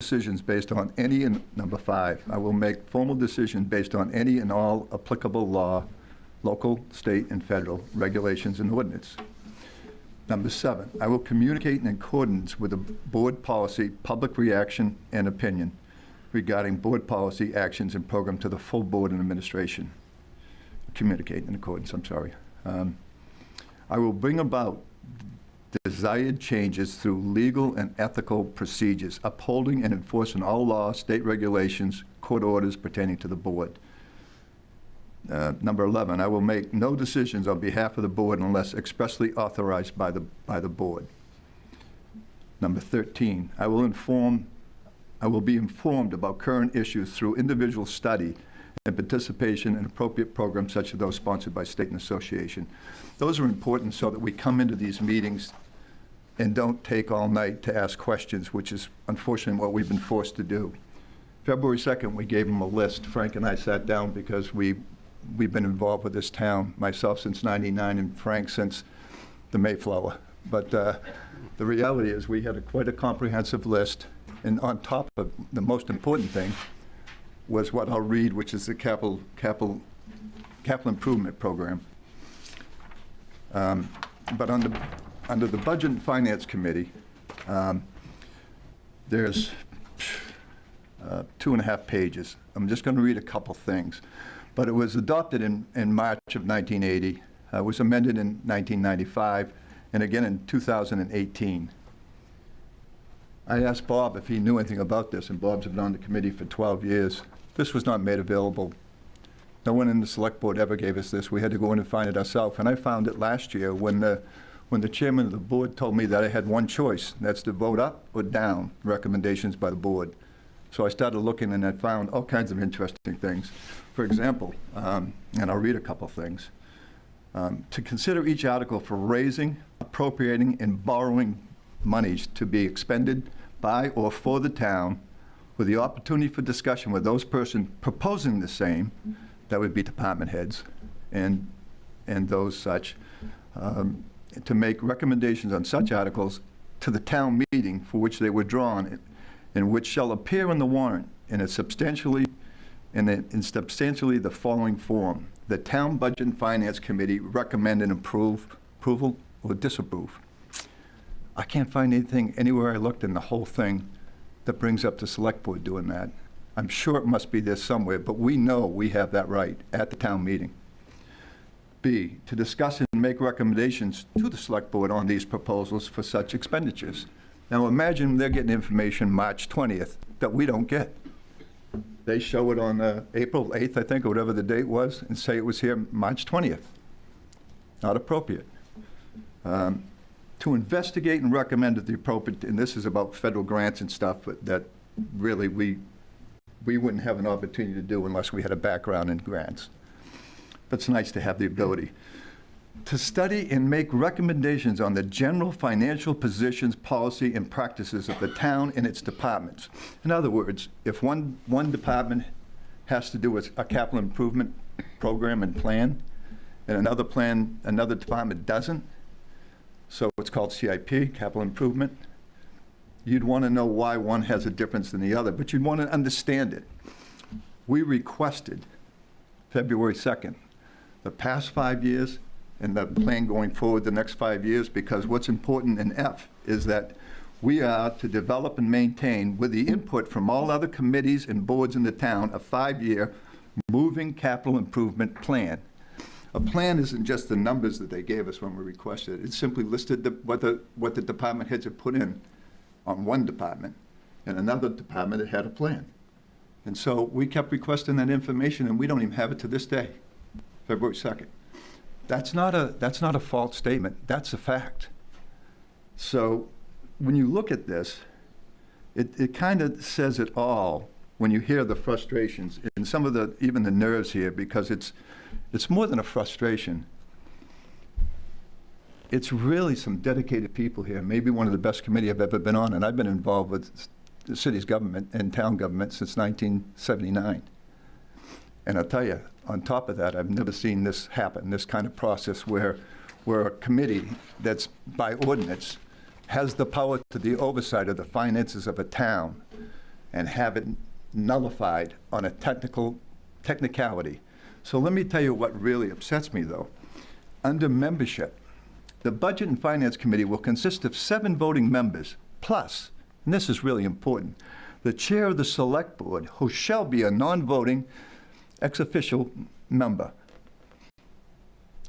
decisions based on any, and number 5, I will make formal decisions based on any and all applicable law, local, state, and federal regulations and ordinance. Number 7, I will communicate in accordance with the board policy, public reaction, and opinion regarding board policy, actions, and program to the full board and administration. Communicate in accordance, I'm sorry. I will bring about desired changes through legal and ethical procedures, upholding and enforcing all laws, state regulations, court orders pertaining to the board. Number 11, I will make no decisions on behalf of the board unless expressly authorized by the board. Number 13, I will be informed about current issues through individual study and participation in appropriate programs such as those sponsored by state and association. Those are important so that we come into these meetings and don't take all night to ask questions, which is unfortunately what we've been forced to do. February 2nd, we gave them a list. Frank and I sat down because we've been involved with this town, myself since '99 and Frank since the Mayflower. But the reality is we had quite a comprehensive list, and on top of the most important thing was what I'll read, which is the capital improvement program. But under the Budget and Finance Committee, there's 2.5 pages. I'm just going to read a couple things. But it was adopted in March of 1980, was amended in 1995, and again in 2018. I asked Bob if he knew anything about this, and Bob's been on the committee for 12 years. This was not made available. No one in the select board ever gave us this. We had to go in and find it ourselves. And I found it last year when the chairman of the board told me that I had one choice, and that's to vote up or down recommendations by the board. So I started looking, and I found all kinds of interesting things. For example, and I'll read a couple things, to consider each article for raising, appropriating, and borrowing monies to be expended by or for the town with the opportunity for discussion with those persons proposing the same, that would be department heads and those such, to make recommendations on such articles to the town meeting for which they were drawn, and which shall appear in the warrant in substantially the following form. The Town Budget and Finance Committee recommend and approval or disapprove. I can't find anything anywhere I looked in the whole thing that brings up the select board doing that. I'm sure it must be there somewhere, but we know we have that right at the town meeting. B, to discuss and make recommendations to the select board on these proposals for such expenditures. Now imagine they're getting information March 20th that we don't get. They show it on April 8th, I think, or whatever the date was, and say it was here March 20th. Not appropriate. To investigate and recommend at the appropriate, and this is about federal grants and stuff that really we wouldn't have an opportunity to do unless we had a background in grants. But it's nice to have the ability. To study and make recommendations on the general financial positions, policy, and practices of the town and its departments. In other words, if one department has to do with a capital improvement program and plan, and another department doesn't, so it's called CIP, capital improvement, you'd want to know why one has a difference than the other, but you'd want to understand it. We requested February 2nd, the past 5 years, and the plan going forward the next 5 years, because what's important in F is that we are to develop and maintain, with the input from all other committees and boards in the town, a 5-year moving capital improvement plan. A plan isn't just the numbers that they gave us when we requested it. It simply listed what the department heads had put in on one department, and another department that had a plan. And so we kept requesting that information, and we don't even have it to this day, February 2nd. That's not a false statement. That's a fact. So when you look at this, it kind of says it all when you hear the frustrations and some of even the nerves here, because it's more than a frustration. It's really some dedicated people here, maybe one of the best committee I've ever been on, and I've been involved with the city's government and town government since 1979. And I'll tell you, on top of that, I've never seen this happen, this kind of process where a committee that's by ordinance has the power to the oversight of the finances of a town and have it nullified on a technicality. So let me tell you what really upsets me, though. Under membership, the Budget and Finance Committee will consist of 7 voting members, plus, and this is really important, the chair of the Select Board, who shall be a non-voting ex officio member.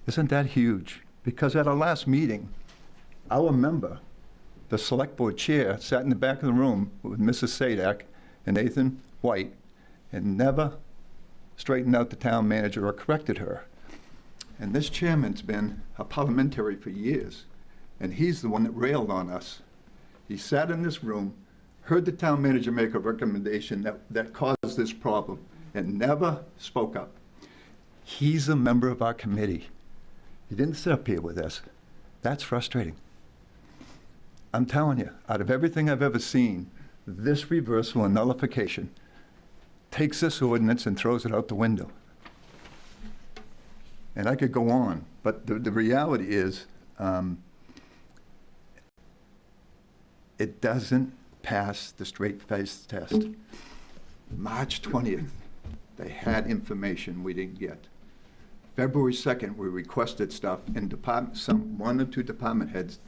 Isn't that huge? Because at our last meeting, our member, the Select Board chair, sat in the back of the room with Mrs. Sadak and Nathan White and never straightened out the town manager or corrected her. And this chairman's been a parliamentary for years, and he's the one that railed on us. He sat in this room, heard the town manager make a recommendation that caused this problem, and never spoke up. He's a member of our committee. He didn't sit up here with us. That's frustrating. I'm telling you, out of everything I've ever seen, this reversal and nullification takes this ordinance and throws it out the window. And I could go on, but the reality is it doesn't pass the straight face test. March 20th, they had information we didn't get. February 2nd, we requested stuff, and one or two department heads,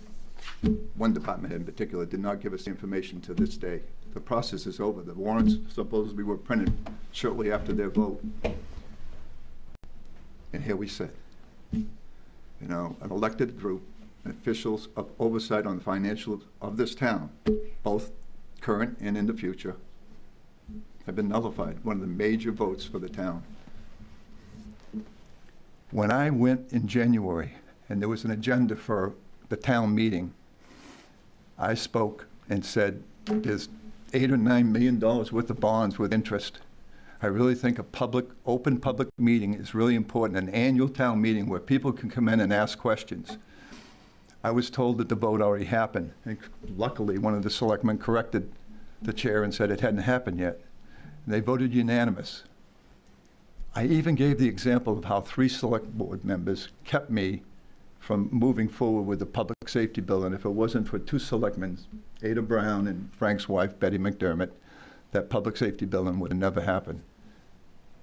one department head in particular, did not give us the information to this day. The process is over. The warrants supposedly were printed shortly after their vote. And here we sit. You know, an elected group, officials of oversight on the financials of this town, both current and in the future, have been nullified, one of the major votes for the town. When I went in January and there was an agenda for the town meeting, I spoke and said, there's $8 or $9 million worth of bonds with interest. I really think a open public meeting is really important, an annual town meeting where people can come in and ask questions. I was told that the vote already happened. And luckily, one of the selectmen corrected the chair and said it hadn't happened yet. And they voted unanimous. I even gave the example of how 3 select board members kept me from moving forward with the public safety bill, and if it wasn't for 2 selectmen, Ada Brown and Frank's wife, Betty McDermott, that public safety bill would have never happened.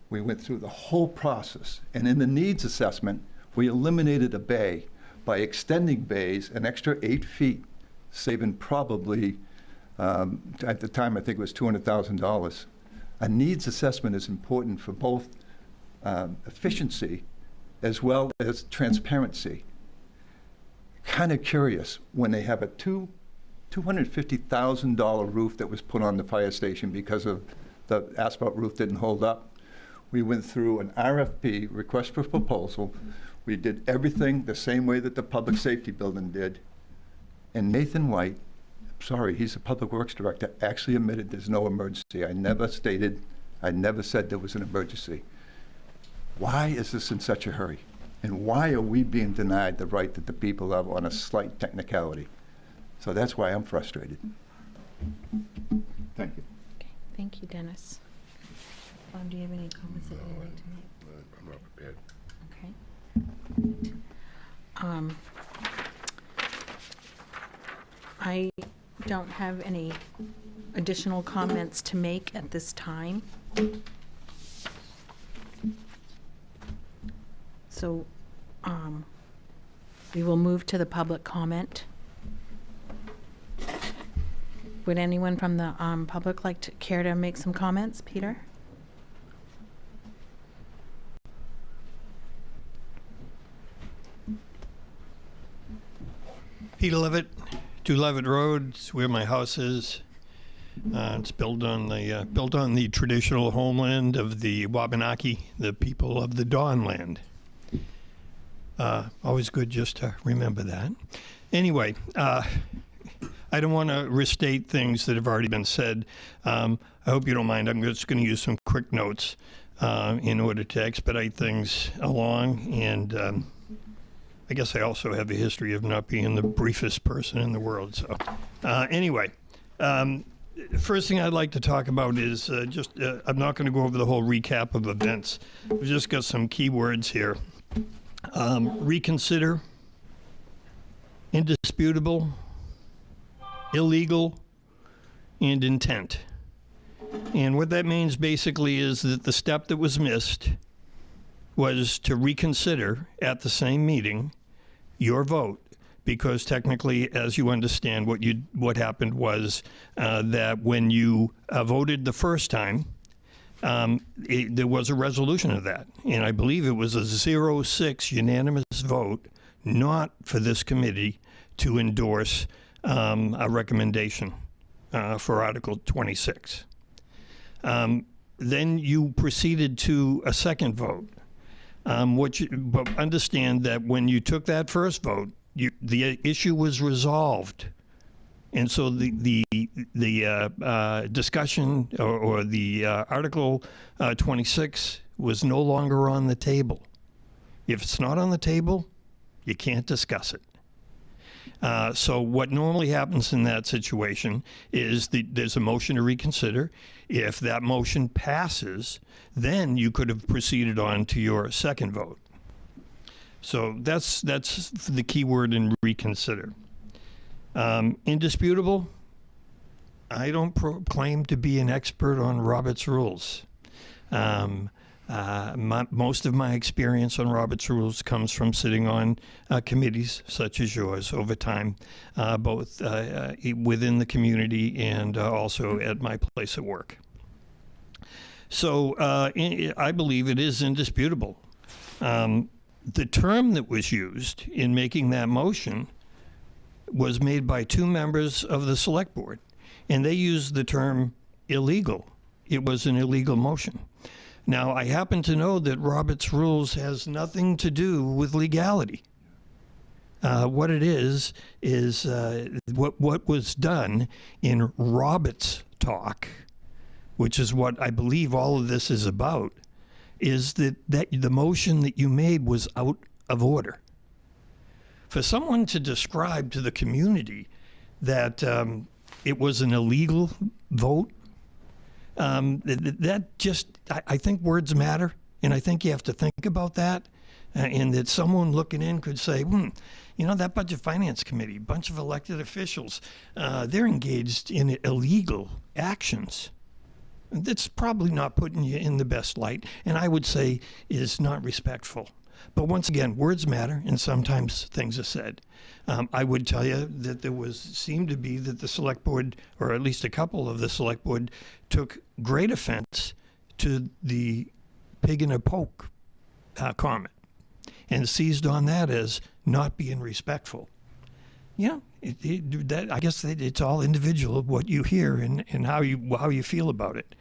We went through the whole process, and in the needs assessment, we eliminated a bay by extending bays an extra 8 feet, saving probably, at the time I think it was $200,000. A needs assessment is important for both efficiency as well as transparency. Kind of curious, when they have a $250,000 roof that was put on the fire station because of the asphalt roof didn't hold up, we went through an RFP, request for proposal. We did everything the same way that the public safety building did. And Nathan White, sorry, he's the public works director, actually admitted there's no emergency. I never said there was an emergency. Why is this in such a hurry? And why are we being denied the right that the people have on a slight technicality? So that's why I'm frustrated. Thank you. Okay, thank you, Dennis. Do you have any comments that you'd like to make? I'm not prepared. Okay. I don't have any additional comments to make at this time. So we will move to the public comment. Would anyone from the public care to make some comments? Peter? Peter Levitt, 2 Levitt Road, it's where my house is. It's built on the traditional homeland of the Wabanaki, the people of the Dawn Land. Always good just to remember that. Anyway, I don't want to restate things that have already been said. I hope you don't mind. I'm just going to use some quick notes in order to expedite things along. And I guess I also have a history of not being the briefest person in the world. So anyway, first thing I'd like to talk about is I'm not going to go over the whole recap of events. We've just got some key words here. Reconsider, indisputable, illegal, and intent. And what that means basically is that the step that was missed was to reconsider at the same meeting your vote, because technically, as you understand, what happened was that when you voted the first time, there was a resolution of that, and I believe it was a 0-6 unanimous vote, not for this committee to endorse a recommendation for Article 26. Then you proceeded to a second vote. But understand that when you took that first vote, the issue was resolved, and so the discussion or the Article 26 was no longer on the table. If it's not on the table, you can't discuss it. So what normally happens in that situation is there's a motion to reconsider. If that motion passes, then you could have proceeded on to your second vote. So that's the key word in reconsider. Indisputable. I don't claim to be an expert on Robert's rules. Most of my experience on Robert's rules comes from sitting on committees such as yours over time, both within the community and also at my place of work. So I believe it is indisputable. The term that was used in making that motion was made by two members of the Select Board, and they used the term illegal. It was an illegal motion. Now, I happen to know that Robert's Rules has nothing to do with legality. What it is what was done in Robert's talk, which is what I believe all of this is about, is that the motion that you made was out of order. For someone to describe to the community that it was an illegal vote, that just, I think words matter, and I think you have to think about that, and that someone looking in could say, that Budget Finance Committee, bunch of elected officials, they're engaged in illegal actions. That's probably not putting you in the best light, and I would say is not respectful. But once again, words matter, and sometimes things are said. I would tell you that seemed to be that the Select Board, or at least a couple of the Select Board, took great offense to the pig in a poke comment, and seized on that as not being respectful. I guess it's all individual what you hear and how you feel about it.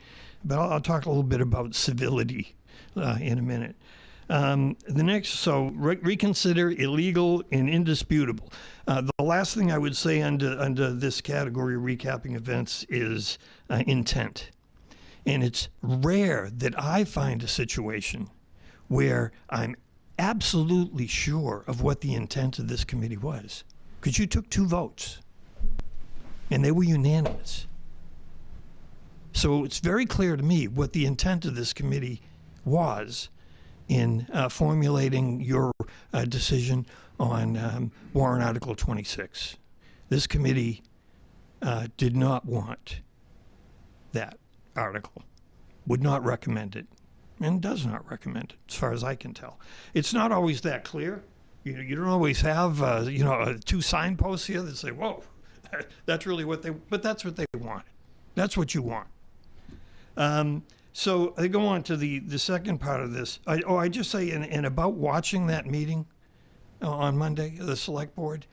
But I'll talk a little bit about civility in a minute. The next, reconsider, illegal, and indisputable. The last thing I would say under this category of recapping events is intent. And it's rare that I find a situation where I'm absolutely sure of what the intent of this committee was. Because you took two votes, and they were unanimous. So it's very clear to me what the intent of this committee was in formulating your decision on warrant Article 26. This committee did not want that article, would not recommend it, and does not recommend it, as far as I can tell. It's not always that clear. You don't always have, two signposts here that say, whoa, that's really but that's what they want. That's what you want. So I go on to the second part of this. I just say, and about watching that meeting on Monday, the Select Board,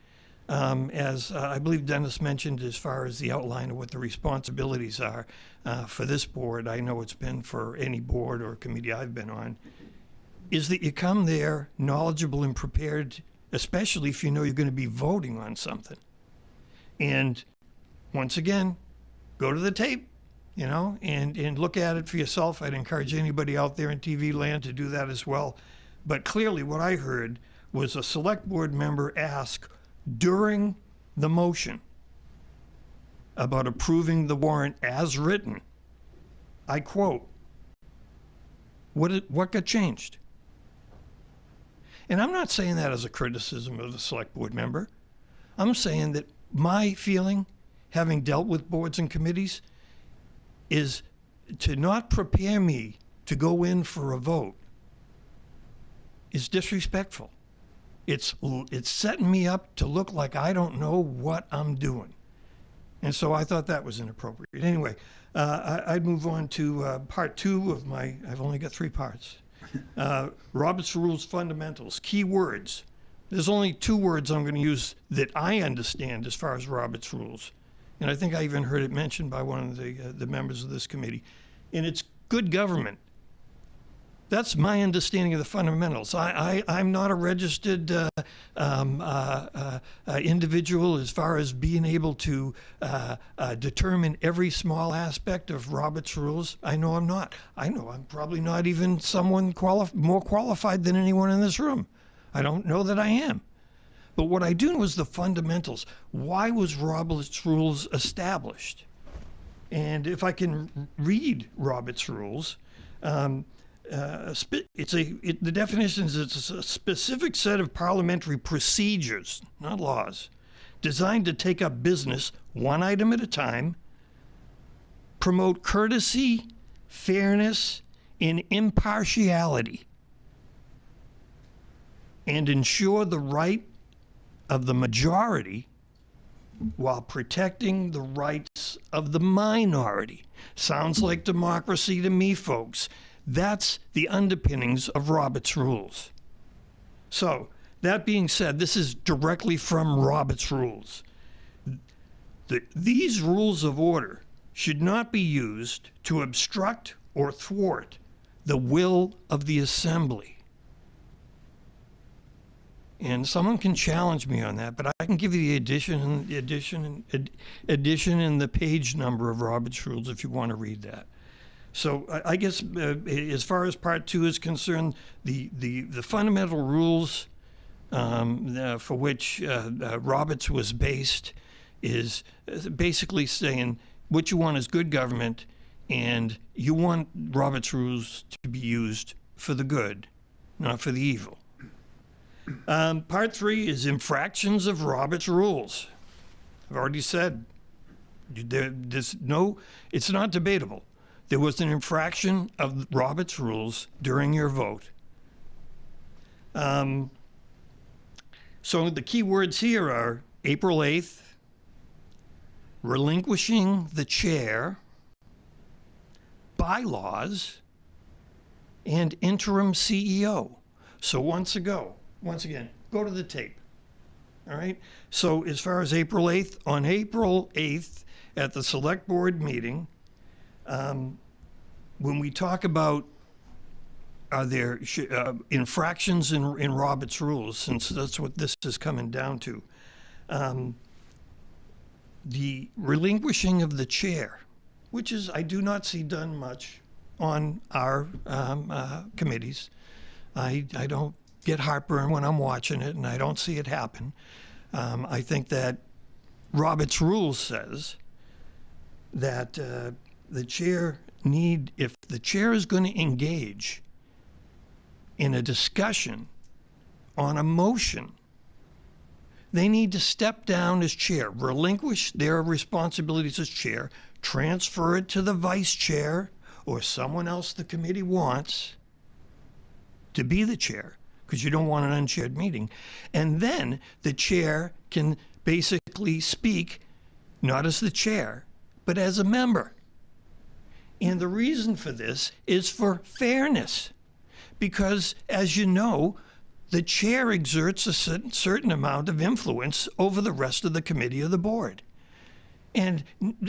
as I believe Dennis mentioned, as far as the outline of what the responsibilities are for this board, I know it's been for any board or committee I've been on, is that you come there knowledgeable and prepared, especially if you know you're going to be voting on something. And once again, go to the tape, and look at it for yourself. I'd encourage anybody out there in TV land to do that as well. But clearly what I heard was a Select Board member ask during the motion about approving the warrant as written, I quote, what got changed? And I'm not saying that as a criticism of the Select Board member. I'm saying that my feeling, having dealt with boards and committees, is to not prepare me to go in for a vote is disrespectful. It's setting me up to look like I don't know what I'm doing. And so I thought that was inappropriate. Anyway, I'd move on to part 2 of my, I've only got 3 parts. Robert's Rules Fundamentals, key words. There's only 2 words I'm going to use that I understand as far as Robert's Rules. And I think I even heard it mentioned by one of the members of this committee. And it's good government. That's my understanding of the fundamentals. I'm not a registered individual as far as being able to determine every small aspect of Robert's Rules. I know I'm not. I know I'm probably not even someone more qualified than anyone in this room. I don't know that I am. But what I do know is the fundamentals. Why was Robert's Rules established? And if I can read Robert's Rules, the definition is it's a specific set of parliamentary procedures, not laws, designed to take up business one item at a time, promote courtesy, fairness, and impartiality, and ensure the right of the majority while protecting the rights of the minority. Sounds like democracy to me, folks. That's the underpinnings of Robert's Rules. So, that being said, this is directly from Robert's Rules. These rules of order should not be used to obstruct or thwart the will of the assembly. And someone can challenge me on that, but I can give you the addition and the page number of Robert's Rules if you want to read that. So I guess as far as part 2 is concerned, the fundamental rules for which Roberts was based is basically saying what you want is good government, and you want Robert's Rules to be used for the good, not for the evil. Part 3 is infractions of Robert's Rules. I've already said it's not debatable. There was an infraction of Robert's Rules during your vote. So the key words here are April 8th, relinquishing the chair, bylaws, and interim CEO. So once again, go to the tape. All right? So as far as April 8th, on April 8th at the Select Board meeting, when we talk about are there infractions in Robert's Rules, since that's what this is coming down to, the relinquishing of the chair, which is I do not see done much on our committees. I don't get heartburn when I'm watching it, and I don't see it happen. I think that Robert's Rules says that the chair if the chair is going to engage in a discussion on a motion, they need to step down as chair, relinquish their responsibilities as chair, transfer it to the vice chair or someone else the committee wants to be the chair, because you don't want an unchaired meeting. And then the chair can basically speak not as the chair, but as a member. And the reason for this is for fairness, because, as you know, the chair exerts a certain amount of influence over the rest of the committee or the board. And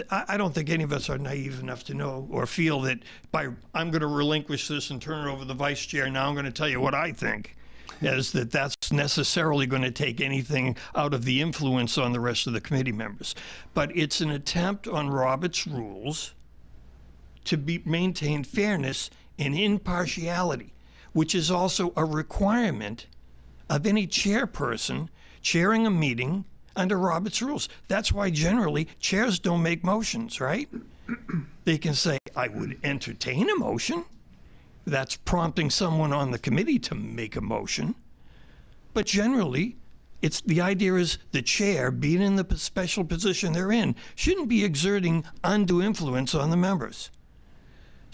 I don't think any of us are naive enough to know or feel that I'm going to relinquish this and turn it over to the vice chair, now I'm going to tell you what I think, as that's necessarily going to take anything out of the influence on the rest of the committee members. But it's an attempt on Robert's Rules to maintain fairness and impartiality, which is also a requirement of any chairperson chairing a meeting under Robert's Rules. That's why generally chairs don't make motions, right? They can say, I would entertain a motion. That's prompting someone on the committee to make a motion. But generally, the idea is the chair, being in the special position they're in, shouldn't be exerting undue influence on the members.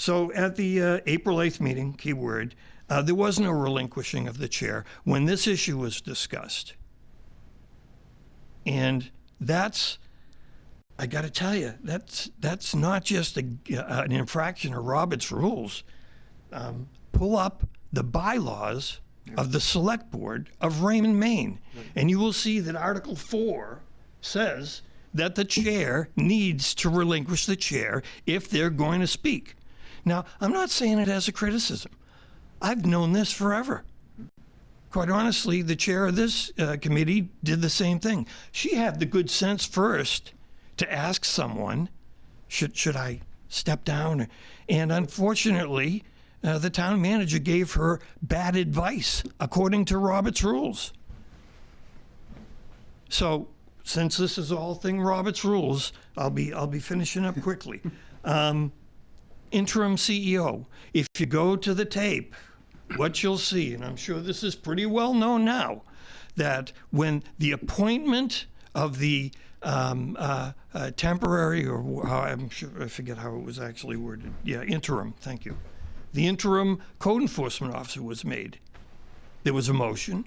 So at the April 8th meeting, keyword, there was no relinquishing of the chair when this issue was discussed. And that's, I got to tell you, that's not just an infraction of Robert's rules. Pull up the bylaws of the Select Board of Raymond, Maine, and you will see that Article 4 says that the chair needs to relinquish the chair if they're going to speak. Now, I'm not saying it as a criticism. I've known this forever. Quite honestly, the chair of this committee did the same thing. She had the good sense first to ask someone, should I step down? And unfortunately, the town manager gave her bad advice according to Robert's rules. So, since this is all thing Robert's rules, I'll be finishing up quickly. Interim CEO. If you go to the tape, what you'll see, and I'm sure this is pretty well known now, that when the appointment of the temporary, or how, I'm sure, I forget how it was actually worded. Yeah, interim, thank you. The interim code enforcement officer was made. There was a motion,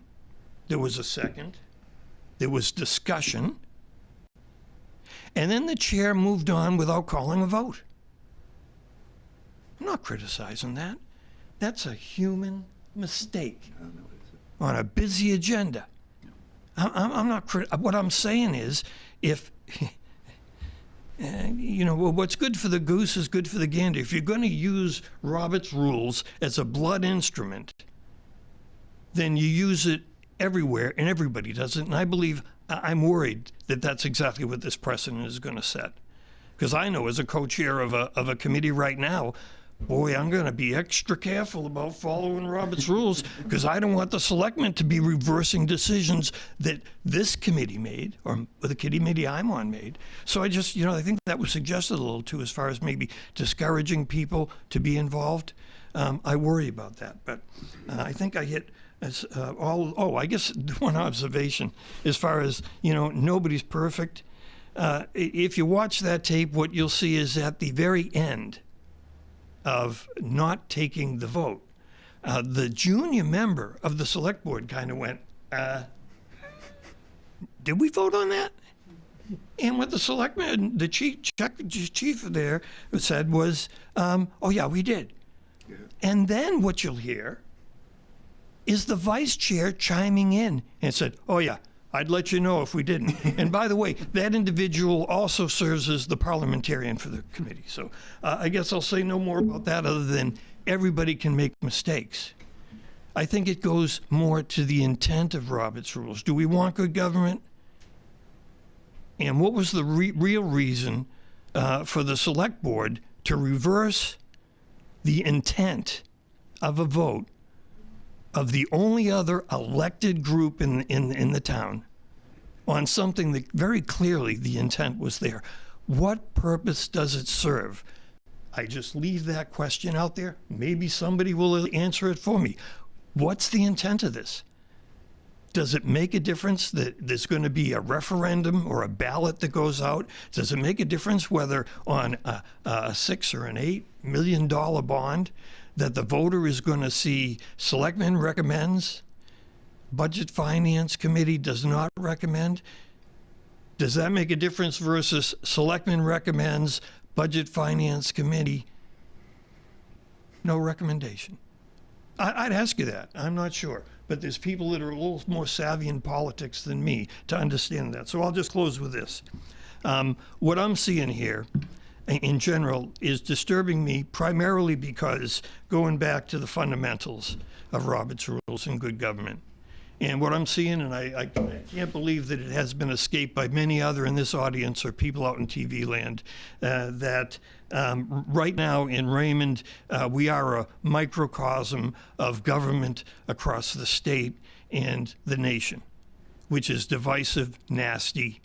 there was a second, there was discussion, and then the chair moved on without calling a vote. I'm not criticizing that. That's a human mistake on a busy agenda. I'm not. What I'm saying is, if what's good for the goose is good for the gander. If you're going to use Robert's rules as a blood instrument, then you use it everywhere, and everybody does it. And I believe, I'm worried that that's exactly what this precedent is going to set. Because I know, as a co-chair of a committee right now, boy, I'm going to be extra careful about following Robert's rules, because I don't want the selectmen to be reversing decisions that this committee made, or the committee I'm on made. So I just, I think that was suggested a little too, as far as maybe discouraging people to be involved. I worry about that, but I think I hit I guess one observation, as far as, nobody's perfect. If you watch that tape, what you'll see is at the very end of not taking the vote, the junior member of the select board kind of went, did we vote on that? And what the selectman, the chief there said was, oh yeah, we did. Yeah. And then what you'll hear is the vice chair chiming in and said, oh yeah, I'd let you know if we didn't. And by the way, that individual also serves as the parliamentarian for the committee. So I guess I'll say no more about that, other than everybody can make mistakes. I think it goes more to the intent of Robert's rules. Do we want good government? And what was the real reason for the select board to reverse the intent of a vote of the only other elected group in the town on something that very clearly the intent was there? What purpose does it serve? I just leave that question out there. Maybe somebody will answer it for me. What's the intent of this? Does it make a difference that there's going to be a referendum or a ballot that goes out? Does it make a difference whether on a $6 or an $8 million bond that the voter is going to see selectmen recommends, Budget Finance Committee does not recommend? Does that make a difference versus selectmen recommends, Budget Finance Committee, no recommendation? I'd ask you that. I'm not sure. But there's people that are a little more savvy in politics than me to understand that. So I'll just close with this. What I'm seeing here, in general, is disturbing me primarily because going back to the fundamentals of Robert's rules and good government. And what I'm seeing, and I can't believe that it has been escaped by many other in this audience or people out in TV land, that right now in Raymond, we are a microcosm of government across the state and the nation, which is divisive, nasty,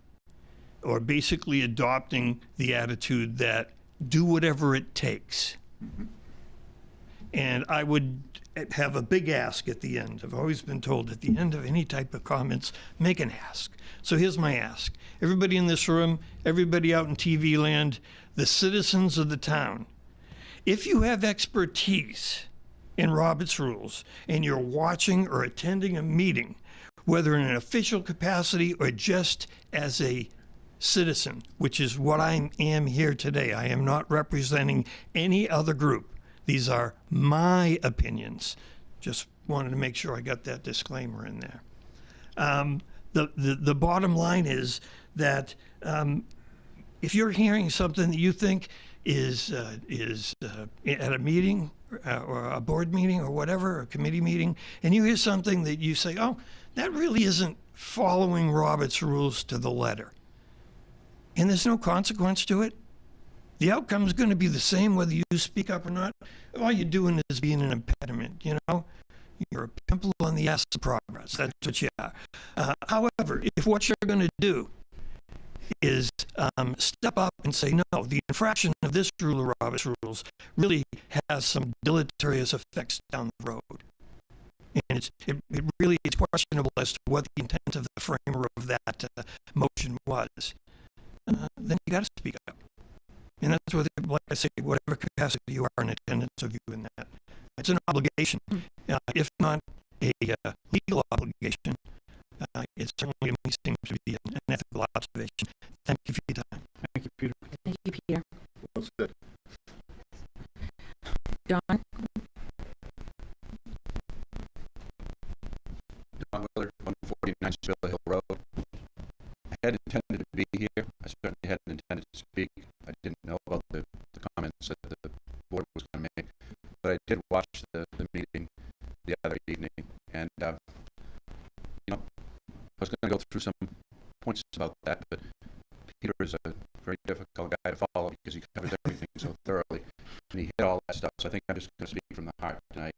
or basically adopting the attitude that do whatever it takes. Mm-hmm. And I would have a big ask at the end. I've always been told at the end of any type of comments, make an ask. So here's my ask. Everybody in this room, everybody out in TV land, the citizens of the town, If you have expertise in Robert's Rules and you're watching or attending a meeting, whether in an official capacity or just as a citizen, which is what I am here today. I am not representing any other group. These are my opinions. Just wanted to make sure I got that disclaimer in there. The bottom line is that if you're hearing something that you think is at a meeting or a board meeting or whatever, a committee meeting, and you hear something that you say, oh, that really isn't following Robert's Rules to the letter, and there's no consequence to it, the outcome is going to be the same whether you speak up or not. All you're doing is being an impediment, you know? You're a pimple on the ass of progress. That's what you are. However, if what you're going to do is step up and say, no, the infraction of this rule of Robert's Rules really has some deleterious effects down the road. And it really is questionable as to what the intent of the framer of that motion was. Then you got to speak up. And that's what, like I say, whatever capacity you are in attendance of you in that. It's an obligation, if not a legal obligation. It certainly seems to be an ethical observation. Thank you for your time. Thank you, Peter. Thank you, Peter. Well said. Don? Don Willard, 149 Spill Hill Road. I had intended to be here. I certainly hadn't intended to speak. I didn't know about the comments that the board was going to make, but I did watch the meeting the other evening, and you know, I was going to go through some points about that, but Peter is a very difficult guy to follow because he covers everything so thoroughly, and he hit all that stuff. So I think I'm just going to speak from the heart tonight.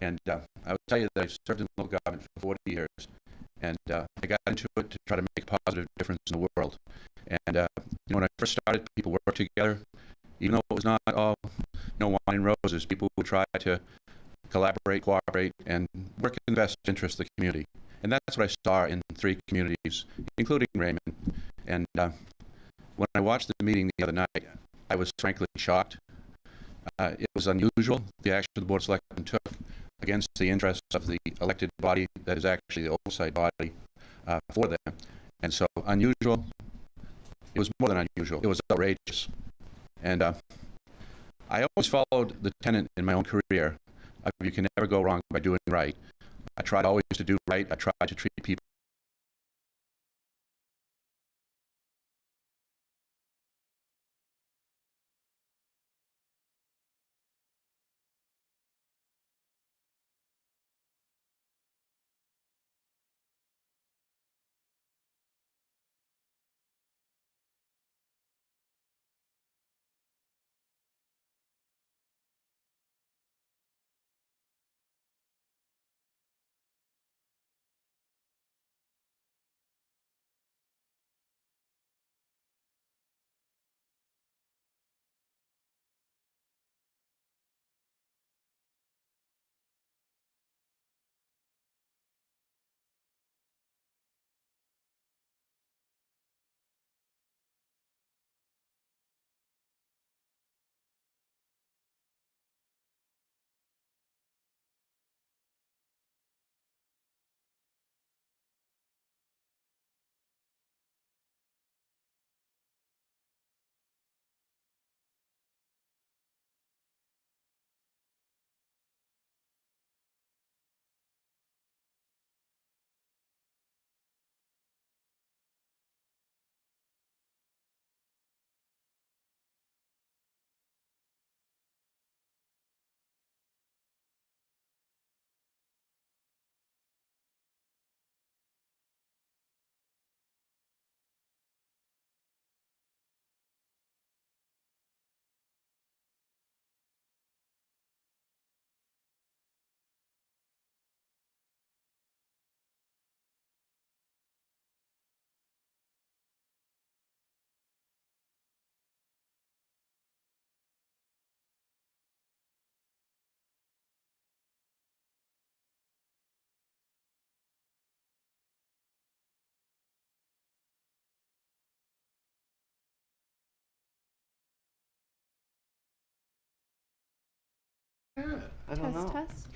And I would tell you that I've served in local government for 40 years, and I got into it to try to make a positive difference in the world. And you know, when I first started, people worked together, even though it was not all wine and roses. People would try to collaborate, cooperate, and work in the best interest of the community. And that's what I saw in 3 communities, including Raymond. And when I watched the meeting the other night, I was frankly shocked. It was unusual, the action the Board of Selectmen took against the interests of the elected body that is actually the oversight body for them. And so unusual, it was more than unusual, it was outrageous. And I always followed the tenet in my own career of you can never go wrong by doing right. I tried always to do right. I tried to treat people I don't know. Test.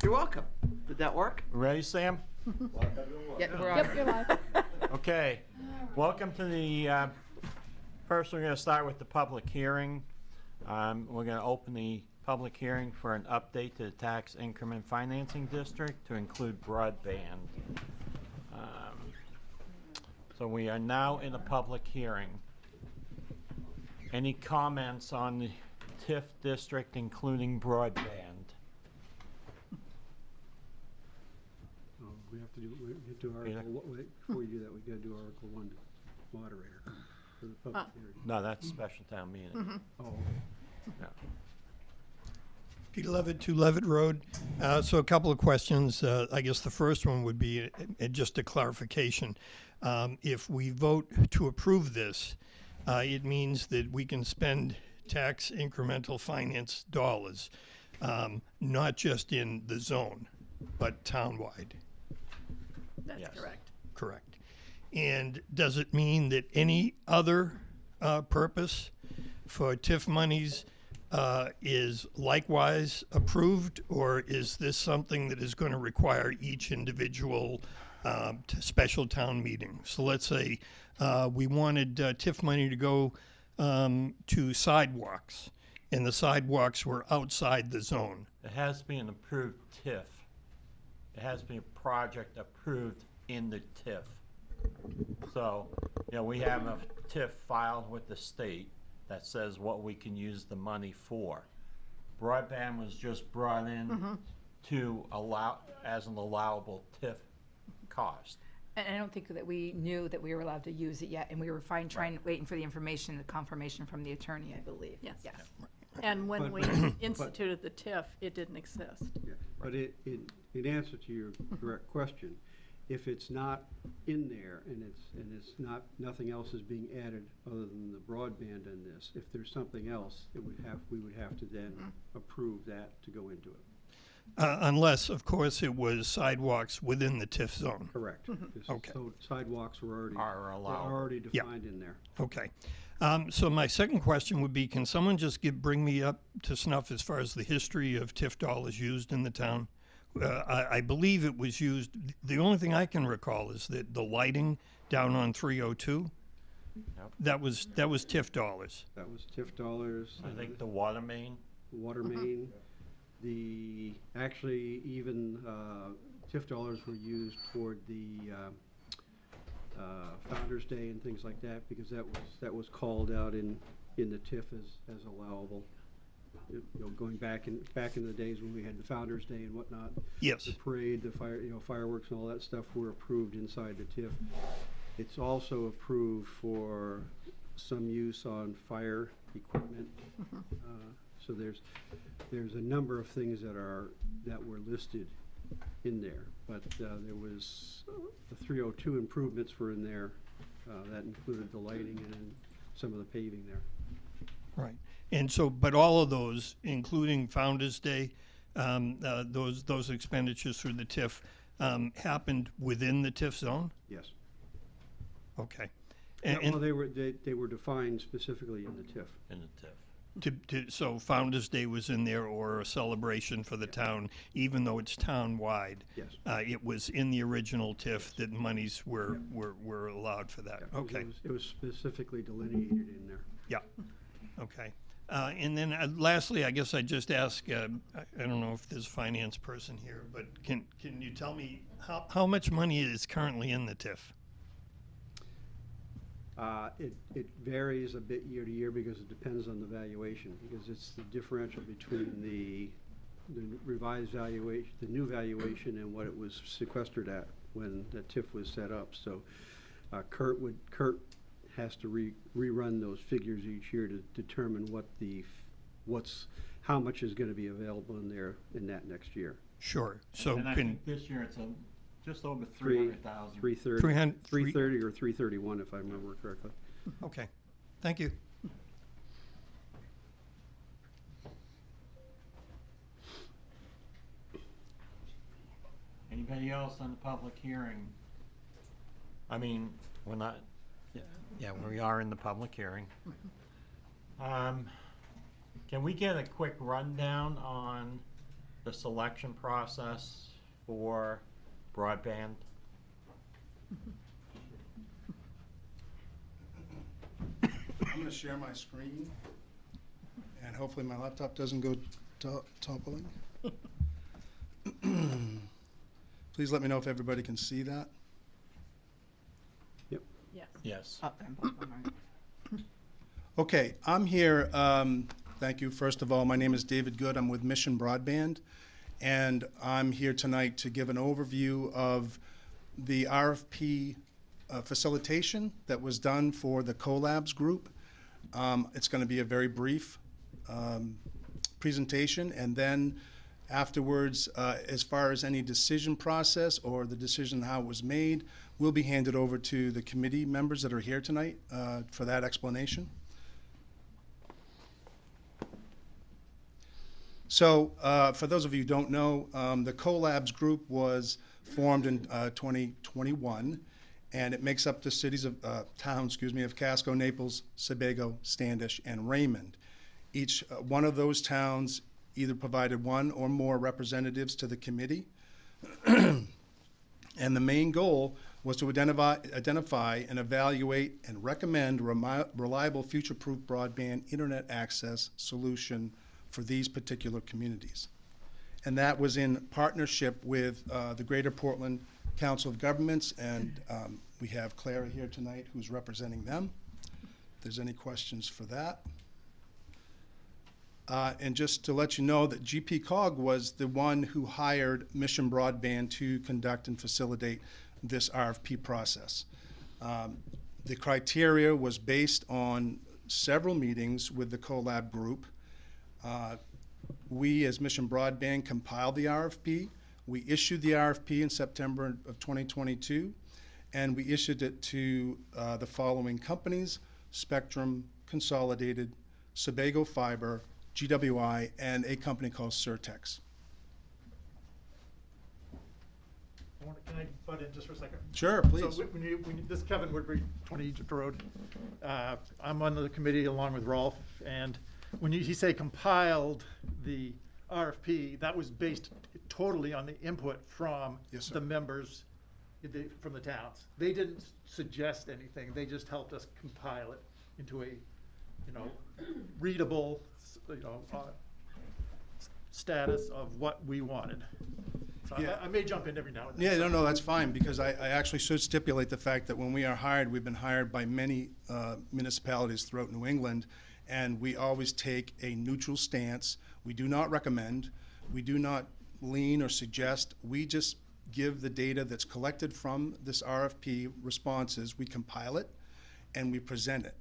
You're welcome. Did that work? Ready, Sam? Yeah, we're on. Yep, you're live. Okay. Welcome to the, first we're going to start with the public hearing. We're going to open the public hearing for an update to the tax increment financing district to include broadband. So we are now in a public hearing. Any comments on the TIF district, including broadband? We have to do Peter? before you do that, we gotta do Article 1, moderator for the public hearing. No, that's special town meeting. Oh, Yeah. Peter Levitt, 2 Levitt Road. So a couple of questions. I guess the first one would be just a clarification. If we vote to approve this, it means that we can spend tax incremental finance dollars, not just in the zone, but townwide. That's Yes. correct. Correct. And does it mean that any other purpose for TIF monies is likewise approved, or is this something that is going to require each individual special town meeting? So let's say we wanted TIF money to go to sidewalks, and the sidewalks were outside the zone. It has to be an approved TIF. It has to be a project approved in the TIF. So, we have a TIF filed with the state that says what we can use the money for. Broadband was just brought in to allow, as an allowable TIF cost. And I don't think that we knew that we were allowed to use it yet, and we were waiting for the information, the confirmation from the attorney, I believe. Yes. Yes. And when we But- instituted the TIF, it didn't exist. yeah, but in answer to your direct question, if it's not in there and it's not, nothing else is being added other than the broadband in this, if there's something else, we would have to then approve that to go into it. Unless, of course, it was sidewalks within the TIF zone. Correct. Okay. So sidewalks were already. Are allowed. They're already Yeah. defined in there. Okay. So my second question would be, can someone just bring me up to snuff as far as the history of TIF dollars used in the town? I believe it was used, the only thing I can recall is that the lighting down on 302, Yep. that was TIF dollars. That was TIF dollars. I think the water main, Water main, actually even TIF dollars were used toward the Founder's Day and things like that, because that was called out in the TIF as allowable. Going back in the days when we had the Founder's Day and whatnot. Yes. The parade, the fireworks and all that stuff were approved inside the TIF. It's also approved for some use on fire equipment. So there's a number of things that were listed in there, but there was the 302 improvements were in there. That included the lighting and some of the paving there. Right. And so, but all of those, including Founder's Day, those expenditures through the TIF happened within the TIF zone? Yes. Okay. Yeah, And, well, they were defined specifically in the TIF. in the TIF. so Founder's Day was in there, or a celebration for the town, even though it's town-wide? Yes. It was in the original TIF that monies were allowed for that? Yeah, Okay. It was specifically delineated in there. Yeah, okay. And then lastly, I guess I'd just ask, I don't know if there's a finance person here, but can you tell me how much money is currently in the TIF? It varies a bit year to year because it depends on the valuation, because it's the differential between the revised valuation, the new valuation, and what it was sequestered at when the TIF was set up. So Kurt has to rerun those figures each year to determine how much is going to be available in there in that next year. Sure, so And I can, think this year it's just over 300,000. 330 or 331, if I remember correctly. okay, thank you. Anybody else on the public hearing? I mean, we're not, yeah, we are in the public hearing. Can we get a quick rundown on the selection process for broadband? I'm going to share my screen, and hopefully my laptop doesn't go toppling. Please let me know if everybody can see that. Yep. Yes. Yes. Up and bottom right. Okay, I'm here. Thank you. First of all, my name is David Good. I'm with Mission Broadband, and I'm here tonight to give an overview of the RFP facilitation that was done for the Collabs group. It's going to be a very brief presentation, and then afterwards, as far as any decision process or the decision how it was made, will be handed over to the committee members that are here tonight for that explanation. So for those of you who don't know, the Collabs group was formed in 2021, and it makes up the cities of towns, of Casco, Naples, Sebago, Standish, and Raymond. Each one of those towns either provided one or more representatives to the committee. And the main goal was to identify and evaluate and recommend reliable future-proof broadband internet access solution for these particular communities. And that was in partnership with the Greater Portland Council of Governments, and we have Clara here tonight who's representing them. If there's any questions for that. And just to let you know that GPCOG was the one who hired Mission Broadband to conduct and facilitate this RFP process. The criteria was based on several meetings with the Collab group. We, as Mission Broadband, compiled the RFP. We issued the RFP in September of 2022, and we issued it to the following companies: Spectrum, Consolidated, Sebago Fiber, GWI, and a company called Surtex. Can I butt in just for a second? Sure, please. So this is Kevin Woodbury, 20 Egypt Road. I'm on the committee along with Rolf, and when he say compiled the RFP, that was based totally on the input from the members from the towns. They didn't suggest anything. They just helped us compile it into a, readable, status of what we wanted. So Yeah. I may jump in every now and then. Yeah, no, that's fine, because I actually should stipulate the fact that when we are hired, we've been hired by many municipalities throughout New England, and we always take a neutral stance. We do not recommend, we do not lean or suggest, we just give the data that's collected from this RFP responses, we compile it, and we present it,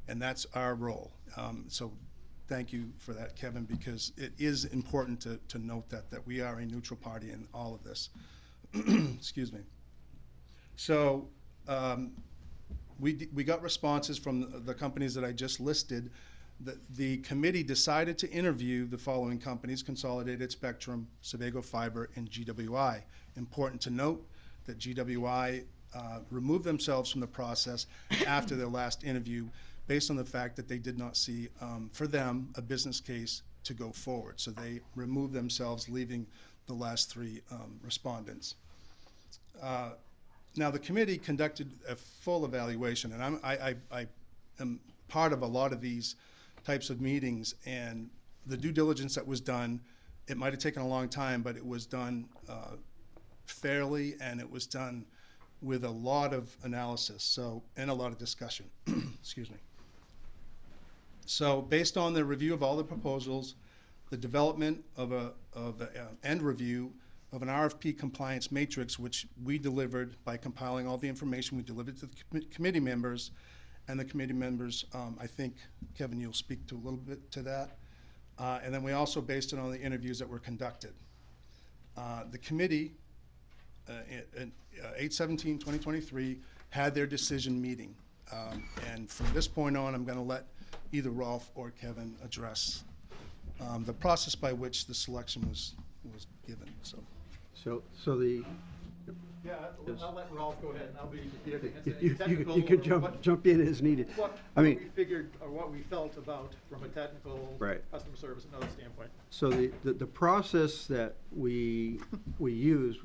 and that's our role. So thank you for that, Kevin, because it is important to note that we are a neutral party in all of this. Excuse me. So we got responses from the companies that I just listed. The committee decided to interview the following companies: Consolidated, Spectrum, Sebago Fiber, and GWI. Important to note that GWI removed themselves from the process after their last interview, based on the fact that they did not see, for them, a business case to go forward. So they removed themselves, leaving the last three respondents. Now, the committee conducted a full evaluation, and I am part of a lot of these types of meetings, and the due diligence that was done, it might have taken a long time, but it was done fairly, and it was done with a lot of analysis, and a lot of discussion. Excuse me. So based on the review of all the proposals, the development of end review of an RFP compliance matrix, which we delivered by compiling all the information we delivered to the committee members, and the committee members, I think, Kevin, you'll speak to a little bit to that. And then we also based it on the interviews that were conducted. The committee, in 8/17/2023, had their decision meeting. And from this point on, I'm going to let either Rolf or Kevin address the process by which the selection was given. So the Yeah, I'll let Rolf go ahead, and I'll be here to answer any You technical. could or what- jump in as needed. What I mean, we figured, or what we felt about from a technical, Right. customer service and other standpoint. so the process that we used,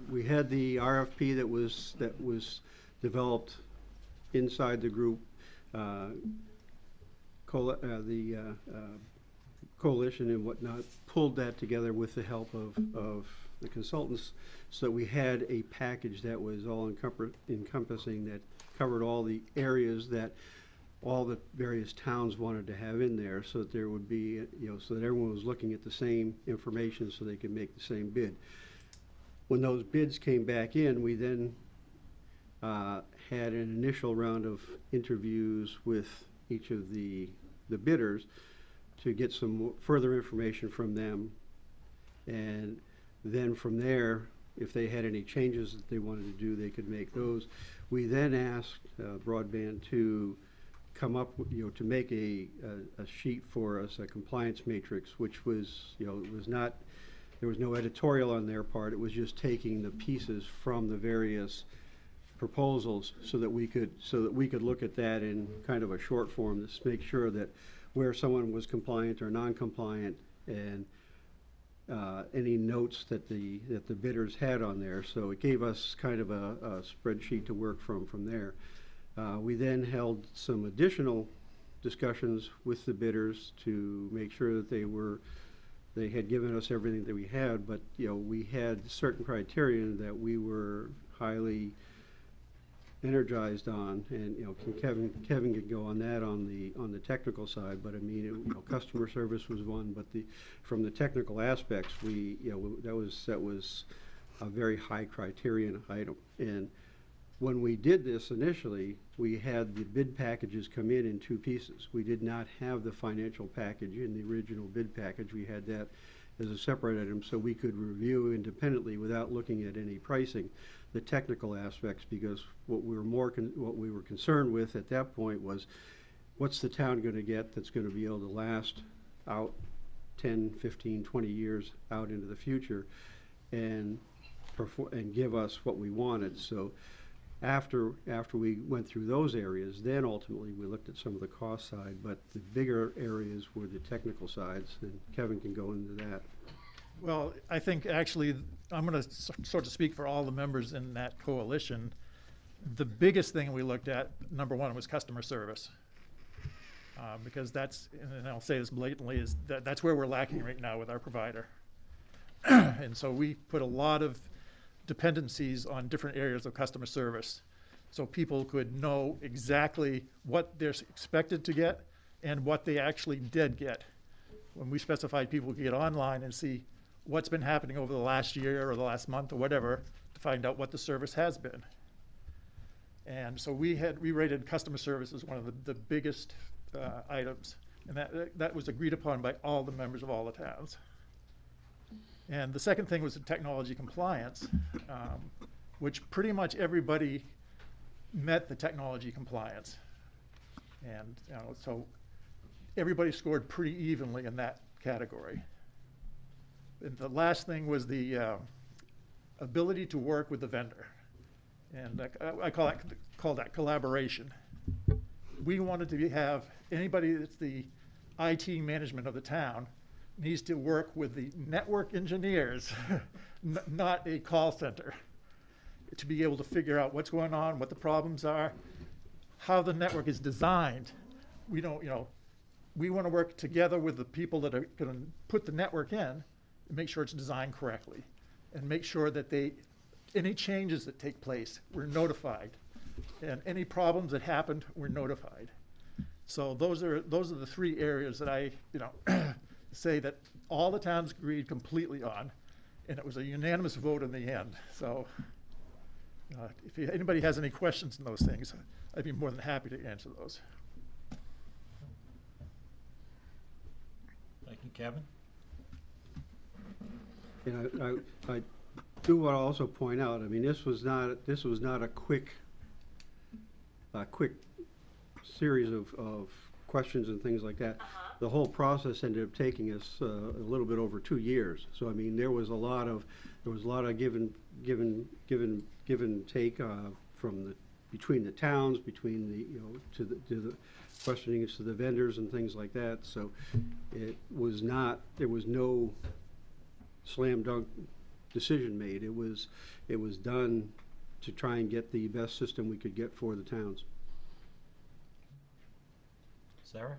we had the RFP that was developed inside the group, the coalition and whatnot, pulled that together with the help of the consultants, so that we had a package that was all encompassing, that covered all the areas that all the various towns wanted to have in there, so that there would be, so that everyone was looking at the same information so they could make the same bid. When those bids came back in, we then had an initial round of interviews with each of the bidders to get some further information from them. And then from there, if they had any changes that they wanted to do, they could make those. We then asked Broadband to come up, to make a sheet for us, a compliance matrix, which was, it was not, there was no editorial on their part. It was just taking the pieces from the various proposals so that we could look at that in kind of a short form, to make sure that where someone was compliant or non-compliant, and any notes that the bidders had on there. So it gave us kind of a spreadsheet to work from there. We then held some additional discussions with the bidders to make sure that they had given us everything that we had, but we had certain criteria that we were highly energized on, and Kevin could go on that on the technical side, but I mean, customer service was one, but from the technical aspects, that was a very high criterion item. And when we did this initially, we had the bid packages come in two pieces. We did not have the financial package in the original bid package. We had that as a separate item, so we could review independently without looking at any pricing the technical aspects, because what we were concerned with at that point was, what's the town going to get that's going to be able to last out 10, 15, 20 years out into the future, and give us what we wanted. So after we went through those areas, then ultimately we looked at some of the cost side, but the bigger areas were the technical sides, and Kevin can go into that. Well, I think actually, I'm going to sort of speak for all the members in that coalition. The biggest thing we looked at, number one, was customer service. Because that's, and I'll say this blatantly, is that's where we're lacking right now with our provider. And so we put a lot of dependencies on different areas of customer service, so people could know exactly what they're expected to get and what they actually did get. When we specified people could get online and see what's been happening over the last year or the last month or whatever, to find out what the service has been. And so we rated customer service as one of the biggest items, and that was agreed upon by all the members of all the towns. And the second thing was the technology compliance, which pretty much everybody met the technology compliance. And so everybody scored pretty evenly in that category. And the last thing was the ability to work with the vendor. And I call that collaboration. We wanted to have anybody that's the IT management of the town needs to work with the network engineers, not a call center, to be able to figure out what's going on, what the problems are, how the network is designed. We don't, we want to work together with the people that are going to put the network in and make sure it's designed correctly, and make sure that any changes that take place, we're notified, and any problems that happened, we're notified. So those are the three areas that I, say that all the towns agreed completely on, and it was a unanimous vote in the end. So if anybody has any questions on those things, I'd be more than happy to answer those. Thank you, Kevin. And I do want to also point out, I mean, this was not a quick series of questions and things like that. The whole process ended up taking us a little bit over 2 years. So I mean, there was a lot of give and take between the towns, between the to the questioning to the vendors and things like that. So there was no slam dunk decision made. It was done to try and get the best system we could get for the towns. Sarah?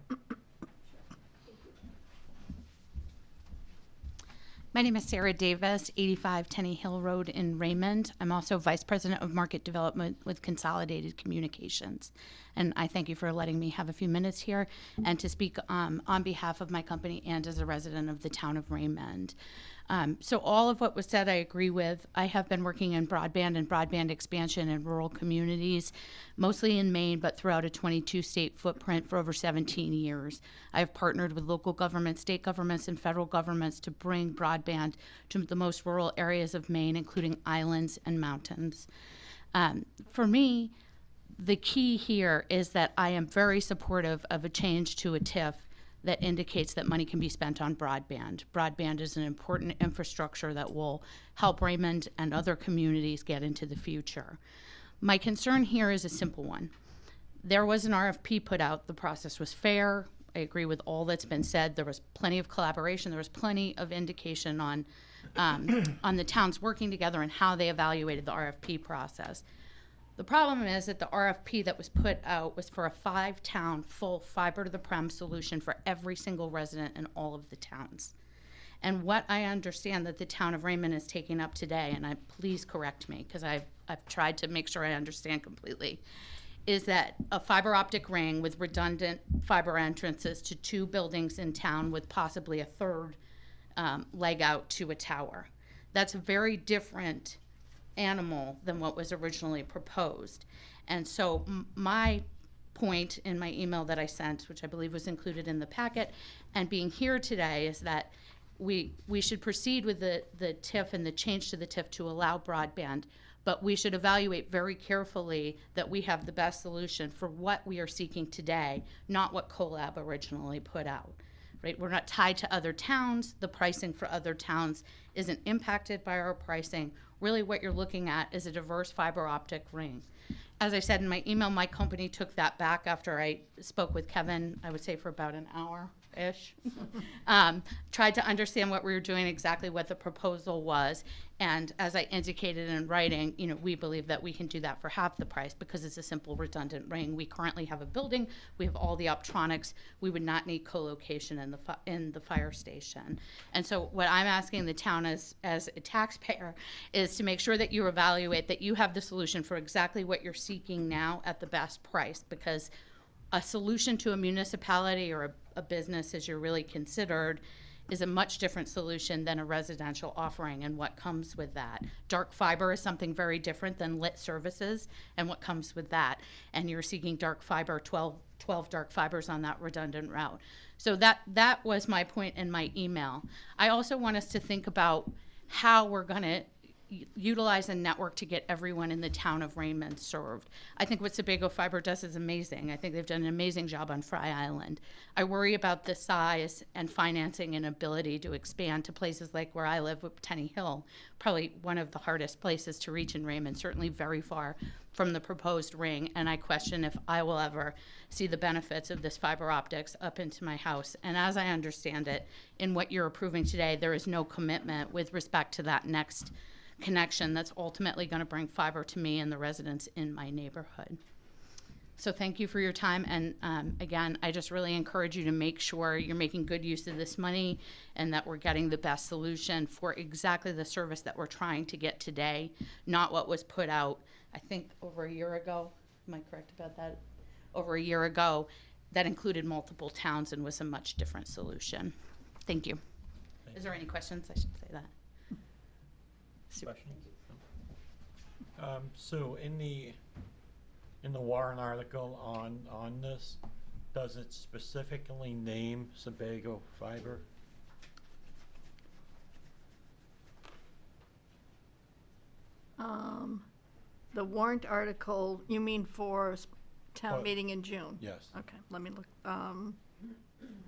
My name is Sarah Davis, 85 Tenney Hill Road in Raymond. I'm also Vice President of Market Development with Consolidated Communications. And I thank you for letting me have a few minutes here and to speak on behalf of my company and as a resident of the town of Raymond. So all of what was said I agree with. I have been working in broadband and broadband expansion in rural communities, mostly in Maine, but throughout a 22-state footprint for over 17 years. I have partnered with local governments, state governments, and federal governments to bring broadband to the most rural areas of Maine, including islands and mountains. For me, the key here is that I am very supportive of a change to a TIF that indicates that money can be spent on broadband. Broadband is an important infrastructure that will help Raymond and other communities get into the future. My concern here is a simple one. There was an RFP put out. The process was fair. I agree with all that's been said. There was plenty of collaboration. There was plenty of indication on the towns working together and how they evaluated the RFP process. The problem is that the RFP that was put out was for a 5-town full fiber to the prem solution for every single resident in all of the towns. And what I understand that the town of Raymond is taking up today, and please correct me because I've tried to make sure I understand completely, is that a fiber optic ring with redundant fiber entrances to 2 buildings in town with possibly a third leg out to a tower. That's very different animal than what was originally proposed. And so my point in my email that I sent, which I believe was included in the packet, and being here today is that we should proceed with the TIF and the change to the TIF to allow broadband, but we should evaluate very carefully that we have the best solution for what we are seeking today, not what CoLab originally put out. Right? We're not tied to other towns. The pricing for other towns isn't impacted by our pricing. Really what you're looking at is a diverse fiber optic ring. As I said in my email, my company took that back after I spoke with Kevin, I would say for about an hour-ish. Tried to understand what we were doing, exactly what the proposal was. And as I indicated in writing, we believe that we can do that for half the price because it's a simple redundant ring. We currently have a building. We have all the optronics. We would not need co-location in the fire station. And so what I'm asking the town as a taxpayer is to make sure that you evaluate that you have the solution for exactly what you're seeking now at the best price, because a solution to a municipality or a business, as you're really considered, is a much different solution than a residential offering and what comes with that. Dark fiber is something very different than lit services and what comes with that. And you're seeking dark fiber, 12 dark fibers on that redundant route. So that was my point in my email. I also want us to think about how we're going to utilize a network to get everyone in the town of Raymond served. I think what Sebago Fiber does is amazing. I think they've done an amazing job on Fry Island. I worry about the size and financing and ability to expand to places like where I live with Tenney Hill, probably one of the hardest places to reach in Raymond, certainly very far from the proposed ring, and I question if I will ever see the benefits of this fiber optics up into my house. And as I understand it, in what you're approving today, there is no commitment with respect to that next connection that's ultimately going to bring fiber to me and the residents in my neighborhood. So thank you for your time, and again, I just really encourage you to make sure you're making good use of this money and that we're getting the best solution for exactly the service that we're trying to get today, not what was put out, I think, over a year ago. Am I correct about that? Over a year ago, that included multiple towns and was a much different solution. Thank you. Is there any questions? I should say that. Questions? So in the Warren article on this, does it specifically name Sebago Fiber? The warrant article, you mean for town meeting in June? Yes. Okay, let me look,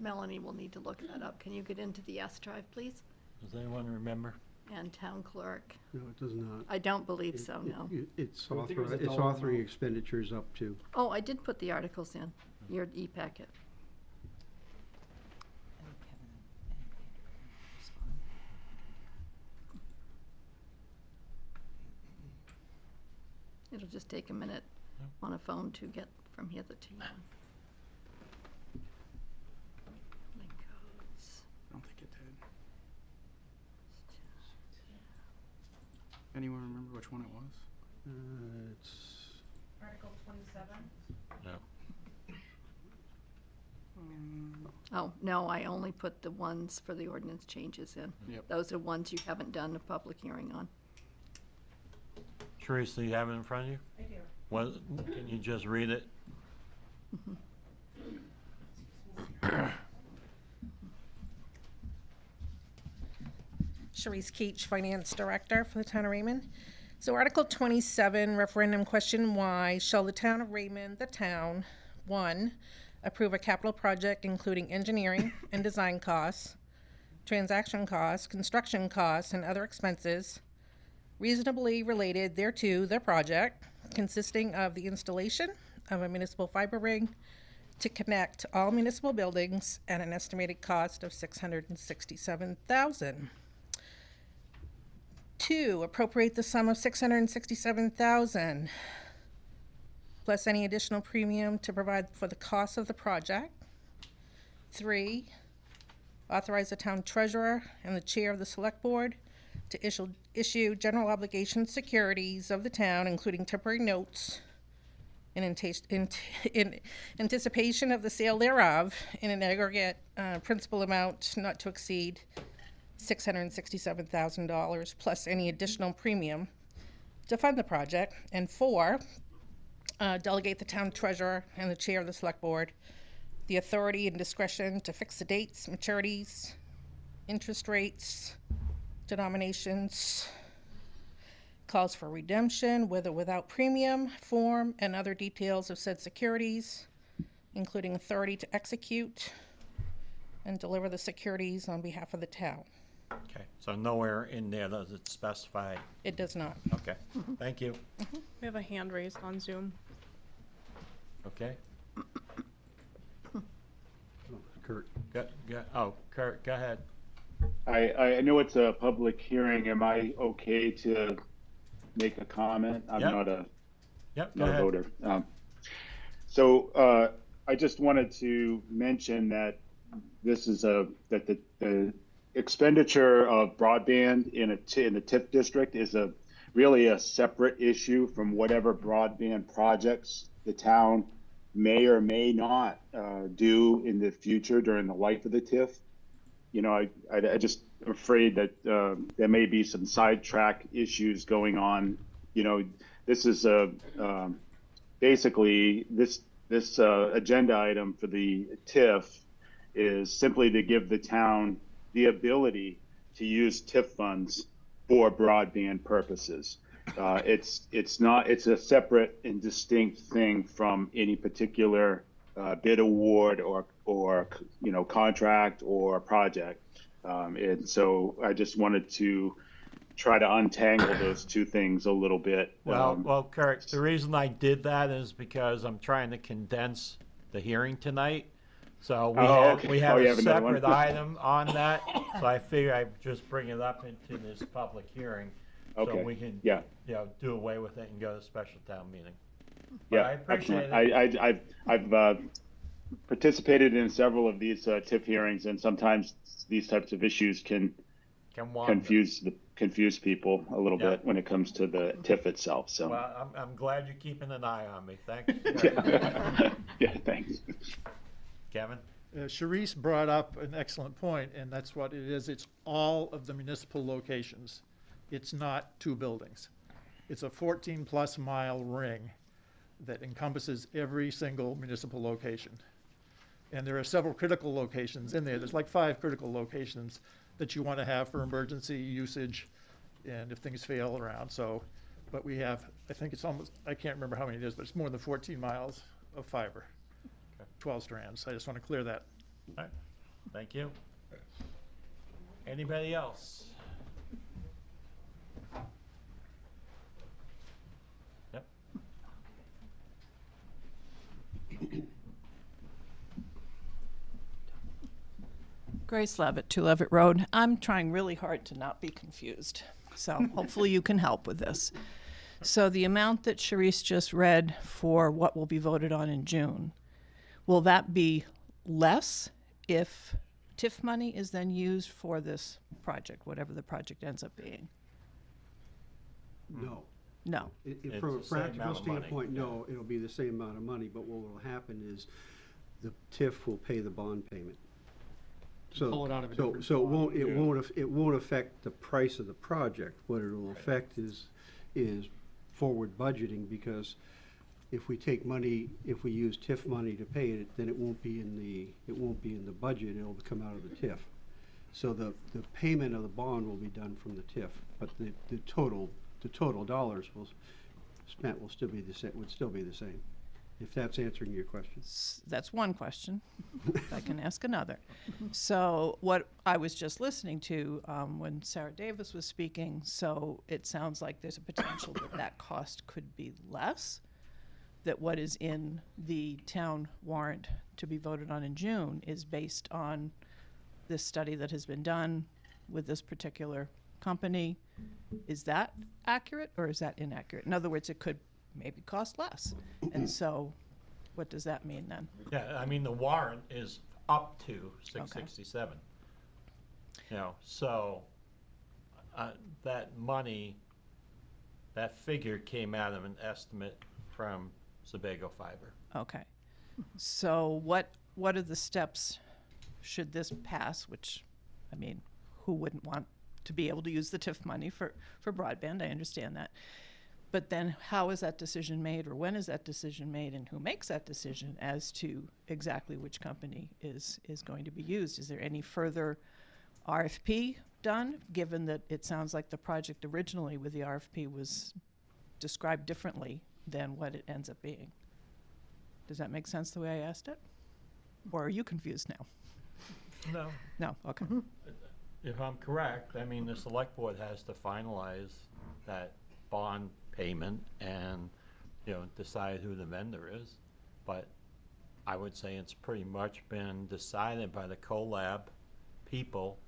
Melanie will need to look that up. Can you get into the S drive, please? Does anyone remember? And town clerk? No, it does not. I don't believe so, no. It's I think it was a it's dollar authoring amount. expenditures up to. Oh, I did put the articles in your e-packet. It'll just take a minute on a phone to get from here to you. Link codes. I don't think it did. Anyone remember which one it was? It's Article 27. No. Oh, no, I only put the ones for the ordinance changes in. Yep. Those are ones you haven't done a public hearing on. Teresa, you have it in front of you? I do. What, can you just read it? Sharice Keach, Finance Director for the Town of Raymond. So Article 27, referendum question Y, shall the Town of Raymond, the town, 1, approve a capital project including engineering and design costs, transaction costs, construction costs, and other expenses reasonably related thereto the project, consisting of the installation of a municipal fiber ring to connect all municipal buildings at an estimated cost of $667,000. 2, appropriate the sum of $667,000 plus any additional premium to provide for the cost of the project. 3, authorize the town treasurer and the chair of the select board to issue general obligation securities of the town, including temporary notes, in anticipation of the sale thereof, in an aggregate principal amount not to exceed $667,000 plus any additional premium to fund the project. And 4, delegate the town treasurer and the chair of the select board the authority and discretion to fix the dates, maturities, interest rates, denominations, calls for redemption with or without premium, form, and other details of said securities, including authority to execute and deliver the securities on behalf of the town. Okay, so nowhere in there does it specify? It does not. Okay, thank you. We have a hand raised on Zoom. Okay, Kurt. Kurt, go ahead. I know it's a public hearing. Am I okay to make a comment? I'm Yep. not a Yep, go not a ahead. voter. So I just wanted to mention that this is that the expenditure of broadband in the TIF district is really a separate issue from whatever broadband projects the town may or may not do in the future during the life of the TIF. You know, I just am afraid that there may be some sidetrack issues going on. You know, this is basically this agenda item for the TIF is simply to give the town the ability to use TIF funds for broadband purposes. It's a separate and distinct thing from any particular bid award or contract or project. And so I just wanted to try to untangle those two things a little bit. Well, Kurt, the reason I did that is because I'm trying to condense the hearing tonight. So we have a separate item on that. So I figure I'd just bring it up into this public hearing. Okay. So we can do away with it and go to special town meeting. But Yeah, I appreciate excellent. it. I've participated in several of these TIF hearings, and sometimes these types of issues can confuse people a little bit when it comes to the TIF itself. So. Well, I'm glad you're keeping an eye on me. Thanks. Yeah, thanks. Kevin? Sharice brought up an excellent point, and that's what it is. It's all of the municipal locations. It's not 2 buildings. It's a 14-plus mile ring that encompasses every single municipal location. And there are several critical locations in there. There's like 5 critical locations that you want to have for emergency usage and if things fail around. So, but we have, I think it's almost, I can't remember how many it is, but it's more than 14 miles of fiber, 12 strands. I just want to clear that. All right, thank you. Anybody else? Yep. Grace Levitt, 2 Levitt Road. I'm trying really hard to not be confused, so hopefully you can help with this. So the amount that Sharice just read for what will be voted on in June, will that be less if TIF money is then used for this project, whatever the project ends up being? No. No. It's From a the same practical amount of money, standpoint, no, it'll be the same amount of money, but what will happen is the TIF will pay the bond payment. So, Pull it out of a so, different so bond. it won't affect the price of the project. What it'll affect is forward budgeting, because if we take money, if we use TIF money to pay it, then it won't be in the budget, it'll come out of the TIF. So the payment of the bond will be done from the TIF, but the total dollars spent will still be the same, would still be the same, if that's answering your question. That's one question. I can ask another. So what I was just listening to when Sarah Davis was speaking, so it sounds like there's a potential that that cost could be less, that what is in the town warrant to be voted on in June is based on this study that has been done with this particular company. Is that accurate or is that inaccurate? In other words, it could maybe cost less. And so what does that mean then? Yeah, I mean, the warrant is up to 667. You know, so that money, that figure came out of an estimate from Sebago Fiber. Okay. So what are the steps should this pass, which, I mean, who wouldn't want to be able to use the TIF money for broadband? I understand that. But then how is that decision made, or when is that decision made, and who makes that decision as to exactly which company is going to be used? Is there any further RFP done, given that it sounds like the project originally with the RFP was described differently than what it ends up being? Does that make sense the way I asked it? Or are you confused now? No. No, okay. If I'm correct, I mean, the select board has to finalize that bond payment and, you know, decide who the vendor is. But I would say it's pretty much been decided by the collab people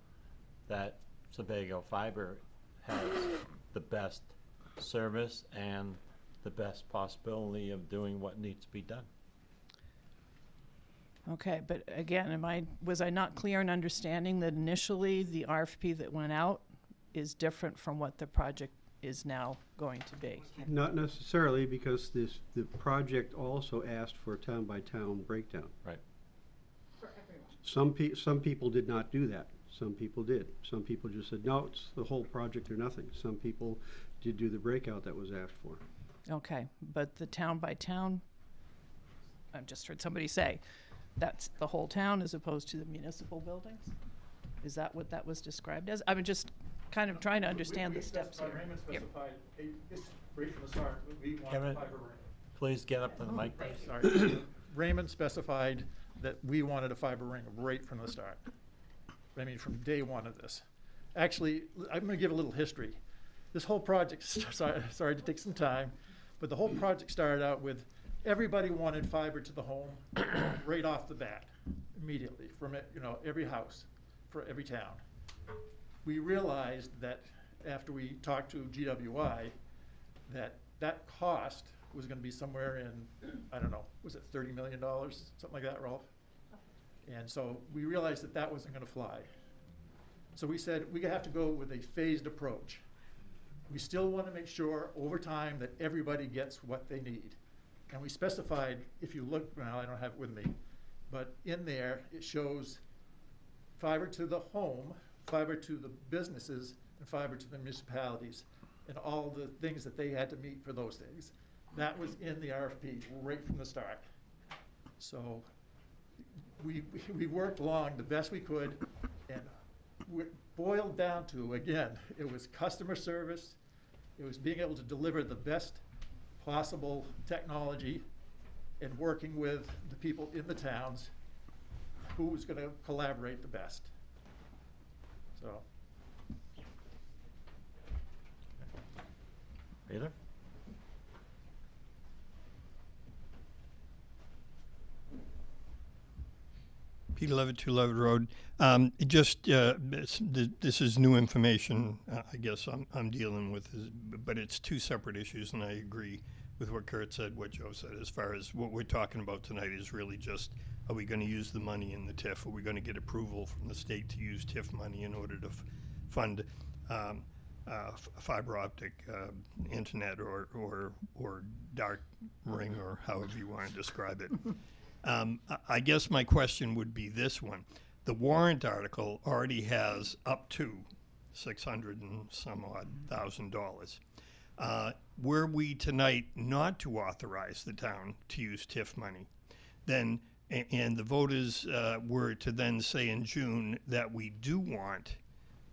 that Sebago Fiber has the best service and the best possibility of doing what needs to be done. Okay, but again, was I not clear in understanding that initially the RFP that went out is different from what the project is now going to be? Not necessarily, because the project also asked for a town-by-town breakdown. Right. Some people did not do that. Some people did. Some people just said, no, it's the whole project or nothing. Some people did do the breakout that was asked for. Okay, but the town-by-town, I've just heard somebody say, that's the whole town as opposed to the municipal buildings? Is that what that was described as? I'm just kind of trying to understand the steps here. Raymond Yep. specified, this right from the start, we want Kevin, fiber ring. please get up to the mic. Sorry. Raymond specified that we wanted a fiber ring right from the start. I mean, from day one of this. Actually, I'm going to give a little history. This whole project, sorry to take some time, but the whole project started out with everybody wanted fiber to the home right off the bat, immediately, from every house, for every town. We realized that after we talked to GWI, that cost was going to be somewhere in, I don't know, was it $30 million, something like that, Rolf? And so we realized that wasn't going to fly. So we said we have to go with a phased approach. We still want to make sure over time that everybody gets what they need. And we specified, if you look, well, I don't have it with me, but in there it shows fiber to the home, fiber to the businesses, and fiber to the municipalities, and all the things that they had to meet for those things. That was in the RFP right from the start. So we worked along the best we could, and we boiled down to, again, it was customer service, it was being able to deliver the best possible technology and working with the people in the towns, who's going to collaborate the best. So. Either? Peter Levitt, 2 Levitt Road. This is new information, I guess I'm dealing with, but it's 2 separate issues, and I agree with what Kurt said, what Joe said, as far as what we're talking about tonight is really just, are we going to use the money in the TIF? Are we going to get approval from the state to use TIF money in order to fund fiber optic internet or dark ring, or however you want to describe it? I guess my question would be this one. The warrant article already has up to $600 and some odd thousand. Were we tonight not to authorize the town to use TIF money, then, and the voters were to then say in June that we do want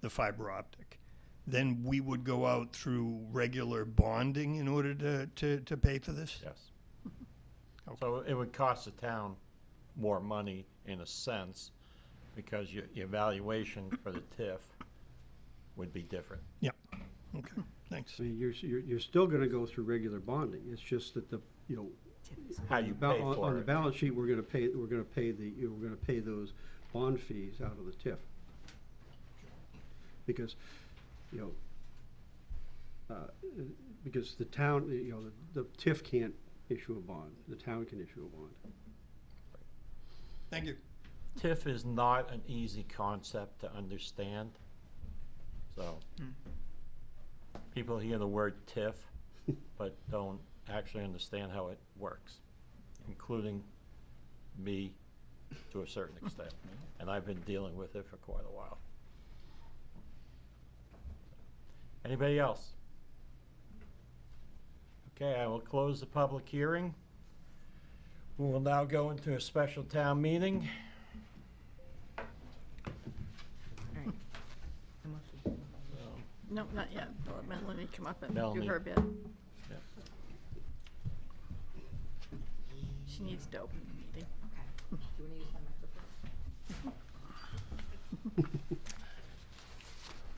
the fiber optic, then we would go out through regular bonding in order to pay for this? Yes. Okay. So it would cost the town more money in a sense, because your evaluation for the TIF would be different. Yep. Okay. Thanks. I mean, you're still going to go through regular bonding. It's just that How you pay for on it. the balance sheet, we're going to pay those bond fees out of the TIF. Because, because the town, the TIF can't issue a bond. The town can issue a bond. Thank you. TIF is not an easy concept to understand. So people hear the word TIF but don't actually understand how it works, including me to a certain extent. And I've been dealing with it for quite a while. Anybody else? Okay, I will close the public hearing. We will now go into a special town meeting. No, not yet. I'll let Melanie come up and Melanie. do her bit. Yep. She needs to open the meeting. Okay. Do you want to use my microphone?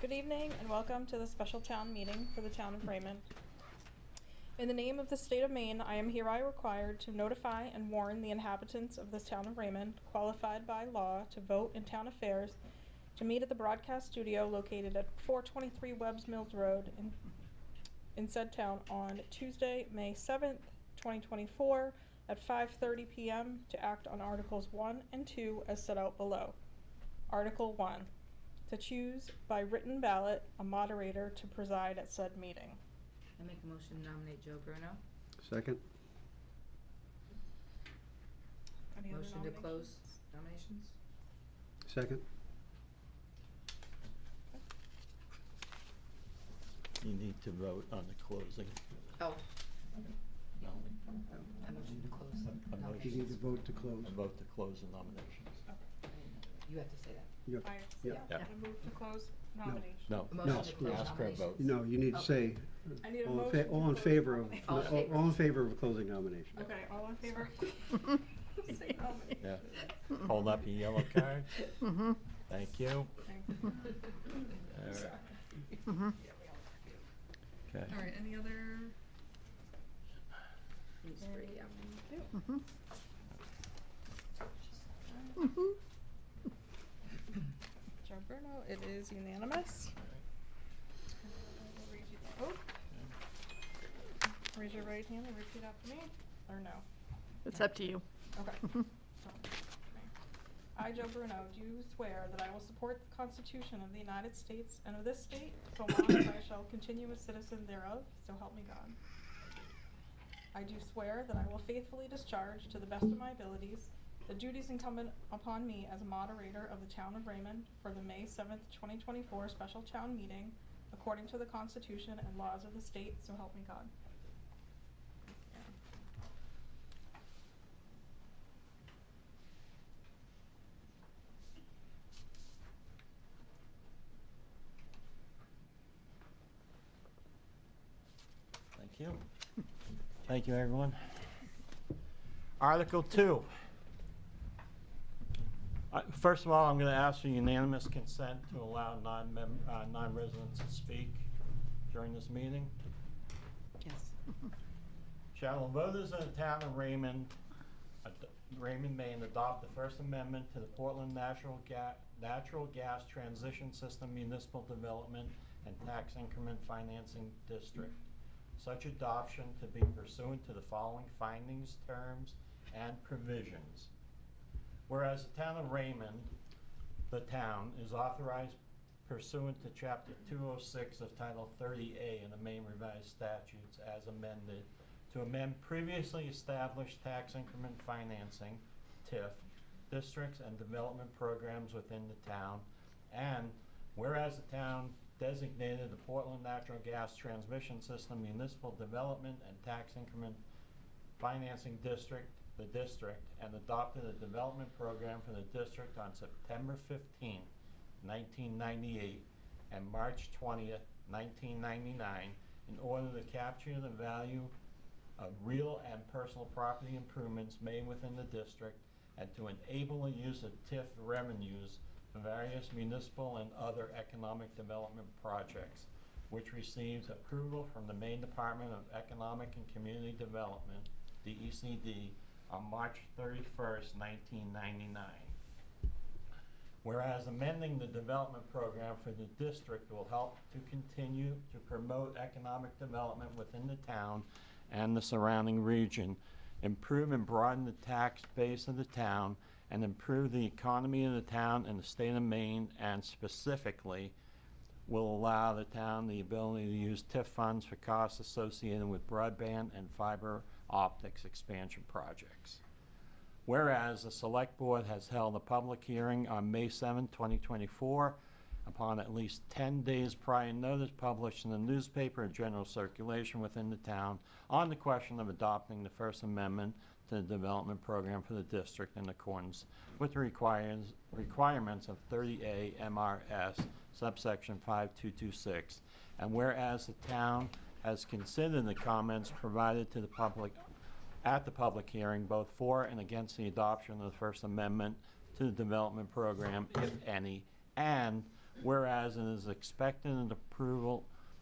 Good evening and welcome to the special town meeting for the town of Raymond. In the name of the state of Maine, I am hereby required to notify and warn the inhabitants of this town of Raymond, qualified by law to vote in town affairs, to meet at the broadcast studio located at 423 Webbs Mills Road in said town on Tuesday, May 7th, 2024 at 5:30 p.m. to act on Articles 1 and 2 as set out below. Article 1. To choose by written ballot a moderator to preside at said meeting. I make a motion to nominate Joe Bruno. Second? Any other Motion to nominations? close nominations. Second? You need to vote on the closing. Oh. No, I motion to close a You nominations. need to vote to close. a vote to close the nominations. You have to say that. You- Yeah. Yeah. I move to close nominations. No, A motion ask to close ask for a vote. No, you need to say, I need a all motion to in close favor of, nominations. All in favor. all in favor of closing nomination. Okay, all in favor? Say nomination. Yeah. Hold up your yellow card. Thank you. Thank you. All right. Okay. All right, any other? Needs three, yeah. Joe Bruno, it is unanimous. I will read you the oath. Raise your right hand and repeat after me, or no? It's up to you. Okay. I, Joe Bruno, do swear that I will support the Constitution of the United States and of this state, so long as I shall continue a citizen thereof, so help me God. I do swear that I will faithfully discharge, to the best of my abilities, the duties incumbent upon me as a moderator of the town of Raymond for the May 7th, 2024 special town meeting, according to the Constitution and laws of the state, so help me God. Thank you. Thank you, everyone. Article 2. First of all, I'm going to ask for unanimous consent to allow non-residents to speak during this meeting. Yes. Shall the voters of the town of Raymond, Maine adopt the First Amendment to the Portland Natural Gas Transition System Municipal Development and Tax Increment Financing District. Such adoption to be pursuant to the following findings, terms, and provisions. Whereas the town of Raymond, the town, is authorized pursuant to Chapter 206 of Title 30A in the Maine Revised Statutes as amended to amend previously established tax increment financing, TIF, districts and development programs within the town, and whereas the town designated the Portland Natural Gas Transmission System Municipal Development and Tax Increment Financing District, the district, and adopted a development program for the district on September 15, 1998 and March 20th, 1999 in order to capture the value of real and personal property improvements made within the district and to enable the use of TIF revenues for various municipal and other economic development projects, which received approval from the Maine Department of Economic and Community Development, DECD, on March 31st, 1999. Whereas amending the development program for the district will help to continue to promote economic development within the town and the surrounding region, improve and broaden the tax base of the town, and improve the economy of the town and the state of Maine, and specifically will allow the town the ability to use TIF funds for costs associated with broadband and fiber optics expansion projects. Whereas the Select Board has held a public hearing on May 7, 2024, upon at least 10 days prior notice published in the newspaper and general circulation within the town on the question of adopting the First Amendment to the development program for the district in accordance with the requirements of 30A MRS subsection 5226. And whereas the town has considered the comments provided to the public at the public hearing, both for and against the adoption of the First Amendment to the development program, if any, and whereas it is expected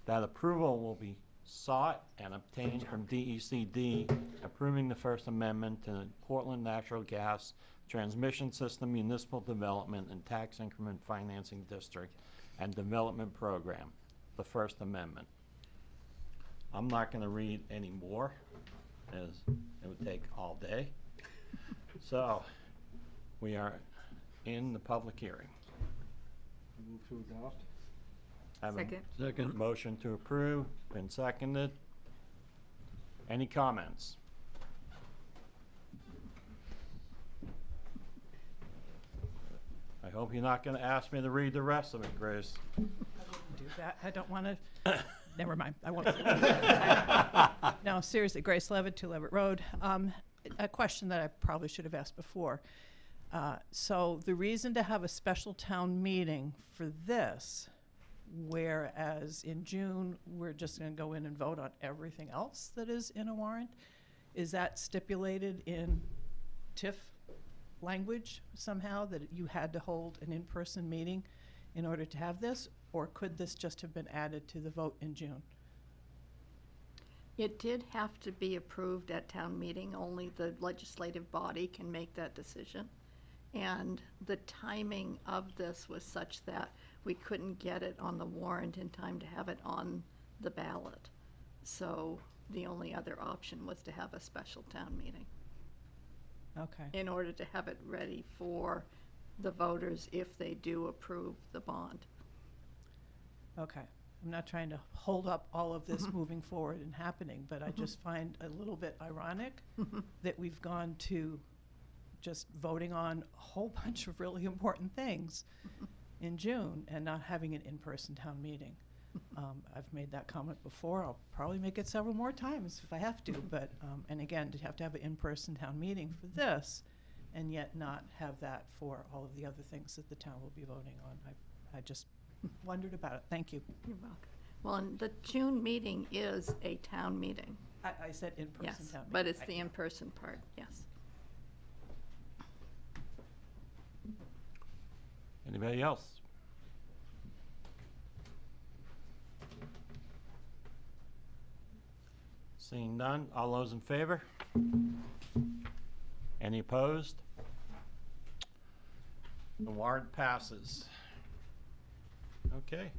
that approval will be sought and obtained from DECD approving the First Amendment to the Portland Natural Gas Transmission System Municipal Development and Tax Increment Financing District and Development Program, the First Amendment. I'm not going to read any more, as it would take all day. So we are in the public hearing. Move to adopt. Have a Second. motion to approve, been seconded. Any comments? I hope you're not going to ask me to read the rest of it, Grace. Do that. I don't want to. Never mind. I won't. No, seriously, Grace Levitt, 2 Levitt Road. A question that I probably should have asked before. So the reason to have a special town meeting for this, whereas in June we're just going to go in and vote on everything else that is in a warrant, is that stipulated in TIF language somehow, that you had to hold an in-person meeting in order to have this, or could this just have been added to the vote in June? It did have to be approved at town meeting. Only the legislative body can make that decision. And the timing of this was such that we couldn't get it on the warrant in time to have it on the ballot. So the only other option was to have a special town meeting Okay. in order to have it ready for the voters if they do approve the bond. Okay. I'm not trying to hold up all of this moving forward and happening, but I just find a little bit ironic that we've gone to just voting on a whole bunch of really important things in June and not having an in-person town meeting. I've made that comment before. I'll probably make it several more times if I have to, but, and again, to have an in-person town meeting for this and yet not have that for all of the other things that the town will be voting on. I just wondered about it. Thank you. You're welcome. Well, and the June meeting is a town meeting. I said in-person Yes, town meeting. but it's the in-person part, yes. Anybody else? Seeing none, all those in favor? Any opposed? The warrant passes. Okay,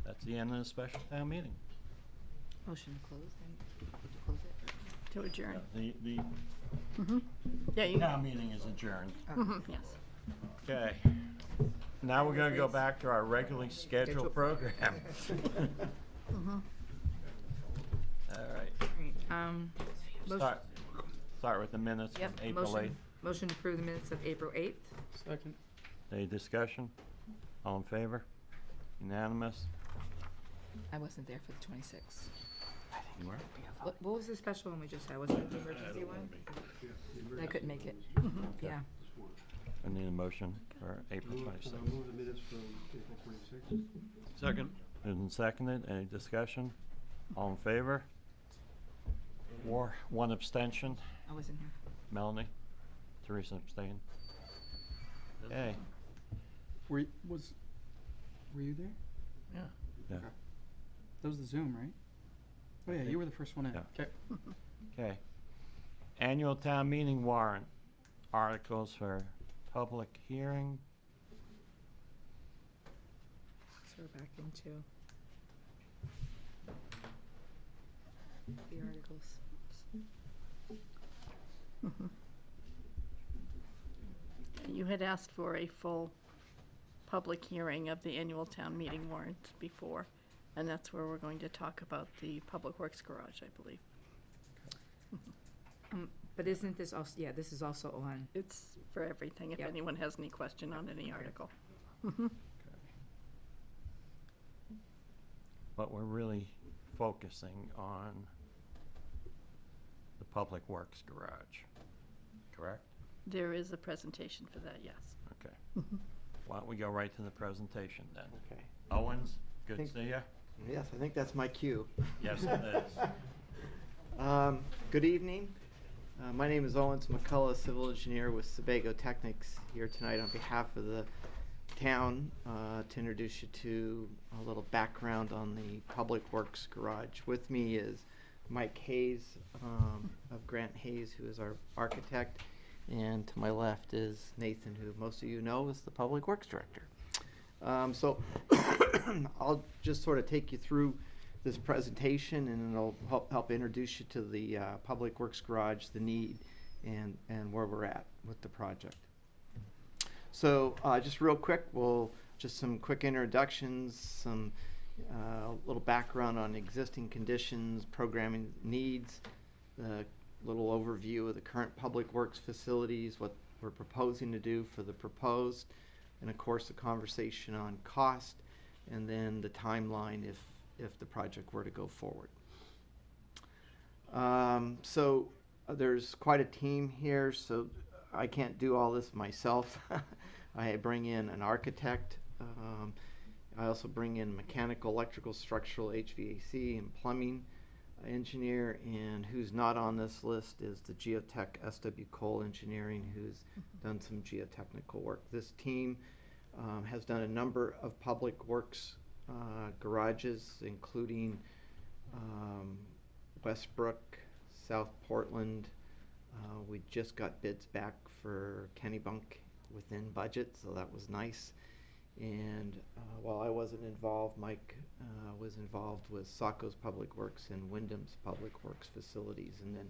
that's the end of the special town meeting. Motion to close, then, to close it. To adjourn. The Yeah, you, town meeting is adjourned. yes. Okay. Now we're gonna go back to our regularly scheduled program. All right. Motion, Start with the minutes from yep, April 8th. motion to approve the minutes of April 8th. Second. Any discussion? All in favor? Unanimous? I wasn't there for the 26th. You were? What was the special one we just had? Was it the emergency one? I couldn't make it. Yeah. I need a motion for April 26th. Move the minutes from April 26th. Second. Moved and seconded. Any discussion? All in favor? One abstention. I wasn't here. Melanie? Teresa abstained. Okay. Were you there? Yeah. Yeah. That was the Zoom, right? Oh yeah, you were the first one in. Yeah. Okay. Okay. Annual town meeting warrant. Articles for public hearing. So we're back into the articles. You had asked for a full public hearing of the annual town meeting warrant before, and that's where we're going to talk about the Public Works Garage, I believe. But isn't this also, yeah, this is also on, It's for everything, if Yep. anyone has any question on any article. But we're really focusing on the Public Works Garage, correct? There is a presentation for that, yes. Okay. Why don't we go right to the presentation then? Okay. Owens, good to Think- see you. Yes, I think that's my cue. Yes, it is. Good evening. My name is Owens McCullough, civil engineer with Sebago Technics, here tonight on behalf of the town to introduce you to a little background on the Public Works Garage. With me is Mike Hayes of Grant Hayes, who is our architect, and to my left is Nathan, who most of you know is the Public Works Director. So I'll just sort of take you through this presentation, and it'll help introduce you to the Public Works Garage, the need, and where we're at with the project. So just real quick, just some quick introductions, some little background on existing conditions, programming needs, a little overview of the current Public Works facilities, what we're proposing to do for the proposed, and of course a conversation on cost, and then the timeline if the project were to go forward. So there's quite a team here, so I can't do all this myself. I bring in an architect. I also bring in mechanical, electrical, structural, HVAC, and plumbing engineer, and who's not on this list is the geotech SW Cole Engineering, who's done some geotechnical work. This team has done a number of public works garages, including Westbrook, South Portland. We just got bids back for Kennebunk within budget, so that was nice. And while I wasn't involved, Mike was involved with Sacco's Public Works and Wyndham's Public Works facilities. And then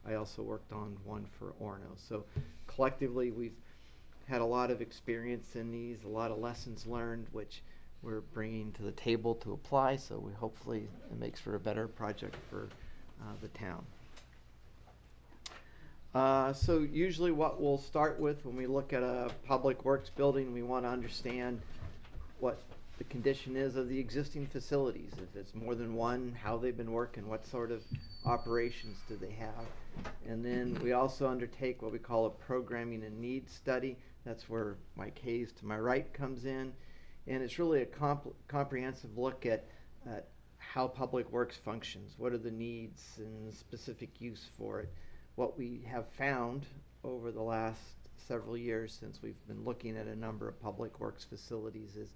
I also worked on one for Orno. So collectively, we've had a lot of experience in these, a lot of lessons learned, which we're bringing to the table to apply. So we hopefully it makes for a better project for the town. So usually what we'll start with when we look at a public works building, we want to understand what the condition is of the existing facilities. If it's more than one, how they've been working, what sort of operations do they have. And then we also undertake what we call a programming and needs study. That's where Mike Hayes to my right comes in. And it's really a comprehensive look at how public works functions. What are the needs and specific use for it? What we have found over the last several years since we've been looking at a number of public works facilities is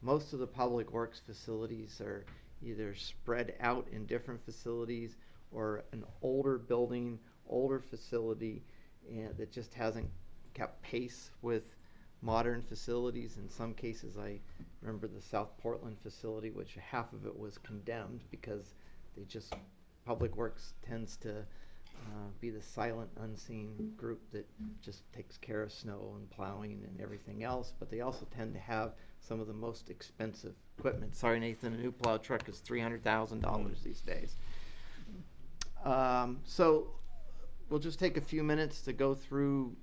most of the public works facilities are either spread out in different facilities or an older building, older facility, and that just hasn't kept pace with modern facilities. In some cases, I remember the South Portland facility, which half of it was condemned because they just, Public Works tends to be the silent, unseen group that just takes care of snow and plowing and everything else, but they also tend to have some of the most expensive equipment. Sorry, Nathan, a new plow truck is $300,000 these days. So we'll just take a few minutes to go through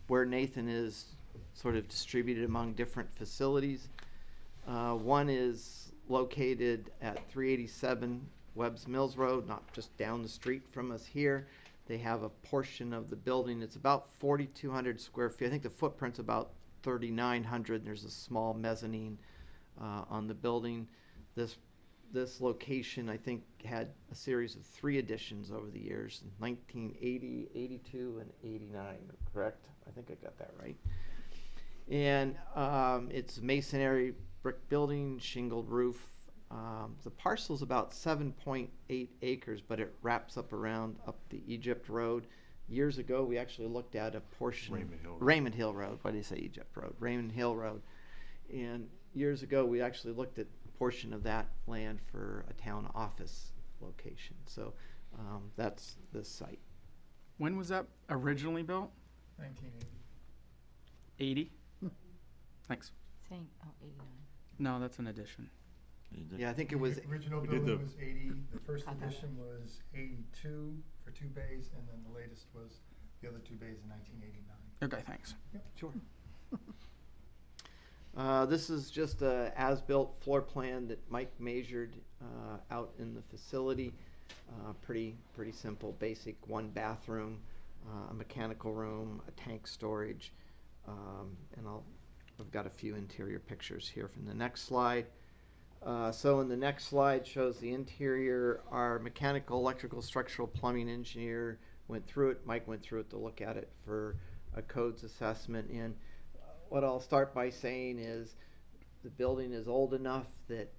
where Nathan is sort of distributed among different facilities. One is located at 387 Webb's Mills Road, not just down the street from us here. They have a portion of the building. It's about 4,200 square feet. I think the footprint's about 3,900. There's a small mezzanine on the building. This location, I think, had a series of 3 additions over the years, in 1980, 82, and 89, correct? I think I got that right. And it's masonry brick building, shingled roof. The parcel's about 7.8 acres, but it wraps up around up the Egypt Road. Years ago, we actually looked at a portion. Raymond Hill Road. Why did I say Egypt Road? Raymond Hill Road. And years ago, we actually looked at a portion of that land for a town office location. So that's this site. When was that originally built? 1980. 80? Thanks. Saying, oh, 89. No, that's an addition. Yeah, I think it was. The original building was 80. The first edition was 82 for 2 bays, and then the latest was the other 2 bays in 1989. Okay, thanks. Yep. Sure. This is just a as-built floor plan that Mike measured out in the facility. Pretty simple, basic 1 bathroom, a mechanical room, a tank storage, and I've got a few interior pictures here from the next slide. So in the next slide shows the interior. Our mechanical, electrical, structural, plumbing engineer went through it. Mike went through it to look at it for a codes assessment. And what I'll start by saying is the building is old enough that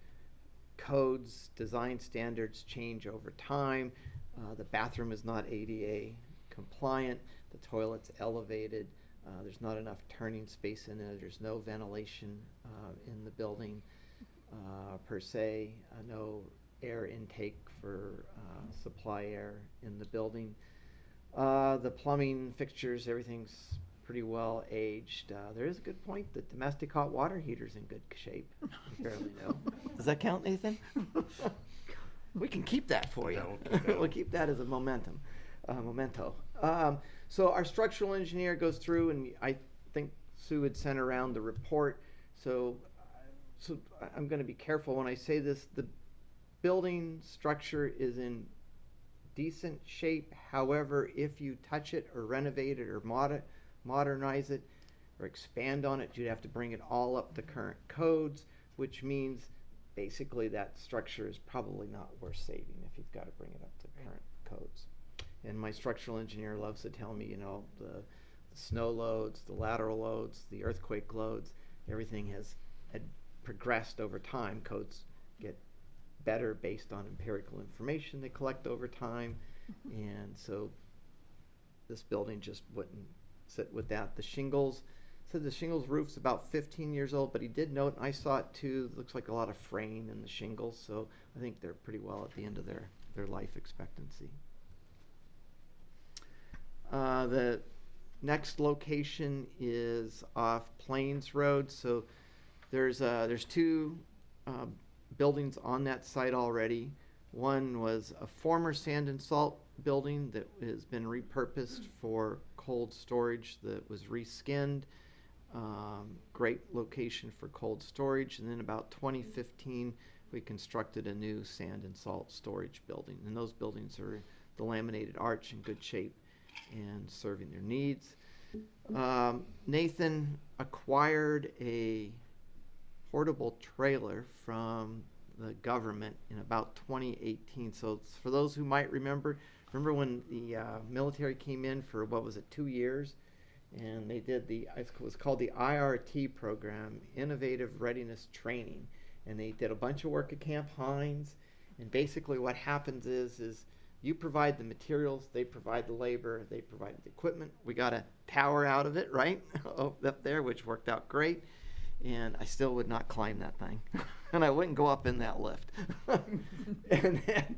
codes, design standards change over time. The bathroom is not ADA compliant. The toilet's elevated. There's not enough turning space in it. There's no ventilation in the building. Per se, no air intake for supply air in the building. The plumbing fixtures, everything's pretty well aged. There is a good point that domestic hot water heater's in good shape. You fairly know. Does that count, Nathan? We can keep that for you. We'll keep that as a memento. So our structural engineer goes through, and I think Sue had sent around the report. So I'm going to be careful when I say this. The building structure is in decent shape. However, if you touch it or renovate it or modernize it or expand on it, you'd have to bring it all up to current codes, which means basically that structure is probably not worth saving if you've got to bring it up to current codes. And my structural engineer loves to tell me, you know, the snow loads, the lateral loads, the earthquake loads, everything had progressed over time. Codes get better based on empirical information they collect over time, and so this building just wouldn't sit with that. The shingles, so the shingles roof's about 15 years old, but he did note, and I saw it too, looks like a lot of fraying in the shingles, so I think they're pretty well at the end of their life expectancy. The next location is off Plains Road, so there's 2 buildings on that site already. One was a former sand and salt building that has been repurposed for cold storage that was reskinned. Great location for cold storage. And then about 2015, we constructed a new sand and salt storage building. And those buildings are the laminated arch in good shape and serving their needs. Nathan acquired a portable trailer from the government in about 2018. So for those who might remember when the military came in for, what was it, 2 years, and they did it was called the IRT program, Innovative Readiness Training, and they did a bunch of work at Camp Hines. And basically what happens is you provide the materials, they provide the labor, they provide the equipment. We got a tower out of it, right, up there, which worked out great. And I still would not climb that thing, and I wouldn't go up in that lift. And then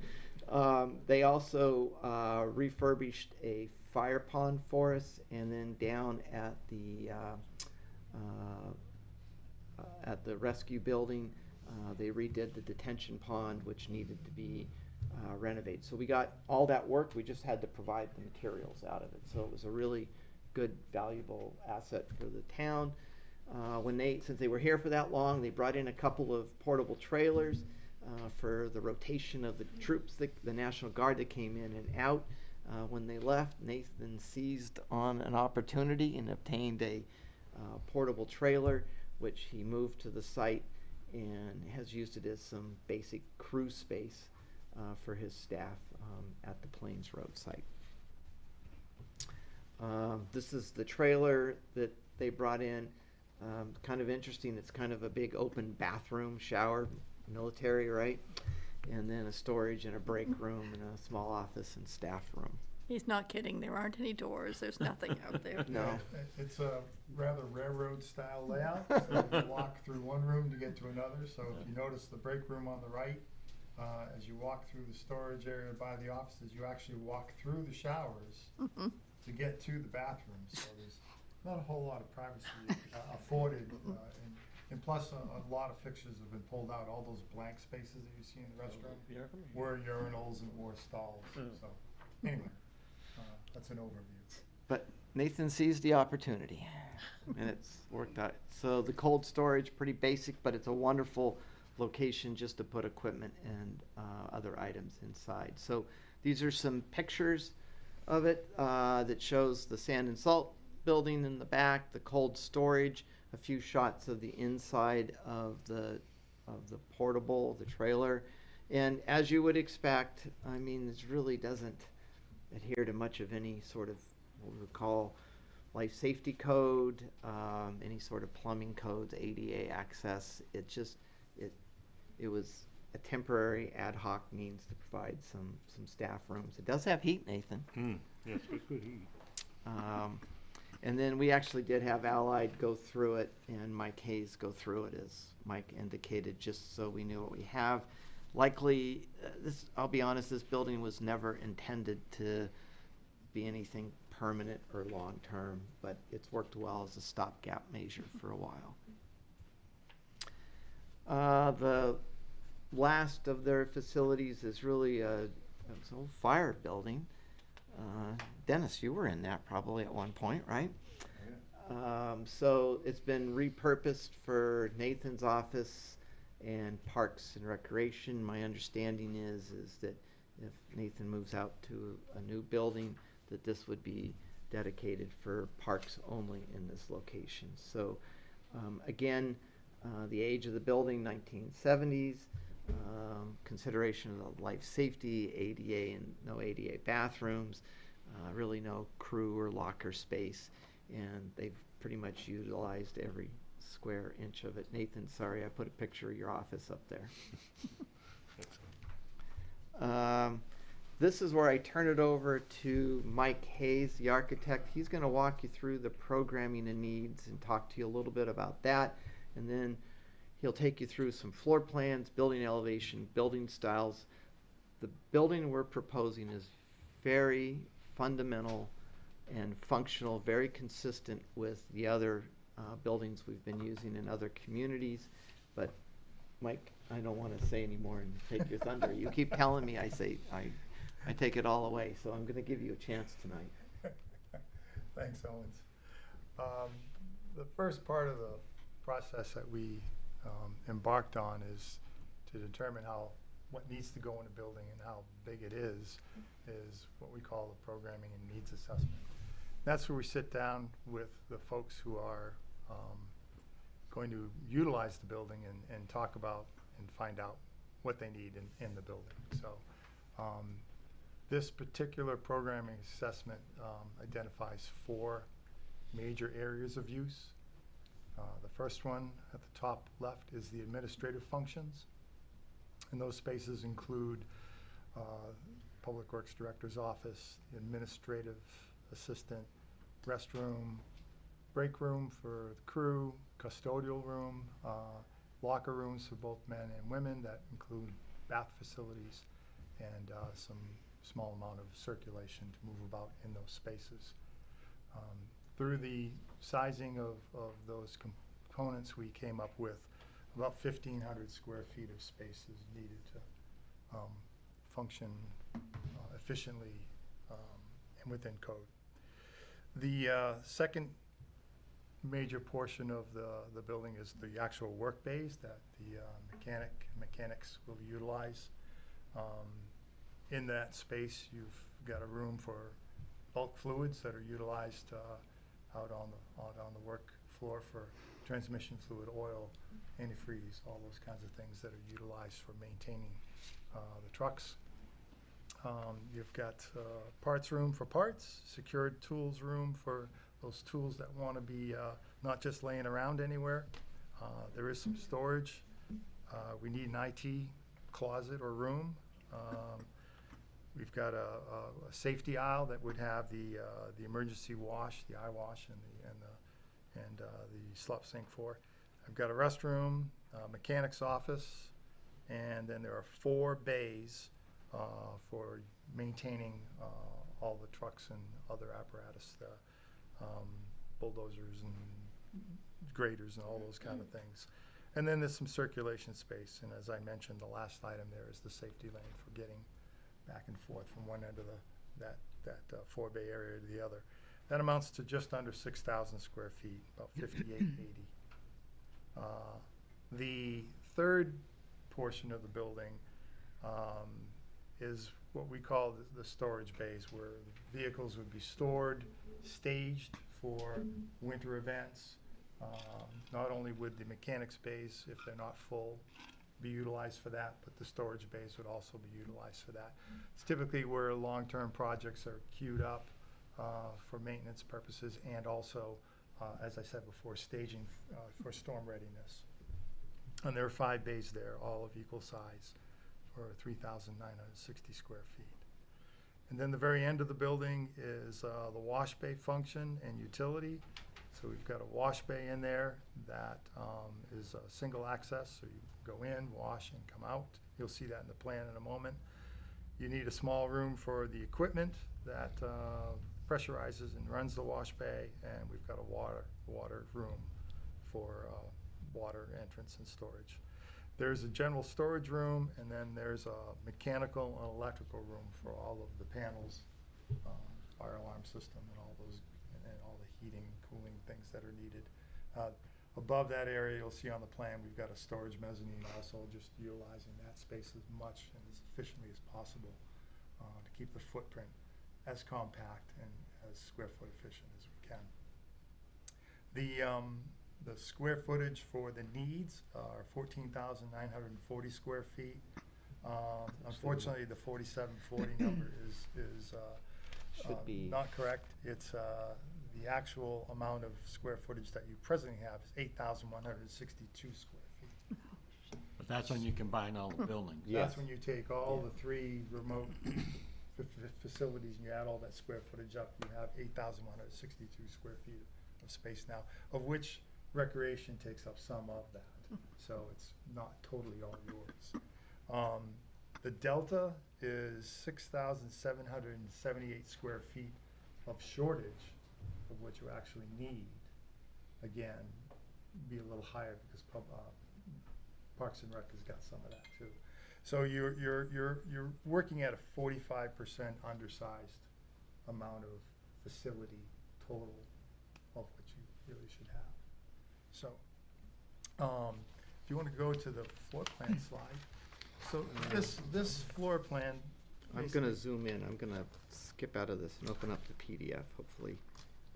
they also refurbished a fire pond for us, and then down at the rescue building, they redid the detention pond, which needed to be renovated. So we got all that work. We just had to provide the materials out of it. So it was a really good, valuable asset for the town. Since they were here for that long, they brought in a couple of portable trailers for the rotation of the troops, the National Guard that came in and out. When they left, Nathan seized on an opportunity and obtained a portable trailer, which he moved to the site and has used it as some basic crew space for his staff at the Plains Road site. This is the trailer that they brought in. Kind of interesting, it's kind of a big open bathroom, shower, military, right? And then a storage and a break room and a small office and staff room. He's not kidding. There aren't any doors. There's nothing out there. No. It's a rather railroad style layout. So you walk through one room to get to another. So if you notice the break room on the right, as you walk through the storage area by the offices, you actually walk through the showers to get to the bathrooms. So there's not a whole lot of privacy afforded. And plus, a lot of fixtures have been pulled out. All those blank spaces that you see in the restroom were urinals and more stalls. So anyway, that's an overview. But Nathan seized the opportunity, and it's worked out. So the cold storage, pretty basic, but it's a wonderful location just to put equipment and other items inside. So these are some pictures of it that shows the sand and salt building in the back, the cold storage, a few shots of the inside of the portable, the trailer. And as you would expect, I mean, this really doesn't adhere to much of any sort of what we would call life safety code, any sort of plumbing codes, ADA access. It was a temporary ad hoc means to provide some staff rooms. It does have heat, Nathan. Yes, good heat. And then we actually did have Allied go through it and Mike Hayes go through it, as Mike indicated, just so we knew what we have. Likely, I'll be honest, this building was never intended to be anything permanent or long-term, but it's worked well as a stopgap measure for a while. The last of their facilities is really an old fire building. Dennis, you were in that probably at one point, right? So it's been repurposed for Nathan's office and Parks and Recreation. My understanding is that if Nathan moves out to a new building, that this would be dedicated for parks only in this location. So again, the age of the building, 1970s, consideration of the life safety, ADA and no ADA bathrooms, really no crew or locker space, and they've pretty much utilized every square inch of it. Nathan, sorry, I put a picture of your office up there. This is where I turn it over to Mike Hayes, the architect. He's going to walk you through the programming and needs and talk to you a little bit about that, and then he'll take you through some floor plans, building elevation, building styles. The building we're proposing is very fundamental and functional, very consistent with the other buildings we've been using in other communities. But Mike, I don't want to say any more and take your thunder. You keep telling me, I take it all away, so I'm going to give you a chance tonight. Thanks, Owens. The first part of the process that we embarked on is to determine what needs to go in a building and how big it is what we call the programming and needs assessment. That's where we sit down with the folks who are going to utilize the building and talk about and find out what they need in the building. So this particular programming assessment identifies 4 major areas of use. The first one at the top left is the administrative functions. And those spaces include Public Works Director's office, the administrative assistant, restroom, break room for the crew, custodial room, locker rooms for both men and women that include bath facilities, and some small amount of circulation to move about in those spaces. Through the sizing of those components, we came up with about 1,500 square feet of spaces needed to function efficiently and within code. The second major portion of the building is the actual work bays that the mechanics will utilize. In that space, you've got a room for bulk fluids that are utilized out on the work floor for transmission fluid, oil, antifreeze, all those kinds of things that are utilized for maintaining the trucks. You've got parts room for parts, secured tools room for those tools that want to be not just laying around anywhere. There is some storage. We need an IT closet or room. We've got a safety aisle that would have the emergency wash, the eye wash, and the slop sink for. I've got a restroom, mechanic's office, and then there are 4 bays for maintaining all the trucks and other apparatus, bulldozers and graders and all those kind of things. And then there's some circulation space, and as I mentioned, the last item there is the safety lane for getting back and forth from one end of that 4-bay area to the other. That amounts to just under 6,000 square feet, about 5,880. The third portion of the building is what we call the storage bays, where vehicles would be stored, staged for winter events. Not only would the mechanics bays, if they're not full, be utilized for that, but the storage bays would also be utilized for that. It's typically where long-term projects are queued up for maintenance purposes, and also, as I said before, staging for storm readiness. And there are 5 bays there, all of equal size, for 3,960 square feet. And then the very end of the building is the wash bay function and utility. So we've got a wash bay in there that is a single access, so you go in, wash, and come out. You'll see that in the plan in a moment. You need a small room for the equipment that pressurizes and runs the wash bay, and we've got a water room for water entrance and storage. There's a general storage room, and then there's a mechanical and electrical room for all of the panels, fire alarm system, and all those, and all the heating, cooling things that are needed. Above that area, you'll see on the plan, we've got a storage mezzanine also, just utilizing that space as much and as efficiently as possible to keep the footprint as compact and as square foot efficient as we can. The square footage for the needs are 14,940 square feet. Unfortunately, the 4,740 number is Should be not correct. It's the actual amount of square footage that you presently have is 8,162 square feet. But that's when you combine all the buildings. That's when you take all the 3 remote facilities and you add all that square footage up, you have 8,162 square feet of space now, of which recreation takes up some of that. So it's not totally all yours. The delta is 6,778 square feet of shortage of what you actually need. Again, be a little higher because Parks and Rec has got some of that too. So you're working at a 45% undersized amount of facility total of what you really should have. So, if you want to go to the floor plan slide. So this floor plan. I'm going to zoom in. I'm going to skip out of this and open up the PDF. Hopefully,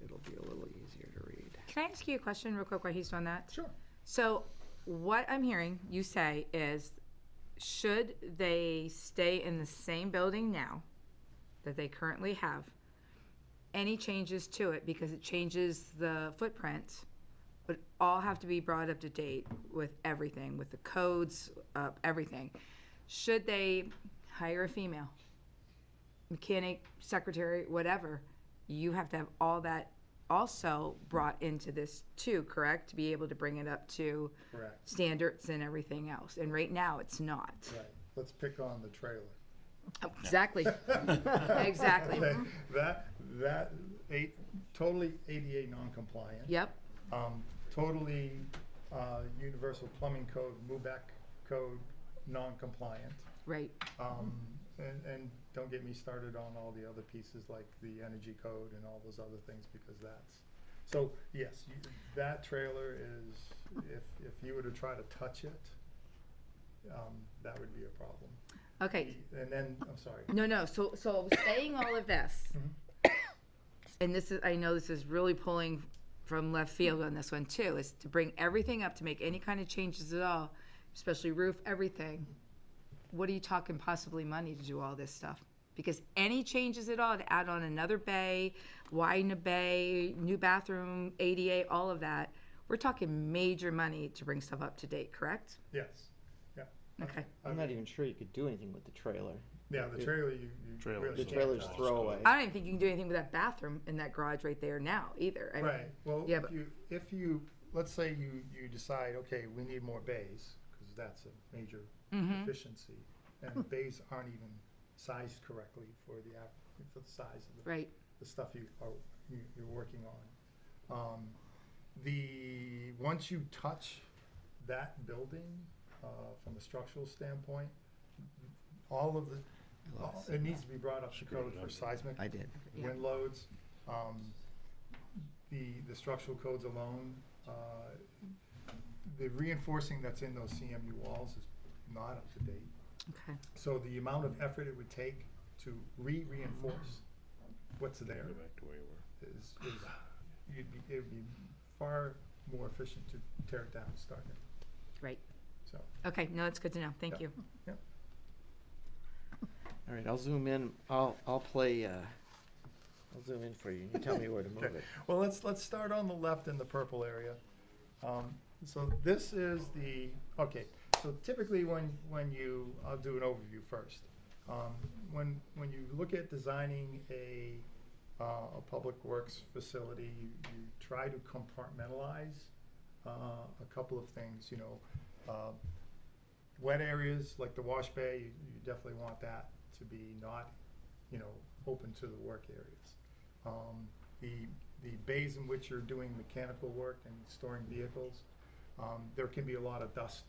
it'll be a little easier to read. Can I ask you a question real quick while he's doing that? Sure. So what I'm hearing you say is, should they stay in the same building now that they currently have, any changes to it, because it changes the footprint, would all have to be brought up to date with everything, with the codes, everything. Should they hire a female mechanic, secretary, whatever, you have to have all that also brought into this too, correct? To be able to bring it up to Correct. standards and everything else. And right now, it's not. Right, let's pick on the trailer. Oh, exactly. Exactly. Okay, that totally ADA non-compliant. Yep. Totally universal plumbing code, MUBEC code non-compliant. Right. And don't get me started on all the other pieces like the energy code and all those other things, because that's, so yes, that trailer is, if you were to try to touch it, that would be a problem. Okay. And then, I'm sorry. No. So saying all of this, and this is, I know this is really pulling from left field on this one too, is to bring everything up, to make any kind of changes at all, especially roof, everything. What are you talking possibly money to do all this stuff? Because any changes at all, to add on another bay, widen a bay, new bathroom, ADA, all of that, we're talking major money to bring stuff up to date, correct? Yes, yeah. Okay. I'm not even sure you could do anything with the trailer. Yeah, the trailer, you really The can't trailer's touch. throwaway. I don't even think you can do anything with that bathroom in that garage right there now either. I mean, Right, well, yeah, but if you, let's say you decide, okay, we need more bays, because that's a major Mhm. efficiency, and the bays aren't even sized correctly for the size of Right. the stuff you're working on. Once you touch that building, from a structual standpoint, all of it needs to be brought up to code for seismic. I did. Wind loads, the structural codes alone, the reinforcing that's in those CMU walls is not up to date. Okay. So the amount of effort it would take to reinforce what's there is it would be far more efficient to tear it down and start it. Right. So. Okay, no, that's good to know. Thank you. Yep. All right, I'll zoom in. I'll play. I'll zoom in for you. You tell me where to move Okay. it. Well, let's start on the left in the purple area. So this is okay. So typically I'll do an overview first. When you look at designing a public works facility, you try to compartmentalize a couple of things. Wet areas like the wash bay, you definitely want that to be not, open to the work areas. The bays in which you're doing mechanical work and storing vehicles, there can be a lot of dust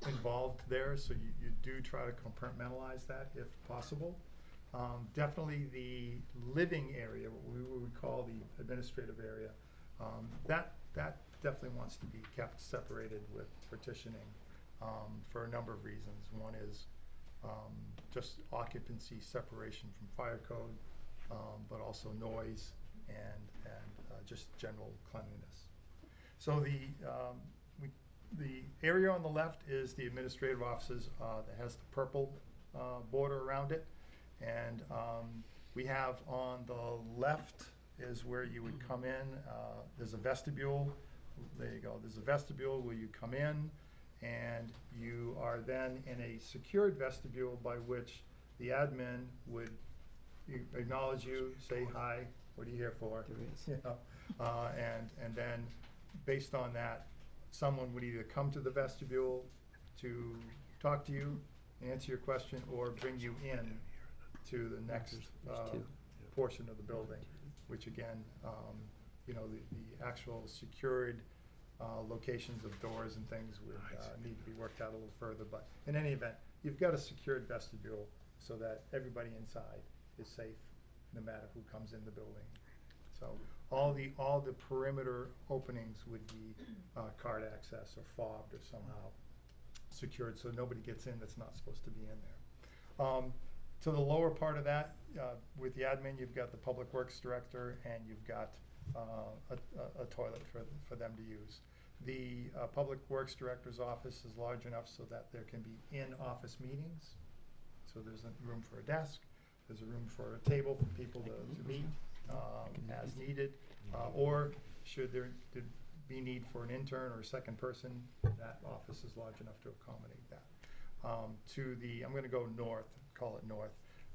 involved there, so you do try to compartmentalize that if possible. Definitely the living area, what we would call the administrative area, that definitely wants to be kept separated with partitioning for a number of reasons. One is just occupancy separation from fire code, but also noise and just general cleanliness. So the area on the left is the administrative offices that has the purple border around it. And we have on the left is where you would come in. There's a vestibule. There you go. There's a vestibule where you come in, and you are then in a secured vestibule by which the admin would acknowledge you, say hi, what are you here for? There is. You know, and then based on that, someone would either come to the vestibule to talk to you, answer your question, or bring you in to the next portion of the building, which again, the actual secured locations of doors and things would need to be worked out a little further. But in any event, you've got a secured vestibule so that everybody inside is safe, no matter who comes in the building. So all the perimeter openings would be card access or fobbed or somehow secured, so nobody gets in that's not supposed to be in there. To the lower part of that, with the admin, you've got the public works director, and you've got a toilet for them to use. The public works director's office is large enough so that there can be in-office meetings. So there's a room for a desk, there's a room for a table for people to meet, as needed, or should there be need for an intern or a second person, that office is large enough to accommodate that. I'm going to go north, call it north.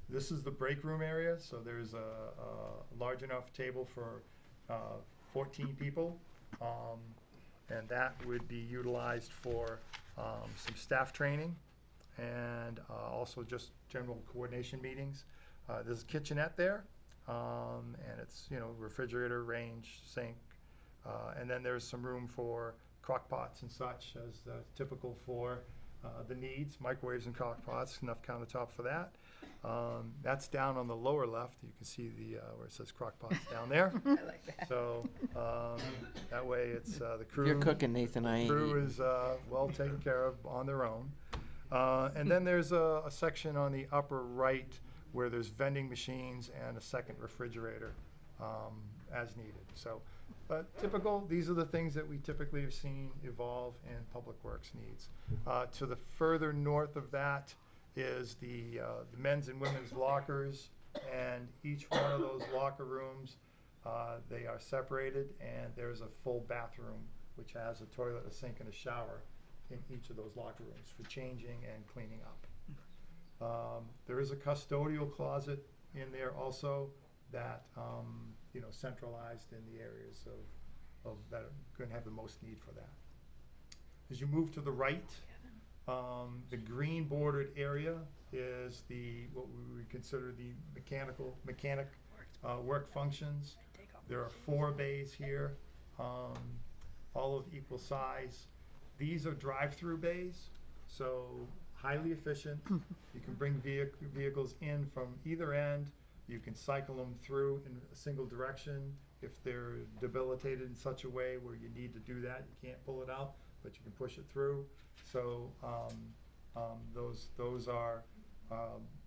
This is the break room area, so there's a large enough table for 14 people, and that would be utilized for some staff training and also just general coordination meetings. There's a kitchenette there, and it's, refrigerator, range, sink, and then there's some room for crock pots and such as typical for the needs, microwaves and crock pots, enough countertop for that. That's down on the lower left. You can see where it says crock pots down there. I like that. So that way it's the crew. You're cooking, Nathan. The crew is well taken care of on their own. And then there's a section on the upper right where there's vending machines and a second refrigerator as needed. So, but these are the things that we typically have seen evolve in Public Works needs. To the further north of that is the men's and women's lockers, and each one of those locker rooms, they are separated, and there's a full bathroom which has a toilet, a sink, and a shower in each of those locker rooms for changing and cleaning up. There is a custodial closet in there also that centralized in the areas of that are going to have the most need for that. As you move to the right, the green bordered area is what we would consider the mechanic work functions. There are 4 bays here, all of equal size. These are drive-through bays, so highly efficient. You can bring vehicles in from either end. You can cycle them through in a single direction. If they're debilitated in such a way where you need to do that, you can't pull it out, but you can push it through. So those are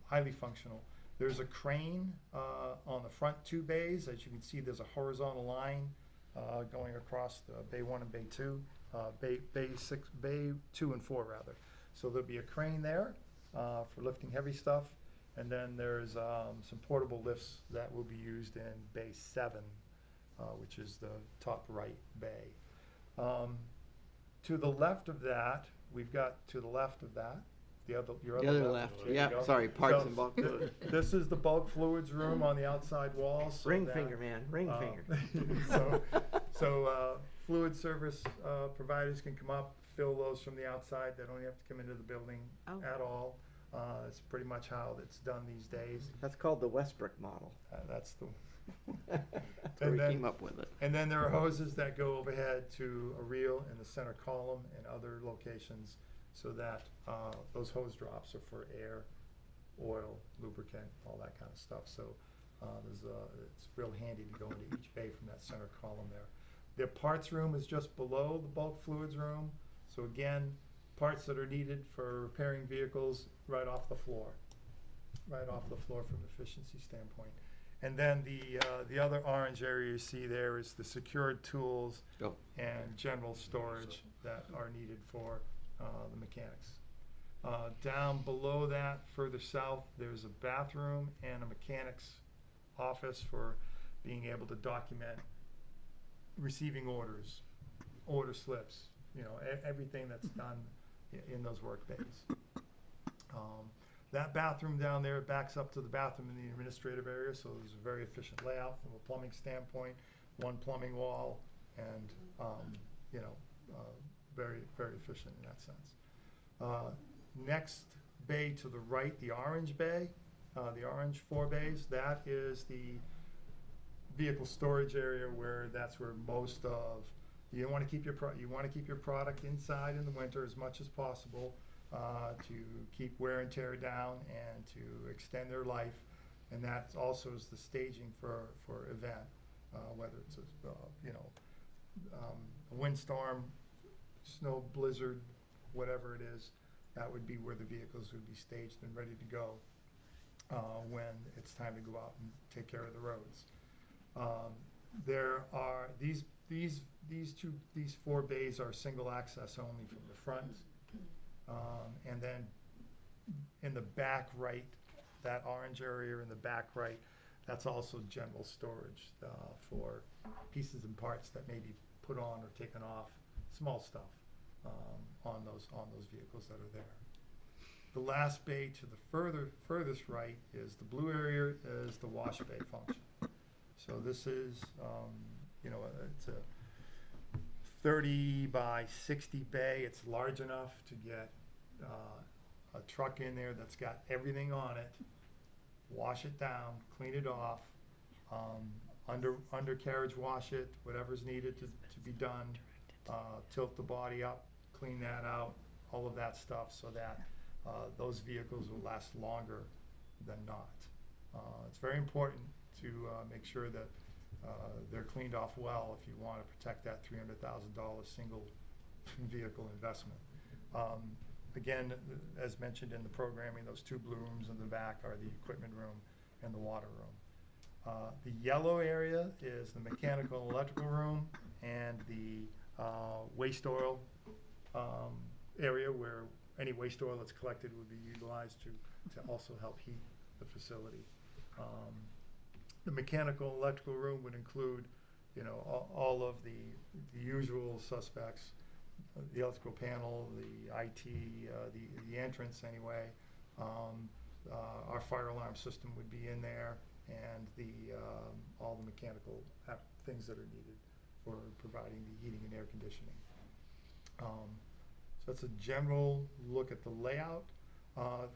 highly functional. There's a crane on the front 2 bays. As you can see, there's a horizontal line going across the Bay 1 and Bay 2, Bay 2 and 4 rather. So there'll be a crane there for lifting heavy stuff, and then there's some portable lifts that will be used in Bay 7, which is the top right bay. To the left of that, your other left. There Yeah, you go. sorry, parts So and bulk fluid. This is the bulk fluids room on the outside walls. So Ring that, finger, man, ring finger. So fluid service providers can come up, fill those from the outside. They don't have to come into the building at all. It's pretty much how it's done these days. That's called the Westbrook model. That's the That's where we came up with it. And then there are hoses that go overhead to a reel in the center column and other locations, so that those hose drops are for air, oil, lubricant, all that kind of stuff. So it's real handy to go into each bay from that center column there. Their parts room is just below the bulk fluids room. So again, parts that are needed for repairing vehicles right off the floor from an efficiency standpoint. And then the other orange area you see there is the secured tools and general storage that are needed for the mechanics. Down below that, further south, there's a bathroom and a mechanic's office for being able to document receiving orders, order slips, everything that's done in those work bays. That bathroom down there backs up to the bathroom in the administrative area, so there's a very efficient layout from a plumbing standpoint, one plumbing wall, and very, very efficient in that sense. Next bay to the right, the orange bay, the orange 4 bays, that is the vehicle storage area that's where most of you want to keep your product inside in the winter as much as possible. To keep wear and tear down and to extend their life, and that also is the staging for event, whether it's a windstorm, snow blizzard, whatever it is. That would be where the vehicles would be staged and ready to go when it's time to go out and take care of the roads. There are these 4 bays are single access only from the front. And then in the back right, that orange area in the back right, That's also general storage for pieces and parts that may be put on or taken off, small stuff on those vehicles that are there. The last bay to the furthest right is the blue area is the wash bay function. So this is, it's a 30 by 60 bay. It's large enough to get a truck in there that's got everything on it, wash it down, clean it off, undercarriage wash it, whatever's needed to be done, tilt the body up, clean that out, all of that stuff, so that those vehicles will last longer than not. It's very important to make sure that they're cleaned off well if you want to protect that $300,000 single vehicle investment. Again, as mentioned in the programming, those two blue rooms in the back are the equipment room and the water room. The yellow area is the mechanical and electrical room and the waste oil area where any waste oil that's collected would be utilized to also help heat the facility. The mechanical and electrical room would include, all of the usual suspects, the electrical panel, the IT, the entrance anyway. Our fire alarm system would be in there, and all the mechanical things that are needed for providing the heating and air conditioning. So that's a general look at the layout.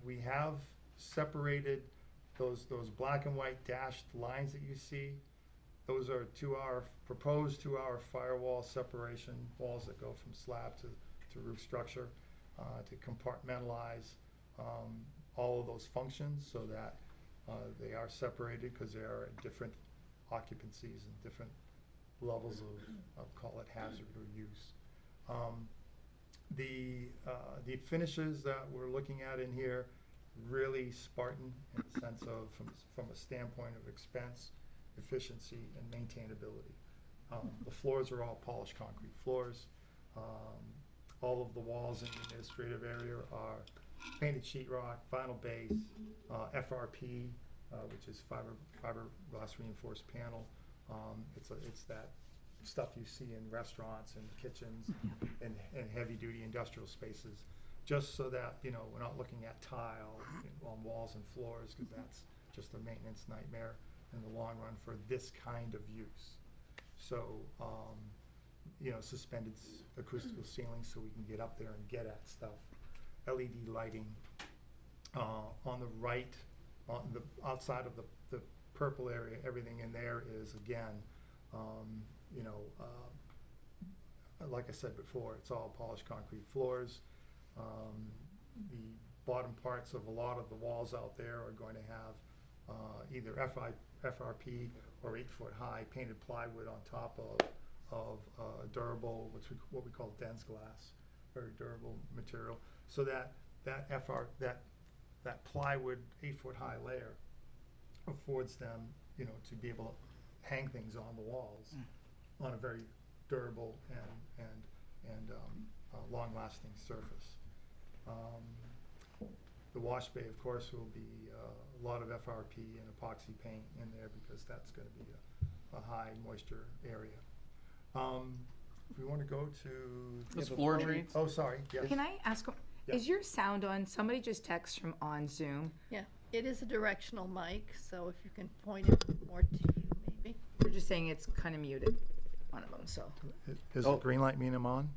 We have separated those black and white dashed lines that you see. Those are proposed 2-hour firewall separation walls that go from slab to roof structure to compartmentalize all of those functions so that they are separated because they are at different occupancies and different levels of, I'll call it hazard or use. The finishes that we're looking at in here really Spartan in the sense of from a standpoint of expense, efficiency, and maintainability. The floors are all polished concrete floors. All of the walls in the administrative area are painted sheetrock, vinyl base, FRP, which is fiberglass reinforced panel. It's that stuff you see in restaurants and kitchens and heavy-duty industrial spaces, just so that we're not looking at tile on walls and floors, because that's just a maintenance nightmare in the long run for this kind of use. So suspended acoustical ceilings so we can get up there and get at stuff. LED lighting. On the right, on the outside of the purple area, everything in there is again, like I said before, it's all polished concrete floors. The bottom parts of a lot of the walls out there are going to have either FRP or 8-foot high painted plywood on top of durable, what we call dense glass, very durable material, so that plywood 8-foot high layer affords them, to be able to hang things on the walls on a very durable and long-lasting surface. The wash bay, of course, will be a lot of FRP and epoxy paint in there because that's going to be a high moisture area. If we want to go to Those floor drains? Oh, sorry. Yes. Can I ask, Yeah. is your sound on? Somebody just texted from on Zoom. Yeah, it is a directional mic, so if you can point it more to you, maybe. They're just saying it's kind of muted, one of them, so. Does the green light mean I'm on?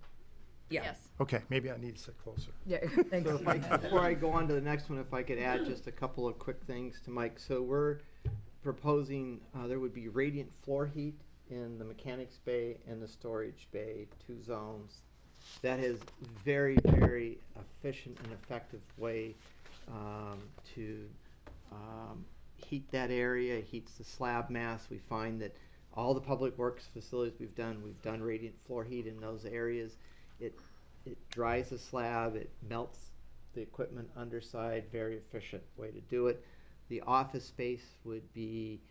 Yeah. Yes. Okay, maybe I need to sit closer. Yeah, thank So you. before I go on to the next one, if I could add just a couple of quick things to Mike. So we're proposing there would be radiant floor heat in the mechanics bay and the storage bay, 2 zones. That is very, very efficient and effective way to heat that area, heats the slab mass. We find that all the public works facilities we've done radiant floor heat in those areas. It dries the slab, it melts the equipment underside, very efficient way to do it. The office space would be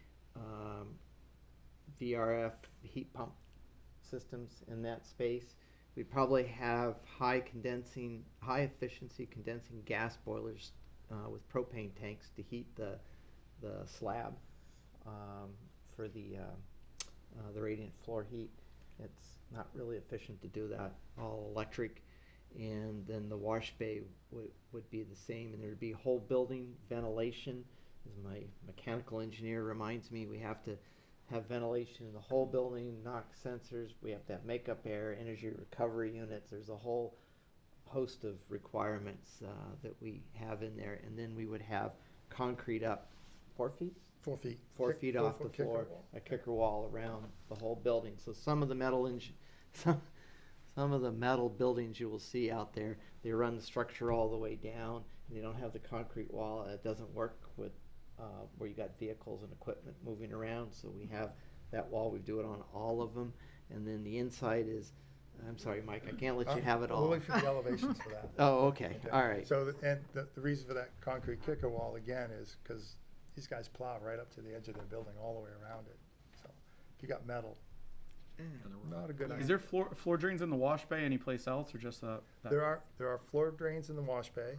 VRF heat pump systems in that space. We probably have high efficiency condensing gas boilers with propane tanks to heat the slab. for the radiant floor heat. It's not really efficient to do that all electric. And then the wash bay would be the same, and there'd be whole building ventilation. As my mechanical engineer reminds me, we have to have ventilation in the whole building, knock sensors, we have to have makeup air, energy recovery units. There's a whole host of requirements that we have in there. And then we would have concrete up 4 feet? 4 feet. 4 feet off the floor, a kicker wall around the whole building. So some of the metal some of the metal buildings you will see out there, they run the structure all the way down, and they don't have the concrete wall. It doesn't work with where you got vehicles and equipment moving around. So we have that wall. We do it on all of them, and then the inside is. I'm sorry, Mike. I can't let you have it all. We'll wait for the elevations for that. Oh, okay. All right. So, the reason for that concrete kicker wall again is because these guys plow right up to the edge of their building all the way around it. So, if you got metal, not a good idea. Is there floor drains in the wash bay anyplace else, or just that? There are floor drains in the wash bay.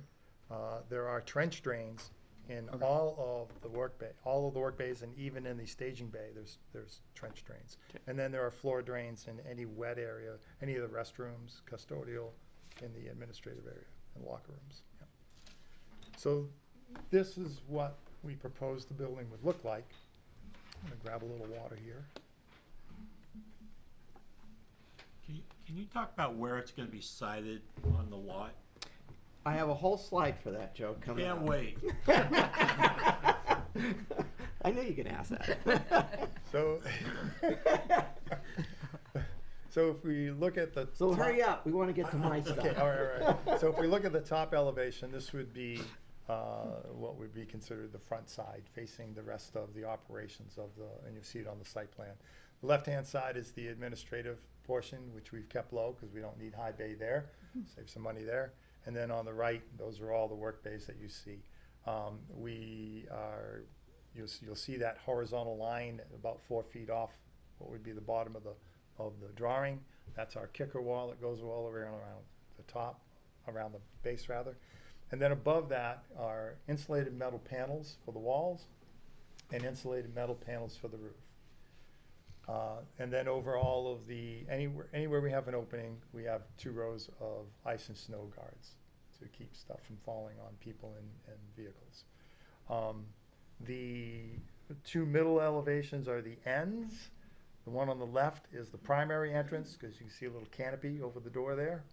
There are trench drains in all of the work bays, and even in the staging bay, there's trench drains. And then there are floor drains in any wet area, any of the restrooms, custodial, in the administrative area, and locker rooms. Yeah. So this is what we proposed the building would look like. I'm gonna grab a little water here. Can you talk about where it's going to be sited on the lot? I have a whole slide for that, Joe, coming up. Can't wait. I knew you could ask that. So if we look at the So hurry up, we want to get to my stuff. Okay, all right. So if we look at the top elevation, this would be what would be considered the front side, facing the rest of the operations of and you see it on the site plan. The left-hand side is the administrative portion, which we've kept low because we don't need high bay there. Save some money there. And then on the right, those are all the work bays that you see. You'll see that horizontal line about 4 feet off what would be the bottom of the drawing. That's our kicker wall that goes all around the top, around the base rather. And then above that are insulated metal panels for the walls and insulated metal panels for the roof. And then over all of anywhere we have an opening, we have 2 rows of ice and snow guards to keep stuff from falling on people and vehicles. The 2 middle elevations are the ends. The one on the left is the primary entrance, because you can see a little canopy over the door there.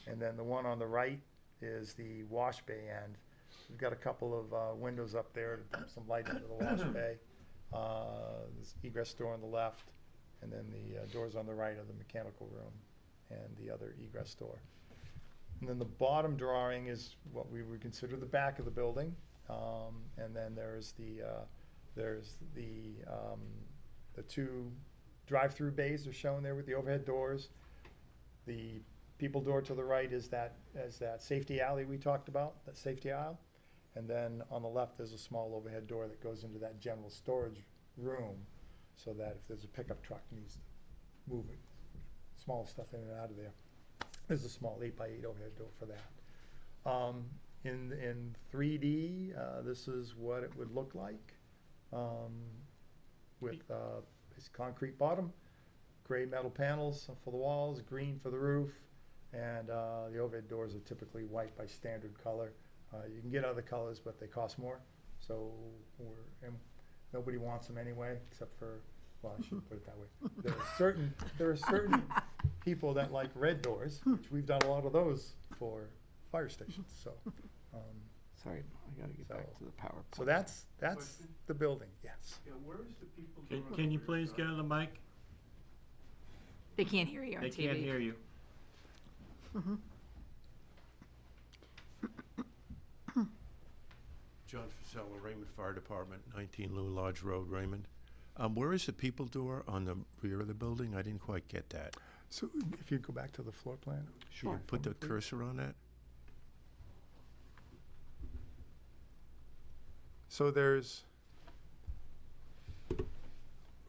And then the one on the right is the wash bay end. We've got a couple of windows up there to put some light into the wash bay. There's egress door on the left, and then the doors on the right of the mechanical room and the other egress door. And then the bottom drawing is what we would consider the back of the building. And then there's the 2 drive-through bays are shown there with the overhead doors. The people door to the right is that safety alley we talked about, that safety aisle. And then on the left, there's a small overhead door that goes into that general storage room, so that if there's a pickup truck needs to move it, small stuff in and out of there, there's a small 8x8 overhead door for that. In 3D, this is what it would look like with this concrete bottom, gray metal panels for the walls, green for the roof, and the overhead doors are typically white by standard color. You can get other colors, but they cost more. So nobody wants them anyway, except for, well, I shouldn't put it that way. There are certain people that like red doors, which we've done a lot of those for fire stations. So, sorry, I got to get back to the PowerPoint. So that's the building. Yes. Yeah, where is the people? Can you please get on the mic? They can't hear you on They TV. can't hear you. John Fasella, Raymond Fire Department, 19 Lou Lodge Road, Raymond. Where is the people door on the rear of the building? I didn't quite get that. So if you go back to the floor plan. Should you put the cursor on that? So there's,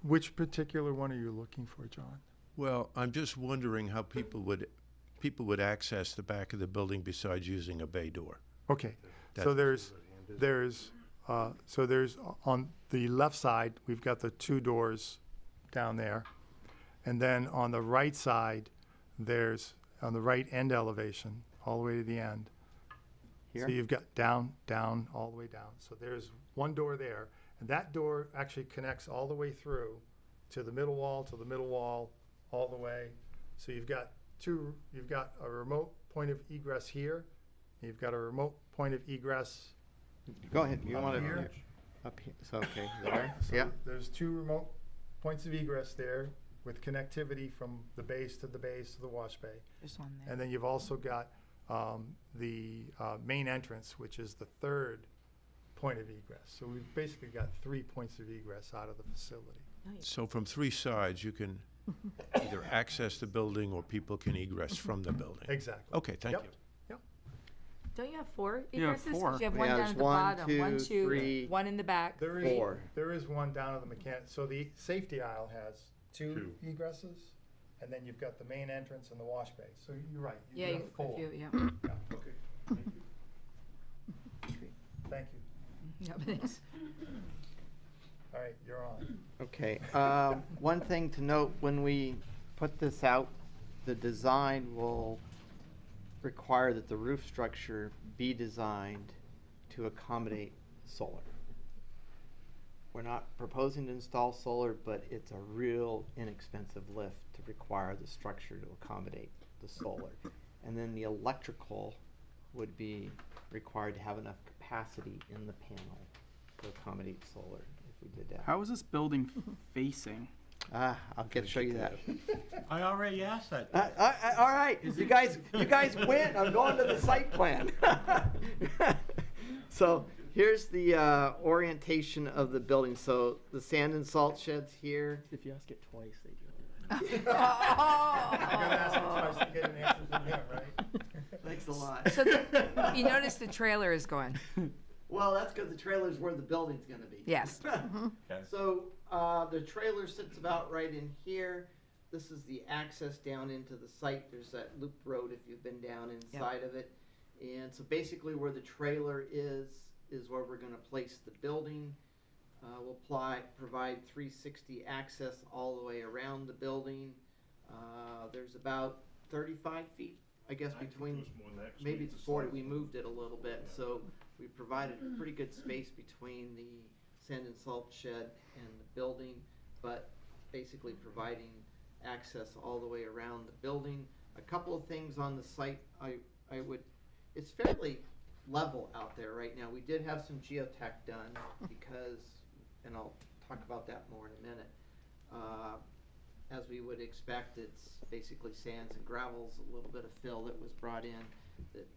which particular one are you looking for, John? Well, I'm just wondering how people would access the back of the building besides using a bay door. Okay, so there's So there's, on the left side, we've got the 2 doors down there. And then on the right side, there's, on the right end elevation, all the way to the end. Here? So you've got down, down, all the way down. So there's 1 door there. And that door actually connects all the way through to the middle wall, all the way. So you've got a remote point of egress here. You've got a remote point of egress. Go ahead, you up want here. to, up here, so, okay, there, So yeah. there's 2 remote points of egress there with connectivity from the base to the base to the wash bay. There's one there. And then you've also got the main entrance, which is the 3rd point of egress. So we've basically got 3 points of egress out of the facility. So from 3 sides, you can either access the building or people can egress from the building? Exactly. Okay, thank Yep. you. Don't you have 4 You have egresses? 'Cause 4. You have one Yeah, down there's at the 1, bottom, 2, 1, 2, 3, 1 in the back. There is 4. There is one down at the mechanic. So the safety aisle has 2 egresses, and then you've got the main entrance and the wash bay. So you're right. You Yeah, have you, 4. yeah. Yeah, okay. Thank you. Yeah, thanks. All right, you're on. Okay, one thing to note, when we put this out, the design will require that the roof structure be designed to accommodate solar. We're not proposing to install solar, but it's a real inexpensive lift to require the structure to accommodate the solar. And then the electrical would be required to have enough capacity in the panel to accommodate solar if we did that. How is this building facing? I'll show you that. I already asked that. All right, you guys win. I'm going to the site plan. So here's the orientation of the building. So the sand and salt sheds here. If you ask it twice, they do it. I gotta ask him twice to get an answer from him, right? Thanks a lot. So you notice the trailer is going. Well, that's because the trailer's where the building's going to be. Yes. So the trailer sits about right in here. This is the access down into the site. There's that loop road if you've been down inside of it. And so basically where the trailer is where we're going to place the building. We'll provide 360 access all the way around the building. There's about 35 feet, I guess, between, maybe it's 40. We moved it a little bit. So we provided pretty good space between the sand and salt shed and the building, but basically providing access all the way around the building. A couple of things on the site, it's fairly level out there right now. We did have some geotech done because, and I'll talk about that more in a minute. As we would expect, it's basically sands and gravels, a little bit of fill that was brought in that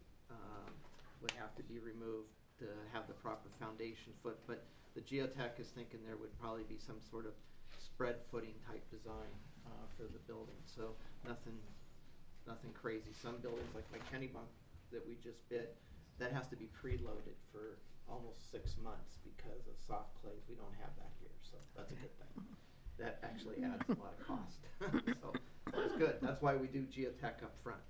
would have to be removed to have the proper foundation foot. But the geotech is thinking there would probably be some sort of spread footing type design for the building. So nothing crazy. Some buildings like my Kennybunk that we just bid, that has to be preloaded for almost 6 months because of soft clays. We don't have that here, so that's a good thing. That actually adds a lot of cost. So that's good. That's why we do geotech up front.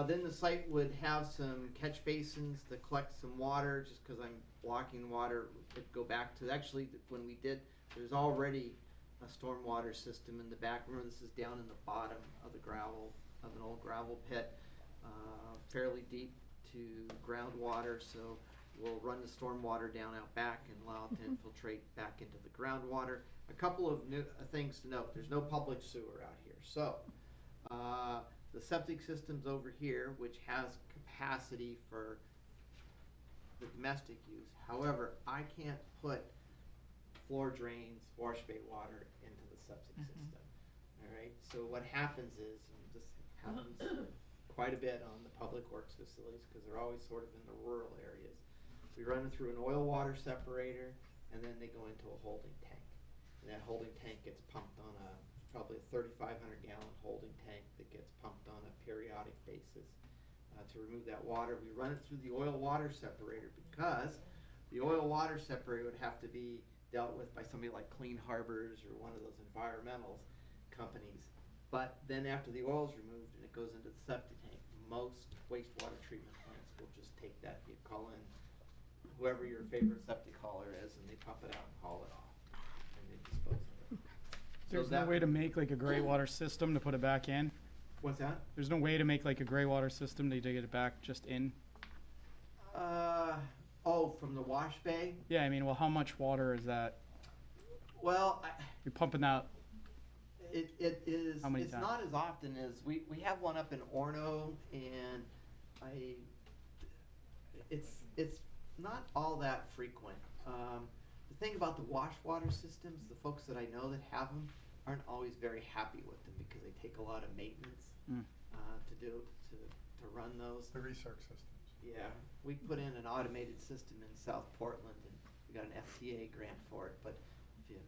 Then the site would have some catch basins to collect some water, just because I'm blocking water. It'd go back to, actually, when we did, there's already a stormwater system in the back. Remember, this is down in the bottom of the gravel, of an old gravel pit, fairly deep to groundwater. So we'll run the stormwater down out back and allow it to infiltrate back into the groundwater. A couple of new things to note. There's no public sewer out here. So the septic system's over here, which has capacity for the domestic use. However, I can't put floor drains, wash bay water into the septic system. All right. So what happens is, and this happens quite a bit on the public works facilities because they're always sort of in the rural areas. We run them through an oil water separator, and then they go into a holding tank. And that holding tank gets pumped on probably a 3,500 gallon holding tank that gets pumped on a periodic basis to remove that water. We run it through the oil water separator because the oil water separator would have to be dealt with by somebody like Clean Harbors or one of those environmental companies. But then after the oil is removed and it goes into the septic tank, most wastewater treatment plants will just take that. You call in whoever your favorite septic hauler is, and they pump it out and haul it off, and they dispose of it. There's that- no way to make like a gray water system to put it back in? What's that? There's no way to make like a gray water system to get it back just in? Oh, from the wash bay? Yeah, I mean, well, how much water is that? Well, You're pumping out, it is, How many it's times? not as often as, we have one up in Orno, and it's not all that frequent. The thing about the wash water systems, the folks that I know that have them aren't always very happy with them because they take a lot of maintenance to run those. The recirc systems. Yeah, we put in an automated system in South Portland, and we got an FTA grant for it, but if you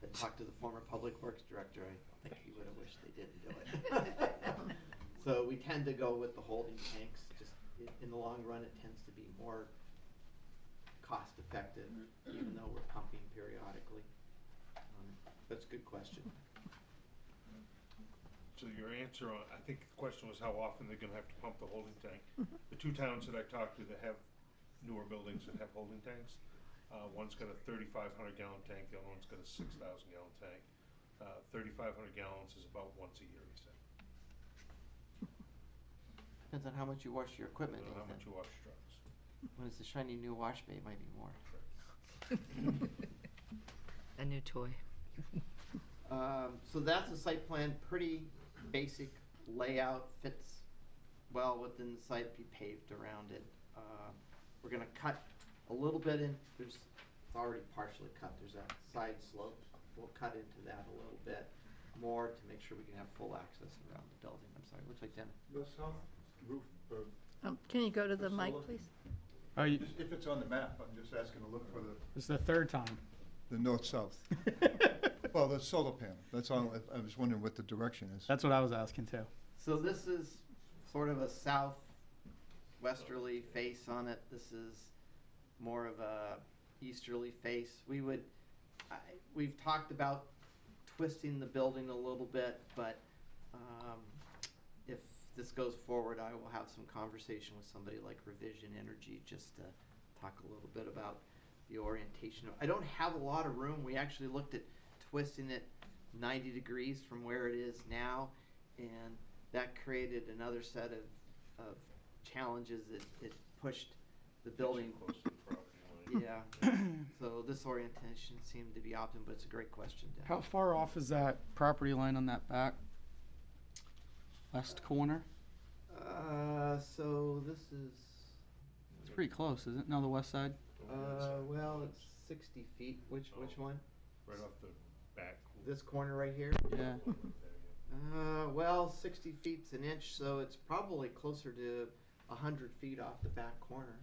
had talked to the former Public Works Director, I think he would have wished they didn't do it. So we tend to go with the holding tanks, just in the long run, it tends to be more cost effective, even though we're pumping periodically. That's a good question. So your answer on, I think the question was how often they're gonna have to pump the holding tank. The two towns that I talked to that have newer buildings that have holding tanks, one's got a 3,500 gallon tank, the other one's got a 6,000 gallon tank. 3,500 gallons is about once a year, he said. Depends on how much you wash your equipment. How Ethan. much you wash trucks. When it's a shiny new wash bay, it might be more. A new toy. So that's the site plan, pretty basic layout, fits well within the site, be paved around it. We're gonna cut a little bit in, it's already partially cut, there's a side slope. We'll cut into that a little bit more to make sure we can have full access around the building. I'm sorry, looks like Dennis. The south roof, Can you go to the mic, solar? please? oh, you, If it's on the map, I'm just asking to look for this is the third time. the north-south. Well, the solar panel, that's all, I was wondering what the direction is. That's what I was asking too. So this is sort of a southwesterly face on it. This is more of a easterly face. We've talked about twisting the building a little bit, but if this goes forward, I will have some conversation with somebody like Revision Energy just to talk a little bit about the orientation. I don't have a lot of room. We actually looked at twisting it 90 degrees from where it is now, and that created another set of challenges. It pushed the building Close to the property line. yeah. So this orientation seemed to be optimum, but it's a great question, Dan. How far off is that property line on that back west corner? So this is, It's pretty close, isn't it? No, the west side? well, it's 60 feet. Which one? Right off the back. This corner right here? Yeah. Well, 60 feet's an inch, so it's probably closer to 100 feet off the back corner.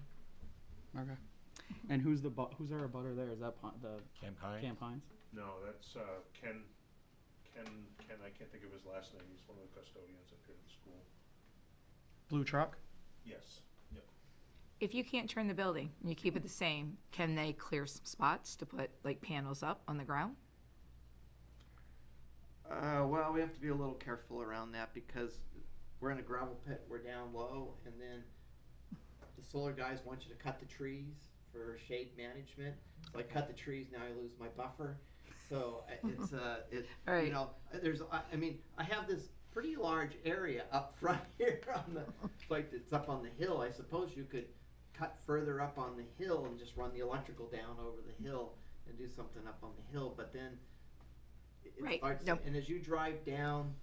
Okay. And who's who's our abutter there? Is that the Camp Hines? Camp Hines? No, that's Ken, I can't think of his last name, he's one of the custodians up here at the school. Blue truck? Yes, yep. If you can't turn the building and you keep it the same, can they clear some spots to put like panels up on the ground? Well, we have to be a little careful around that because we're in a gravel pit, we're down low, and then the solar guys want you to cut the trees for shade management. So I cut the trees, now I lose my buffer. So it's, Right. you know, I mean, I have this pretty large area up front here on the, like it's up on the hill. I suppose you could cut further up on the hill and just run the electrical down over the hill and do something up on the hill, but then it's Right. hard to- Nope. and as you drive down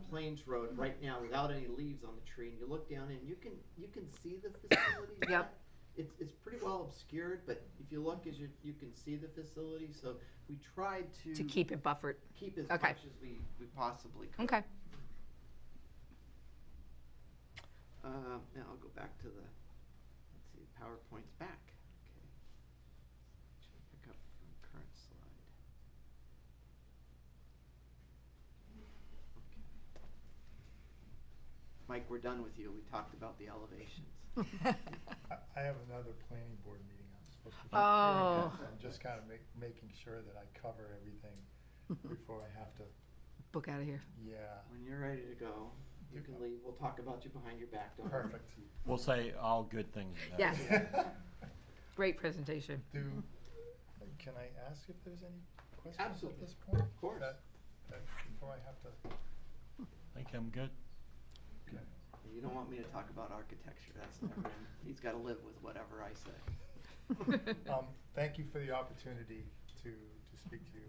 Plains Road right now without any leaves on the tree, and you look down and you can see the facility. Yep. It's pretty well obscured, but if you look, you can see the facility. So we tried To keep it buffered? keep as Okay. much as we possibly could. Okay. Now I'll go back to the, let's see, PowerPoint's back. Okay. Should pick up from current slide. Okay. Mike, we're done with you. We talked about the elevations. I have another planning board meeting I'm supposed to be. Oh. So I'm just kind of making sure that I cover everything before I have to, Book out of here. yeah. When you're ready to go, you can leave. We'll talk about you behind your back. Don't worry. Perfect. We'll say all good things. about it. Yes. Great presentation. Can I ask if there's any questions at this point? Of course. Before I have to. I think I'm good. Okay. You don't want me to talk about architecture. That's never. He's got to live with whatever I say. Thank you for the opportunity to speak to you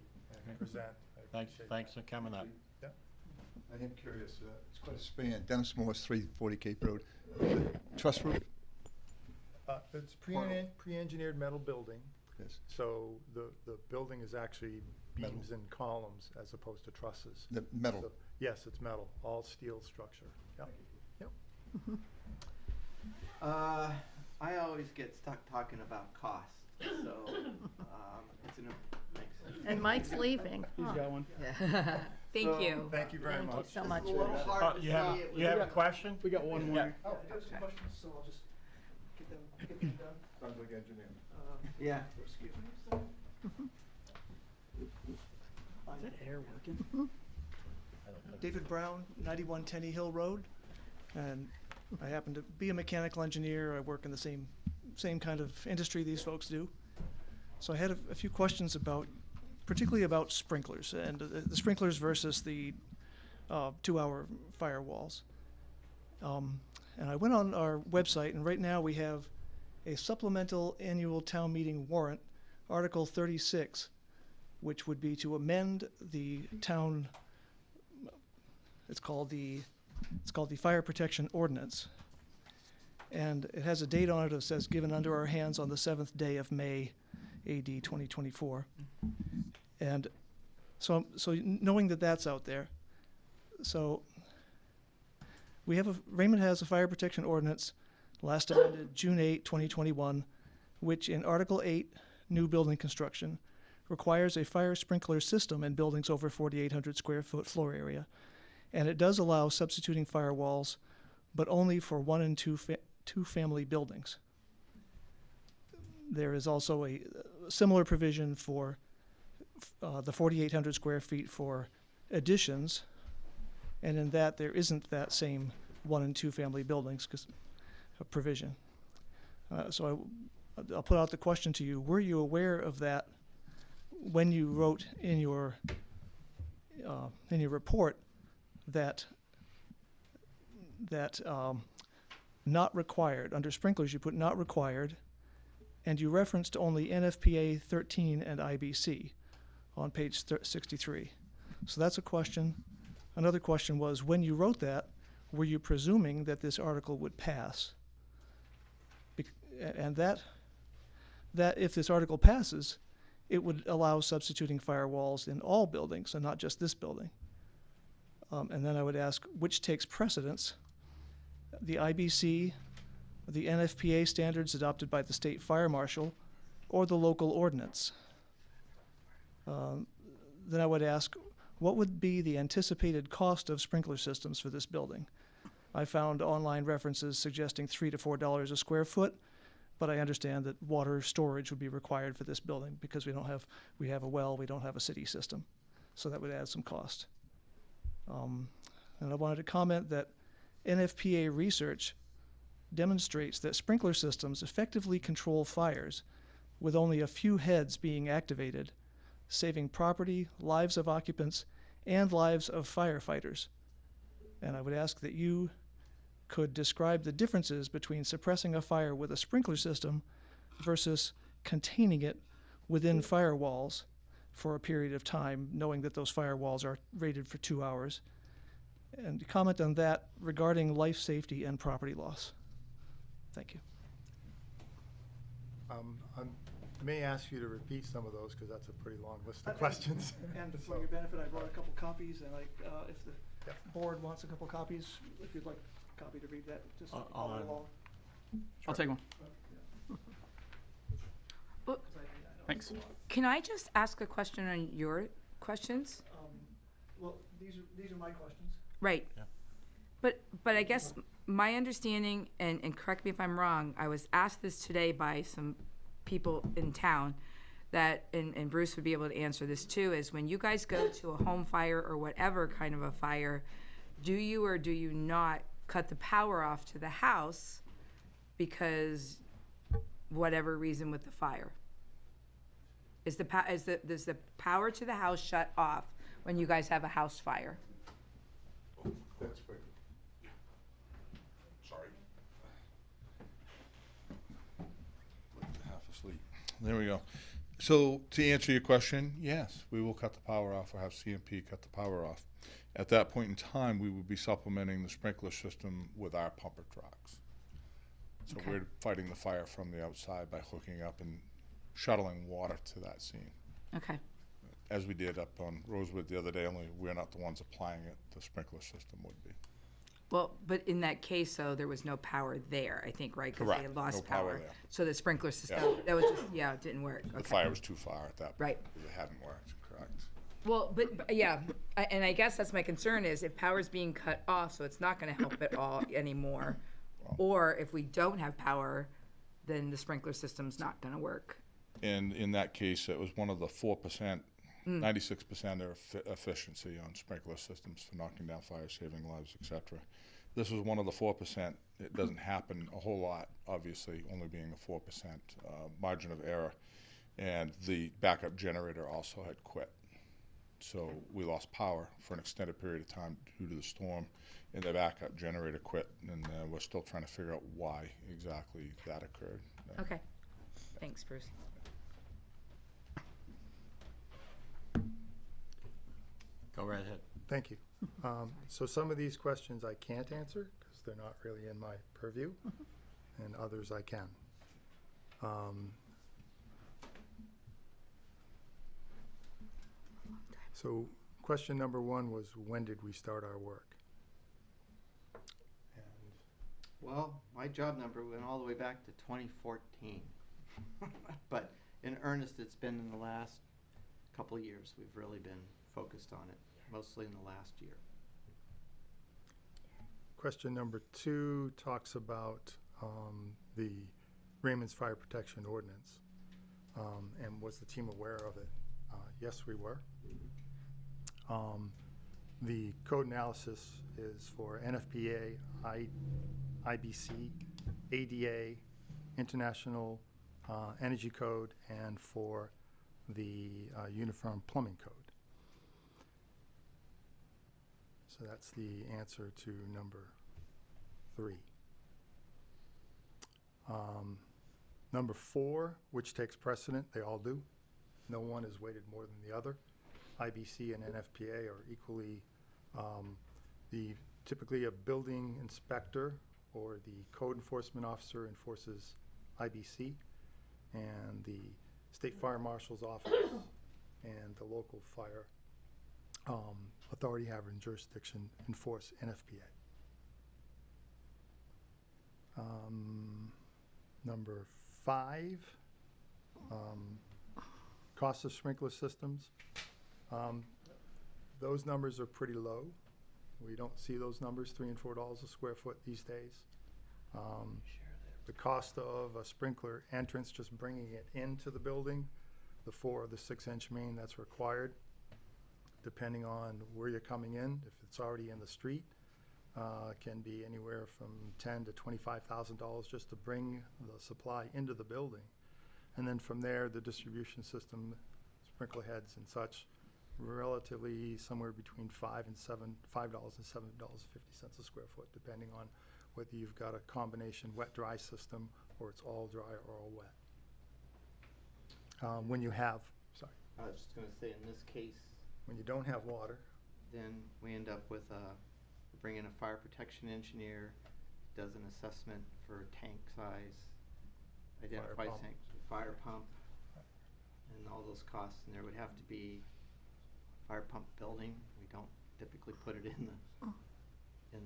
and present. Thanks for coming up. Yeah. I am curious, it's quite a span. Dennis Morris, 340 Cape Road. Truss roof? It's pre-engineered metal building. Yes. So the building is actually beams and columns as opposed to trusses. The metal? So, yes, it's metal, all steel structure. Yep. Yep. I always get stuck talking about cost, so it's an thanks. And Mike's leaving. He's got one. Yeah. Thank you. Thank you very much. Thank you so much. It's a little hard to You have, see it you have a question? We got one more. Yeah. Oh, I have some questions, so I'll just get them done. Sounds like engineering. Yeah. Excuse me. Is that air working? David Brown, 91 Tenny Hill Road, and I happen to be a mechanical engineer. I work in the same kind of industry these folks do. So I had a few questions particularly about sprinklers, and the sprinklers versus the 2-hour firewalls. And I went on our website, and right now we have a supplemental annual town meeting warrant, Article 36, which would be to amend the town. It's called the Fire Protection Ordinance, and it has a date on it that says given under our hands on the 7th day of May, AD 2024. And so knowing that that's out there, so Raymond has a fire protection ordinance, last amended June 8, 2021, which in Article 8, new building construction, requires a fire sprinkler system in buildings over 4,800 square foot floor area. And it does allow substituting firewalls, but only for 1 and 2 family buildings. There is also a similar provision for the 4,800 square feet for additions, and in that there isn't that same 1 and 2 family buildings provision. So I'll put out the question to you: were you aware of that when you wrote in your report that not required, under sprinklers you put not required, and you referenced only NFPA 13 and IBC on page 63. So that's a question. Another question was, when you wrote that, were you presuming that this article would pass? And that if this article passes, it would allow substituting firewalls in all buildings and not just this building. And then I would ask, which takes precedence? The IBC, the NFPA standards adopted by the state fire marshal, or the local ordinance? Then I would ask, what would be the anticipated cost of sprinkler systems for this building? I found online references suggesting $3 to $4 a square foot, but I understand that water storage would be required for this building because we have a well, we don't have a city system. So that would add some cost. And I wanted to comment that NFPA research demonstrates that sprinkler systems effectively control fires with only a few heads being activated, saving property, lives of occupants, and lives of firefighters. And I would ask that you could describe the differences between suppressing a fire with a sprinkler system versus containing it within firewalls for a period of time, knowing that those firewalls are rated for 2 hours. And comment on that regarding life safety and property loss. Thank you. I may ask you to repeat some of those because that's a pretty long list of questions. And for your benefit, I brought a couple copies, and if the board wants a couple copies, if you'd like a copy to read that, just follow along. I'll take one. Thanks. Can I just ask a question on your questions? Well, these are my questions. Right. Yeah. But I guess my understanding, and correct me if I'm wrong, I was asked this today by some people in town that, and Bruce would be able to answer this too, is when you guys go to a home fire or whatever kind of a fire, do you or do you not cut the power off to the house because whatever reason with the fire? Does the power to the house shut off when you guys have a house fire? That's great. Sorry. Half asleep. There we go. So to answer your question, yes, we will cut the power off or have CMP cut the power off. At that point in time, we would be supplementing the sprinkler system with our pumper trucks. So Okay. we're fighting the fire from the outside by hooking up and shuttling water to that scene. Okay. As we did up on Rosewood the other day, only we're not the ones applying it, the sprinkler system would be. Well, but in that case, though, there was no power there, I think, right? Because they Correct. had lost No power power. there. So the sprinkler system, Yeah. that was just, yeah, it didn't work. The Okay. fire was too far at that point. Right. It hadn't worked, correct. Well, but yeah, and I guess that's my concern is if power's being cut off, so it's not gonna help at all anymore. Or if we don't have power, then the sprinkler system's not gonna work. And in that case, it was one of the 4%, 96% efficiency on sprinkler systems for knocking down fires, saving lives, etc. This was one of the 4%. It doesn't happen a whole lot, obviously, only being a 4% margin of error. And the backup generator also had quit. So we lost power for an extended period of time due to the storm, and the backup generator quit, and we're still trying to figure out why exactly that occurred. Okay. Thanks, Bruce. Go right ahead. Thank you. So some of these questions I can't answer because they're not really in my purview, and others I can. So question number one was, when did we start our work? Well, my job number went all the way back to 2014. But in earnest, it's been in the last couple of years. We've really been focused on it, mostly in the last year. Question number two talks about the Raymond's Fire Protection Ordinance. And was the team aware of it? Yes, we were. The code analysis is for NFPA, IBC, ADA, International Energy Code, and for the Uniform Plumbing Code. So that's the answer to number 3. Number 4, which takes precedent, they all do. No one has waited more than the other. IBC and NFPA are equally, typically a building inspector or the code enforcement officer enforces IBC, and the State Fire Marshal's office and the local fire authority having jurisdiction enforce NFPA. Number 5, cost of sprinkler systems. Those numbers are pretty low. We don't see those numbers, $3 and $4 a square foot these days. The cost of a sprinkler entrance, just bringing it into the building, the 4 or the 6-inch main that's required, depending on where you're coming in, if it's already in the street, can be anywhere from $10,000 to $25,000 just to bring the supply into the building. And then from there, the distribution system, sprinkler heads and such, relatively somewhere between $5 and $7.50 a square foot, depending on whether you've got a combination wet-dry system or it's all dry or all wet. When you have, sorry. I was just going to say, in this case, when you don't have water, then we end up with bring in a fire protection engineer, does an assessment for tank size, identifies tanks, fire pump, and all those costs. And there would have to be fire pump building. We don't typically put it in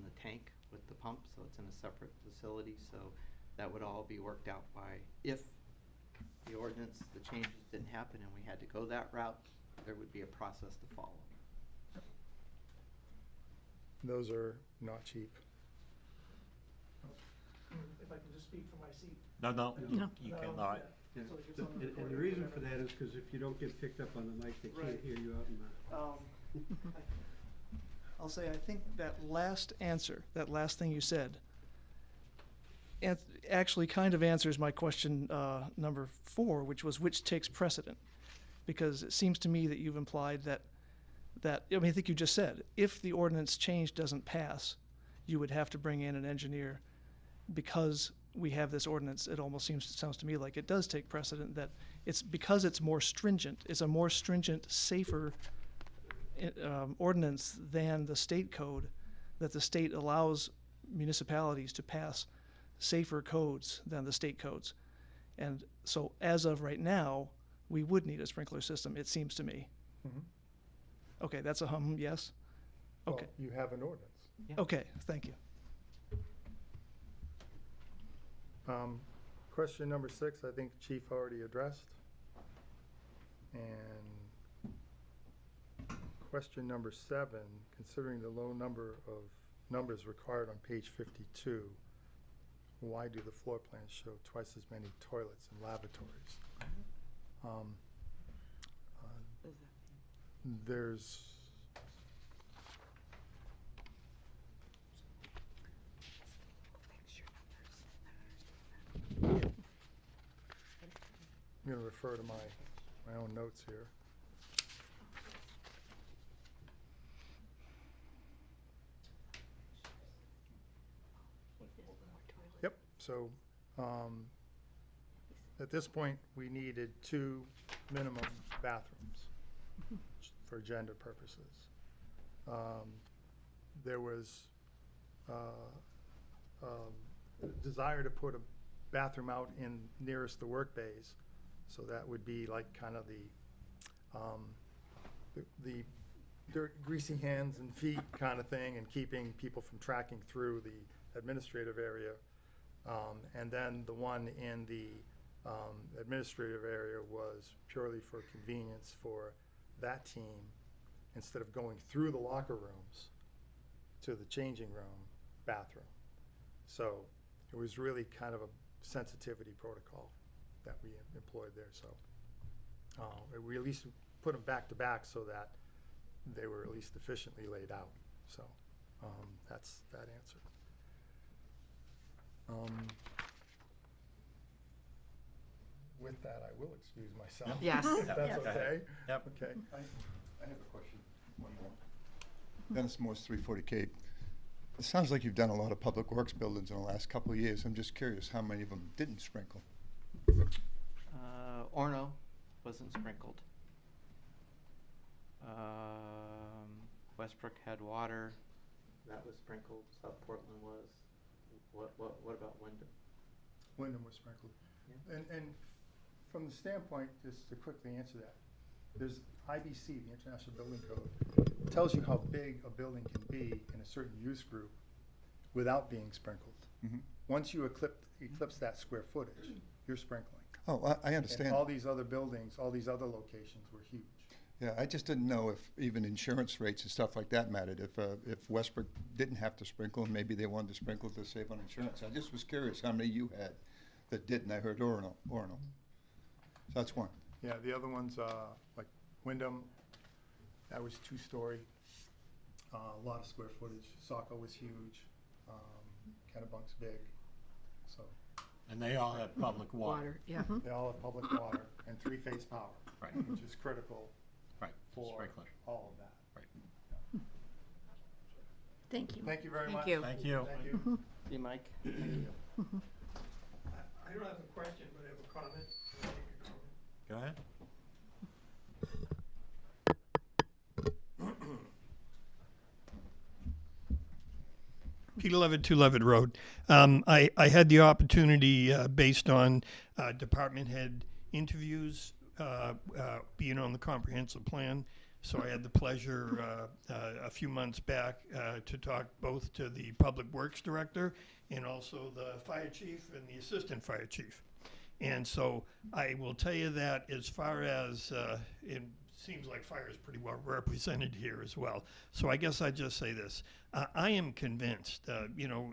the tank with the pump, so it's in a separate facility. So that would all be worked out by, if the ordinance, the changes didn't happen and we had to go that route, there would be a process to follow. those are not cheap. If I can just speak from my seat. No, you cannot. And the reason for that is because if you don't get picked up on the mic, they can't hear you out in the... I'll say, I think that last answer, that last thing you said, actually kind of answers my question number 4, which was which takes precedent. Because it seems to me that you've implied that, I mean, I think you just said, if the ordinance change doesn't pass, you would have to bring in an engineer. Because we have this ordinance, it almost sounds to me like it does take precedent, that it's because it's more stringent, it's a more stringent, safer ordinance than the state code, that the state allows municipalities to pass safer codes than the state codes. And so as of right now, we would need a sprinkler system, it seems to me. Mhm. Okay, that's a yes? Okay. Well, you have an ordinance. Okay, thank you. Question number 6, I think Chief already addressed. And question number 7, considering the low number of numbers required on page 52, why do the floor plans show twice as many toilets and lavatories? There's I'm going to refer to my own notes here. Yep, so at this point, we needed 2 minimum bathrooms for gender purposes. There was a desire to put a bathroom out in nearest the work bays. So that would be like kind of the dirt, greasy hands and feet kind of thing, and keeping people from tracking through the administrative area. And then the one in the administrative area was purely for convenience for that team, instead of going through the locker rooms to the changing room bathroom. So it was really kind of a sensitivity protocol that we employed there. So we at least put them back to back so that they were at least efficiently laid out. So that's that answer. With that, I will excuse myself. Yes. If that's okay? Yep. Okay. I have a question. One more. Dennis Morse, 340 Cape. It sounds like you've done a lot of public works buildings in the last couple of years. I'm just curious how many of them didn't sprinkle? Orno wasn't sprinkled. Westbrook had water. That was sprinkled. South Portland was. What about Wyndham? Wyndham was sprinkled. Yeah. And from the standpoint, just to quickly answer that, there's IBC, the International Building Code, tells you how big a building can be in a certain use group without being sprinkled. Mhm. Once you eclipse that square footage, you're sprinkling. Oh, I understand. And all these other buildings, all these other locations were huge. Yeah, I just didn't know if even insurance rates and stuff like that mattered. If Westbrook didn't have to sprinkle, and maybe they wanted to sprinkle to save on insurance. I just was curious how many you had that didn't. I heard Orono. So that's one. Yeah, the other ones, like Wyndham, that was 2-story, a lot of square footage. Saco was huge, Kennebunk's big, so. And they all have public water. Yeah. They all have public water and 3-phase power. Right. Which is critical Right. for Sprinkler. all of that. Right. Thank you. Thank you very much. you. Thank you. Thank you. See, Mike? Thank you. I don't have a question, but I have a comment. Go ahead. Peter Levitt, 2 Levitt Road. I had the opportunity, based on department head interviews, being on the comprehensive plan. So I had the pleasure a few months back to talk both to the public works director and also the fire chief and the assistant fire chief. And so I will tell you that as far as it seems like fire is pretty well represented here as well. So I guess I'd just say this. I am convinced,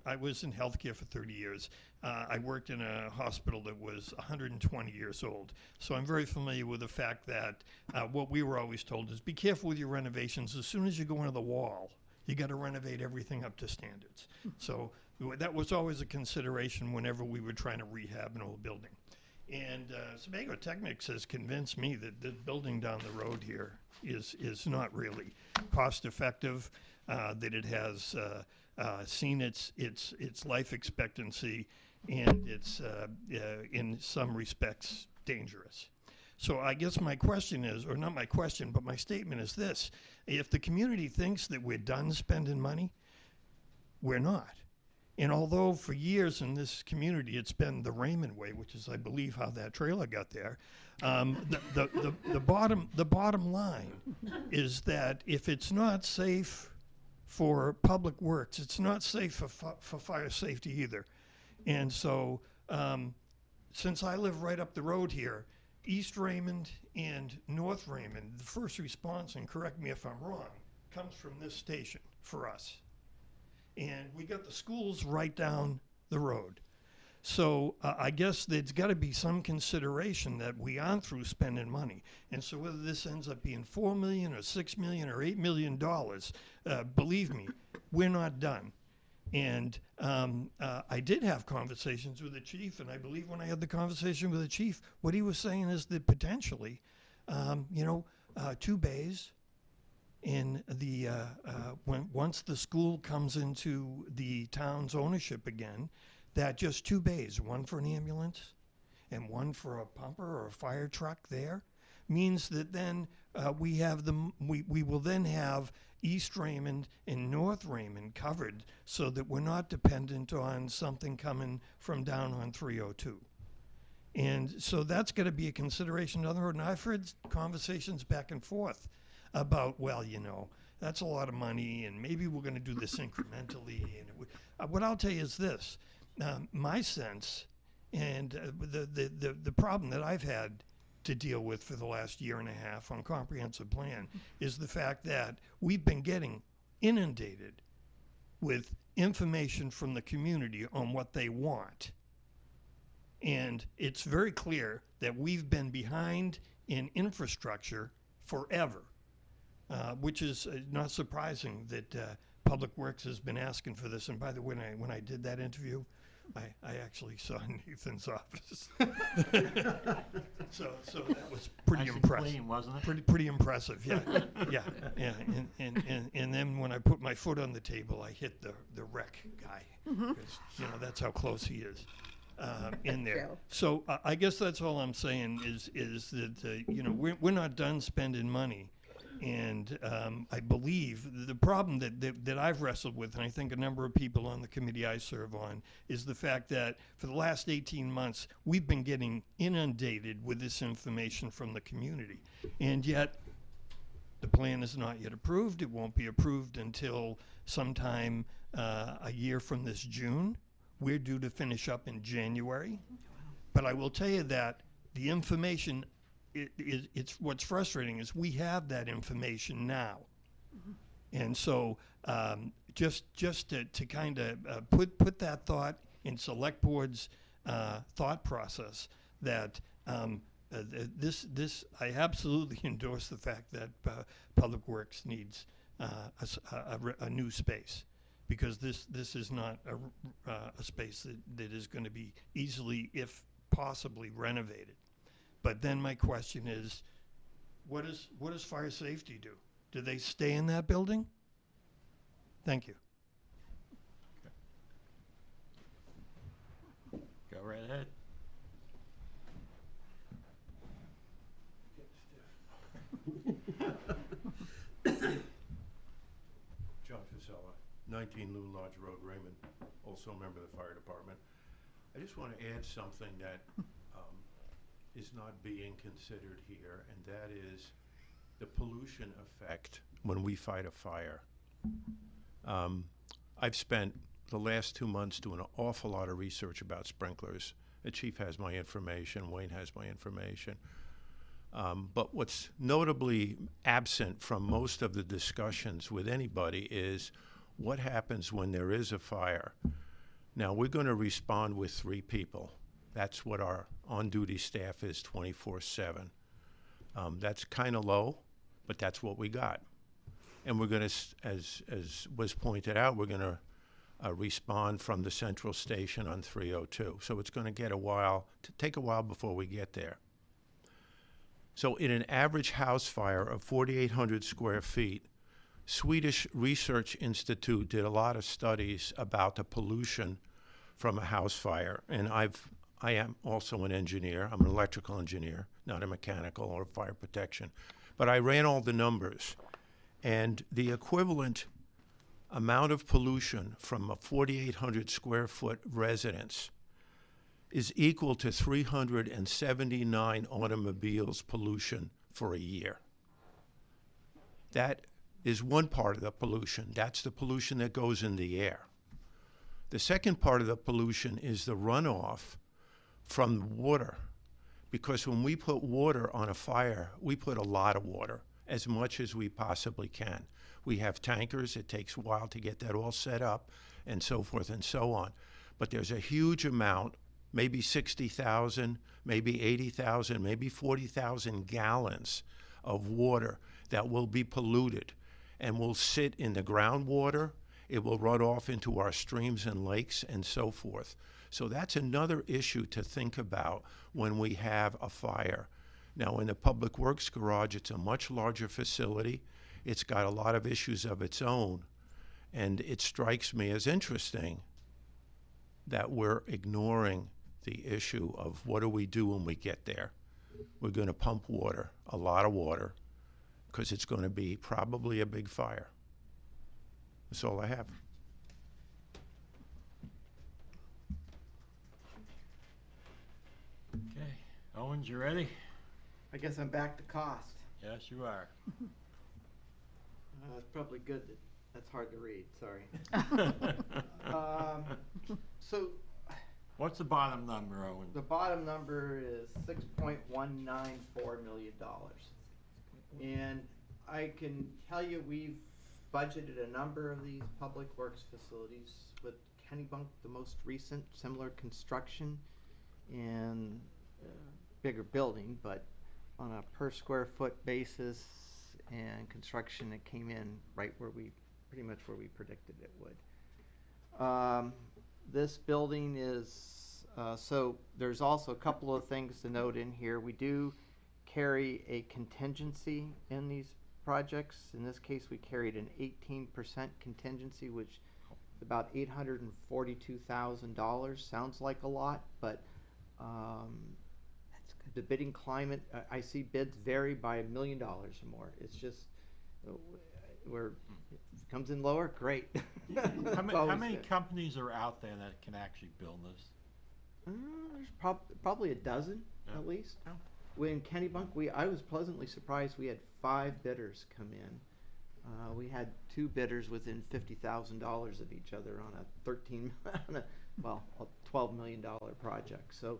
I was in healthcare for 30 years. I worked in a hospital that was 120 years old. So I'm very familiar with the fact that what we were always told is be careful with your renovations. As soon as you go into the wall, you got to renovate everything up to standards. So that was always a consideration whenever we were trying to rehab an old building. And Sebago Technics has convinced me that the building down the road here is not really cost effective, that it has seen its life expectancy, and it's in some respects dangerous. So I guess my question is, or not my question, but my statement is this: if the community thinks that we're done spending money, we're not. And although for years in this community it's been the Raymond way, which is, I believe, how that trailer got there, the bottom line is that if it's not safe for public works, it's not safe for fire safety either. And so, since I live right up the road here, East Raymond and North Raymond, the first response, and correct me if I'm wrong, comes from this station for us. And we got the schools right down the road. So I guess there's got to be some consideration that we aren't through spending money. And so whether this ends up being $4 million or $6 million or $8 million, believe me, we're not done. And I did have conversations with the chief, and I believe when I had the conversation with the chief, what he was saying is that potentially, 2 bays, in the once the school comes into the town's ownership again, that just 2 bays, one for an ambulance and one for a pumper or a fire truck there, means that then we will then have East Raymond and North Raymond covered, so that we're not dependent on something coming from down on 302. And so that's going to be a consideration down the road. And I've heard conversations back and forth about, well, that's a lot of money, and maybe we're going to do this incrementally. And what I'll tell you is this: my sense, and the problem that I've had to deal with for the last year and a half on comprehensive plan is the fact that we've been getting inundated with information from the community on what they want. And it's very clear that we've been behind in infrastructure forever. Which is not surprising that Public Works has been asking for this. And by the way, when I did that interview, I actually saw Nathan's office. so that was pretty Nice and impressive. clean, wasn't it? Pretty impressive, yeah. yeah. And then when I put my foot on the table, I hit the rec guy. Because, that's how close he is. In there. So I guess that's all I'm saying is that, we're not done spending money. And I believe the problem that I've wrestled with, and I think a number of people on the committee I serve on, is the fact that for the last 18 months, we've been getting inundated with this information from the community. And yet, the plan is not yet approved. It won't be approved until sometime a year from this June. We're due to finish up in January. But I will tell you that the information, it's what's frustrating is we have that information now. And so just to kind of put that thought in select board's thought process, that this I absolutely endorse the fact that Public Works needs a new space, because this is not a space that is going to be easily, if possibly, renovated. But then my question is, what does fire safety do? Do they stay in that building? Thank you. Go right ahead. John Fasella, 19 Loon Lodge Road, Raymond, also a member of the fire department. I just want to add something that is not being considered here, and that is the pollution effect when we fight a fire. I've spent the last 2 months doing an awful lot of research about sprinklers. The chief has my information, Wayne has my information. But what's notably absent from most of the discussions with anybody is what happens when there is a fire. Now, we're going to respond with 3 people. That's what our on-duty staff is 24/7. That's kind of low, but that's what we got. And we're going to, as was pointed out, we're going to respond from the central station on 302. So it's going to take a while before we get there. So in an average house fire of 4,800 square feet, Swedish Research Institute did a lot of studies about the pollution from a house fire. And I am also an engineer. I'm an electrical engineer, not a mechanical or fire protection. But I ran all the numbers. And the equivalent amount of pollution from a 4,800 square foot residence is equal to 379 automobiles pollution for a year. That is one part of the pollution. That's the pollution that goes in the air. The second part of the pollution is the runoff from water, because when we put water on a fire, we put a lot of water, as much as we possibly can. We have tankers. It takes a while to get that all set up, and so forth and so on. But there's a huge amount, maybe 60,000, maybe 80,000, maybe 40,000 gallons of water that will be polluted and will sit in the groundwater. It will run off into our streams and lakes and so forth. So that's another issue to think about when we have a fire. Now, in the Public Works garage, it's a much larger facility. It's got a lot of issues of its own. And it strikes me as interesting that we're ignoring the issue of what do we do when we get there. We're going to pump water, a lot of water, because it's going to be probably a big fire. That's all I have. Okay, Owens, you ready? I guess I'm back to cost. Yes, you are. It's probably good that that's hard to read, sorry. So. What's the bottom number, Owen? The bottom number is $6.194 million. And I can tell you we've budgeted a number of these public works facilities with Kennebunk, the most recent, similar construction and bigger building, but on a per square foot basis and construction, it came in right where pretty much where we predicted it would. This building is, so there's also a couple of things to note in here. We do carry a contingency in these projects. In this case, we carried an 18% contingency, which is about $842,000. Sounds like a lot, but the bidding climate, I see bids vary by $1 million or more. It's just, it comes in lower, great. How many companies are out there that can actually build this? There's probably a dozen, at least. Oh. When Kennebunk, I was pleasantly surprised we had 5 bidders come in. We had 2 bidders within $50,000 of each other on a $12 million project. So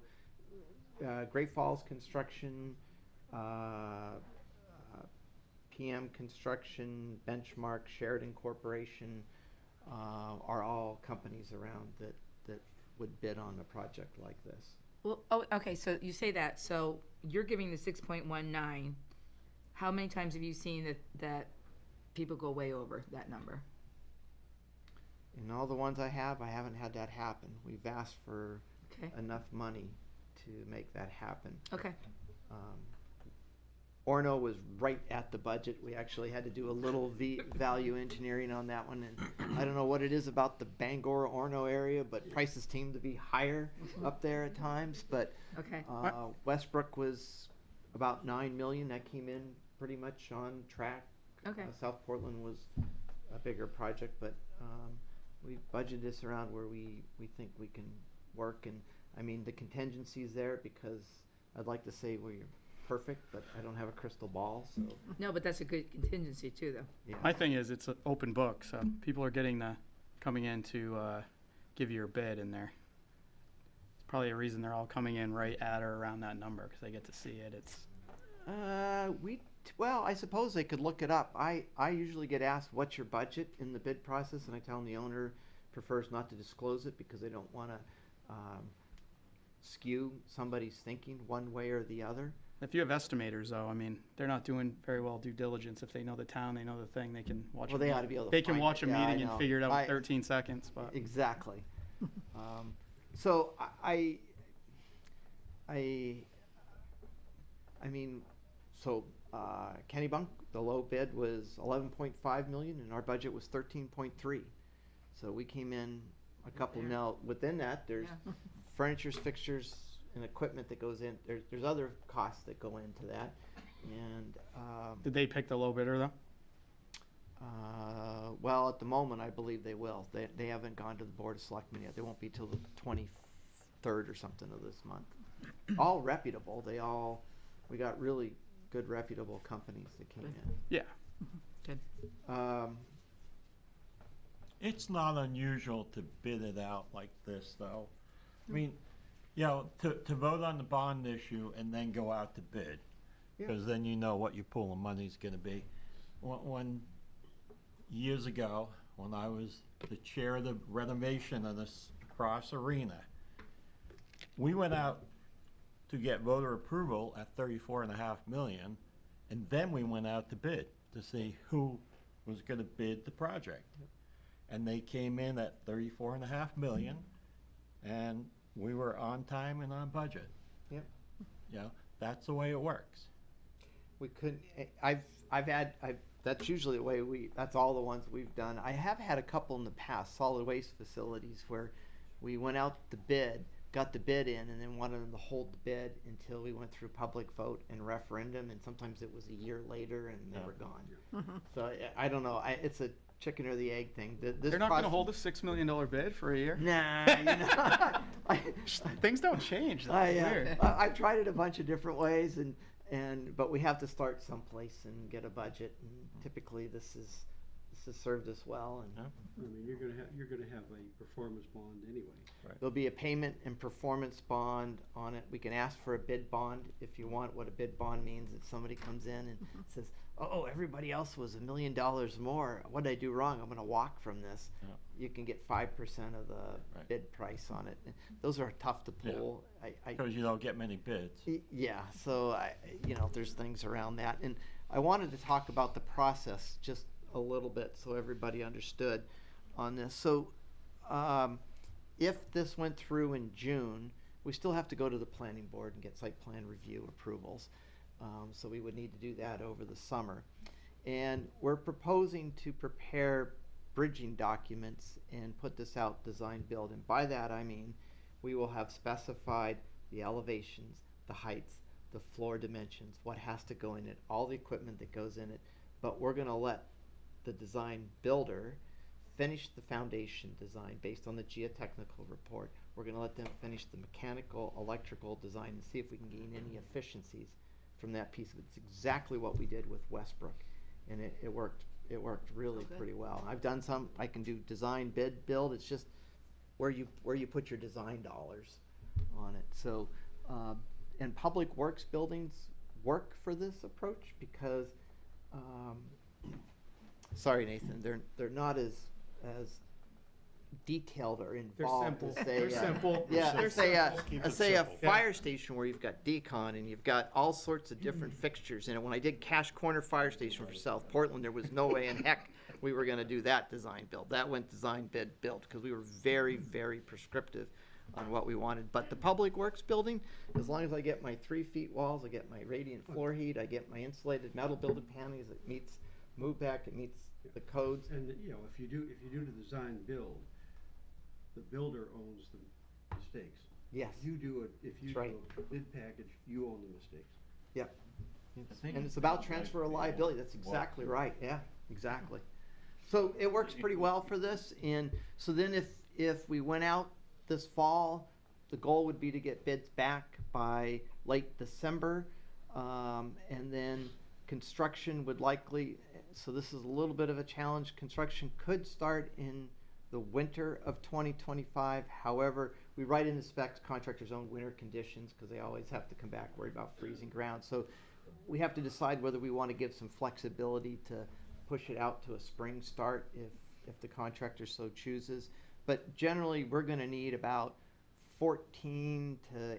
Great Falls Construction, PM Construction, Benchmark, Sheridan Corporation are all companies around that would bid on a project like this. Well, okay, so you say that, so you're giving the 6.19. How many times have you seen that people go way over that number? In all the ones I haven't had that happen. We've asked for enough money to make that happen. Okay. Orno was right at the budget. We actually had to do a little value engineering on that one, and I don't know what it is about the Bangor Orno area, but prices seem to be higher up there at times. But Westbrook was about $9 million. That came in pretty much on track. Okay. South Portland was a bigger project, but we budgeted this around where we think we can work. And I mean, the contingency's there because I'd like to say we're perfect, but I don't have a crystal ball. So No, but that's a good contingency too, though. yeah. My thing is, it's an open book, so people are coming in to give you a bid in there. It's probably a reason they're all coming in right at or around that number, because they get to see it. It's Well, I suppose they could look it up. I usually get asked, what's your budget in the bid process? And I tell them the owner prefers not to disclose it because they don't want to skew somebody's thinking one way or the other. If you have estimators, though, I mean, they're not doing very well due diligence. If they know the town, they know the thing, they can watch. Well, a they meeting. ought to be able to They can find watch it. a Yeah, I meeting and know. figure it out in 13 seconds. But Exactly. So I mean, so Kennybunk, the low bid was 11.5 million, and our budget was 13.3. So we came in a couple. Now within that, there's furnitures, fixtures, and equipment that goes in. There's other costs that go into that. And did they pick the low bidder though? well, at the moment, I believe they will. They haven't gone to the Board of Selectmen yet. They won't be till the 23rd or something of this month. All reputable. We got really good reputable companies that came in. Yeah. Good. It's not unusual to bid it out like this, though. I mean, you know, to vote on the bond issue and then go out to bid, because then you know what your pool of money's going to be. When years ago, when I was the chair of the renovation of this Cross Arena, we went out to get voter approval at $34.5 million, and then we went out to bid to see who was going to bid the project. And they came in at $34.5 million, and we were on time and on budget. Yep. You know, that's the way it works. We couldn't. That's usually the way that's all the ones we've done. I have had a couple in the past, solid waste facilities, where we went out to bid, got the bid in, and then wanted them to hold the bid until we went through public vote and referendum, and sometimes it was a year later and they were gone. So I don't know. It's a chicken or the egg thing. They're not going to hold a $6 million bid for a year? Nah, you know. Things don't change. That's weird. I've tried it a bunch of different ways, but we have to start someplace and get a budget, and typically this has served us well. And I mean, you're gonna have a performance bond anyway. there'll be a payment and performance bond on it. We can ask for a bid bond if you want. What a bid bond means is somebody comes in and says, "Oh, everybody else was $1 million more. What did I do wrong? I'm going to walk from this." You can get 5% of the bid price on it. And those are tough to pull. Because you don't get many bids. Yeah, so there's things around that, and I wanted to talk about the process just a little bit so everybody understood on this. So if this went through in June, we still have to go to the planning board and get site plan review approvals. So we would need to do that over the summer. And we're proposing to prepare bridging documents and put this out design build. And by that I mean we will have specified the elevations, the heights, the floor dimensions, what has to go in it, all the equipment that goes in it. But we're going to let the design builder finish the foundation design based on the geotechnical report. We're going to let them finish the mechanical, electrical design and see if we can gain any efficiencies from that piece. It's exactly what we did with Westbrook, and it worked. It worked really pretty well. I've done some. I can do design, bid, build. It's just where you put your design dollars on it. So, and public works buildings work for this approach because, sorry Nathan, they're not as detailed or involved. They're simple. Yeah, They're say a fire station where you've got decon and you've got all sorts of different fixtures in it. When I did Cache Corner Fire Station for South Portland, there was no way in heck we were going to do that design build. That went design bid build because we were very, very prescriptive on what we wanted. But the public works building, as long as I get my 3 feet walls, I get my radiant floor heat, I get my insulated metal building panels, it meets MUBEC, it meets the codes. And if you do the design build, the builder owns the mistakes. Yes. If you do a bid package, you own the mistakes. Yep. And it's about transfer of liability. That's exactly right. Yeah, exactly. So it works pretty well for this. And so then if we went out this fall, the goal would be to get bids back by late December. And then construction would likely, so this is a little bit of a challenge, construction could start in the winter of 2025. However, we write in the specs contractors' own winter conditions because they always have to come back worried about freezing ground. So we have to decide whether we want to give some flexibility to push it out to a spring start if the contractor so chooses. But generally, we're going to need about 14 to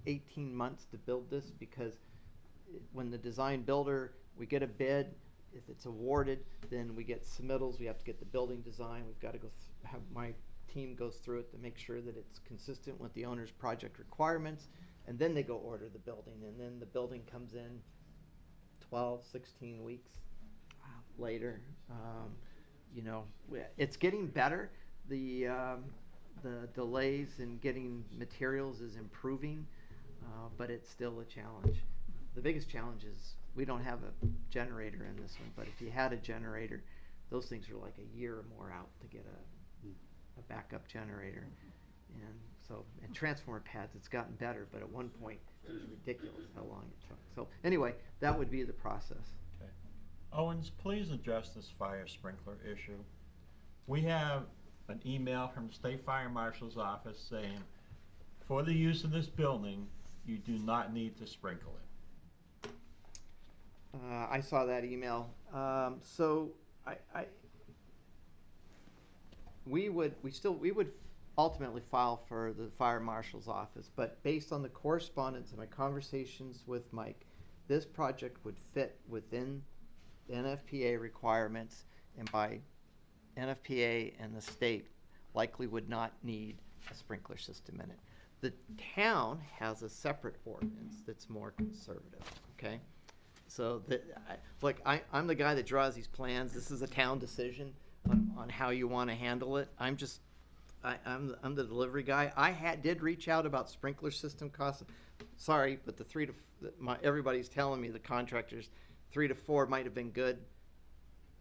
18 months to build this, because when the design builder, we get a bid, if it's awarded, then we get submittals, we have to get the building design, we've got to go, have my team goes through it to make sure that it's consistent with the owner's project requirements, and then they go order the building, and then the building comes in 12, 16 weeks later. You know, it's getting better. The delays in getting materials is improving, but it's still a challenge. The biggest challenge is we don't have a generator in this one, but if you had a generator, those things are like a year or more out to get a backup generator. And so, and transformer pads, it's gotten better, but at one point it was ridiculous how long it took. So anyway, that would be the process. Okay. Owens, please address this fire sprinkler issue. We have an email from the State Fire Marshal's office saying, for the use of this building, you do not need to sprinkle it. I saw that email. So we would ultimately file for the fire marshal's office, but based on the correspondence and my conversations with Mike, this project would fit within the NFPA requirements, and by NFPA and the state likely would not need a sprinkler system in it. The town has a separate ordinance that's more conservative, okay? So I'm the guy that draws these plans. This is a town decision on how you want to handle it. I'm the delivery guy. I did reach out about sprinkler system costs. Sorry, but everybody's telling me, the contractors, 3 to 4 might have been good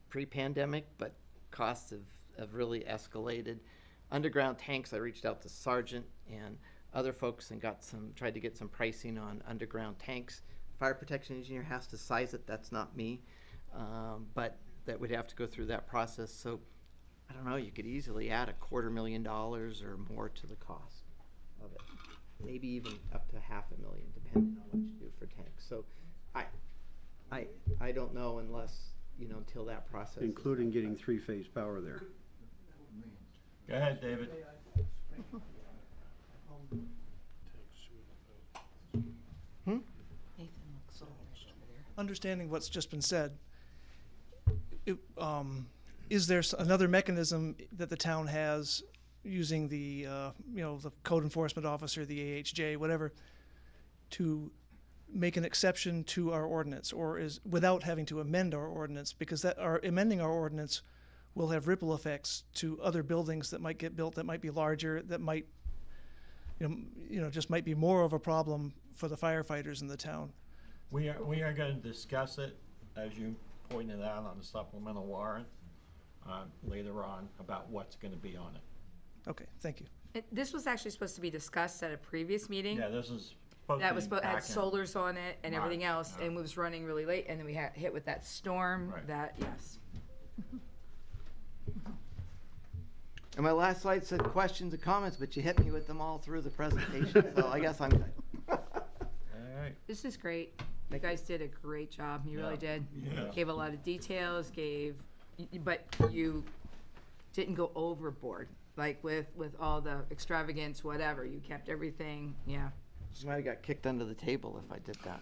pre-pandemic, but costs have really escalated. Underground tanks, I reached out to Sargent and other folks and tried to get some pricing on underground tanks. Fire protection engineer has to size it, that's not me, but that would have to go through that process. So I don't know, you could easily add $250,000 or more to the cost of it. Maybe even up to $500,000, depending on what you do for tanks. So I don't know unless, until that process. Including getting 3-phase power there. Go ahead, David. Understanding what's just been said, is there another mechanism that the town has using the the code enforcement officer, the AHJ, whatever, to make an exception to our ordinance, or is without having to amend our ordinance, because amending our ordinance will have ripple effects to other buildings that might get built that might be larger, that might just might be more of a problem for the firefighters in the town. We are going to discuss it, as you pointed out, on the supplemental warrant later on, about what's going to be on it. Okay, thank you. This was actually supposed to be discussed at a previous meeting. Yeah, this is That was had solars on it and everything else, and was running really late, and then we had hit with that storm. Right. That yes. And my last slide said questions and comments, but you hit me with them all through the presentation, so I guess I'm good. All right. This is great. The guys did a great job. You really did. Yeah. Gave a lot of details. But you didn't go overboard, like with all the extravagance, whatever. You kept everything. Yeah. You might have got kicked under the table if I did that.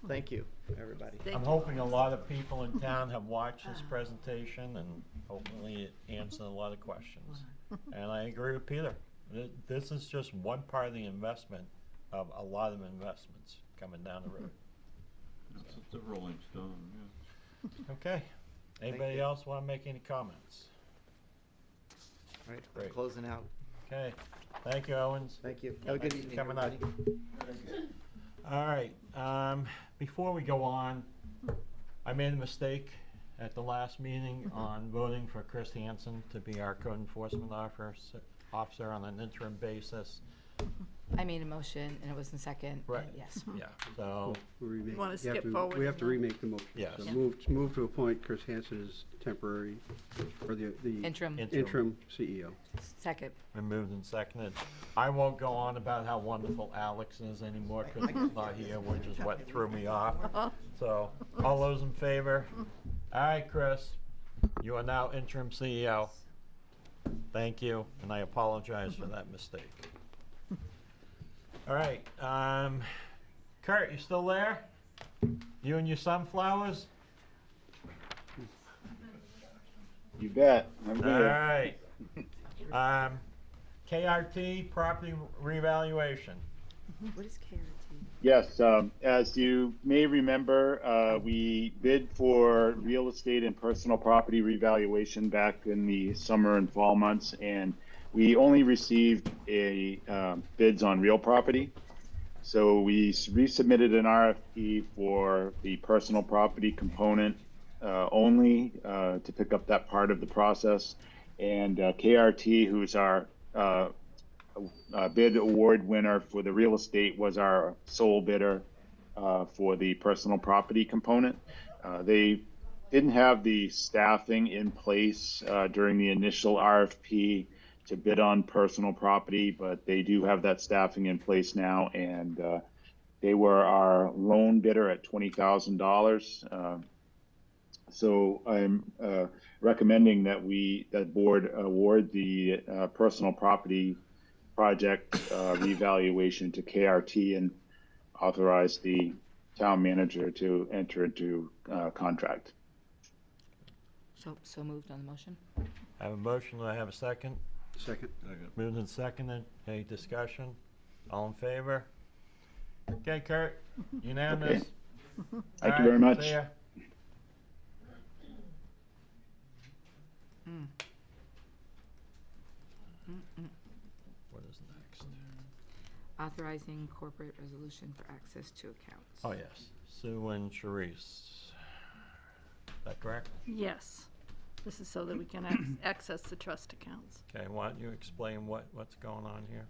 Thank you, everybody. I'm hoping a lot of people in town have watched this presentation, and hopefully it answered a lot of questions. And I agree with Peter. This is just one part of the investment of a lot of investments coming down the road. It's a rolling stone, yeah. Okay. Anybody else want to make any comments? All right, Great. Closing out. Okay. Thank you, Owens. Thank you. Have a good evening, Coming up. All right. Before we go on, I made a mistake at the last meeting on voting for Chris Hansen to be our code enforcement officer on an interim basis. I made a motion and it was in second. Right. Yes. Yeah. So You wanna skip forward We have to remake the motion. Yes. So Yeah. move to appoint Chris Hansen as temporary, or the Interim. interim CEO. Second. been moved and seconded. I won't go on about how wonderful Alex is anymore because he's not here, which is what threw me off. So, all those in favor? All right, Chris, you are now interim CEO. Thank you, and I apologize for that mistake. All right, Kurt, you still there? You and your sunflowers? You bet. I'm All here. right. KRT property revaluation. What is KRT? Yes, as you may remember, we bid for real estate and personal property revaluation back in the summer and fall months, and we only received bids on real property. So we resubmitted an RFP for the personal property component only to pick up that part of the process. And KRT, who's our bid award winner for the real estate, was our sole bidder for the personal property component. They didn't have the staffing in place during the initial RFP to bid on personal property, but they do have that staffing in place now, and they were our lone bidder at $20,000. So I'm recommending that that board award the personal property project revaluation to KRT and authorize the town manager to enter into contract. So moved on the motion? I have a motion, do I have a second? Second. Moved and seconded, any discussion? All in favor? Okay, Kurt, unanimous. Okay. Thank you very much. See ya. What is next? Authorizing corporate resolution for access to accounts. Oh, yes, Sue and Sharice. Is that correct? Yes. This is so that we can access the trust accounts. Okay, why don't you explain what's going on here?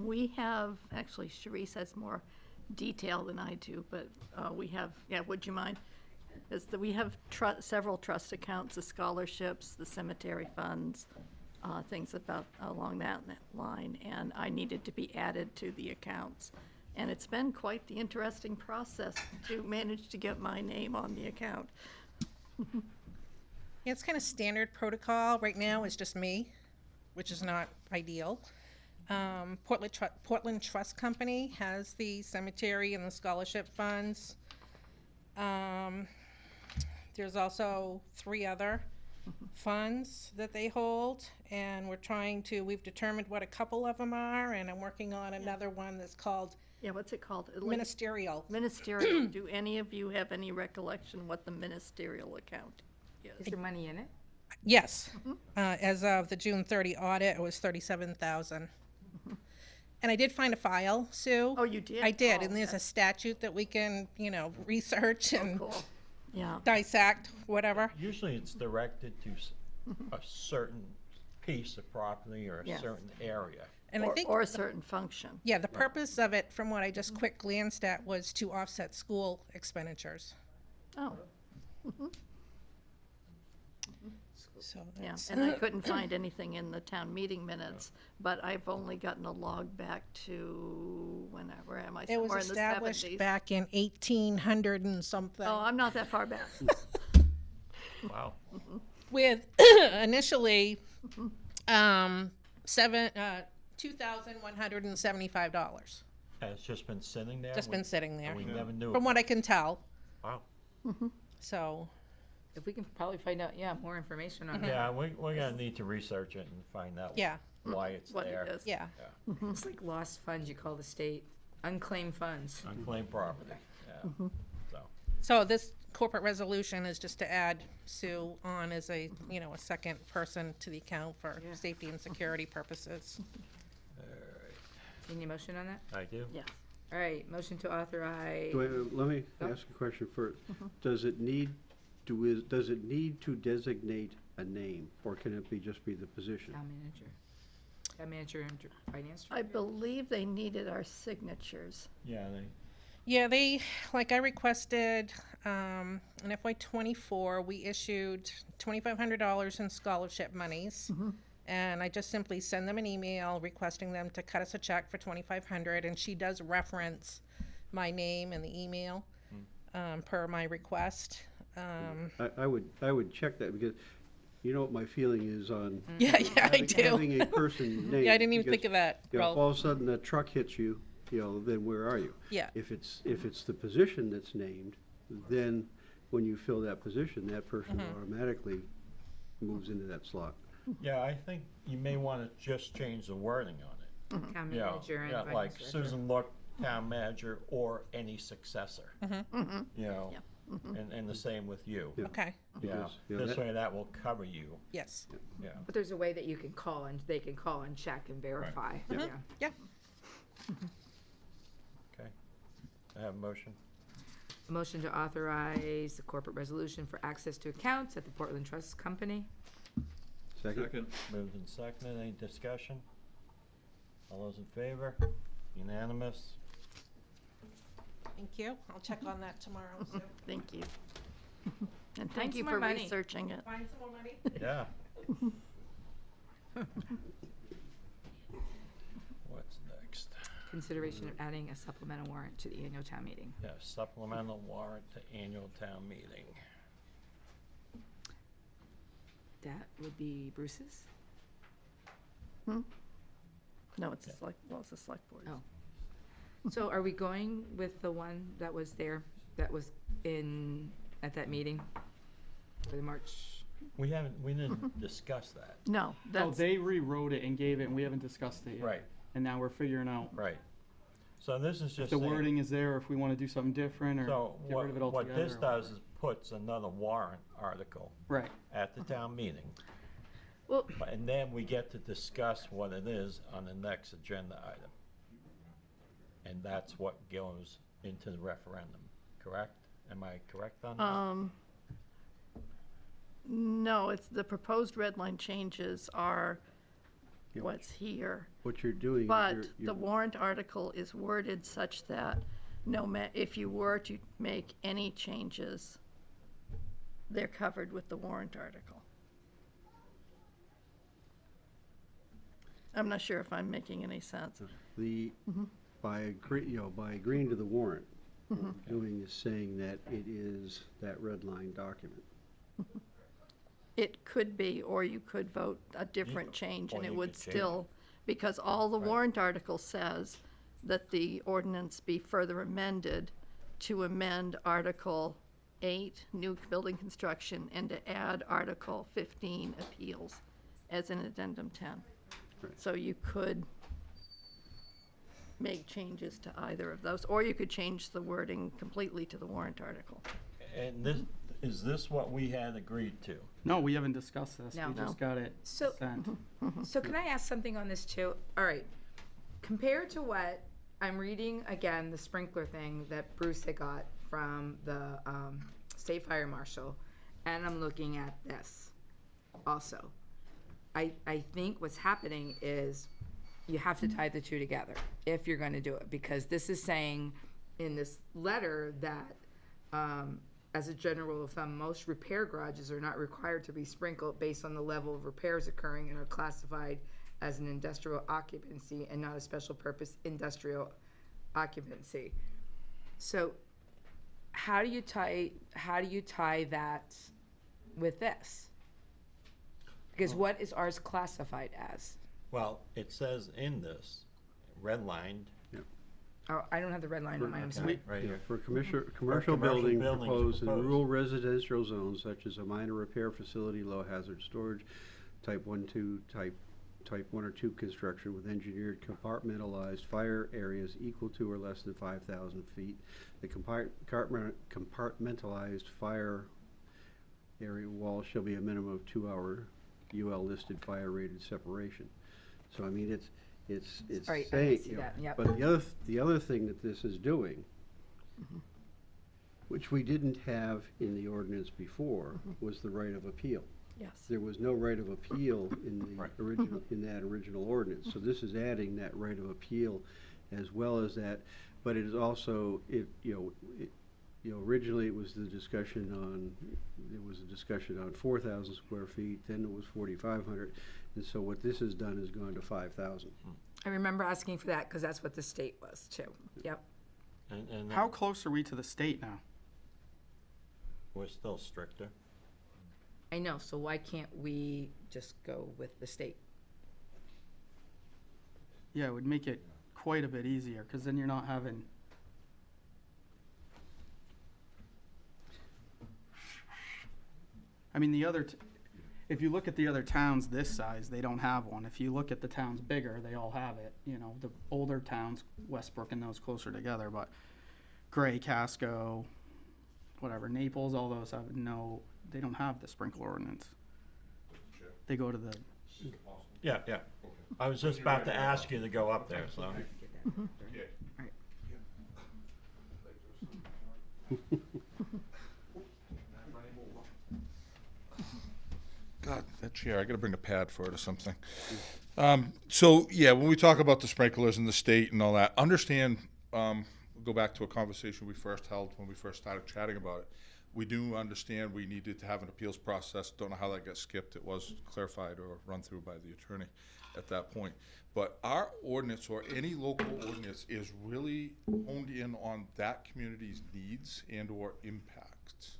We have, actually, Sharice has more detail than I do, but we have, would you mind? We have several trust accounts, the scholarships, the cemetery funds, things about along that line, and I needed to be added to the accounts. And it's been quite the interesting process to manage to get my name on the account. Yeah, it's kind of standard protocol. Right now, it's just me, which is not ideal. Portland Trust Company has the cemetery and the scholarship funds. There's also 3 other funds that they hold, and we've determined what a couple of them are, and I'm working on another one that's called what's it called? Ministerial. Ministerial. Do any of you have any recollection what the ministerial account is? Is there money in it? Yes. As of the June 30 audit, it was $37,000. And I did find a file, Sue. Oh, you did? I did, and there's a statute that we can, research and Yeah. dissect, whatever. Usually it's directed to a certain piece of property or a Yes. certain area. And I think or a certain function. Yeah, the purpose of it, from what I just quick glanced at, was to offset school expenditures. Oh. So Yeah, that's and I couldn't find anything in the town meeting minutes, but I've only gotten a log back to where am I? It was Somewhere in the established 70s. back in 1800 and something. Oh, I'm not that far back. Wow. With initially $2,175. And it's just been sitting there? Just been sitting there. And we never knew. From what I can tell. Wow. So. If we can probably find out, more information on that. Yeah, we're gonna need to research it and find out Yeah. why it's What it there. is. Yeah. It's like lost funds, you call the state, unclaimed funds. Unclaimed property, yeah. So this corporate resolution is just to add Sue on as a second person to the account for safety and security purposes. Any motion on that? I do. Yeah. All right, motion to authorize. Let me ask a question first. Does it need to designate a name, or can it just be the position? Town manager and finance I believe they needed our signatures. Yeah, Yeah, I requested, in FY24, we issued $2,500 in scholarship monies. And I just simply send them an email requesting them to cut us a check for $2,500, and she does reference my name in the email per my request. I would check that, because You know what my feeling is on Yeah, I do. having a person named. Yeah, I didn't even because, think of that, you know, if Ralph. all of a sudden a truck hits you, then where are you? Yeah. If it's the position that's named, then when you fill that position, that person automatically moves into that slot. Yeah, I think you may want to just change the wording on it. Town Yeah, manager and yeah, finance like director. Susan Look, town manager, or any successor. You know, and the same with you. Okay. Yeah, Because, you know, this that- way that will cover you. Yes. Yeah. But there's a way that you can call and they can call and check and verify. Yeah. Yeah. Okay. I have a motion. A motion to authorize the corporate resolution for access to accounts at the Portland Trust Company. Second? Moved and seconded. Any discussion? All those in favor? Unanimous? Thank you. I'll check on that tomorrow. So. Thank you. And Find thank you some for more money. researching it. Find some more money. Yeah. What's next? Consideration of adding a supplemental warrant to the annual town meeting. Yeah, supplemental warrant to annual town meeting. That would be Bruce's? No, it's a select board. Oh. So are we going with the one that was there, that was at that meeting for the March? We didn't discuss that. No, Oh, that's, they rewrote it and gave it, and we haven't discussed it yet. Right. And now we're figuring out Right. So this is if just the saying- wording is there, or if we want to do something different, or So get rid of it what altogether. this or does whatever. is puts another warrant article Right. at the town meeting. Well, And then we get to discuss what it is on the next agenda item. And that's what goes into the referendum, correct? Am I correct on that? no, it's the proposed red line changes are what's here. What you're doing is But you're the warrant article is worded such that if you were to make any changes, they're covered with the warrant article. I'm not sure if I'm making any sense. by agreeing to the warrant, what we're doing is saying that it is that red line document. It could be, or you could vote a different change, or and it you would could change still, because all the warrant article says that the ordinance be further amended to amend Article 8, new building construction, and to add Article 15, appeals, as in addendum 10. Right. So you could make changes to either of those, or you could change the wording completely to the warrant article. And is this what we had agreed to? No, we haven't discussed this. No. We just got it So- sent. So can I ask something on this too? All right, compared to what I'm reading, again, the sprinkler thing that Bruce had got from the state fire marshal, and I'm looking at this also. I think what's happening is you have to tie the two together if you're gonna do it, because this is saying in this letter that, as a general rule of thumb, most repair garages are not required to be sprinkled based on the level of repairs occurring and are classified as an industrial occupancy and not a special purpose industrial occupancy. So how do you tie that with this? Because what is ours classified as? Well, it says in this, redlined. Oh, I don't have the red line on mine, I'm sorry. Right Yeah, here. for commercial commercial building buildings proposed in proposed. rural residential zones such as a minor repair facility, low hazard storage, type 1, 2, type 1 or 2 construction with engineered compartmentalized fire areas equal to or less than 5,000 feet. The compartmentalized fire area wall shall be a minimum of 2-hour UL listed fire rated separation. So I mean, it's Right, I saying, see that, yep. but the other thing that this is doing, which we didn't have in the ordinance before, was the right of appeal. Yes. There was no right of appeal in the Right. original, in that original ordinance. So this is adding that right of appeal as well as that, but it is also, originally it was the discussion on, there was a discussion on 4,000 square feet, then it was 4,500. And so what this has done is gone to 5,000. I remember asking for that, because that's what the state was too. Yep. And How close are we to the state now? we're still stricter. I know, so why can't we just go with the state? Yeah, it would make it quite a bit easier, because then you're not having. I mean, if you look at the other towns this size, they don't have one. If you look at the towns bigger, they all have it. You know, the older towns, Westbrook and those closer together, but Gray, Casco, whatever, Naples, all those have they don't have the sprinkler ordinance. They go to the. Yeah, yeah. I was just about to ask you to go up there, so. God, that chair, I gotta bring a pad for it or something. So, yeah, when we talk about the sprinklers in the state and all that, understand, go back to a conversation we first held when we first started chatting about it. We do understand we needed to have an appeals process. Don't know how that got skipped. It was clarified or run through by the attorney at that point. But our ordinance or any local ordinance is really honed in on that community's needs and or impacts.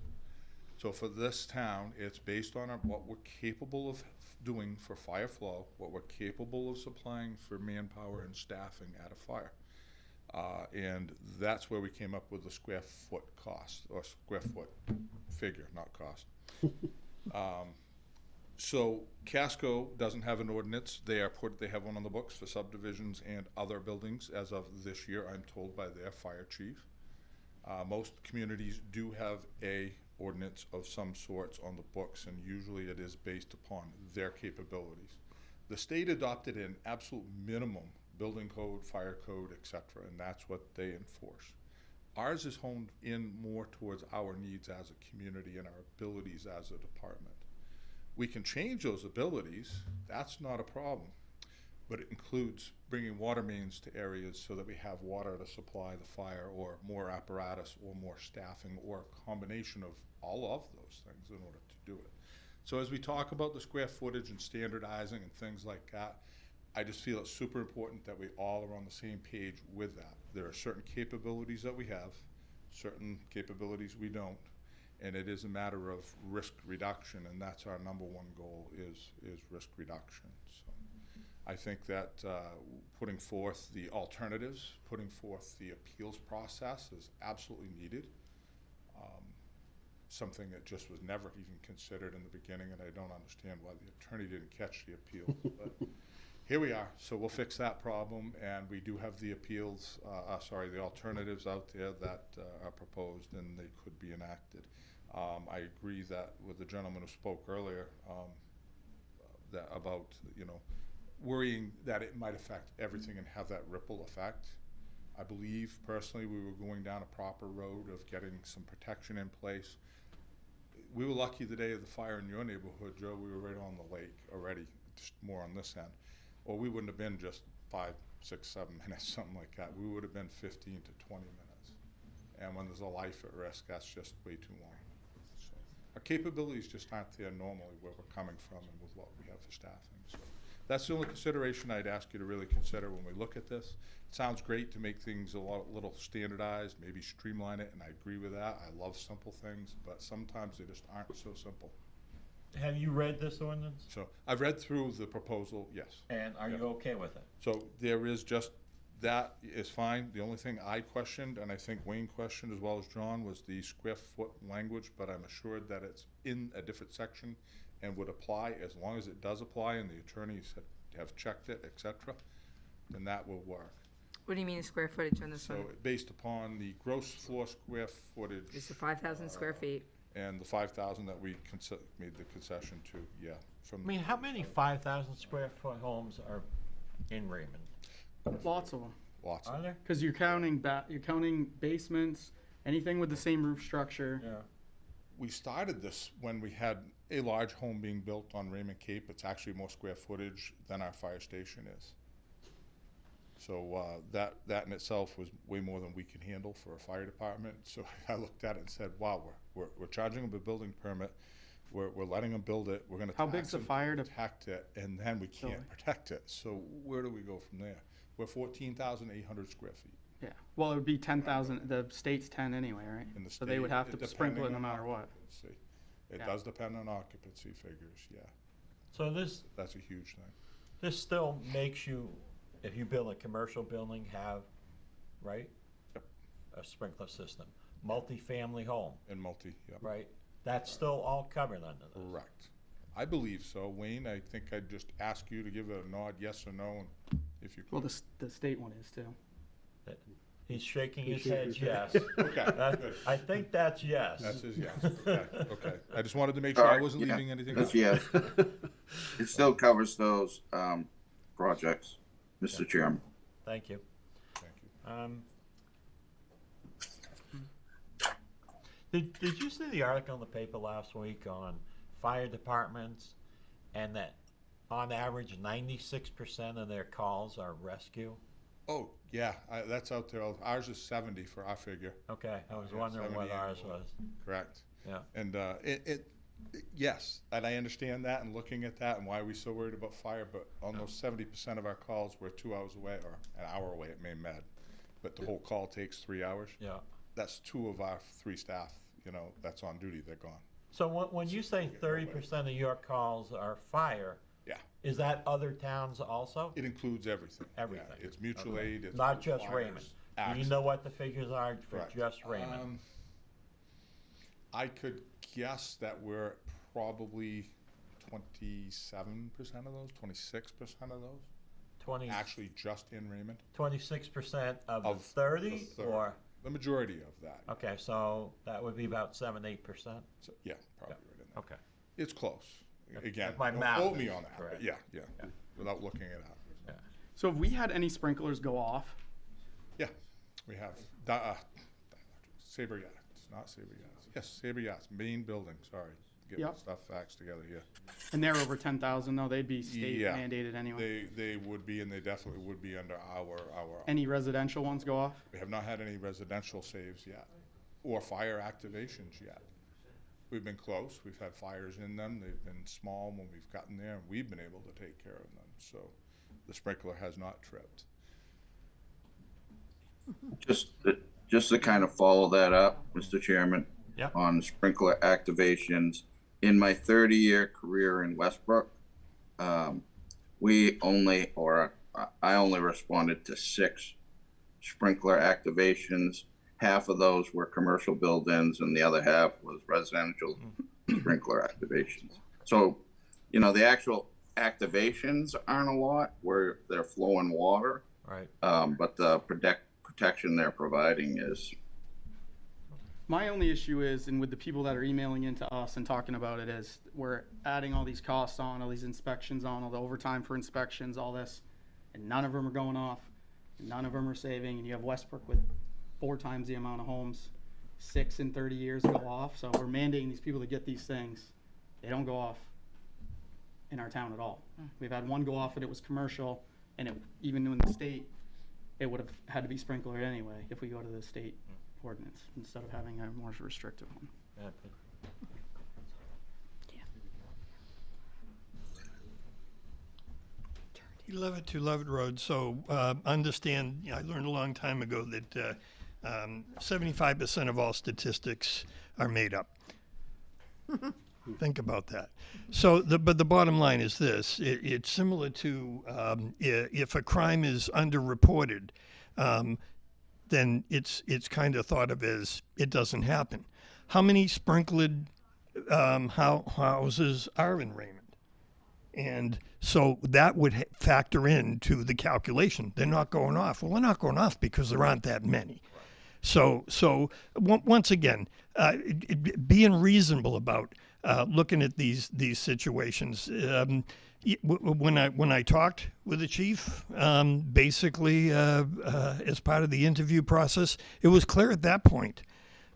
So for this town, it's based on what we're capable of doing for fire flow, what we're capable of supplying for manpower and staffing at a fire. And that's where we came up with the square foot cost, or square foot figure, not cost. So Casco doesn't have an ordinance. They have one on the books for subdivisions and other buildings as of this year, I'm told by their fire chief. Most communities do have a ordinance of some sorts on the books, and usually it is based upon their capabilities. The state adopted an absolute minimum building code, fire code, etc., and that's what they enforce. Ours is honed in more towards our needs as a community and our abilities as a department. We can change those abilities, that's not a problem, but it includes bringing water mains to areas so that we have water to supply the fire, or more apparatus, or more staffing, or a combination of all of those things in order to do it. So as we talk about the square footage and standardizing and things like that, I just feel it's super important that we all are on the same page with that. There are certain capabilities that we have, certain capabilities we don't, and it is a matter of risk reduction, and that's our number one goal is risk reduction. So I think that putting forth the alternatives, putting forth the appeals process is absolutely needed. Something that just was never even considered in the beginning, and I don't understand why the attorney didn't catch the appeals. But here we are, so we'll fix that problem, and we do have the appeals, the alternatives out there that are proposed, and they could be enacted. I agree that with the gentleman who spoke earlier, that about, worrying that it might affect everything and have that ripple effect. I believe personally we were going down a proper road of getting some protection in place. We were lucky the day of the fire in your neighborhood, Joe. We were right on the lake already, just more on this end. Or we wouldn't have been just 5, 6, 7 minutes, something like that. We would have been 15 to 20 minutes. And when there's a life at risk, that's just way too long. So our capabilities just aren't there normally where we're coming from and with what we have for staffing. So that's the only consideration I'd ask you to really consider when we look at this. It sounds great to make things a little standardized, maybe streamline it, and I agree with that. I love simple things, but sometimes they just aren't so simple. Have you read this ordinance? So I've read through the proposal, yes. And are you okay with it? So there is just, that is fine. The only thing I questioned, and I think Wayne questioned as well as John, was the square foot language, but I'm assured that it's in a different section and would apply. As long as it does apply and the attorneys have checked it, etc., then that will work. What do you mean square footage on this one? So based upon the gross floor square footage. It's the 5,000 square feet. And the 5,000 that we made the concession to, yeah. I mean, how many 5,000 square foot homes are in Raymond? Lots of them. Lots. Are there? Because you're counting basements, anything with the same roof structure. Yeah. We started this when we had a large home being built on Raymond Cape. It's actually more square footage than our fire station is. So that in itself was way more than we can handle for a fire department. So I looked at it and said, wow, we're charging them a building permit. We're letting them build it. We're going to How big's the fire to protect it, and then we can't protect it. So where do we go from there? We're 14,800 square feet. Yeah. Well, it would be 10,000. The state's 10 anyway, right? In the So they would have to depending sprinkle it no on matter what. Let's see. It Yeah. does depend on occupancy figures, yeah. So this, That's a huge thing. this still makes you, if you build a commercial building, have, right? Yep. A sprinkler system. Multi-family home, And multi, yep. right? That's still all covered under this. Correct. I believe so. Wayne, I think I'd just ask you to give it a nod, yes or no, and if you Well, could. the state one is too. He's shaking He's his head shaking his yes. Okay, That- good. I think that's yes. That's his yes. Okay, okay. I just wanted to make sure I wasn't leaving anything out. That's yes. It still covers those projects, Mr. Chairman. Thank you. Thank you. Did you see the article in the paper last week on fire departments and that on average 96% of their calls are rescue? Oh, yeah, that's out there. Ours is 70 for our figure. Okay, I was Yeah, wondering 70 what ours annual. was. Correct. Yeah. And yes, and I understand that and looking at that and why we're so worried about fire, but almost 70% of our calls were 2 hours away or an hour away at Maine Med. But the whole call takes 3 hours. Yeah. That's 2 of our 3 staff, that's on duty, they're gone. So when you say 30% of your calls are fire, Yeah. is that other towns also? It includes everything. Everything. Yeah, it's mutual Okay. aid, it's Not just fires, Raymond. Do you accidents. know what the figures are for Correct. just Raymond? I could guess that we're at probably 27% of those, 26% of those. 20 Actually, just in Raymond. 26% of the Of 30, the third. or? The majority of that. Okay, so that would be about 7-8%. So, yeah, probably right in there. Okay. It's close. If Again, my don't math quote me is on that, correct. but yeah, without looking it up. So have we had any sprinklers go off? Yeah, we have. Saber Yachts, not Saber Yachts. Yes, Saber Yachts, main building, sorry. Get my Yep. stuff facts together here. And they're over 10,000 though, they'd be state Yeah. mandated anyway. They would be, and they definitely would be under our. Any residential ones go off? We have not had any residential saves yet, or fire activations yet. We've been close, we've had fires in them, they've been small when we've gotten there, and we've been able to take care of them, so the sprinkler has not tripped. Just to kind of follow that up, Mr. Chairman, Yep. on sprinkler activations. In my 30-year career in Westbrook, I only responded to 6 sprinkler activations. Half of those were commercial buildings and the other half was residential sprinkler activations. So, the actual activations aren't a lot where they're flowing water. Right. But the protection they're providing is. My only issue is, and with the people that are emailing into us and talking about it, is we're adding all these costs on, all these inspections on, all the overtime for inspections, all this, and none of them are going off, and none of them are saving, and you have Westbrook with 4 times the amount of homes, 6 in 30 years go off, so we're mandating these people to get these things. They don't go off in our town at all. We've had one go off and it was commercial, and even in the state, it would have had to be sprinklered anyway if we go to the state ordinance instead of having a more restrictive one. Yeah. Levitt to Levitt Road. So understand, I learned a long time ago that 75% of all statistics are made up. Think about that. So, but the bottom line is this: it's similar to if a crime is underreported, then it's kind of thought of as it doesn't happen. How many sprinkled houses are in Raymond? And so that would factor into the calculation. They're not going off. Well, they're not going off because there aren't that many. So once again, being reasonable about looking at these situations. When I talked with the chief, basically as part of the interview process, it was clear at that point.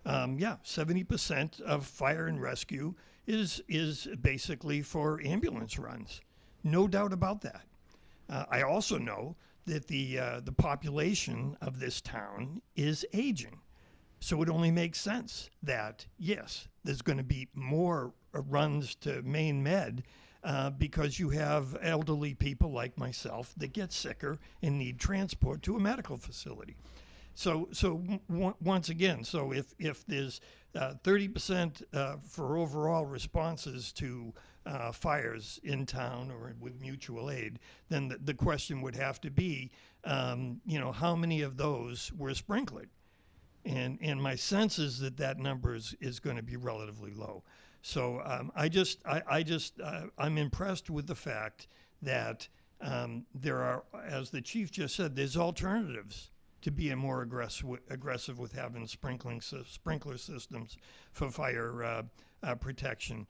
70% of fire and rescue is basically for ambulance runs. No doubt about that. I also know that the population of this town is aging. So it only makes sense that, yes, there's going to be more runs to Maine Med because you have elderly people like myself that get sicker and need transport to a medical facility. Once again, so if there's 30% for overall responses to fires in town or with mutual aid, then the question would have to be, how many of those were sprinklered? And my sense is that number is going to be relatively low. So I'm impressed with the fact that there are, as the chief just said, there's alternatives to being more aggressive with having sprinkler systems for fire protection.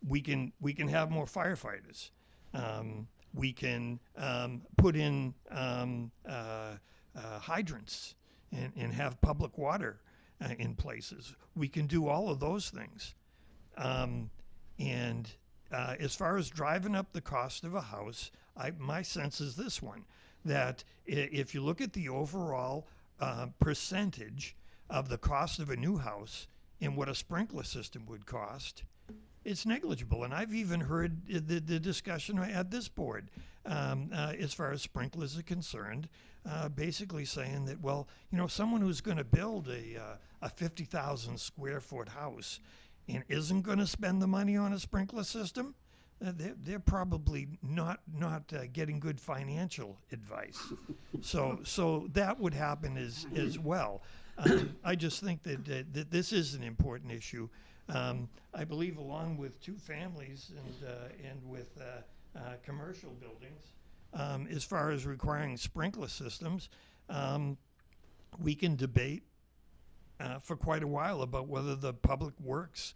We can have more firefighters. We can put in hydrants and have public water in places. We can do all of those things. As far as driving up the cost of a house, my sense is this one, that if you look at the overall percentage of the cost of a new house and what a sprinkler system would cost, it's negligible. And I've even heard the discussion at this board as far as sprinklers are concerned, basically saying that, well, someone who's going to build a 50,000 square foot house and isn't going to spend the money on a sprinkler system, they're probably not getting good financial advice. So that would happen as well. I just think that this is an important issue. I believe, along with two families and with commercial buildings, as far as requiring sprinkler systems, we can debate for quite a while about whether the public works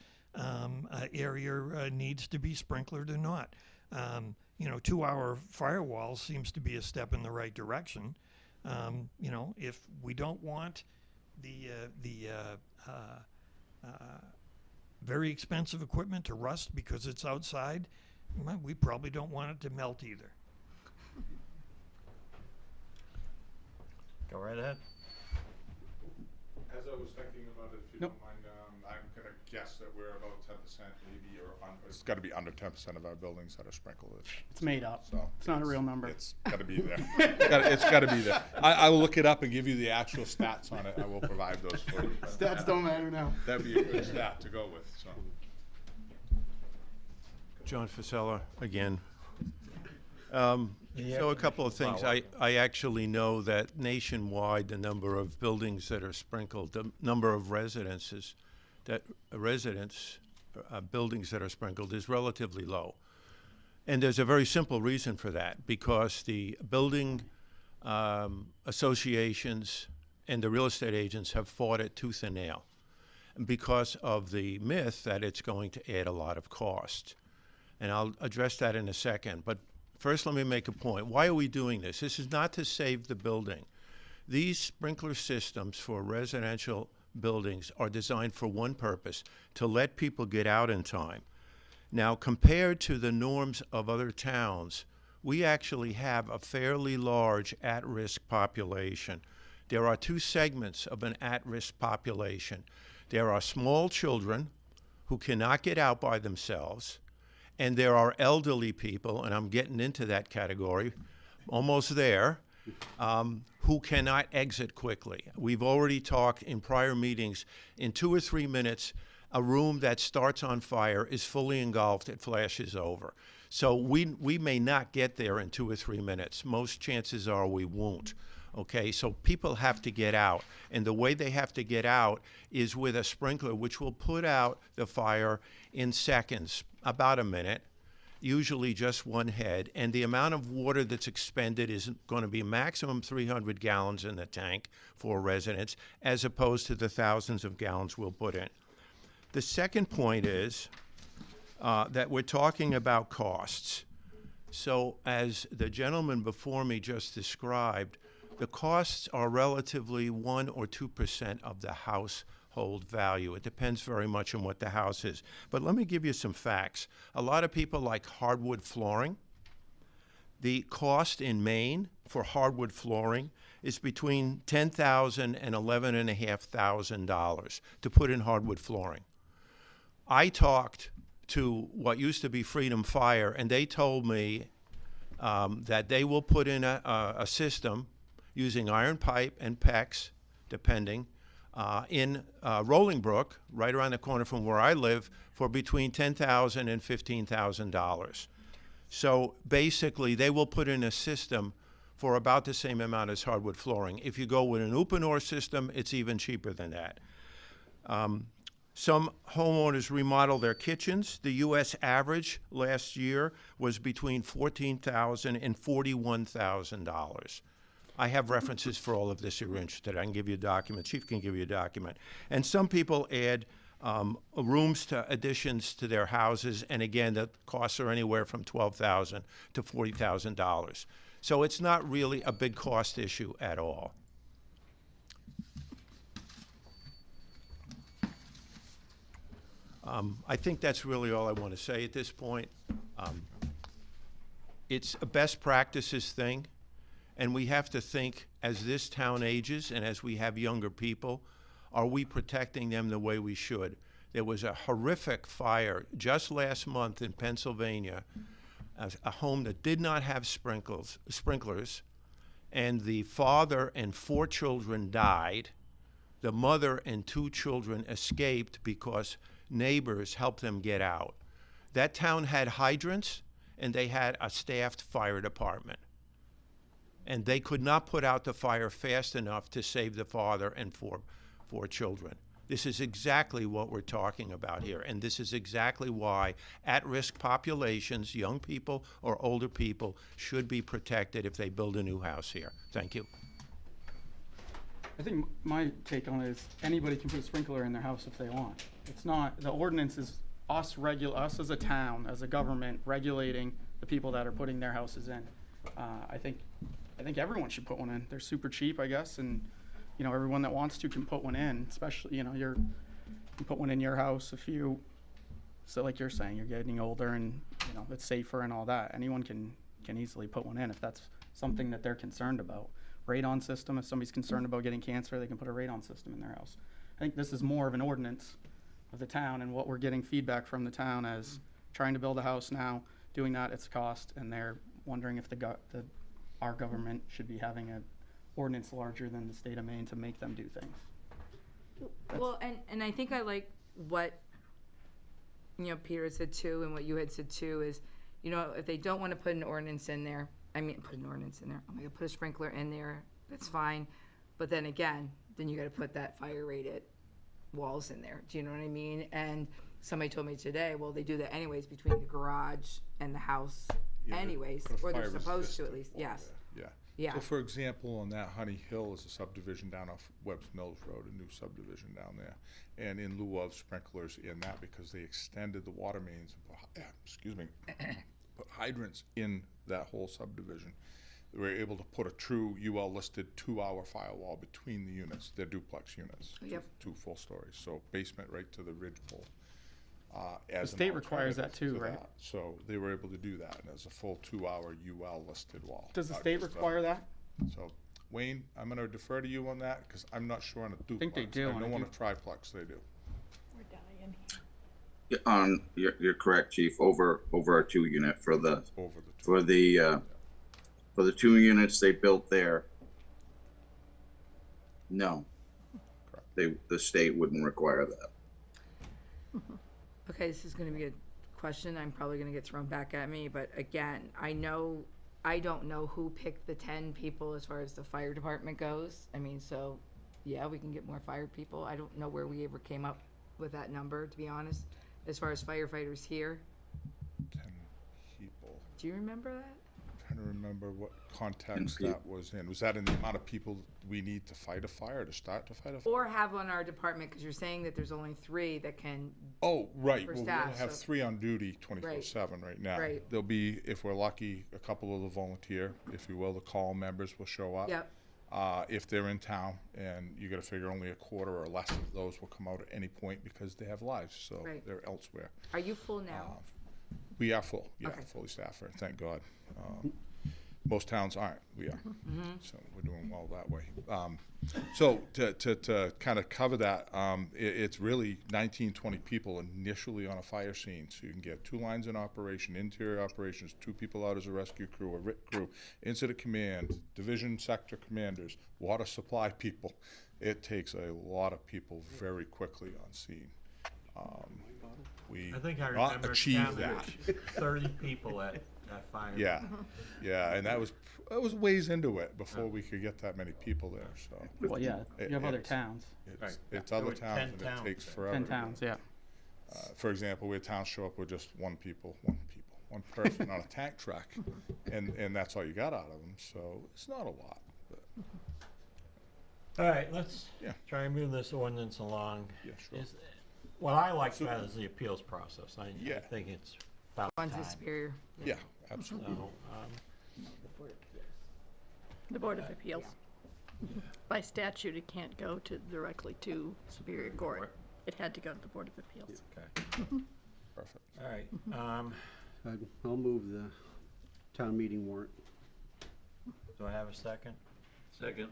area needs to be sprinklered or not. 2-hour firewall seems to be a step in the right direction. If we don't want the very expensive equipment to rust because it's outside, we probably don't want it to melt either. Go right ahead. As I was thinking about it, if you don't mind, I'm going to guess that we're about 10% maybe, or it's got to be under 10% of our buildings that are sprinkled. It's made up. So it's not a real number. It's got to be there. It's got to be there. I will look it up and give you the actual stats on it. I will provide those for you. Stats don't matter now. That'd be a good stat to go with. So. John Fasella again. So a couple of things. I actually know that nationwide the number of buildings that are sprinkled, the number of buildings that are sprinkled is relatively low. And there's a very simple reason for that, because the building associations and the real estate agents have fought it tooth and nail, because of the myth that it's going to add a lot of cost. And I'll address that in a second. But first, let me make a point. Why are we doing this? This is not to save the building. These sprinkler systems for residential buildings are designed for one purpose: to let people get out in time. Now, compared to the norms of other towns, we actually have a fairly large at-risk population. There are two segments of an at-risk population. There are small children who cannot get out by themselves, and there are elderly people, and I'm getting into that category, almost there, who cannot exit quickly. We've already talked in prior meetings, in 2 or 3 minutes, a room that starts on fire is fully engulfed, it flashes over. So we may not get there in 2 or 3 minutes. Most chances are we won't. Okay, so people have to get out, and the way they have to get out is with a sprinkler, which will put out the fire in seconds, about a minute, usually just one head, and the amount of water that's expended is going to be maximum 300 gallons in the tank for residents, as opposed to the thousands of gallons we'll put in. The second point is that we're talking about costs. So as the gentleman before me just described, the costs are relatively 1 or 2% of the household value. It depends very much on what the house is. But let me give you some facts. A lot of people like hardwood flooring. The cost in Maine for hardwood flooring is between $10,000 and $11,500 to put in hardwood flooring. I talked to what used to be Freedom Fire, and they told me that they will put in a system using iron pipe and PEX, depending, in Rolling Brook, right around the corner from where I live, for between $10,000 and $15,000. So basically, they will put in a system for about the same amount as hardwood flooring. If you go with an Uponor system, it's even cheaper than that. Some homeowners remodel their kitchens. The U.S. average last year was between $14,000 and $41,000. I have references for all of this if you're interested. I can give you a document. Chief can give you a document. And some people add rooms to additions to their houses, and again, the costs are anywhere from $12,000 to $40,000. So it's not really a big cost issue at all. I think that's really all I want to say at this point. It's a best practices thing, and we have to think, as this town ages and as we have younger people, are we protecting them the way we should? There was a horrific fire just last month in Pennsylvania, a home that did not have sprinklers, and the father and 4 children died. The mother and 2 children escaped because neighbors helped them get out. That town had hydrants, and they had a staffed fire department. And they could not put out the fire fast enough to save the father and 4 children. This is exactly what we're talking about here, and this is exactly why at-risk populations, young people or older people, should be protected if they build a new house here. Thank you. I think my take on it is anybody can put a sprinkler in their house if they want. It's not, the ordinance is us as a town, as a government, regulating the people that are putting their houses in. I think everyone should put one in. They're super cheap, I guess, and you know, everyone that wants to can put one in, especially, you know, you put one in your house if you, so like you're saying, you're getting older and, you know, it's safer and all that. Anyone can easily put one in if that's something that they're concerned about. Radon system, if somebody's concerned about getting cancer, they can put a radon system in their house. I think this is more of an ordinance of the town, and what we're getting feedback from the town as trying to build a house now, doing that, it's a cost, and they're wondering if our government should be having an ordinance larger than the state of Maine to make them do things. Well, and I think I like what, you know, Peter had said too, and what you had said too, is, you know, if they don't want to put an ordinance in there, oh my God, put a sprinkler in there, that's fine. But then again, then you got to put that fire rated walls in there. Do you know what I mean? And somebody told me today, well, they do that anyways between the garage and the house anyways, or they're supposed to at least, yes. Yeah. Yeah. So for example, on that Honey Hill is a subdivision down off Webb's Mills Road, a new subdivision down there. And in lieu of sprinklers in that, because they extended the water mains and put hydrants in that whole subdivision, they were able to put a true UL listed 2-hour firewall between the units. They're duplex units, Yep. 2 full stories. So basement right to the ridge pole. The state requires that too, right? So they were able to do that, and it's a full 2-hour UL listed wall. Does the state require that? So Wayne, I'm going to defer to you on that because I'm not sure on a duplex. think they do I on a know on a triplex they do. We're dying here. You're correct, Chief. Over a 2-unit for the 2 units they built there. No, the state wouldn't require that. Okay, this is going to be a question I'm probably going to get thrown back at me, but again, I don't know who picked the 10 people as far as the fire department goes. I mean, so yeah, we can get more fire people. I don't know where we ever came up with that number, to be honest, as far as firefighters here. 10 people. Do you remember that? I'm trying to remember what context that was in. Was that in the amount of people we need to fight a fire, to start to fight a fire? Or have on our department, because you're saying that there's only 3 that can. Oh, right. For Well, we staff, only have so- 3 on duty 24/7 right now. Right. There'll be, if we're lucky, a couple of the volunteer, if you will, the call members will show up. Yep. If they're in town, and you gotta figure only a quarter or less of those will come out at any point because they have lives, so Right. they're elsewhere. Are you full now? We are full, yeah, Okay. fully staffed, thank God. Most towns aren't. We are. So we're doing well that way. So to kind of cover that, it's really 19, 20 people initially on a fire scene. So you can get 2 lines in operation, interior operations, 2 people out as a rescue crew, a RIT crew, incident command, division sector commanders, water supply people. It takes a lot of people very quickly on scene. We I think I not remember achieve counting that. 30 people at fire. Yeah, yeah, and that was ways into it before we could get that many people there. So Well, yeah, you have other towns. It's There other were towns, 10 and towns. it takes forever. 10 towns, yeah. For example, we had towns show up with just one person on a tank truck, and that's all you got out of them. So it's not a lot. But. All right, let's try and move this ordinance along. Yeah, sure. What I like about it is the appeals process. I think it's about On to time. Superior. Yeah, absolutely. So, The Board of Appeals. By statute, it can't go directly to Superior Court. It had to go to the Board of Appeals. Okay. Perfect. All right. I'll move the town meeting warrant. Do I have a second? Second.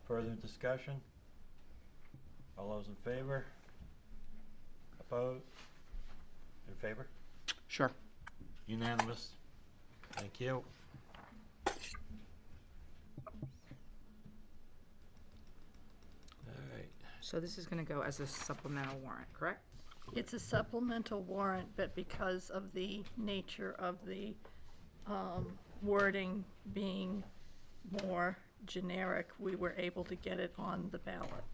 Further discussion? All those in favor? Opposed? In favor? Sure. Unanimous. Thank you. All right. So this is gonna go as a supplemental warrant, correct? It's a supplemental warrant, but because of the nature of the wording being more generic, we were able to get it on the ballot.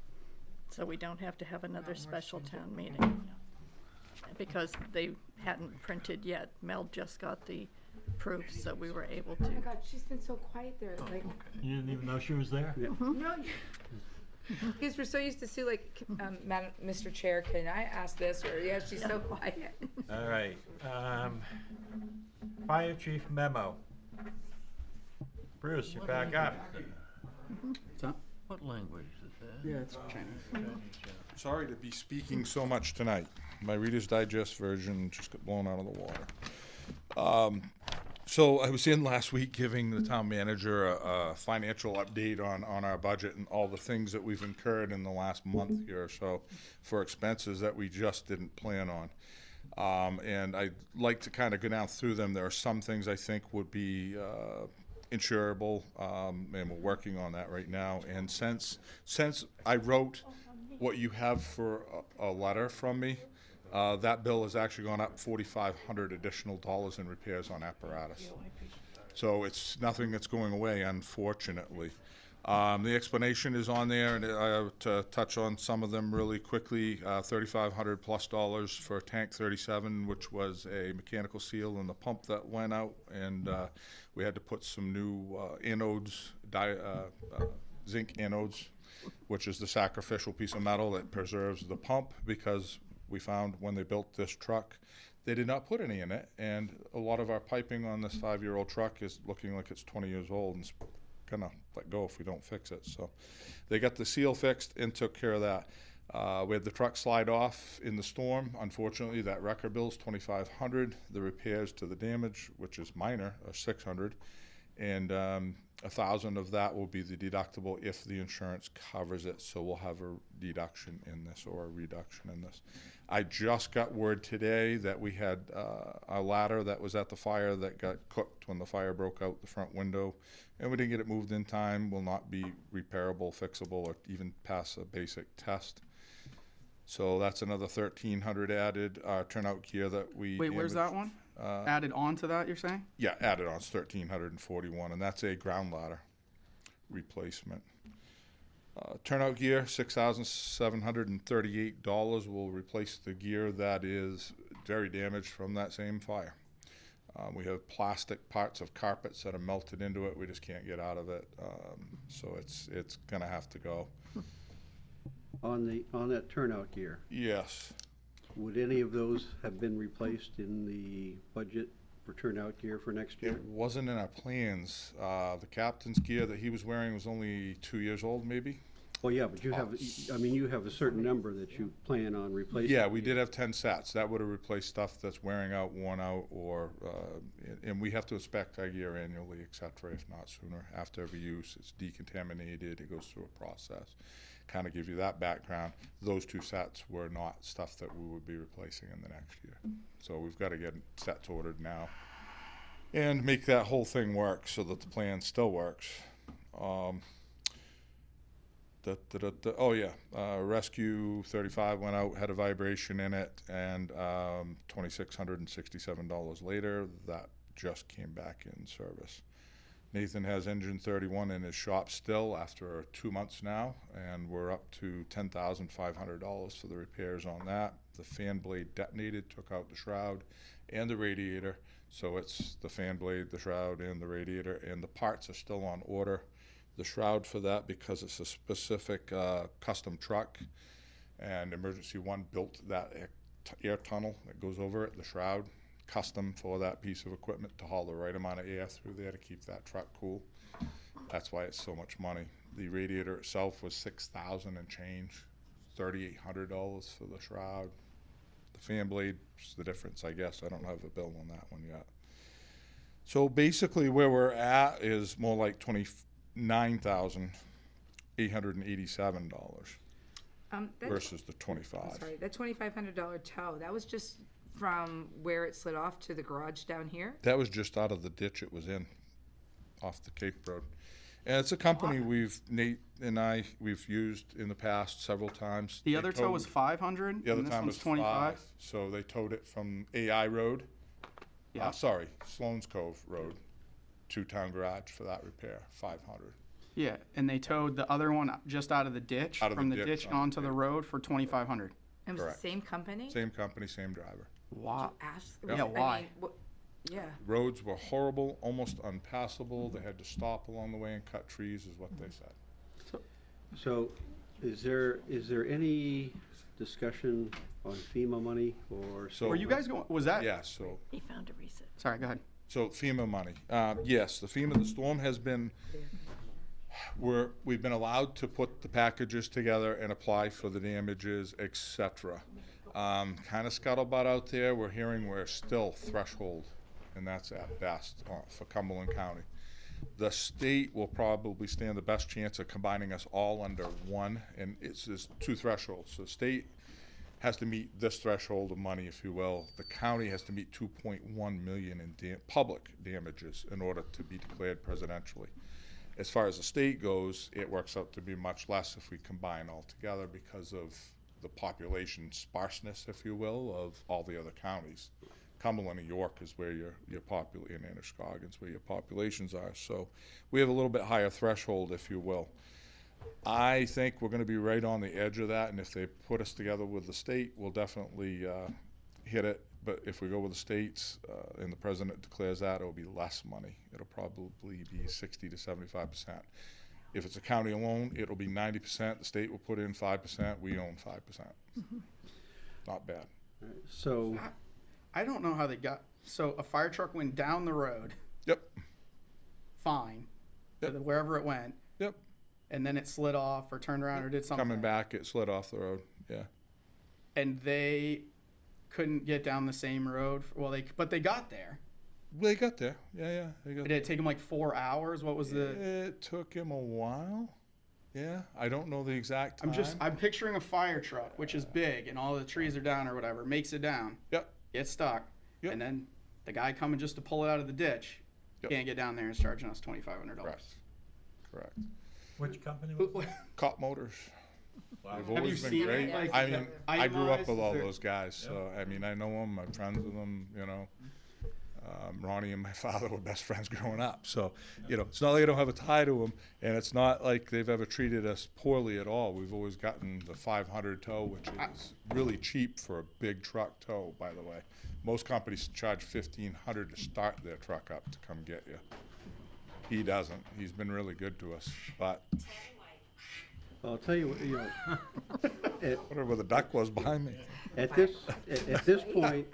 So we don't have to have another special town meeting. Because they hadn't printed yet. Mel just got the proof, so we were able to. Oh my God, she's been so quiet there, like. You didn't even know she was there? No, because we're so used to see like, Madam, Mr. Chair, can I ask this, or, yeah, she's so quiet. All right. Fire chief memo. Bruce, you're back up. What language is that? Yeah, it's Chinese. Sorry to be speaking so much tonight. My Reader's Digest version just got blown out of the water. So I was in last week giving the town manager a financial update on our budget and all the things that we've incurred in the last month here or so for expenses that we just didn't plan on. And I'd like to kind of go down through them. There are some things I think would be insurable, and we're working on that right now. And since I wrote what you have for a letter from me, that bill has actually gone up $4,500 additional dollars in repairs on apparatus. So it's nothing that's going away, unfortunately. The explanation is on there, and to touch on some of them really quickly, $3,500 plus for tank 37, which was a mechanical seal in the pump that went out, and we had to put some new anodes, zinc anodes, which is the sacrificial piece of metal that preserves the pump, because we found when they built this truck, they did not put any in it, and a lot of our piping on this 5-year-old truck is looking like it's 20 years old, and it's gonna let go if we don't fix it. So they got the seal fixed and took care of that. We had the truck slide off in the storm. Unfortunately, that wrecker bill is $2,500. The repairs to the damage, which is minor, are $600, and $1,000 of that will be the deductible if the insurance covers it. So we'll have a deduction in this, or a reduction in this. I just got word today that we had a ladder that was at the fire that got cooked when the fire broke out the front window, and we didn't get it moved in time. Will not be repairable, fixable, or even pass a basic test. So that's another $1,300 added. Turnout gear that we Wait, where's that one? Added on to that, you're saying? Yeah, added on, it's $1,341, and that's a ground ladder replacement. Turnout gear, $6,738 will replace the gear that is very damaged from that same fire. We have plastic parts of carpets that are melted into it. We just can't get out of it, so it's gonna have to go. On that turnout gear, Yes. would any of those have been replaced in the budget for turnout gear for next year? It wasn't in our plans. The captain's gear that he was wearing was only 2 years old, maybe. Well, yeah, but you have, I mean, you have a certain number that you plan on replacing. Yeah, we did have 10 sets. That would have replaced stuff that's wearing out, worn out, or, and we have to inspect our gear annually, et cetera, if not sooner. After every use, it's decontaminated, it goes through a process. Kind of give you that background. Those 2 sets were not stuff that we would be replacing in the next year. So we've got to get sets ordered now and make that whole thing work so that the plan still works. Oh yeah, Rescue 35 went out, had a vibration in it, and $2,667 later, that just came back in service. Nathan has engine 31 in his shop still after 2 months now, and we're up to $10,500 for the repairs on that. The fan blade detonated, took out the shroud and the radiator, so it's the fan blade, the shroud, and the radiator, and the parts are still on order. The shroud for that, because it's a specific custom truck, and Emergency One built that air tunnel that goes over it, the shroud, custom for that piece of equipment to haul the right amount of air through there to keep that truck cool. That's why it's so much money. The radiator itself was $6,000 and change, $3,800 for the shroud. The fan blade is the difference, I guess. I don't have a bill on that one yet. So basically where we're at is more like $9,887 versus the 25. Sorry, that $2,500 tow, that was just from where it slid off to the garage down here? That was just out of the ditch it was in, off the Cape Road. And it's a company Nate and I, we've used in the past several times. The other tow was 500, the other and this time one's was 25. So they towed it from AI Road, sorry, Sloan's Cove Road, to Town Garage for that repair, 500. Yeah, and they towed the other one just out of the ditch, from the ditch onto the road for 2,500. It was the same company? Same company, same driver. Wow. Ask, Yeah, why? Yeah. Roads were horrible, almost unpassable. They had to stop along the way and cut trees, is what they said. So, is there any discussion on FEMA money or? So were you guys going? Was that? Yeah. So He found a reason. Sorry, go ahead. So FEMA money, yes, the storm has been. We've been allowed to put the packages together and apply for the damages, etc. Kind of scuttlebutt out there. We're hearing we're still threshold, and that's at best for Cumberland County. The state will probably stand the best chance of combining us all under one, and there's 2 thresholds. So the state has to meet this threshold of money, if you will. The county has to meet 2.1 million in public damages in order to be declared presidentially. As far as the state goes, it works out to be much less if we combine all together because of the population sparseness, if you will, of all the other counties. Cumberland and York is where your and Androscoggin's where your populations are. So we have a little bit higher threshold, if you will. I think we're going to be right on the edge of that, and if they put us together with the state, we'll definitely hit it. But if we go with the states and the president declares that, it'll be less money. It'll probably be 60 to 75%. If it's a county alone, it'll be 90%. The state will put in 5%. We own 5%. Not bad. So I don't know how they got. So a fire truck went down the road. Yep. Fine. Yep. Wherever it went. Yep. And then it slid off or turned around or did something. Coming back, it slid off the road. Yeah. And they couldn't get down the same road. But they got there. They got there. Yeah. Did it take them like 4 hours? What was the? It took him a while. Yeah, I don't know the exact time. I'm picturing a fire truck, which is big, and all the trees are down or whatever. Makes it down. Yep. Gets stuck. Yep. And then the guy coming just to pull it out of the ditch can't get down there and is charging us $2,500. Correct. Which company was it? Cop Motors. Wow. They've always been great. I mean, I grew up with all those guys, so I mean, I know them. I'm friends with them. You know, Ronnie and my father were best friends growing up. So, you know, it's not like I don't have a tie to them, and it's not like they've ever treated us poorly at all. We've always gotten the 500 tow, which is really cheap for a big truck tow, by the way. Most companies charge $1,500 to start their truck up to come get you. He doesn't. He's been really good to us, but. I'll tell you what, you know. Whatever the duck was behind me. At this point,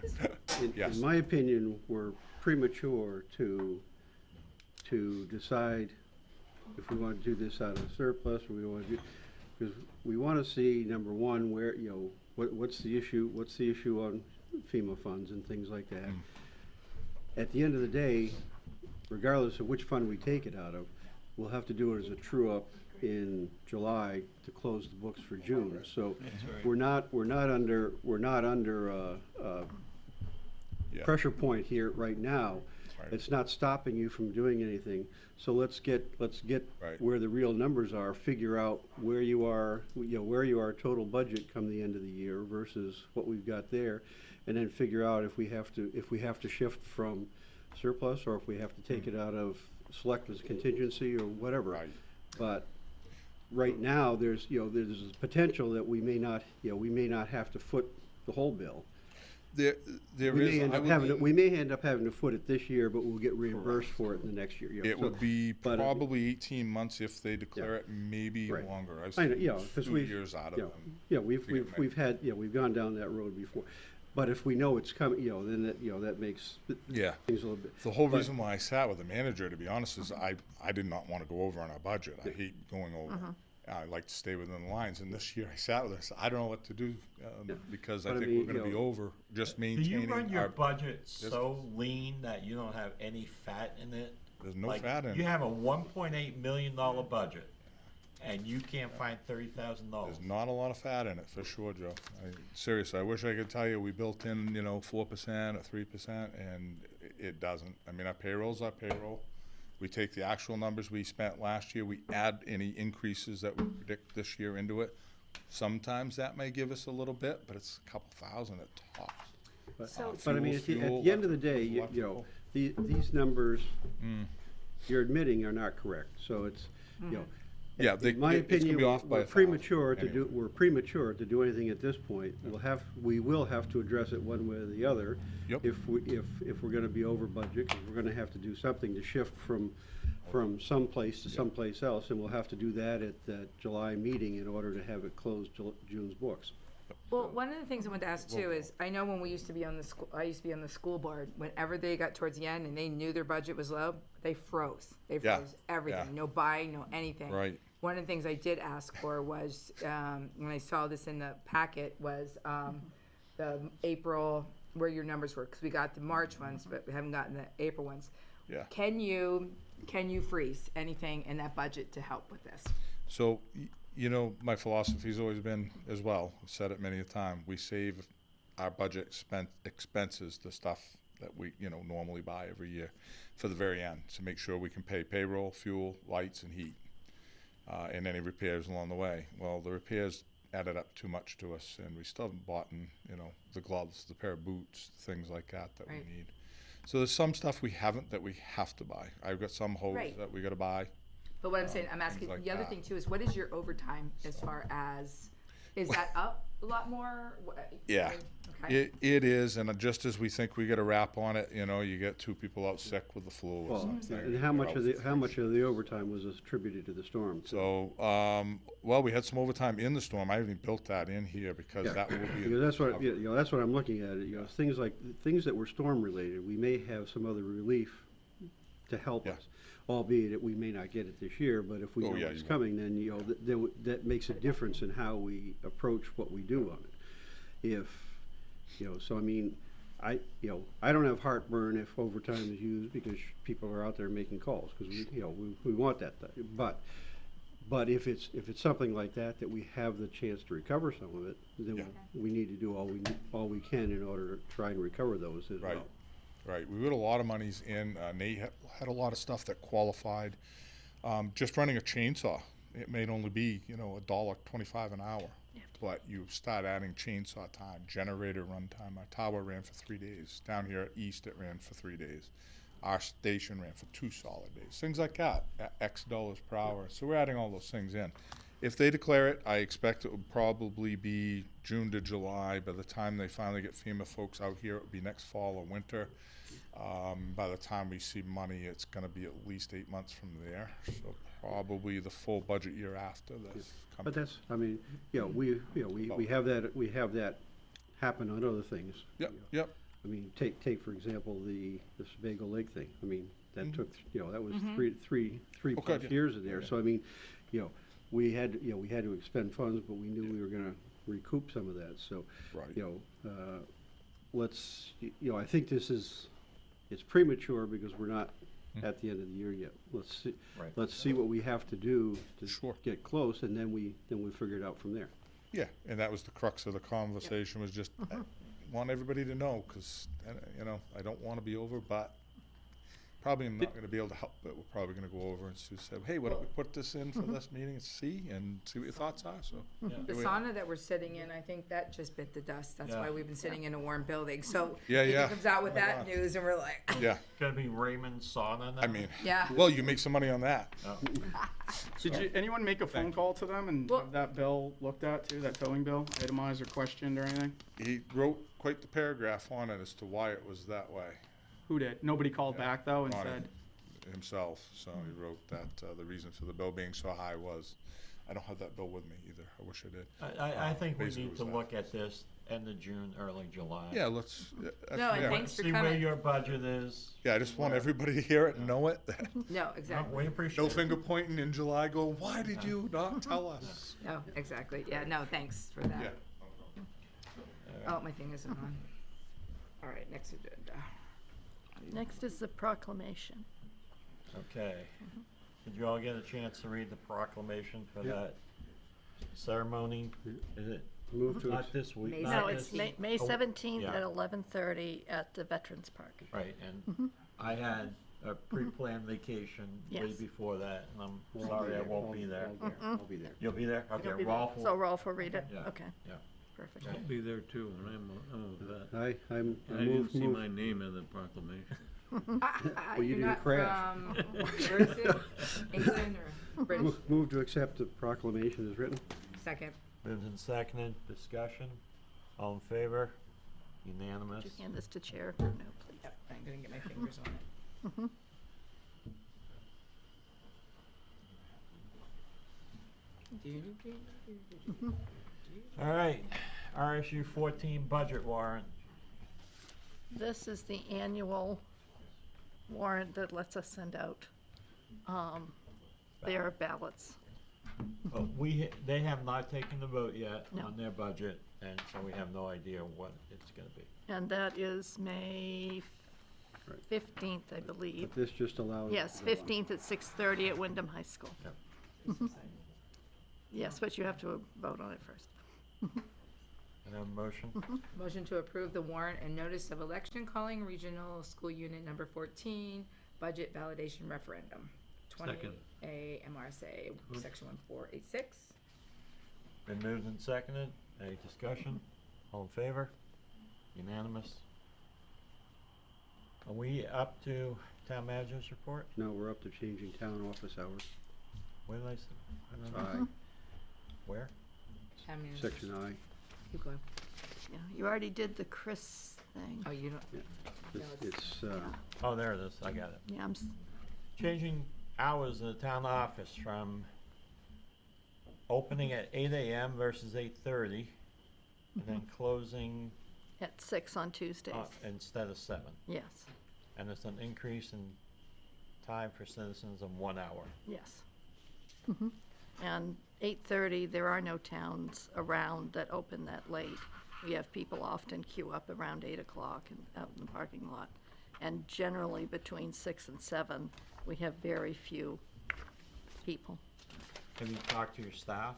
in my opinion, we're premature to decide if we want to do this out of surplus or we want to do. because we want to see, number one, where, what's the issue on FEMA funds and things like that. At the end of the day, regardless of which fund we take it out of, we'll have to do it as a true-up in July to close the books for June. So we're not under pressure point here right now. It's not stopping you from doing anything. So let's get where the real numbers are, figure out where you are, where you are total budget come the end of the year versus what we've got there, and then figure out if we have to shift from surplus or if we have to take it out of select as contingency or whatever. But right now there's a potential that we may not have to foot the whole bill. We may end up having to foot it this year, but we'll get reimbursed for it in the next year. It would be probably 18 months if they declare it, maybe longer. I've seen 2 years out of them. Yeah, we've gone down that road before. But if we know it's coming, then that makes things a little bit. The whole reason why I sat with the manager, to be honest, is I did not want to go over on our budget. I hate going over. I like to stay within the lines. And this year I sat with her. I said, I don't know what to do because I think we're going to be over just maintaining. Do you run your budget so lean that you don't have any fat in it? There's no fat in it. You have a $1.8 million budget, and you can't find $30,000. There's not a lot of fat in it, for sure, Joe. Seriously, I wish I could tell you we built in, 4% or 3%, and it doesn't. I mean, our payroll's our payroll. We take the actual numbers we spent last year, we add any increases that we predict this year into it. Sometimes that may give us a little bit, but it's a couple thousand at tops. But I mean, at the end of the day, these numbers you're admitting are not correct. So it's, in my opinion, we're premature to do. We're premature to do anything at this point. We will have to address it one way or the other. If we're going to be over budget, because we're going to have to do something to shift from someplace to someplace else, and we'll have to do that at that July meeting in order to have it closed June's books. Well, one of the things I wanted to ask too is, I know when we used to be on the school, I used to be on the school board, whenever they got towards the end and they knew their budget was low, they froze. They froze everything, no buying, no anything. Right. One of the things I did ask for was, when I saw this in the packet, was the April, where your numbers were, because we got the March ones, but we haven't gotten the April ones. Yeah. Can you freeze anything in that budget to help with this? So, my philosophy's always been as well, I've said it many a time, we save our budget expenses, the stuff that we, normally buy every year, for the very end, to make sure we can pay payroll, fuel, lights, and heat, and any repairs along the way. Well, the repairs added up too much to us, and we still haven't bought, the gloves, the pair of boots, things like that we need. So there's some stuff we haven't that we have to buy. I've got some hose that we got to buy. But what I'm saying, I'm asking, the other thing too is, what is your overtime as far as, is that up a lot more? Yeah, okay. it is, and just as we think we get a wrap on it, you get 2 people out sick with the flu or something. And how much of the overtime was attributed to the storm? So, we had some overtime in the storm. I even built that in here because that will be. Because that's what I'm looking at. Things that were storm related, we may have some other relief to help us. Albeit that we may not get it this year, but if we know it's coming, then that makes a difference in how we approach what we do on it. So I mean, I don't have heartburn if overtime is used because people are out there making calls because we want that. But if it's something like that we have the chance to recover some of it, then we need to do all we can in order to try and recover those as well. Right, we put a lot of monies in. Nate had a lot of stuff that qualified. Just running a chainsaw, it may only be $1.25 an hour, but you start adding chainsaw time, generator run time. Our tower ran for 3 days. Down here at East, it ran for 3 days. Our station ran for 2 solid days. Things like that, at X dollars per hour. So we're adding all those things in. If they declare it, I expect it would probably be June to July. By the time they finally get FEMA folks out here, it would be next fall or winter. By the time we see money, it's going to be at least 8 months from there. So probably the full budget year after this. But that's, I mean, we have that happen on other things. Yep. I mean, take for example the Sebago Lake thing. I mean, that took that was three plus years in there. So I mean, we had to expend funds, but we knew we were gonna recoup some of that, so. Right. I think it's premature because we're not at the end of the year yet. Let's see what we have to do to get close, and then we figure it out from there. Yeah, and that was the crux of the conversation, was just, I want everybody to know, because, I don't want to be over, but probably I'm not going to be able to help it. We're probably going to go over and say, hey, why don't we put this in for this meeting and see what your thoughts are, so. The sauna that we're sitting in, I think that just bit the dust. That's why we've been sitting in a warm building. So he comes out with that news and we're like. Yeah. Gonna be Raymond sauna now? I mean, Yeah. well, you make some money on that. Did anyone make a phone call to them and have that bill looked at too, that towing bill, itemized or questioned or anything? He wrote quite the paragraph on it as to why it was that way. Who did? Nobody called back though and Not said. himself, so he wrote that the reason for the bill being so high was, I don't have that bill with me either, I wish I did. I think we Basically need was to that. look at this end of June, early July. Yeah, let's. No, and thanks for See where coming. your budget is. Yeah, I just want everybody to hear it and know it. No, exactly. We appreciate No it. finger pointing in July going, why did you not tell us? No, exactly. Yeah, no, thanks for that. Oh, my thing isn't on. All right, next agenda. Next is the proclamation. Okay. Did you all get a chance to read the proclamation for that ceremony? Is it Move to not this week? May not No, this- it's May 17th yeah. at 11:30 at the Veterans Park. Right, and I had a pre-planned vacation way Yes. before that, and I'm sorry I won't be there. I'll be there. You'll be there? Okay, You'll be there. Rolf will. So Rolf will read it? Yeah, Okay, yeah. perfect. Okay. I'll be there too, and I'm over that. I I didn't see my name in the proclamation. Well, you You're didn't not crash. from, where is it? England or British? Move to accept the proclamation as written. Second. Moved and seconded, discussion, all in favor, unanimous. Would you hand this to Chair? No, please. Yep, I'm gonna get my fingers on it. All right, RSU 14 budget warrant. This is the annual warrant that lets us send out their ballots. They have not taken the vote yet No. on their budget, and so we have no idea what it's gonna be. And that is May 15th, I believe. But this just allows. Yes, 15th at 6:30 at Wyndham High School. Yep. Yes, but you have to vote on it first. Can I have a motion? Motion to approve the warrant and notice of election calling regional school unit number 14, budget validation referendum. Second. 20A MRSA, section 1486. Been moved and seconded, any discussion? All in favor? Unanimous? Are we up to town manager's report? No, we're up to changing town office hours. Where did I say? I, Where? section I. Keep going. Yeah, you already did the Chris thing. Oh, you don't. Yeah. It's Oh, there it is, I got it. Yeah, Changing hours in the town office from opening at 8 AM versus 8:30, and then closing at 6 on Tuesdays. Instead of 7. Yes, And it's an increase in time for citizens of 1 hour. yes. And 8:30, there are no towns around that open that late. We have people often queue up around 8 o'clock and out in the parking lot. And generally between 6 and 7, we have very few people. Have you talked to your staff?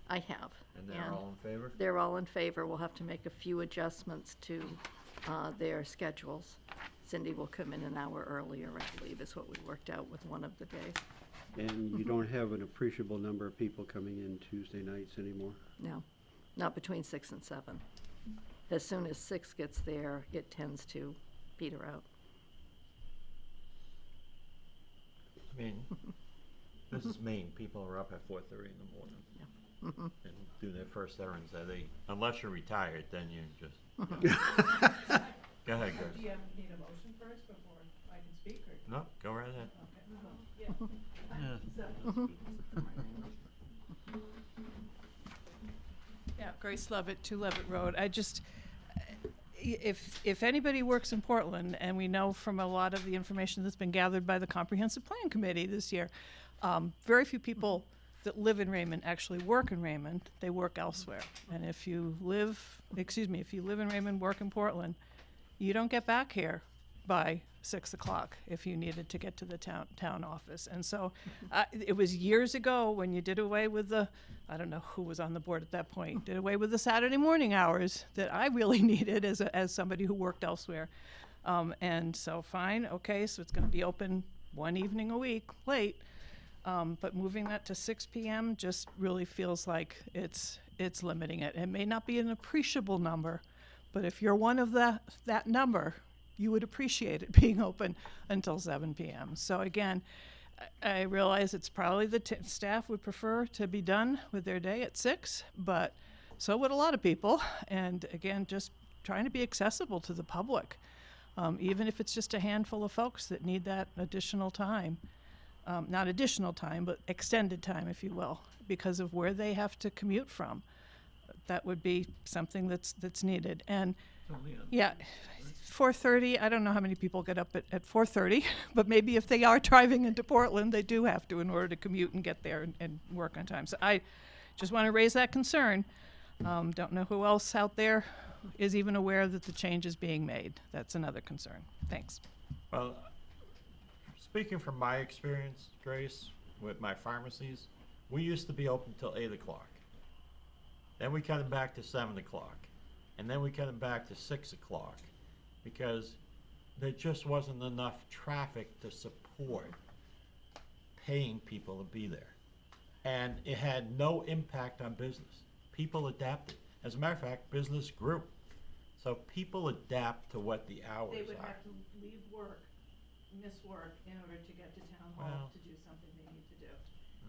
I have. And they're all in favor? They're all in favor. We'll have to make a few adjustments to their schedules. Cindy will come in an hour earlier, I believe, is what we worked out with one of the days. And you don't have an appreciable number of people coming in Tuesday nights anymore? No, not between 6 and 7. As soon as 6 gets there, it tends to peter out. I mean, this is Maine. People are up at 4:30 in the morning. Yeah. And do their first errands at 8. Unless you're retired, then you just. Go ahead, Chris. Do you need a motion first before I can speak, or? No, go right ahead. Yeah, Grace Levitt, 2 Levitt Road. I just, if anybody works in Portland, and we know from a lot of the information that's been gathered by the Comprehensive Plan Committee this year, very few people that live in Raymond actually work in Raymond, they work elsewhere. And if you live in Raymond, work in Portland, you don't get back here by 6 o'clock if you needed to get to the town office. And so it was years ago when you did away with the, I don't know who was on the board at that point, did away with the Saturday morning hours that I really needed as somebody who worked elsewhere. And so fine, okay, so it's going to be open one evening a week late. But moving that to 6 p.m. just really feels like it's limiting it. It may not be an appreciable number, but if you're one of that number, you would appreciate it being open until 7 p.m. So again, I realize it's probably the staff would prefer to be done with their day at 6, but so would a lot of people. And again, just trying to be accessible to the public, even if it's just a handful of folks that need that additional time. Not additional time, but extended time, if you will, because of where they have to commute from. That would be something that's needed. And yeah, 4:30, I don't know how many people get up at 4:30, but maybe if they are driving into Portland, they do have to in order to commute and get there and work on time. So I just want to raise that concern. Don't know who else out there is even aware that the change is being made. That's another concern. Thanks. Well, speaking from my experience, Grace, with my pharmacies, we used to be open till 8 o'clock. Then we cut them back to 7 o'clock. And then we cut them back to 6 o'clock because there just wasn't enough traffic to support paying people to be there. And it had no impact on business. People adapted. As a matter of fact, business grew. So people adapt to what the hours They would are. have to leave work, miss work, in order to get to town hall to do something they need to do.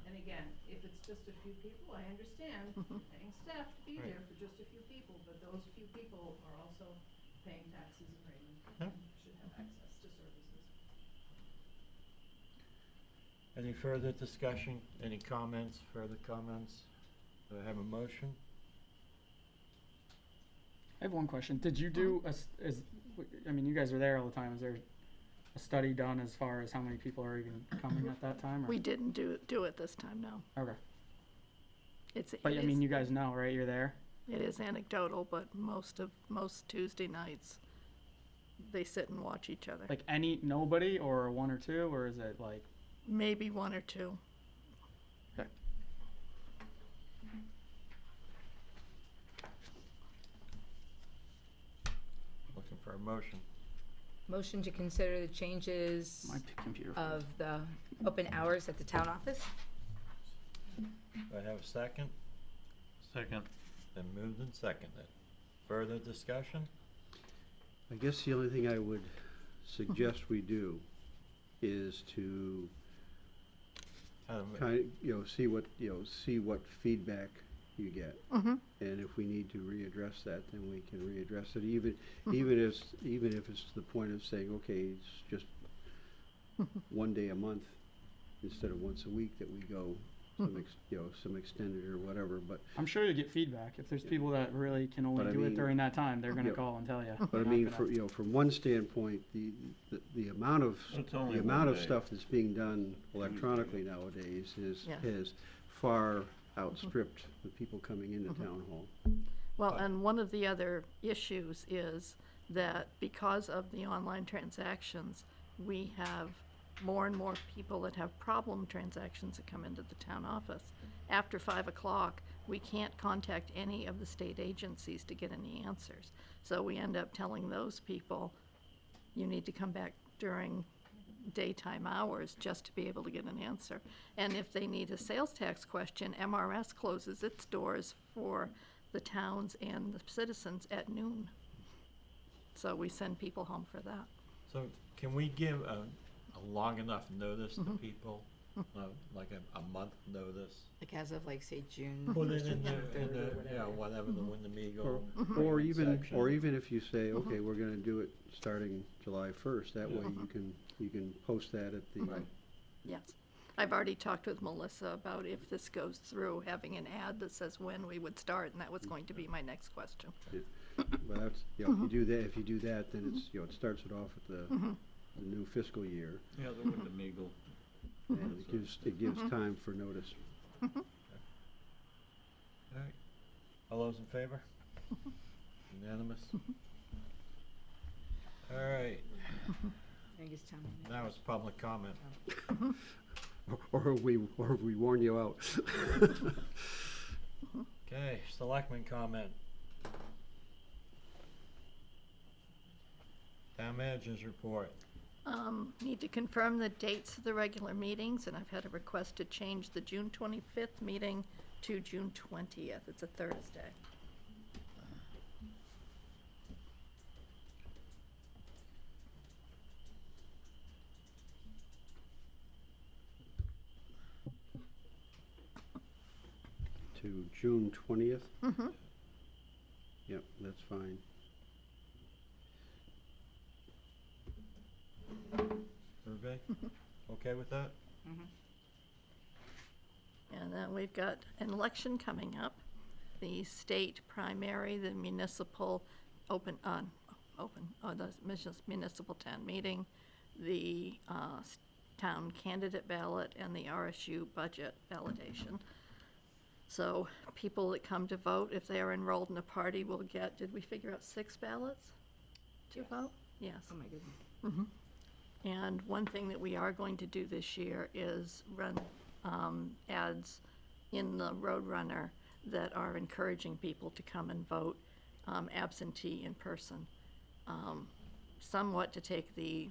And again, if it's just a few people, I understand paying staff to be there for just a few people, but those few people are also paying taxes in Raymond and should have access to services. Any further discussion? Any comments? Further comments? Do I have a motion? I have one question. Did you do I mean, you guys are there all the time. Is there a study done as far as how many people are even coming at that time? Or? We didn't do it this time, no. Okay. But I mean, you guys know, right? You're there. It is anecdotal, but most Tuesday nights, they sit and watch each other. Like nobody or one or two, or is it like? Maybe one or two. Okay. Looking for a motion. Motion to consider the changes My computer. of the open hours at the town office. Do I have a second? Second. Then moved and seconded. Further discussion? I guess the only thing I would suggest we do is to kind of, see what feedback you get. Mm-hmm. And if we need to readdress that, then we can readdress it, even if it's to the point of saying, okay, it's just one day a month instead of once a week that we go some extended or whatever, but. I'm sure you get feedback. If there's people that really can only do it during that time, they're gonna call and tell you. But I mean, from one standpoint, the amount of stuff that's being done electronically nowadays has far outstripped the people coming into town hall. Well, and one of the other issues is that because of the online transactions, we have more and more people that have problem transactions that come into the town office. After 5 o'clock, we can't contact any of the state agencies to get any answers. So we end up telling those people, you need to come back during daytime hours just to be able to get an answer. And if they need a sales tax question, MRS closes its doors for the towns and the citizens at noon. So we send people home for that. So can we give a long enough notice to people, like a month notice? Like as of say June. Put it 1st or in 3rd whatever the Winnemeagle. Or even if you say, okay, we're gonna do it starting July 1st, that way you can post that at the. Yes. I've already talked with Melissa about if this goes through, having an ad that says when we would start, and that was going to be my next question. Yeah. But that's, if you do that, then it's, it starts it off at the new fiscal year. Yeah, the Winnemeagle. And it gives time for notice. All right. All those in favor? Unanimous? All right. Angus Town. Now it's public comment. Or have we worn you out? Okay, selectmen comment. Town managers report. Need to confirm the dates of the regular meetings, and I've had a request to change the June 25th meeting to June 20th. It's a Thursday. To June 20th? Mm-hmm. Yep, that's fine. Everybody? Okay with that? And then we've got an election coming up, the state primary, the municipal the municipal town meeting, the town candidate ballot, and the RSU budget validation. So people that come to vote, if they are enrolled in a party, will get, did we figure out 6 ballots to vote? Yes. Oh, my goodness. Mhm. And one thing that we are going to do this year is run ads in the Roadrunner that are encouraging people to come and vote absentee in person, somewhat to take the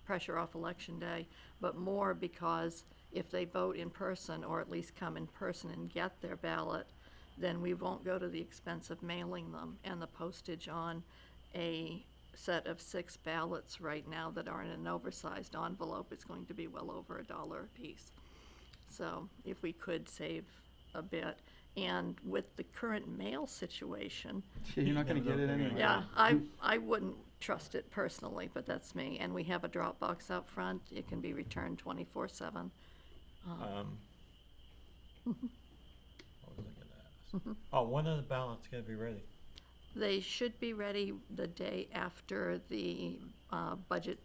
pressure off Election Day, but more because if they vote in person, or at least come in person and get their ballot, then we won't go to the expense of mailing them, and the postage on a set of 6 ballots right now that are in an oversized envelope is going to be well over $1 a piece. So if we could save a bit, and with the current mail situation. You're not gonna get it anyway. Yeah, I wouldn't trust it personally, but that's me. And we have a drop box out front. It can be returned 24/7. What was I gonna ask? Oh, when are the ballots gonna be ready? They should be ready the day after the budget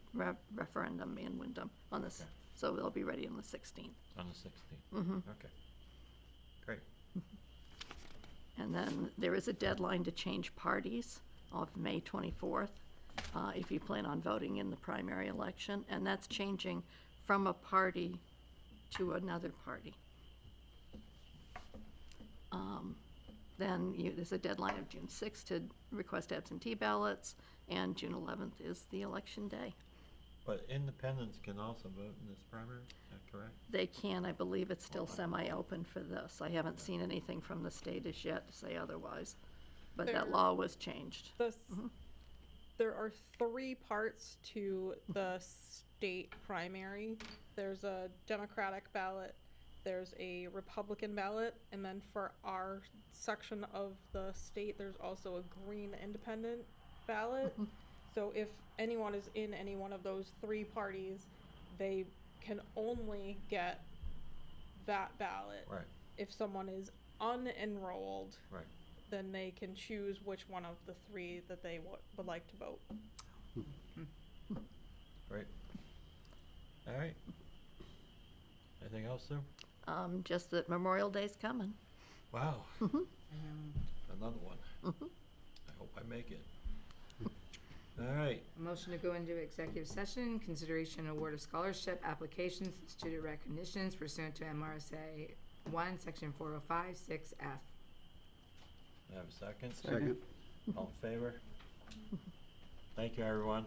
referendum in Wyndham on this. Okay. So they'll be ready on the 16th. On the 16th? Mhm. Okay. Great. And then there is a deadline to change parties of May 24th, if you plan on voting in the primary election. And that's changing from a party to another party. Then there's a deadline of June 6th to request absentee ballots, and June 11th is the election day. But independents can also vote in this primary, is that correct? They can, I believe it's still semi-open for this. I haven't seen anything from the state as yet to say otherwise, but that law was changed. There are 3 parts to the state primary. There's a Democratic ballot, there's a Republican ballot, and then for our section of the state, there's also a green independent ballot. So if anyone is in any one of those 3 parties, they can only get that ballot. Right. If someone is unenrolled, Right. then they can choose which one of the 3 that they would like to vote. Great. All right. Anything else, Sue? Just that Memorial Day's coming. Wow. Another one. I hope I make it. All right. A motion to go into executive session, consideration and award of scholarship applications, student recognitions pursuant to MRSA 1, Section 405, 6F. I have a second? Second. All in favor? Thank you, everyone.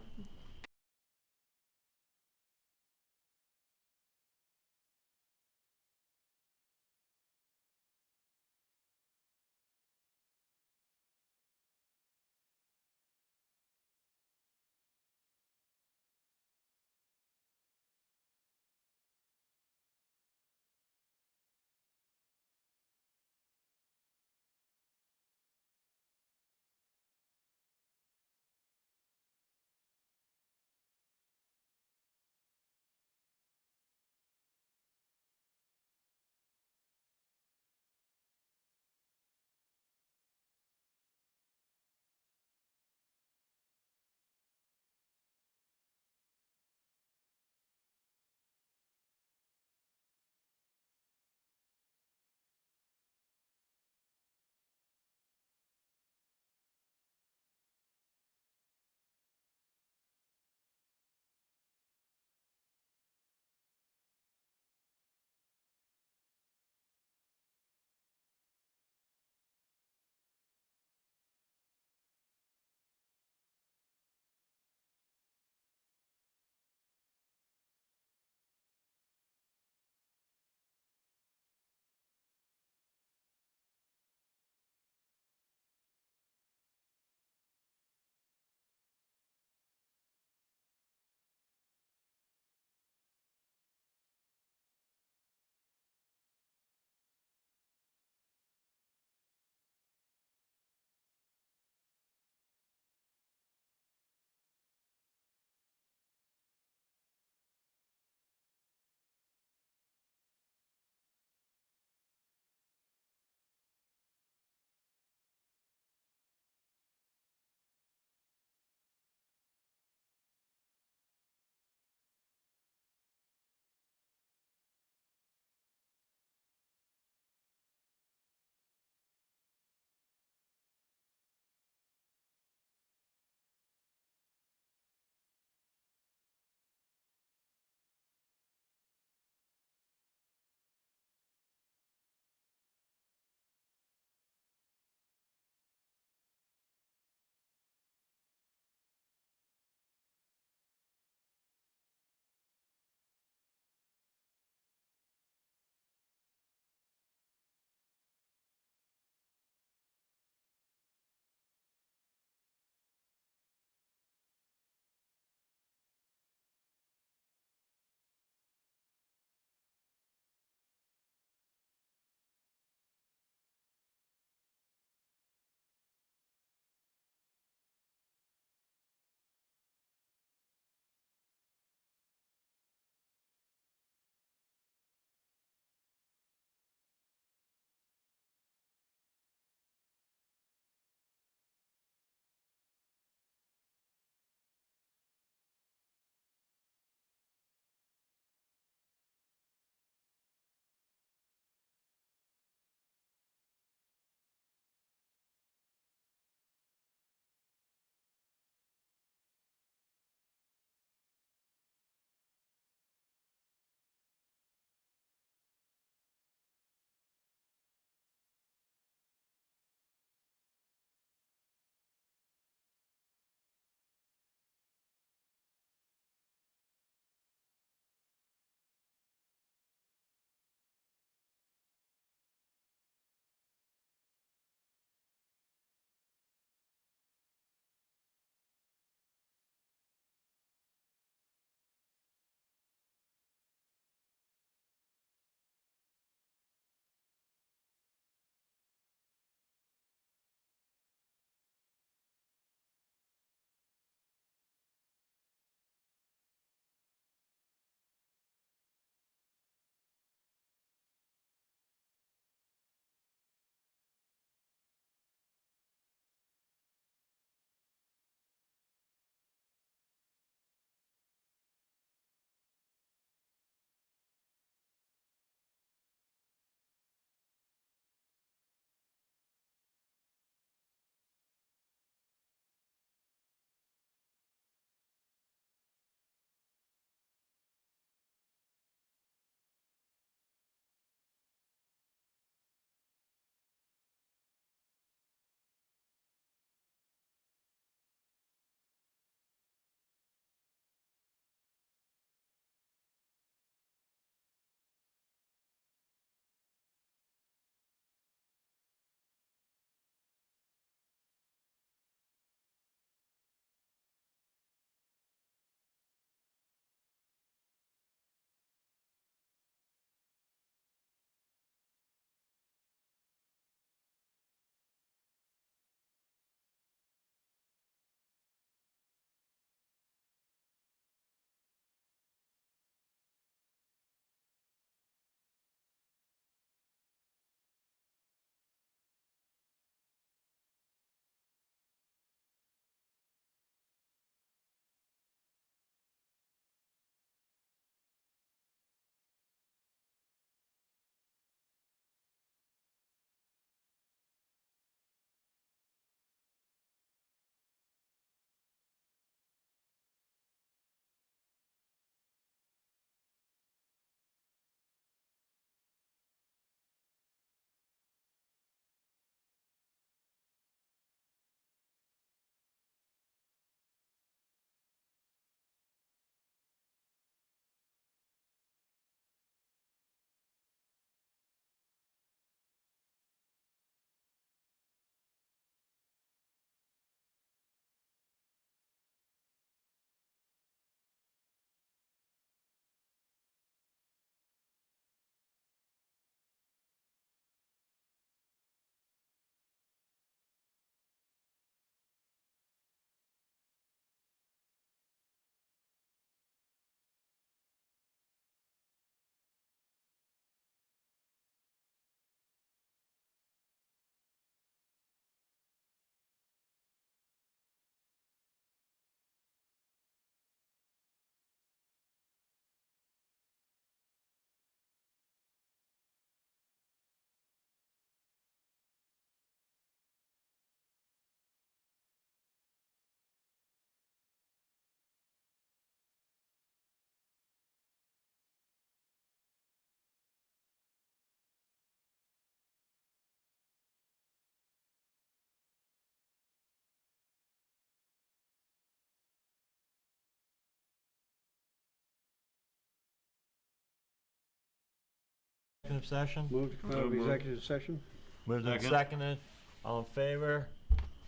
executive session? Move to come out of executive session. Moved and seconded. All in favor?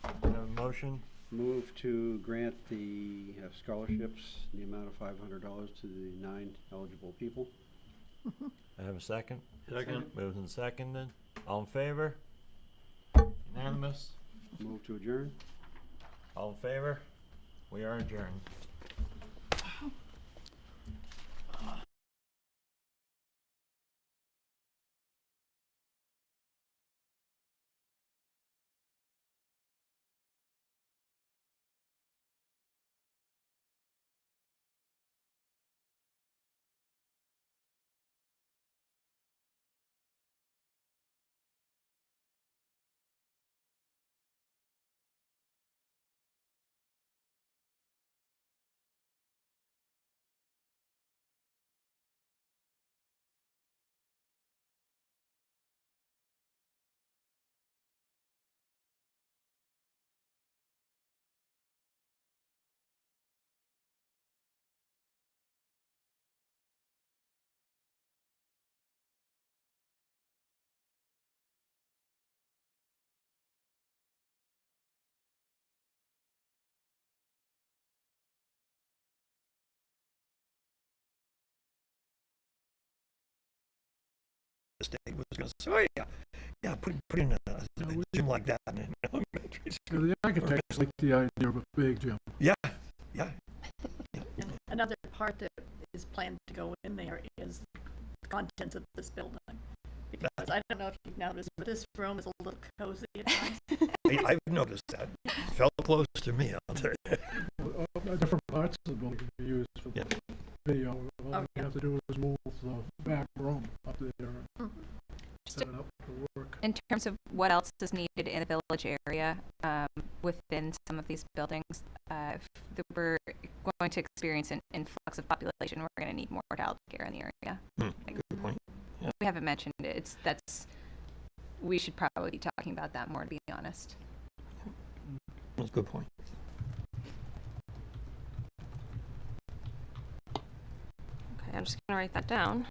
Have a motion? Move to grant the scholarships in the amount of $500 to the 9 eligible people. I have a second. Second. Moved and seconded. All in favor? Unanimous? Move to adjourn. All in favor? We are adjourned. State was going to say, oh yeah, put in a gym like that in elementary school. The architects like the idea of a big gym. Yeah. And another part that is planned to go in there is the contents of this building. Because I don't know if you've noticed, but this room is a little cozy at times. I've noticed that. Felt close to me, I'll tell you. Different parts of the building can be used for video. All you have to do is move the back room up there and set it up to work. In terms of what else is needed in the village area within some of these buildings, if we're going to experience an influx of population, we're going to need more child care in the area. Good point. Yeah. We haven't mentioned it. We should probably be talking about that more, to be honest. That's a good point. Okay, I'm just going to write that down.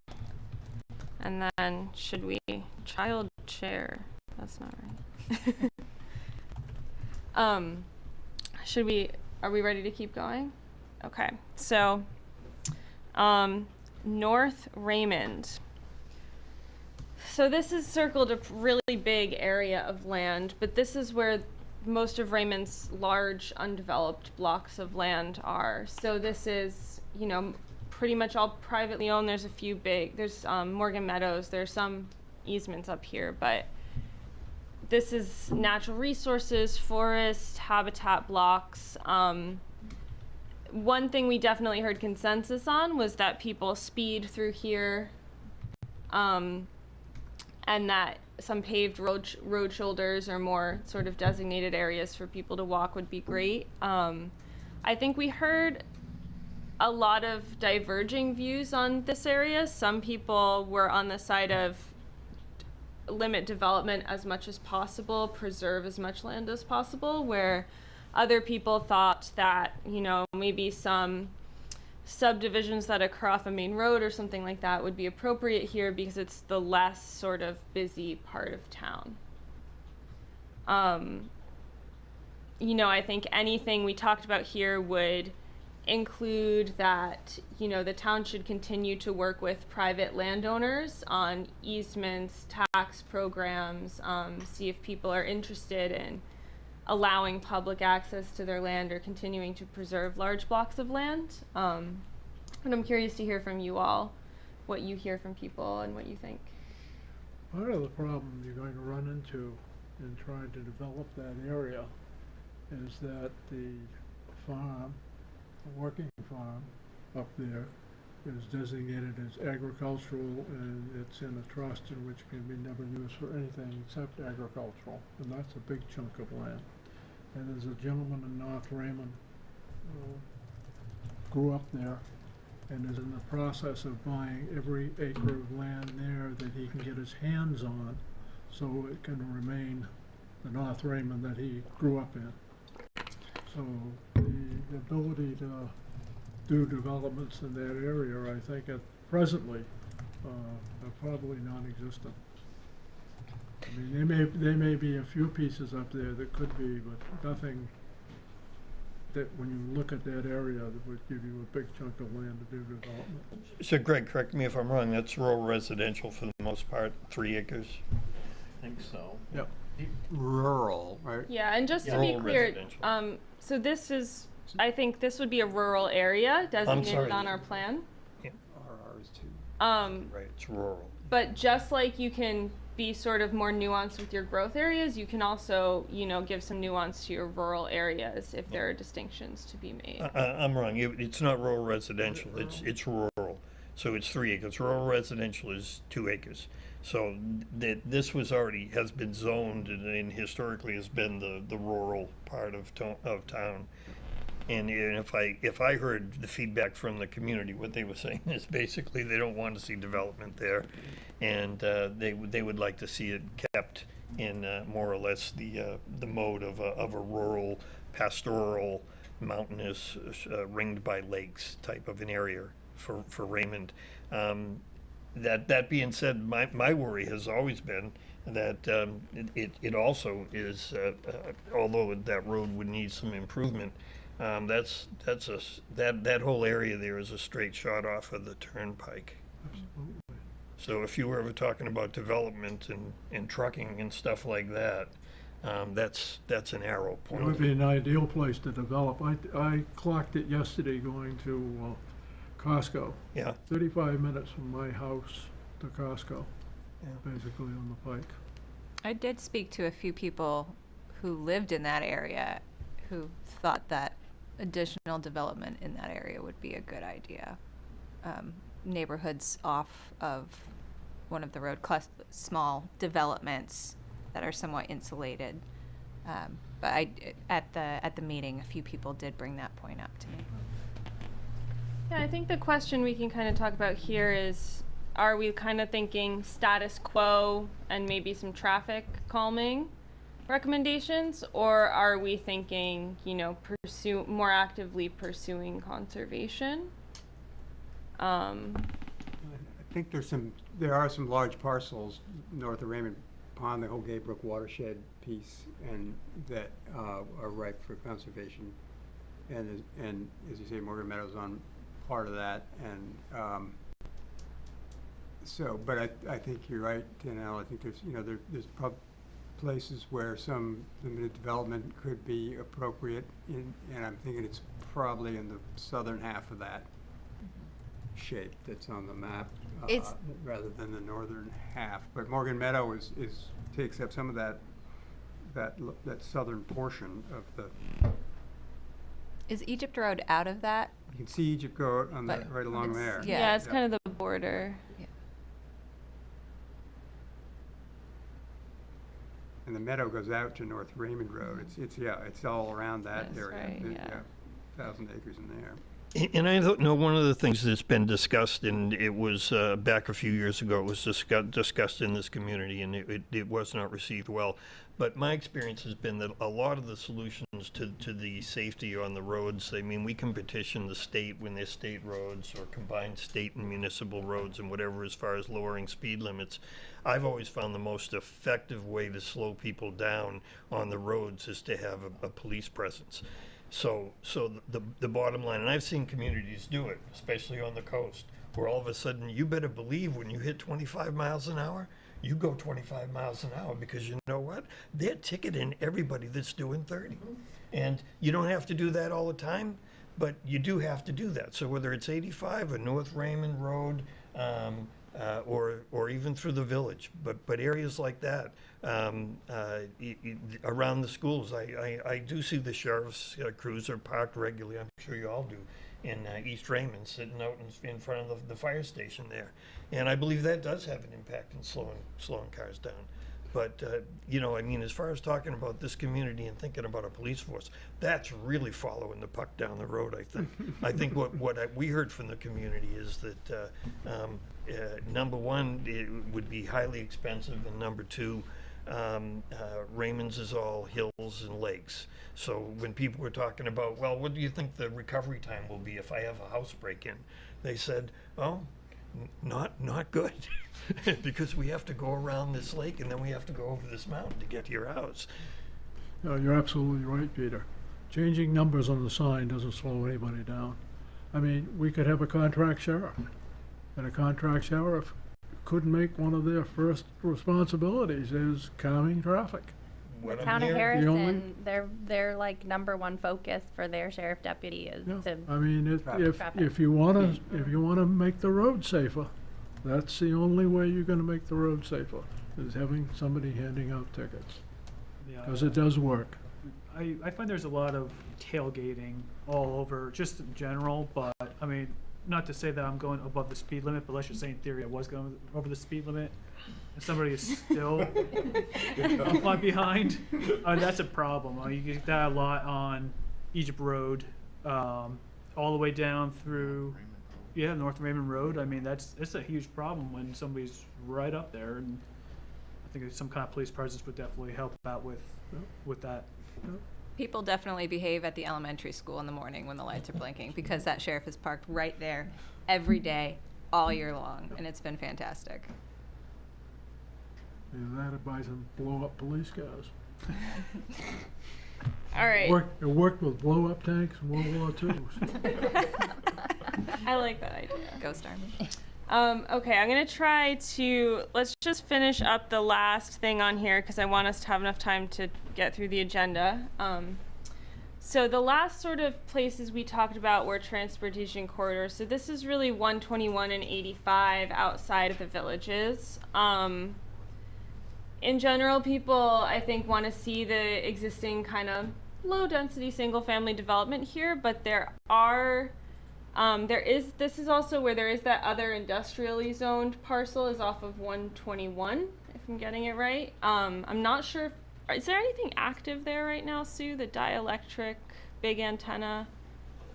And then, should we child share? That's not right. Are we ready to keep going? Okay, so, North Raymond. So this is circled a really big area of land, but this is where most of Raymond's large undeveloped blocks of land are. So this is, pretty much all privately owned. There's a few there's Morgan Meadows, there's some easements up here, but this is natural resources, forest, habitat blocks. One thing we definitely heard consensus on was that people speed through here, and that some paved road shoulders or more sort of designated areas for people to walk would be great. I think we heard a lot of diverging views on this area. Some people were on the side of limit development as much as possible, preserve as much land as possible, where other people thought that, maybe some subdivisions that occur off a main road or something like that would be appropriate here because it's the less sort of busy part of town. I think anything we talked about here would include that, the town should continue to work with private landowners on easements, tax programs, see if people are interested in allowing public access to their land or continuing to preserve large blocks of land. And I'm curious to hear from you all, what you hear from people and what you think. Part of the problem you're going to run into in trying to develop that area is that the farm, the working farm up there, is designated as agricultural, and it's in a trust in which can be never used for anything except agricultural, and that's a big chunk of land. And there's a gentleman in North Raymond who grew up there and is in the process of buying every acre of land there that he can get his hands on so it can remain the North Raymond that he grew up in. So the ability to do developments in that area, I think, presently are probably non-existent. I mean, there may be a few pieces up there that could be, but nothing that when you look at that area that would give you a big chunk of land to do development. So Greg, correct me if I'm wrong, that's rural residential for the most part, 3 acres? I think so. Yep. Rural, right? Yeah, and just to Rural be clear, residential. so this is, I think this would be a rural area designated sorry. on our plan. RR is too. Right, it's rural. But just like you can be sort of more nuanced with your growth areas, you can also, you know, give some nuance to your rural areas if there are distinctions to be made. I'm wrong. It's not rural residential. It's rural. So it's 3 acres. Rural residential is 2 acres. So this has been zoned and historically has been the rural part of town. And if I heard the feedback from the community, what they were saying is basically they don't want to see development there, and they would like to see it kept in more or less the mode of a rural, pastoral, mountainous, ringed by lakes type of an area for Raymond. That being said, my worry has always been that it also is, although that road would need some improvement, that whole area there is a straight shot off of the turnpike. Absolutely. So if you were ever talking about development and trucking and stuff like that, that's an arrow It point. would be an ideal place to develop. I clocked it yesterday going to Costco. Yeah. 35 minutes from my house to Costco, basically on the pike. I did speak to a few people who lived in that area who thought that additional development in that area would be a good idea. Neighborhoods off of one of the road, small developments that are somewhat insulated. But at the meeting, a few people did bring that point up to me. Yeah, I think the question we can kind of talk about here is, are we kind of thinking status quo and maybe some traffic calming recommendations, or are we thinking, you know, more actively pursuing conservation? I think there are some large parcels north of Raymond Pond, the whole Gaybrook watershed piece, and that are ripe for conservation. And as you say, Morgan Meadows on part of that, and but I think you're right, Danelle. I think there's places where some limited development could be appropriate, and I'm thinking it's probably in the southern half of that shape that's on the map, rather than the northern half. But Morgan Meadow takes up some of that southern portion of the. Is Egypt Road out of that? You can see Egypt go on right along there. Yeah, it's kind of the border. Yeah. And the meadow goes out to North Raymond Road. It's all around that That's area. right, yeah. 1,000 acres in there. And I know one of the things that's been discussed, and it was back a few years ago, it was discussed in this community, and it was not received well. But my experience has been that a lot of the solutions to the safety on the roads, I mean, we can petition the state when there's state roads or combined state and municipal roads and whatever as far as lowering speed limits. I've always found the most effective way to slow people down on the roads is to have a police presence. So the bottom line, and I've seen communities do it, especially on the coast, where all of a sudden you better believe when you hit 25 miles an hour, you go 25 miles an hour, because you know what? They're ticketing everybody that's doing 30. And you don't have to do that all the time, but you do have to do that. So whether it's 85 or North Raymond Road, or even through the village, but areas like that, around the schools, I do see the sheriff's cruiser parked regularly. I'm sure you all do, in East Raymond, sitting out in front of the fire station there, and I believe that does have an impact in slowing cars down. But I mean, as far as talking about this community and thinking about a police force, that's really following the puck down the road, I think. I think what we heard from the community is that number one, it would be highly expensive, and number two, Raymond's is all hills and lakes. So when people were talking about, well, what do you think the recovery time will be if I have a house break-in? They said, oh, Not good, because we have to go around this lake and then we have to go over this mountain to get to your house. No, you're absolutely right, Peter. Changing numbers on the sign doesn't slow anybody down. I mean, we could have a contract sheriff, and a contract sheriff couldn't make one of their first responsibilities is calming traffic. The town of The Harrison, only- their like #1 focus for their sheriff deputy is to. I mean, Traffic. if you wanna make the road safer, that's the only way you're gonna make the road safer, is having somebody handing out tickets. Because it does work. I find there's a lot of tailgating all over, just in general, but, I mean, not to say that I'm going above the speed limit, but let's just say in theory I was going over the speed limit, and somebody is still behind, that's a problem. You get that a lot on Egypt Road, all the way down through, North Raymond Road. I mean, it's a huge problem when somebody's right up there, and I think some kind of police presence would definitely help out with that. People definitely behave at the elementary school in the morning when the lights are blinking, because that sheriff is parked right there every day, all year long, and it's been fantastic. Either that or buy some blow-up police cars. All right. It worked with blow-up tanks in World War II. I like that idea. Ghost Army. Okay, I'm gonna try to, let's just finish up the last thing on here because I want us to have enough time to get through the agenda. So the last sort of places we talked about were transportation corridors. So this is really 121 and 85 outside of the villages. In general, people, I think, want to see the existing kind of low-density single-family development here, but this is also where there is that other industrially zoned parcel is off of 121, if I'm getting it right. I'm not sure, is there anything active there right now, Sue? The dielectric big antenna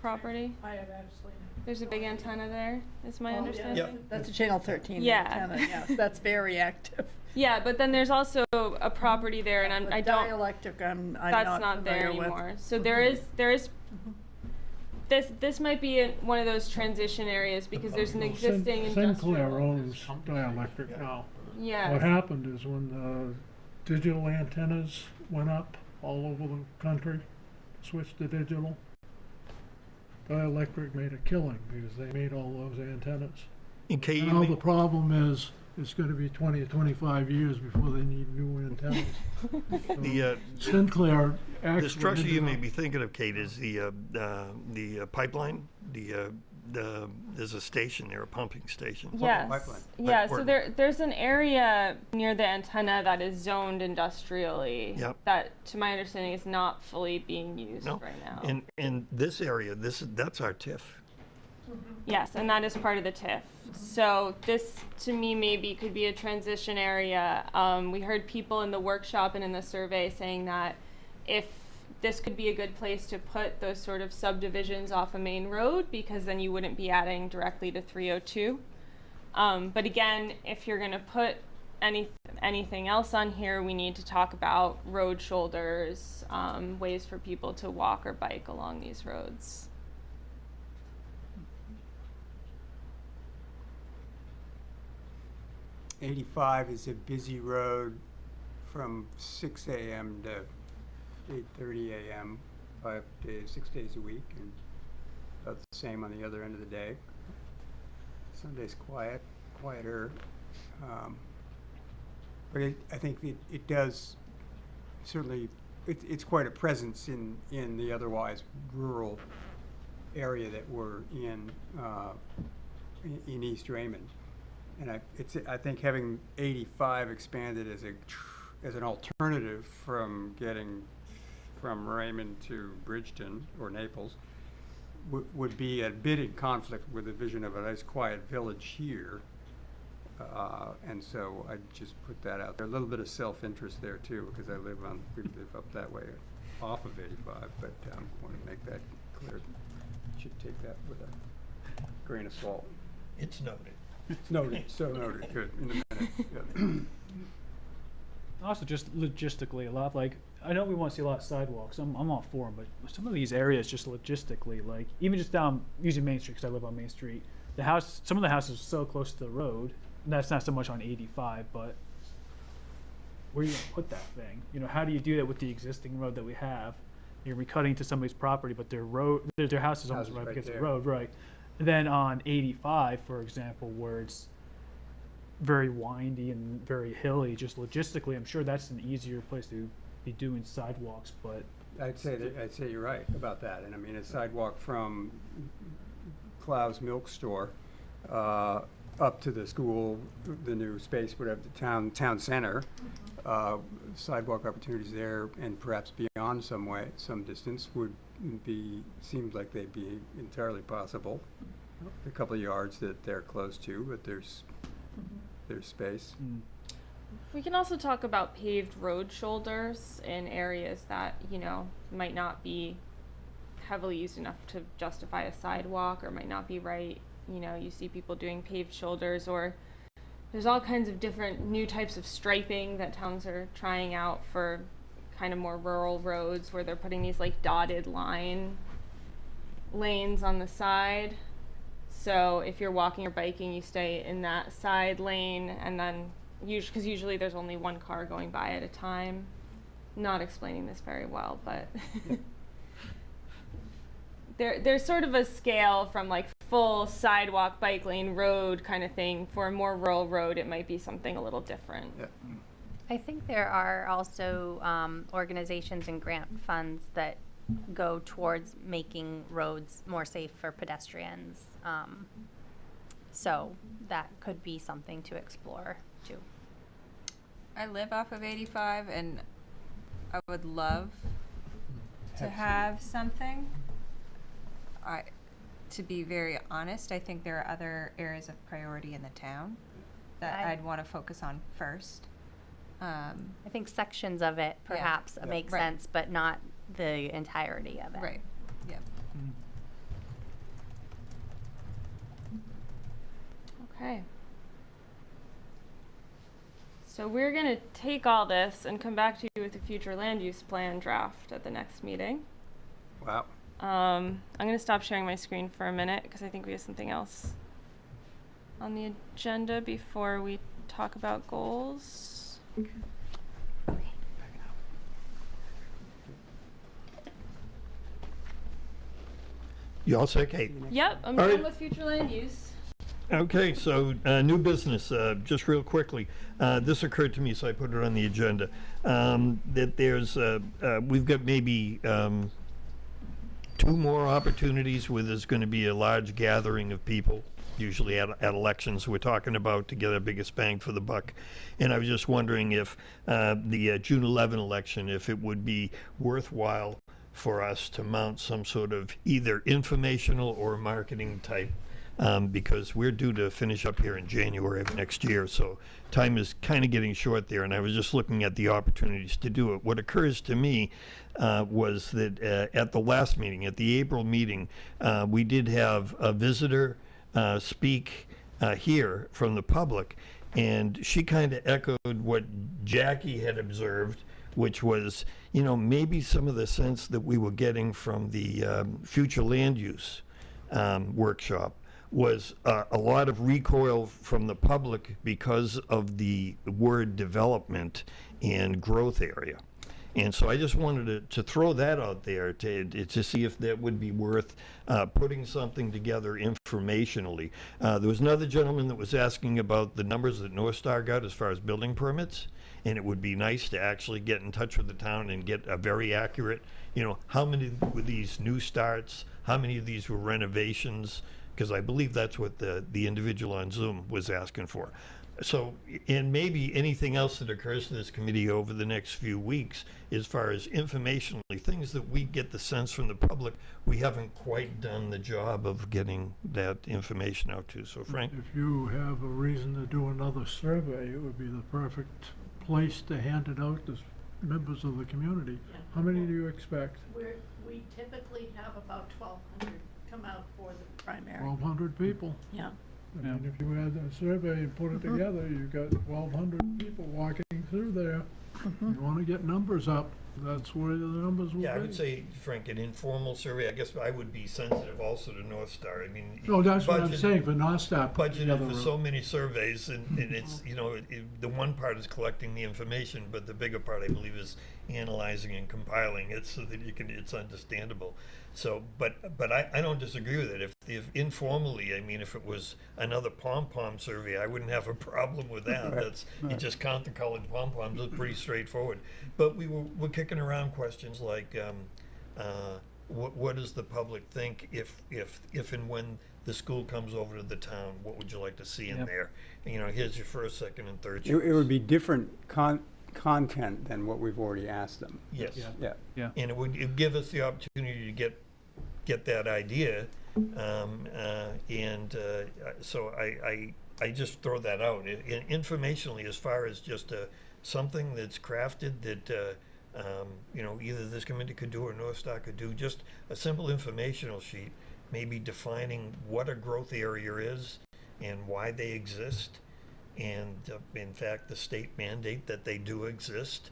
property? I have actually. There's a big antenna there, is my understanding? Yep. That's a Channel 13 Yeah. antenna, yes, that's very active. Yeah, but then there's also a property there, and I don't. Dielectric, I'm That's not there familiar with. anymore. So there is. This might be one of those transition areas because there's an existing industrial. Sinclair owns Dielectric now. Yeah. What happened is when the digital antennas went up all over the country, switched to digital, Dielectric made a killing because they made all those antennas. Okay, Now the problem is, it's gonna be 20 or 25 years before they need new antennas. Sinclair actually. The structure you ended may up- be thinking of, Kate, is the pipeline. There's a station there, a pumping station. Yes. Yeah. So there's an area near the antenna that is zoned industrially. Yep. That, to my understanding, is not fully being used No, right now. and this area, that's our TIF. Yes, and that is part of the TIF. So this, to me, maybe could be a transition area. We heard people in the workshop and in the survey saying that if this could be a good place to put those sort of subdivisions off a main road, because then you wouldn't be adding directly to 302. But again, if you're going to put anything else on here, we need to talk about road shoulders, ways for people to walk or bike along these roads. '85 is a busy road from 6 a.m. to 8:30 a.m. 6 days a week, and about the same on the other end of the day. Sunday's quieter, but I think it does certainly. It's quite a presence in the otherwise rural area that we're in East Raymond. And I think having 85 expanded as an alternative from getting from Raymond to Bridgeton or Naples would be a bit in conflict with the vision of a nice quiet village here. And so I just put that out there. A little bit of self-interest there too, because we live up that way off of 85, but I want to make that clear. Should take that with a grain of salt. It's noted. Noted, so noted, good, in a minute. Yeah. Also, just logistically, a lot, like, I know we want to see a lot of sidewalks, I'm all for them, but some of these areas just logistically, like, even just down, using Main Street, because I live on Main Street, some of the houses are so close to the road, and that's not so much on 85, but where are you gonna put that thing? You know, how do you do that with the existing road that we have? You're recutting to somebody's property, but their house is almost House is right right against the there. road, right? And then on 85, for example, where it's very windy and very hilly, just logistically, I'm sure that's an easier place to be doing sidewalks, but I'd say you're right about that. And I mean, a sidewalk from Clough's Milk Store up to the school, the new space, whatever, the town center, sidewalk opportunities there, and perhaps beyond some distance would seems like they'd be entirely possible. A couple of yards that they're close to, but there's space. We can also talk about paved road shoulders in areas that, you know, might not be heavily used enough to justify a sidewalk, or might not be right. You know, you see people doing paved shoulders, or there's all kinds of different new types of striping that towns are trying out for kind of more rural roads, where they're putting these like dotted lanes on the side. So if you're walking or biking, you stay in that side lane, and then because usually there's only one car going by at a time. Not explaining this very well, but there's sort of a scale from like full sidewalk, bike lane, road kind of thing. For a more rural road, it might be something a little different. Yeah. I think there are also organizations and grant funds that go towards making roads more safe for pedestrians. So that could be something to explore too. I live off of 85, and I would love to have something. To be very honest, I think there are other areas of priority in the town that I'd want to focus on first. I think sections of it perhaps make sense, but not the entirety of it. Right. Yep. Okay. So we're going to take all this and come back to you with a future land use plan draft at the next meeting. Wow. I'm going to stop sharing my screen for a minute because I think we have something else on the agenda before we talk about goals. You all set, Kate? Yep, I'm All done right. with future land use. Okay, so new business, just real quickly. This occurred to me, so I put it on the agenda. That there's, we've got maybe 2 more opportunities where there's going to be a large gathering of people, usually at elections we're talking about, to get the biggest bang for the buck. And I was just wondering if the June 11 election, if it would be worthwhile for us to mount some sort of either informational or marketing type, because we're due to finish up here in January of next year, so time is kind of getting short there, and I was just looking at the opportunities to do it. What occurs to me was that at the last meeting, at the April meeting, we did have a visitor speak here from the public, and she kind of echoed what Jackie had observed, which was, you know, maybe some of the sense that we were getting from the future land use workshop was a lot of recoil from the public because of the word development and growth area. And so I just wanted to throw that out there to see if that would be worth putting something together informationally. There was another gentleman that was asking about the numbers that North Star got as far as building permits, and it would be nice to actually get in touch with the town and get a very accurate, you know, how many were these new starts, how many of these were renovations, because I believe that's what the individual on Zoom was asking for. So, and maybe anything else that occurs to this committee over the next few weeks, as far as informationally, things that we get the sense from the public, we haven't quite done the job of getting that information out to. So, Frank? If you have a reason to do another survey, it would be the perfect place to hand it out to members of the community. How many do you expect? We typically have about 1,200 come out for the primary. 1,200 people. Yeah. I mean, if you had a survey and put it together, you got 1,200 people walking through there. You wanna get numbers up, that's where the numbers will be. Yeah, I would say, Frank, an informal survey, I guess I would be sensitive also to North Star. I mean. No, that's what I'm budget- saying, for North Star. put together Budgeted for a- so many surveys, and it's, you know, the one part is collecting the information, but the bigger part, I believe, is analyzing and compiling it so that it's understandable. So, but I don't disagree with it. If informally, I mean, if it was another pom-pom survey, I wouldn't have a problem with that. Right. You just count the colored pom-poms, it's pretty straightforward. But we're kicking around questions like, what does the public think if and when the school comes over to the town? What would you like to see in Yep. there? And, you know, here's your first, second, and third It choice. would be different content than what we've already asked them. Yes. Yeah. And it'd give us the opportunity to get that idea. So I just throw that out. Informationally, as far as just something that's crafted that, you know, either this committee could do or North Star could do, just a simple informational sheet, maybe defining what a growth area is and why they exist. And in fact, the state mandate that they do exist,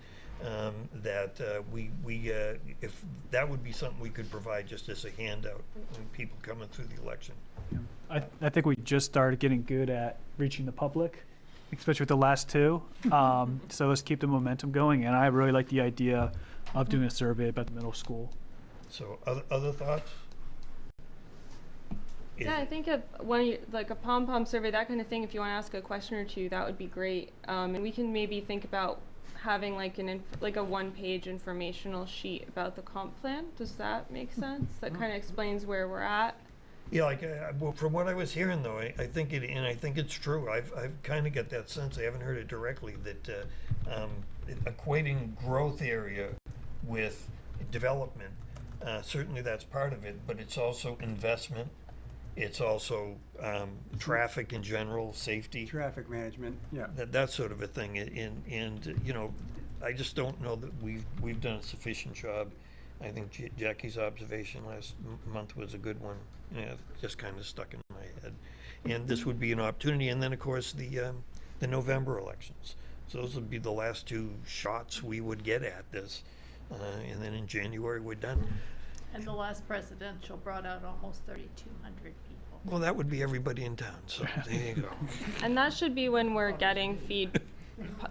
if that would be something we could provide just as a handout when people coming through the election. I think we just started getting good at reaching the public, especially with the last two. So let's keep the momentum going. And I really like the idea of doing a survey about the middle school. So other thoughts? Yeah, I think like a pom-pom survey, that kind of thing, if you want to ask a question or two, that would be great. And we can maybe think about having like a one-page informational sheet about the comp plan. Does that make sense? That kind of explains where we're at. Yeah, like well, from what I was hearing though, I think it's true. I've kind of got that sense. I haven't heard it directly that equating growth area with development. Certainly that's part of it, but it's also investment. It's also traffic in general, safety. Traffic management, yeah. That sort of a thing. And you know, I just don't know that we've done a sufficient job. I think Jackie's observation last month was a good one. Yeah, just kind of stuck in my head. And this would be an opportunity. And then, of course, the November elections. So those would be the last two shots we would get at this. And then in January, we're done. And the last presidential brought out almost 3,200 people. Well, that would be everybody in town. So there you go. And that should be when we're getting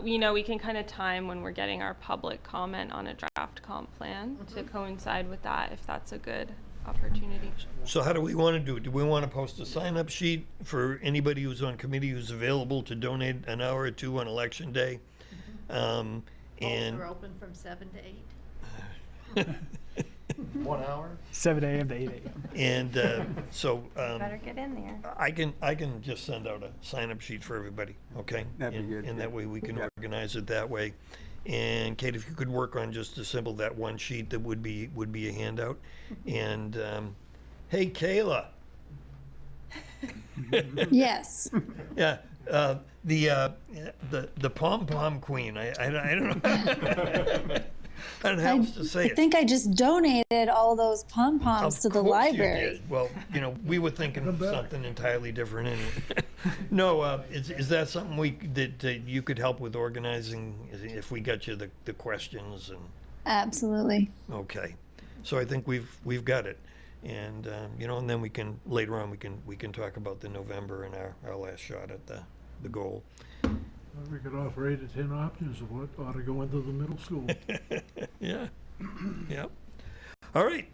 you know, we can kind of time when we're getting our public comment on a draft comp plan to coincide with that, if that's a good opportunity. So how do we want to do it? Do we want to post a sign-up sheet for anybody who's on committee who's available to donate an hour or two on election day? And Polls are open from 7 to 8. 1 hour? 7 a.m. to 8 a.m. And so Better get in there. I can just send out a sign-up sheet for everybody, okay? That'd be good, And yeah. that way we can Yeah. organize it that way. And Kate, if you could work on just a simple, that one sheet that would be a handout. And hey, Kayla. Yes. Yeah, the pom-pom queen. I don't know. I don't know how else to say I it. think I just donated all those pom-poms to the Of course you library. did. Well, you know, we were thinking of something entirely different anyway. No, is that something that you could help with organizing if we got you the questions and? Absolutely. Okay, so I think we've got it, and you know, and then we can later on we can talk about the November and our last shot at the goal. Well, we could offer 8 to 10 options of what ought to go into the middle school. Yeah. Yep. All right.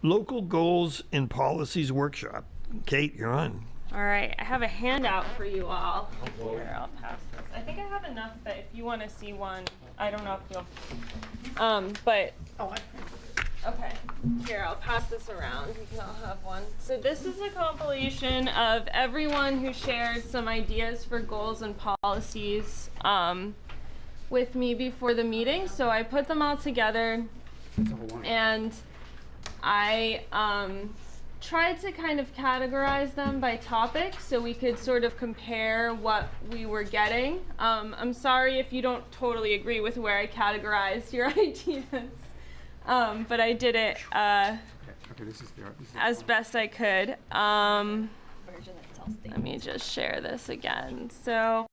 Local goals and policies workshop. Kate, you're on. All right, I have a handout for you all. Here, I'll pass this. I think I have enough that if you want to see one, I don't know if you'll, but. Oh, I Okay, here, I'll pass this around. You can all have one. So this is a compilation of everyone who shared some ideas for goals and policies with me before the meeting. So I put them all together and I tried to kind of categorize them by topic so we could sort of compare what we were getting. I'm sorry if you don't totally agree with where I categorized your ideas. But I did it as best I could. Let me just share this again. So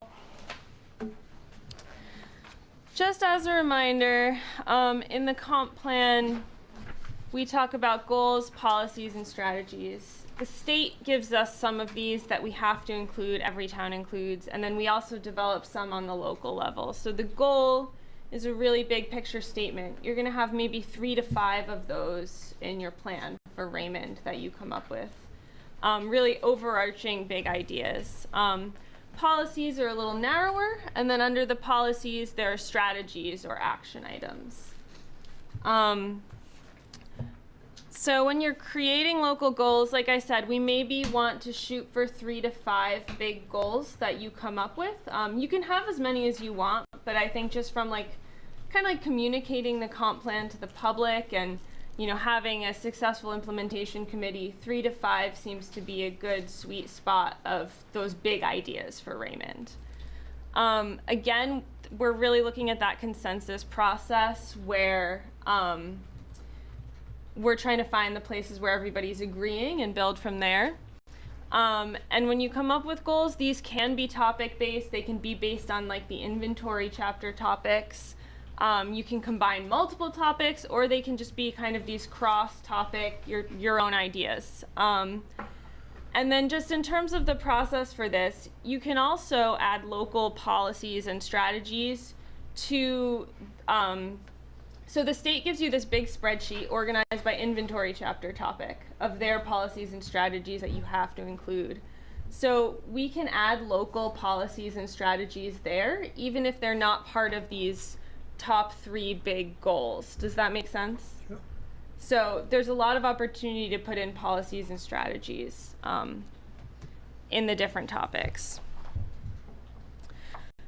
Just as a reminder, in the comp plan, we talk about goals, policies, and strategies. The state gives us some of these that we have to include, every town includes, and then we also develop some on the local level. So the goal is a really big picture statement. You're gonna have maybe 3 to 5 of those in your plan for Raymond that you come up with. Really overarching big ideas. Policies are a little narrower, and then under the policies there are strategies or action items. So when you're creating local goals, like I said, we maybe want to shoot for 3 to 5 big goals that you come up with. You can have as many as you want, but I think just from kind of like communicating the comp plan to the public and, you know, having a successful implementation committee, 3 to 5 seems to be a good sweet spot of those big ideas for Raymond. Again, we're really looking at that consensus process where we're trying to find the places where everybody's agreeing and build from there. And when you come up with goals, these can be topic-based. They can be based on like the inventory chapter topics. You can combine multiple topics, or they can just be kind of these cross-topic, your own ideas. And then just in terms of the process for this, you can also add local policies and strategies to, so the state gives you this big spreadsheet organized by inventory chapter topic of their policies and strategies that you have to include. So we can add local policies and strategies there, even if they're not part of these top 3 big goals. Does that make sense? Sure. So there's a lot of opportunity to put in policies and strategies in the different topics.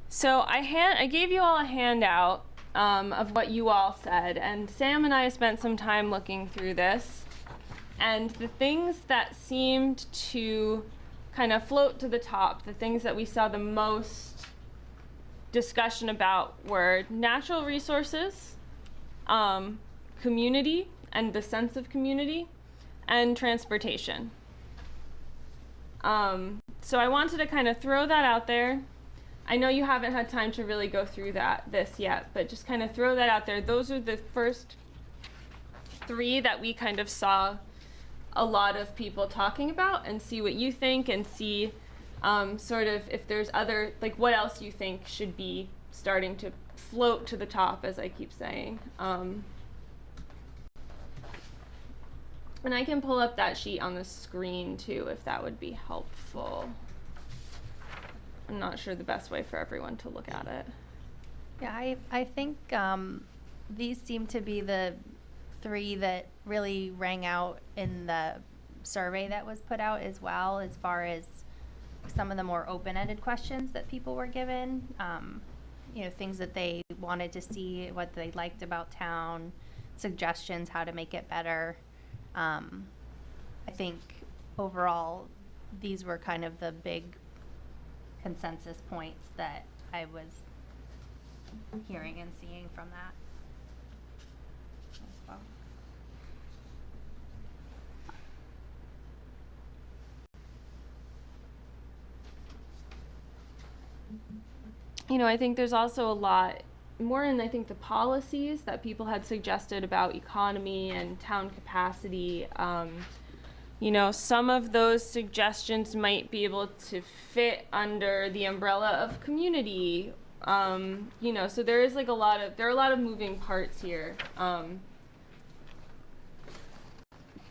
So I gave you all a handout of what you all said, and Sam and I spent some time looking through this, and the things that seemed to kind of float to the top, the things that we saw the most discussion about were natural resources, community and the sense of community, and transportation. So I wanted to kind of throw that out there. I know you haven't had time to really go through this yet, but just kind of throw that out there. Those are the first 3 that we kind of saw a lot of people talking about, and see what you think, and see sort of if there's other, like what else you think should be starting to float to the top, as I keep saying. And I can pull up that sheet on the screen too, if that would be helpful. I'm not sure the best way for everyone to look at it. Yeah, I think these seem to be the 3 that really rang out in the survey that was put out as well, as far as some of the more open-ended questions that people were given. You know, things that they wanted to see, what they liked about town, suggestions how to make it better. I think overall these were kind of the big consensus points that I was hearing and seeing from that as well. You know, I think there's also a lot more in, I think, the policies that people had suggested about economy and town capacity. You know, some of those suggestions might be able to fit under the umbrella of community. You know, so there is like there are a lot of moving parts here.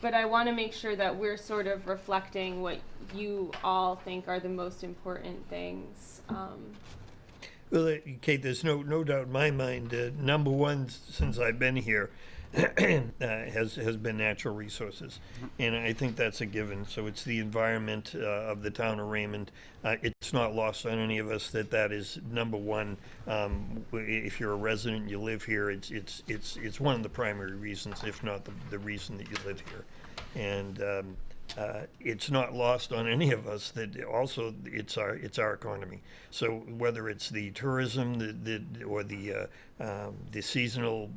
But I want to make sure that we're sort of reflecting what you all think are the most important things. Well, Kate, there's no doubt in my mind. Number one, since I've been here, has been natural resources, and I think that's a given. So it's the environment of the town of Raymond. It's not lost on any of us that is number one. If you're a resident, you live here. It's one of the primary reasons, if not the reason that you live here, and. It's not lost on any of us that also it's our economy. So whether it's the tourism or the seasonal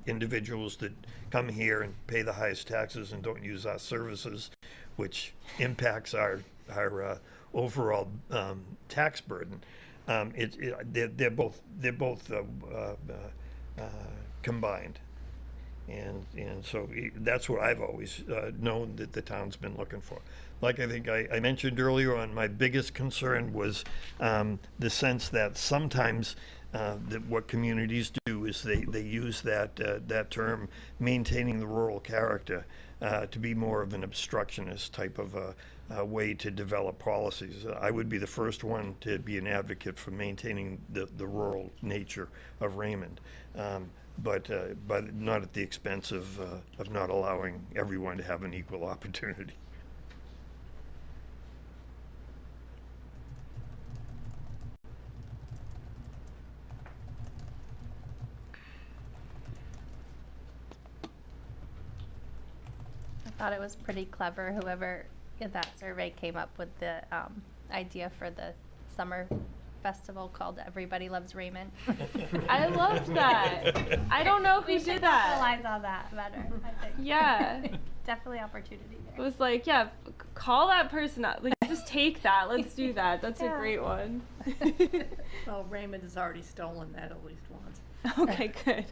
individuals that come here and pay the highest taxes and don't use our services, which impacts our overall tax burden. they're both combined. And so that's what I've always known that the town's been looking for. Like I think I mentioned earlier on, my biggest concern was the sense that sometimes that what communities do is they use that term, maintaining the rural character, to be more of an obstructionist type of a way to develop policies. I would be the first one to be an advocate for maintaining the rural nature of Raymond. But not at the expense of not allowing everyone to have an equal opportunity. I thought it was pretty clever, whoever in that survey came up with the idea for the summer festival called Everybody Loves Raymond. I loved that. I don't know who did that. Capitalize on that better, I think. Yeah. Definitely opportunity It there. was like, yeah, call that person up. Like, just take that. Let's do that. That's a great one. Well, Raymond has already stolen that at least once. Okay, good.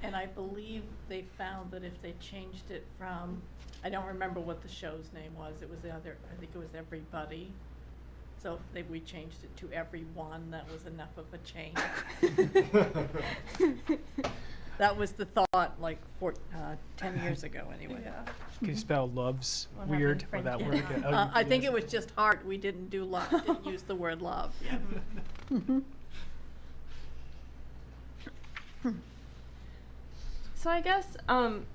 And I believe they found that if they changed it from, I don't remember what the show's name was, it was I think it was Everybody. So if we changed it to Everyone, that was enough of a change. That was the thought, like, 10 years ago, anyway. Yeah. Can you spell loves What weird happened, or that French? word again? Oh, I think it was just heart. We didn't do love, didn't use the word love. Yeah. So I guess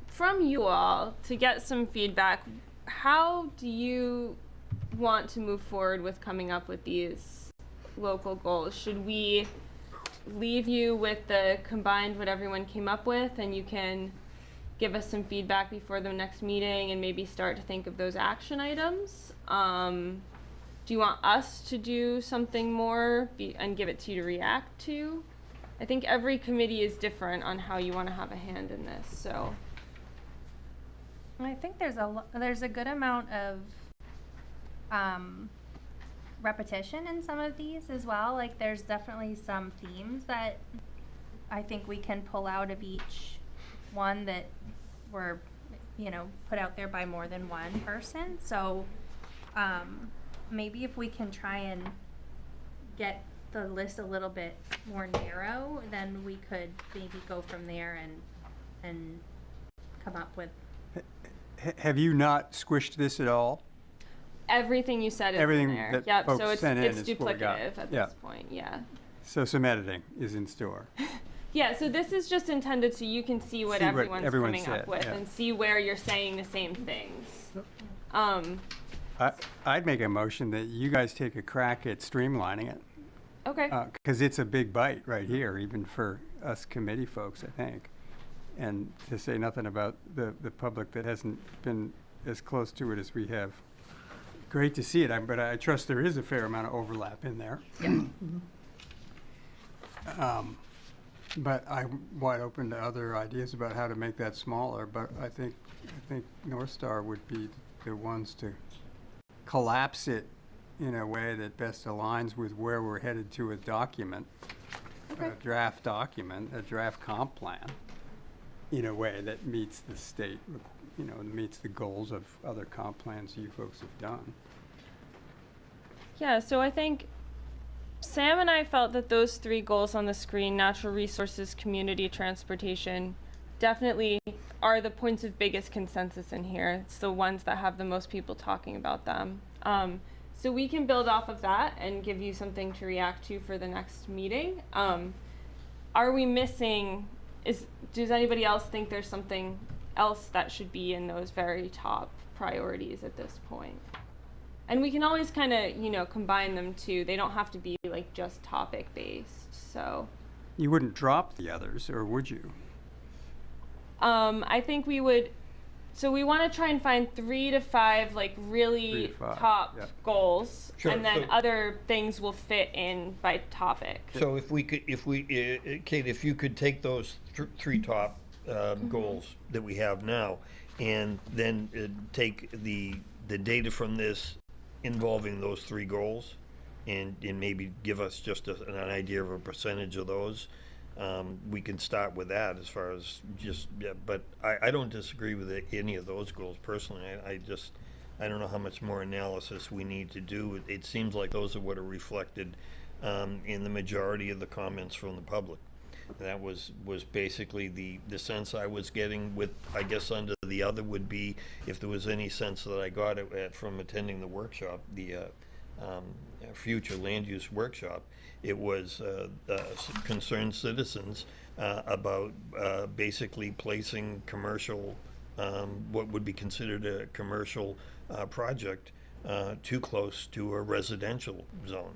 from you all, to get some feedback, how do you want to move forward with coming up with these local goals? Should we leave you with the combined what everyone came up with, and you can give us some feedback before the next meeting and maybe start to think of those action items? Do you want us to do something more and give it to you to react to? I think every committee is different on how you want to have a hand in this, so. I think there's a good amount of repetition in some of these as well. Like, there's definitely some themes that I think we can pull out of each one that were, put out there by more than one person. So maybe if we can try and get the list a little bit more narrow, then we could maybe go from there and come up with. Have you not squished this at all? Everything you said is Everything in there. that Yep, folks so it's sent in is what we got. duplicative at Yeah. this point, yeah. So some editing is in store. Yeah, so this is just intended so you can see what See what everyone's everyone coming said, up with yeah. and see where you're saying the same things. I'd make a motion that you guys take a crack at streamlining it. Okay. Because it's a big bite right here, even for us committee folks, I think. And to say nothing about the public that hasn't been as close to it as we have. Great to see it, but I trust there is a fair amount of overlap in there. But I'm wide open to other ideas about how to make that smaller, but I think North Star would be the ones to collapse it in a way that best aligns with where we're headed to a document, a draft document, a draft comp plan, in a way that meets the state, meets the goals of other comp plans you folks have done. Yeah, so I think Sam and I felt that those three goals on the screen, natural resources, community, transportation, definitely are the points of biggest consensus in here. It's the ones that have the most people talking about them. So we can build off of that and give you something to react to for the next meeting. Are we missing, does anybody else think there's something else that should be in those very top priorities at this point? And we can always kind of, combine them too. They don't have to be like just topic based, so. You wouldn't drop the others, or would you? I think we would, so we want to try and find 3 to 5 like really 3 to 5, top yeah. goals, Sure, and then so- other things will fit in by topic. So Kate, if you could take those three top goals that we have now, and then take the data from this involving those 3 goals, and maybe give us just an idea of a percentage of those. We can start with that as far as just, yeah, but I don't disagree with any of those goals personally. I don't know how much more analysis we need to do. It seems like those are what are reflected in the majority of the comments from the public. That was basically the sense I was getting with, I guess under the other would be, if there was any sense that I got from attending the workshop, the future land use workshop, it was concerned citizens about basically placing commercial, what would be considered a commercial project too close to a residential zone.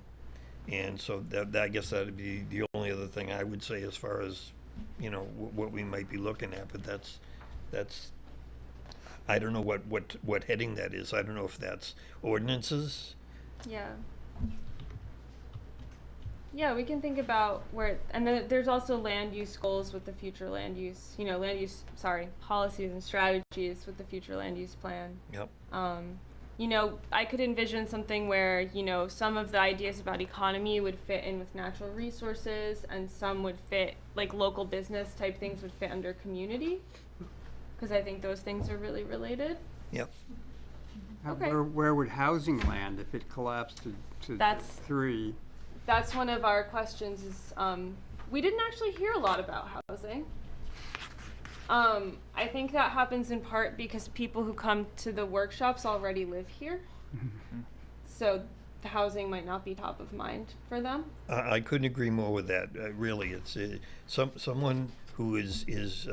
And so that I guess that would be the only other thing I would say as far as, you know, what we might be looking at. But that's I don't know what heading that is. I don't know if that's ordinances. Yeah. Yeah, we can think about where, and then there's also land use goals with the future land use, policies and strategies with the future land use plan. Yep. I could envision something where, some of the ideas about economy would fit in with natural resources, and some would fit, like local business type things would fit under community, because I think those things are really related. Yep. Okay. Where would housing land if it collapsed to That's- 3? That's one of our questions is, we didn't actually hear a lot about housing. I think that happens in part because people who come to the workshops already live here. So the housing might not be top of mind for them. I couldn't agree more with that. Really, it's someone who is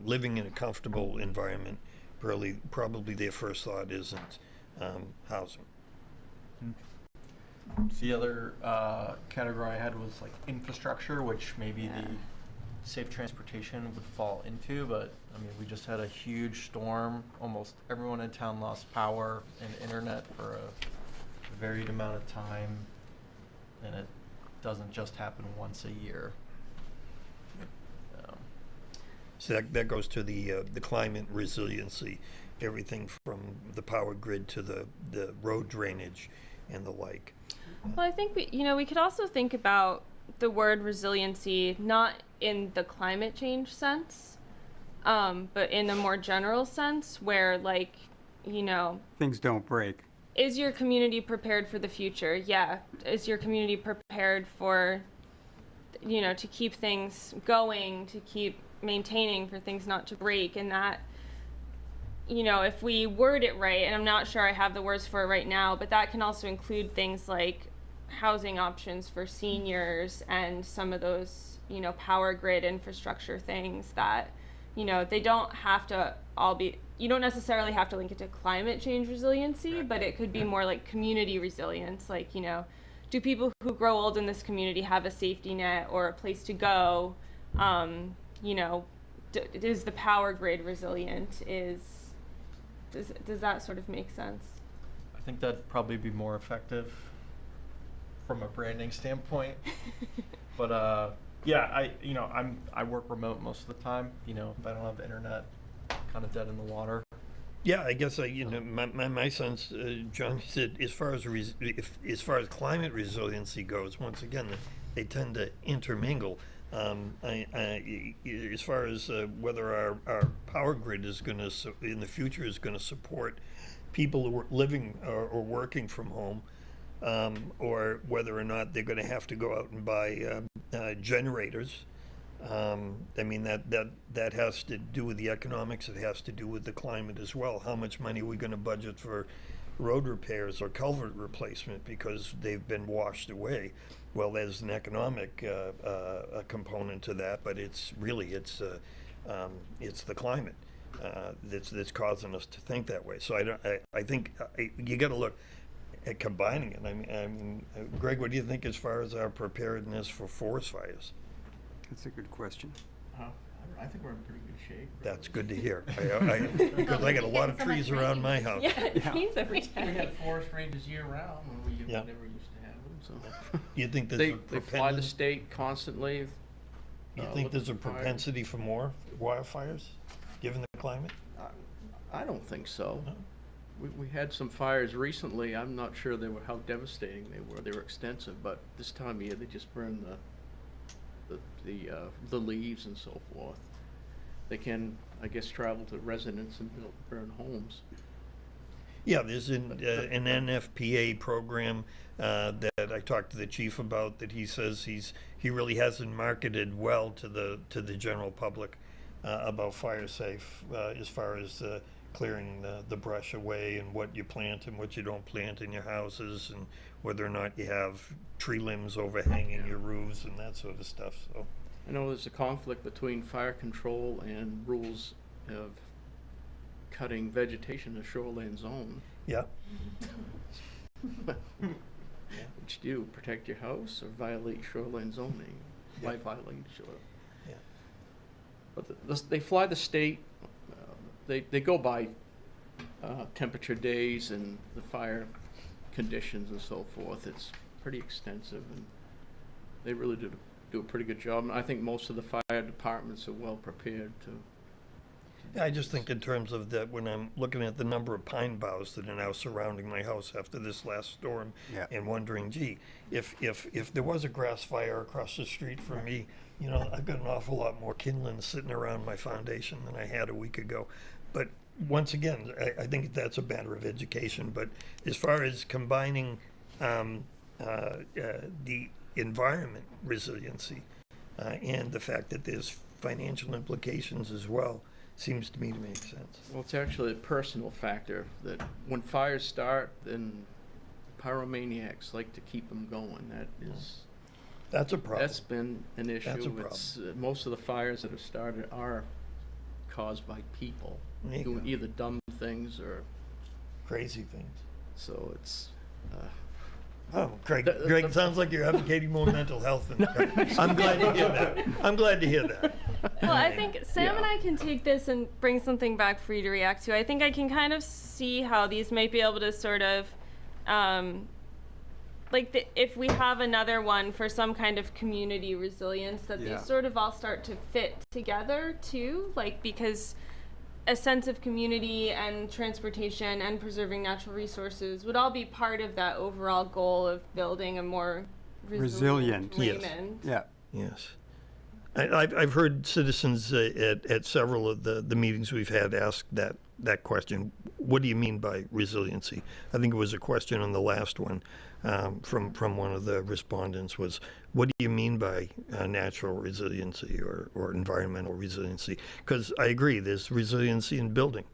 living in a comfortable environment. Probably their first thought isn't housing. The other category I had was like infrastructure, which maybe the safe transportation would fall into, but I mean, we just had a huge storm. Almost everyone in town lost power and internet for a varied amount of time, and it doesn't just happen once a year. So that goes to the climate resiliency, everything from the power grid to the road drainage and the like. Well, I think we could also think about the word resiliency not in the climate change sense, but in a more general sense where, Things don't break. Is your community prepared for the future? Yeah. Is your community prepared for, to keep things going, to keep maintaining, for things not to break? And that, if we word it right, and I'm not sure I have the words for it right now, but that can also include things like housing options for seniors and some of those, power grid infrastructure things that, they don't have to all be, you don't necessarily have to link it to climate change resiliency, but it could be more like community resilience. Like, do people who grow old in this community have a safety net or a place to go? Is the power grid resilient? Does that sort of make sense? I think that'd probably be more effective from a branding standpoint. But yeah, I work remote most of the time. If I don't have internet, kind of dead in the water. Yeah, I guess my sense, John, said as far as climate resiliency goes, once again, they tend to intermingle. As far as whether our power grid is going to in the future is going to support people who are living or working from home, or whether or not they're going to have to go out and buy generators. I mean, that has to do with the economics. It has to do with the climate as well. How much money are we going to budget for road repairs or culvert replacement because they've been washed away? Well, there's an economic component to that, but it's the climate that's causing us to think that way. So I think you got to look at combining it. I mean, Greg, what do you think as far as our preparedness for forest fires? That's a good question. I think we're in pretty good shape. That's good to hear. Because I got a lot of trees around my house. Yeah, trees every day. We had forest ranges year round when we never used to have them. So You think there's they fly the state constantly. You think there's a propensity for more wildfires, given the climate? I don't think so. No? We had some fires recently. I'm not sure how devastating they were. They were extensive, but this time of year they just burn the leaves and so forth. They can, I guess, travel to residents and burn homes. Yeah, there's an NFPA program that I talked to the chief about, that he says he really hasn't marketed well to the general public about fire safe, as far as clearing the brush away and what you plant and what you don't plant in your houses, and whether or not you have tree limbs overhanging your roofs and that sort of stuff. So I know there's a conflict between fire control and rules of cutting vegetation in a shoreline zone. yeah. Which do you protect your house or violate shoreline zoning? By violating shoreline. Yeah. But they fly the state. They go by temperature days and the fire conditions and so forth. It's pretty extensive, and they really do a pretty good job. And I think most of the fire departments are well prepared to. I just think in terms of that, when I'm looking at the number of pine boughs that are now surrounding my house after this last storm, and wondering, gee, if there was a grass fire across the street from me, you know, I've got an awful lot more kindling sitting around my foundation than I had a week ago. But once again, I think that's a matter of education. But as far as combining the environment resiliency and the fact that there's financial implications as well, seems to me to make sense. Well, it's actually a personal factor that when fires start, then pyromaniacs like to keep them going. That's a problem. That's been an issue. That's a problem. It's, most of the fires that have started are caused by people doing either dumb things or crazy things. So it's. Oh, Greg, sounds like you're advocating more mental health. I'm glad to hear that. I'm glad to hear that. Well, I think Sam and I can take this and bring something back for you to react to. I think I can kind of see how these might be able to sort of, if we have another one for some kind of community resilience, that these sort of all start to fit together too, because a sense of community and transportation and preserving natural resources would all be part of that overall goal of building a more resilient Raymond. Yeah. Yes. I've heard citizens at several of the meetings we've had ask that question. What do you mean by resiliency? I think it was a question on the last one from one of the respondents was, what do you mean by natural resiliency or environmental resiliency? Because I agree, there's resiliency in building.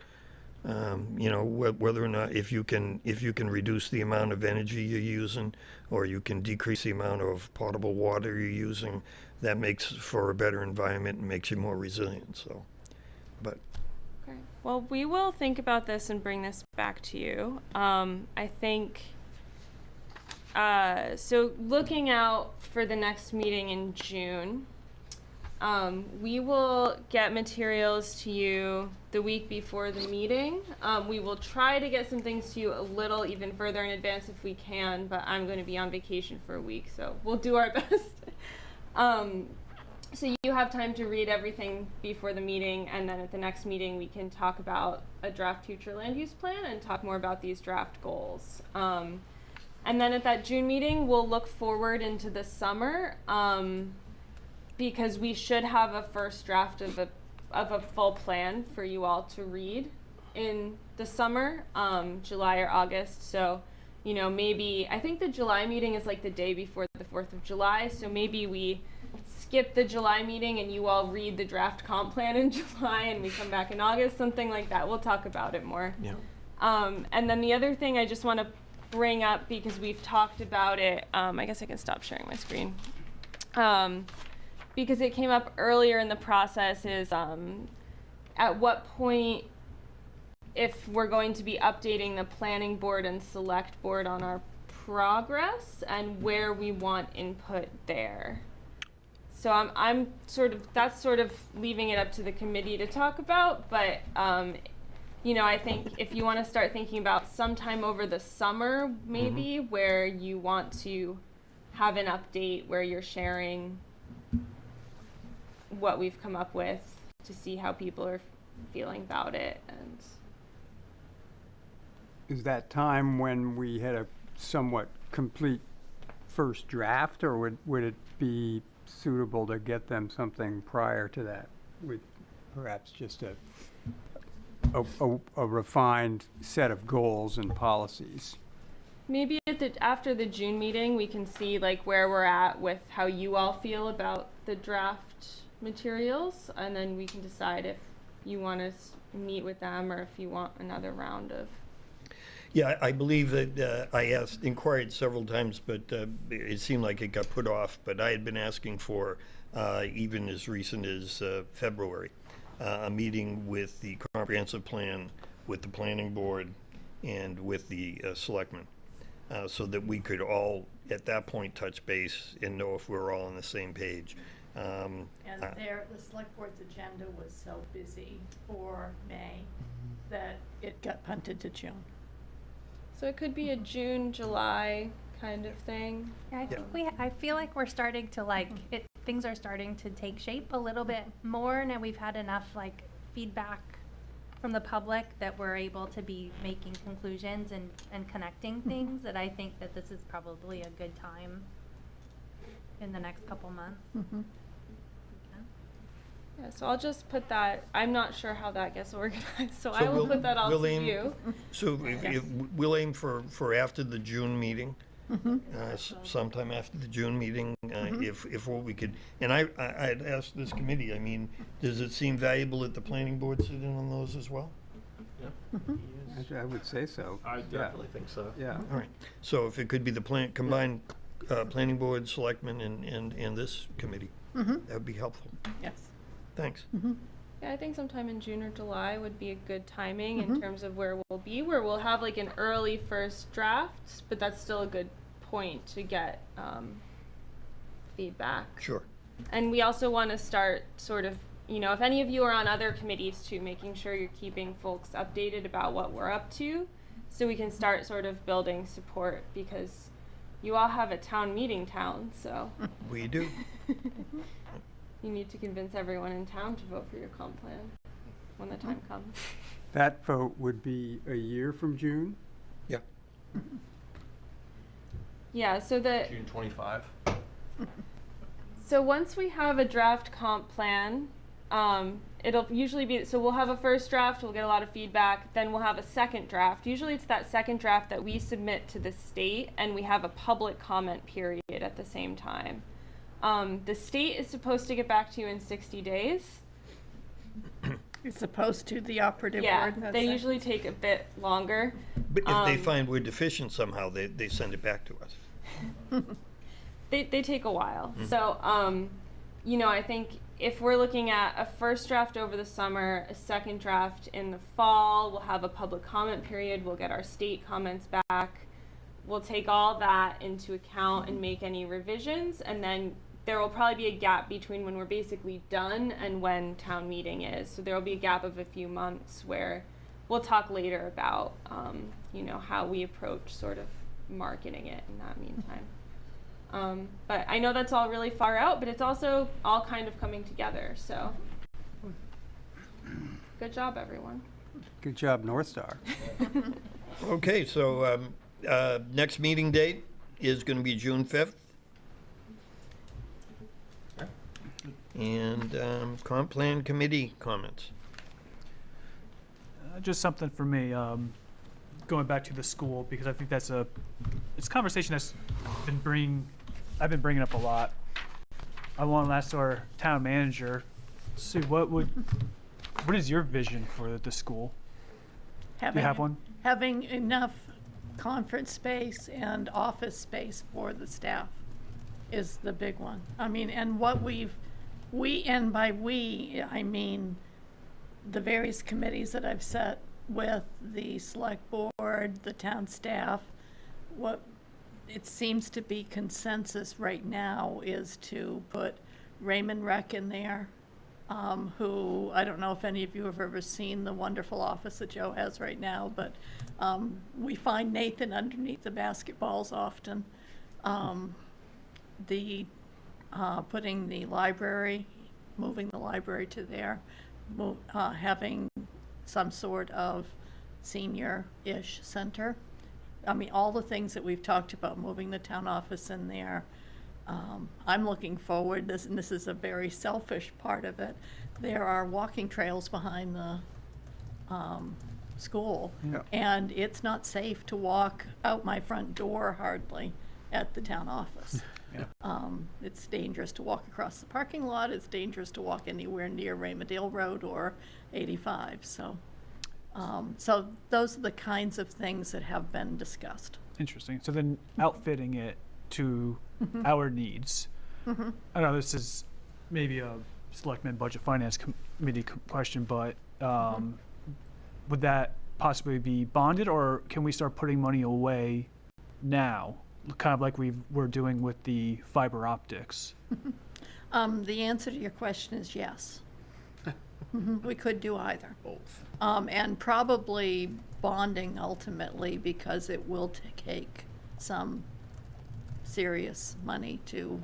Whether or not if you can reduce the amount of energy you're using, or you can decrease the amount of potable water you're using, that makes for a better environment and makes you more resilient. So, but. Okay. Well, we will think about this and bring this back to you. I think. So looking out for the next meeting in June, we will get materials to you the week before the meeting. We will try to get some things to you a little even further in advance if we can, but I'm going to be on vacation for a week, so we'll do our best. So you have time to read everything before the meeting, and then at the next meeting we can talk about a draft future land use plan and talk more about these draft goals. And then at that June meeting, we'll look forward into the summer, because we should have a first draft of a full plan for you all to read in the summer, July or August. So, maybe, I think the July meeting is like the day before the 4th of July, so maybe we skip the July meeting and you all read the draft comp plan in July and we come back in August, something like that. We'll talk about it more. Yeah. And then the other thing I just want to bring up, because we've talked about it, I guess I can stop sharing my screen, because it came up earlier in the process, is at what point, if we're going to be updating the planning board and select board on our progress and where we want input there. So I'm that's sort of leaving it up to the committee to talk about, but I think if you want to start thinking about sometime over the summer, maybe, where you want to have an update where you're sharing what we've come up with to see how people are feeling about it. And is that time when we had a somewhat complete first draft, or would it be suitable to get them something prior to that with perhaps just a refined set of goals and policies? Maybe after the June meeting, we can see like where we're at with how you all feel about the draft materials, and then we can decide if you want to meet with them or if you want another round of. Yeah, I believe that I inquired several times, but it seemed like it got put off. But I had been asking for, even as recent as February, a meeting with the comprehensive plan, with the planning board, and with the selectmen, so that we could all, at that point, touch base and know if we're all on the same page. And the select board's agenda was so busy for May that it got punted to June. So it could be a June, July kind of thing. Yeah, I think I feel like we're starting to things are starting to take shape a little bit more, and we've had enough like feedback from the public that we're able to be making conclusions and connecting things, that I think that this is probably a good time in the next couple months. Yeah, so I'll just put that. I'm not sure how that gets organized, so I will put that all to you. So if we'll aim for after the June meeting, sometime after the June meeting, if what we could, and I'd asked this committee, I mean, does it seem valuable that the planning board sit in on those as well? I would say so. I definitely think so. Yeah. All right. So if it could be the combined planning board, selectmen, and this committee, that would be helpful. Yes. Thanks. Yeah, I think sometime in June or July would be a good timing in terms of where we'll have like an early first draft, but that's still a good point to get feedback. Sure. And we also want to start sort of, if any of you are on other committees too, making sure you're keeping folks updated about what we're up to, so we can start sort of building support, because you all have a town meeting so. We do. You need to convince everyone in town to vote for your comp plan when the time comes. That vote would be a year from June? Yeah. Yeah, so June 25. So once we have a draft comp plan, it'll usually be, so we'll have a first draft, we'll get a lot of feedback, then we'll have a second draft. Usually it's that second draft that we submit to the state, and we have a public comment period at the same time. The state is supposed to get back to you in 60 days. It's supposed to, the operative word. Yeah, they usually take a bit longer. But if they find we're deficient somehow, they send it back to us. They take a while. So, I think if we're looking at a first draft over the summer, a second draft in the fall, we'll have a public comment period, we'll get our state comments back. We'll take all that into account and make any revisions, and then there will probably be a gap between when we're basically done and when town meeting is. So there will be a gap of a few months where we'll talk later about, how we approach sort of marketing it in that meantime. But I know that's all really far out, but it's also all kind of coming together. So good job, everyone. Good job, North Star. Okay, so next meeting date is going to be June 5th. And comp plan committee comments. Just something for me, going back to the school, because I think it's a conversation that's I've been bringing up a lot. I want to ask our town manager, Sue, what is your vision for the school? Do you have one? Having enough conference space and office space for the staff is the big one. I mean, and what and by we, I mean the various committees that I've set with the select board, the town staff. What it seems to be consensus right now is to put Raymond Rec in there, who, I don't know if any of you have ever seen the wonderful office that Joe has right now, but we find Nathan underneath the basketballs often. Putting the library, moving the library to there, having some sort of senior-ish center. I mean, all the things that we've talked about, moving the town office in there. I'm looking forward, and this is a very selfish part of it. There are walking trails behind the school, and it's not safe to walk out my front door hardly at the town office. It's dangerous to walk across the parking lot. It's dangerous to walk anywhere near Raymondale Road or 85. So those are the kinds of things that have been discussed. Interesting. So then outfitting it to our needs. I know this is maybe a selectman budget finance committee question, but would that possibly be bonded, or can we start putting money away now, kind of like we're doing with the fiber optics? The answer to your question is yes. We could do either. Both. And probably bonding ultimately, because it will take some serious money to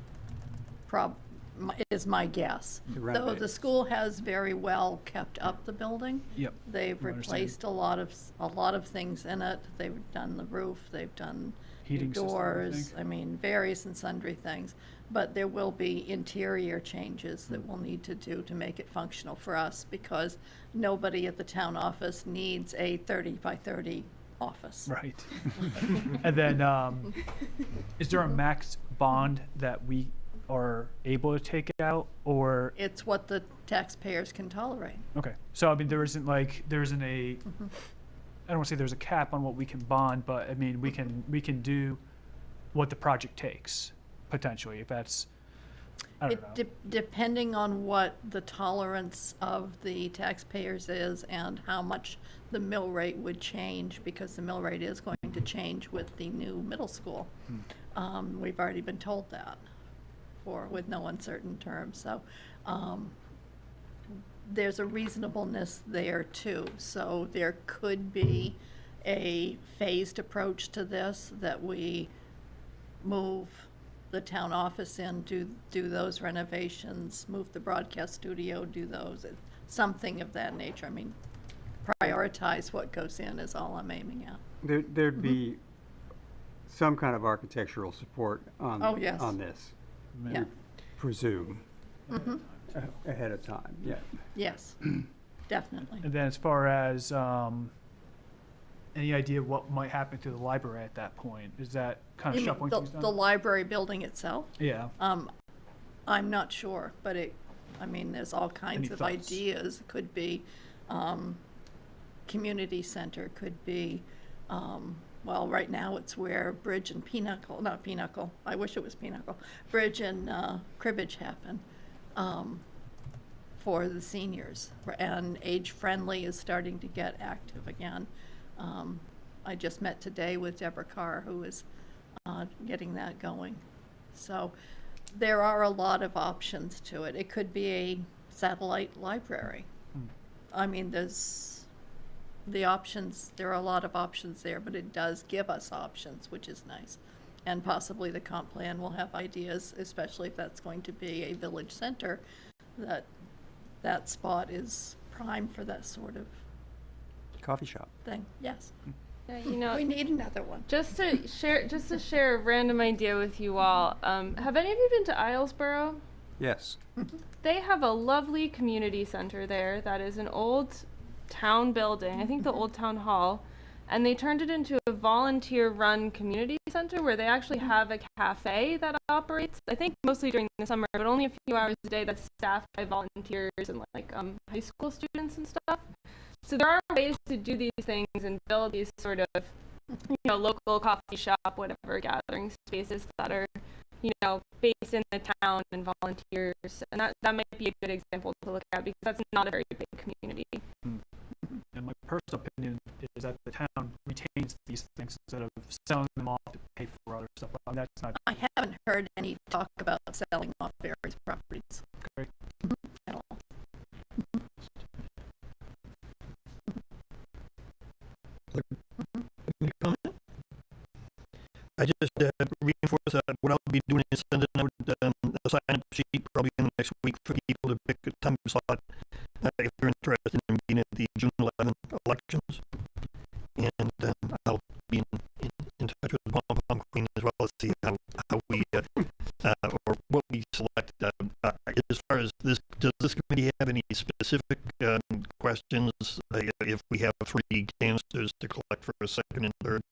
is my guess. To Though renovate the it. school has very well kept up the building. Yep. They've I understand. replaced a lot of things in it. They've done the roof, they've done Heating system, I doors, think. I mean, various and sundry things. But there will be interior changes that we'll need to do to make it functional for us, because nobody at the town office needs a 30 by 30 office. Right. And then, is there a max bond that we are able to take out, or? It's what the taxpayers can tolerate. Okay. So, I mean, there isn't a, I don't want to say there's a cap on what we can bond, but I mean, we can do what the project takes, potentially, if that's, I don't know. Depending on what the tolerance of the taxpayers is and how much the mill rate would change, because the mill rate is going to change with the new middle school. We've already been told that with no uncertain terms. So there's a reasonableness there too. So there could be a phased approach to this, that we move the town office in, do those renovations, move the broadcast studio, do those, something of that nature. I mean, prioritize what goes in is all I'm aiming at. There'd be some kind of architectural support on, Oh, yes. on this, Yeah. presume, ahead of time, yeah. Yes, definitely. And then as far as any idea of what might happen to the library at that point? Is that kind of You mean shuffling the, things down? the library building itself? Yeah. I'm not sure, but I mean, there's all kinds Any of thoughts? ideas. It could be, community center, could be, well, right now it's where Bridge and not Pinnacle, I wish it was Pinnacle, Bridge and, Cribbage happen, for the seniors. And Age Friendly is starting to get active again. I just met today with Deborah Carr, who is getting that going. So there are a lot of options to it. It could be a satellite library. I mean, there's the options, there are a lot of options there, but it does give us options, which is nice. And possibly the comp plan will have ideas, especially if that's going to be a village center, that spot is prime for that sort of Coffee shop. thing. Yes. Yeah, you know, We need another one. just to share a random idea with you all. Have any of you been to Islesboro? Yes. They have a lovely community center there that is an old town building, I think the old town hall, and they turned it into a volunteer-run community center where they actually have a cafe that operates, I think mostly during the summer, but only a few hours a day, that's staffed by volunteers and like high school students and stuff. So there are ways to do these things and build these sort of, local coffee shop, whatever, gathering spaces that are, based in the town and volunteers. And that might be a good example to look at, because that's not a very big community. And my personal opinion is that the town retains these things instead of selling them off to pay for other stuff. I mean, that's not I haven't heard any talk about selling off various properties great. at all. Any comment? I just reinforce that what I'll be doing is sending out a sign-up sheet probably in the next week for people to pick a time slot if they're interested in being at the June 11th elections. questions. If we have 3 canisters to collect for a second and third,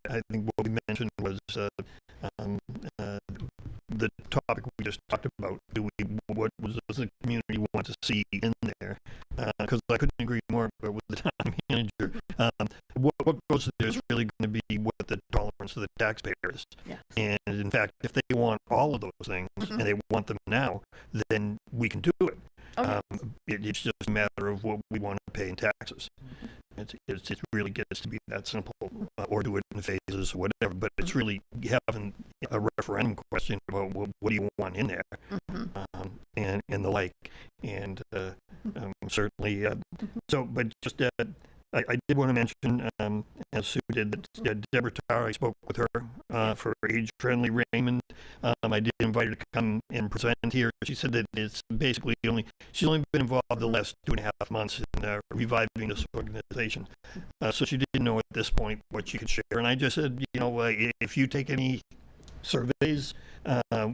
I think what we mentioned was um, uh, the topic we just talked about. What does the community want to see in there? Because I couldn't agree more with the town manager. What goes there is really going to be what the tolerance of the taxpayer is. Yes. And in fact, if they want all of those things and they want them now, then we can do it. It's just a matter of what we want to pay in taxes. It really gets to be that simple, or do it in phases or whatever. But it's really having a referendum question about what do you want in there, and the like. And certainly, so. But just I did want to mention, as Sue did, that Deborah Tarr, I spoke with her for age-friendly Raymond. I did invite her to come and present here. She said that it's basically she's only been involved the last 2.5 months in reviving this organization. So she didn't know at this point what she could share. And I just said, if you take any surveys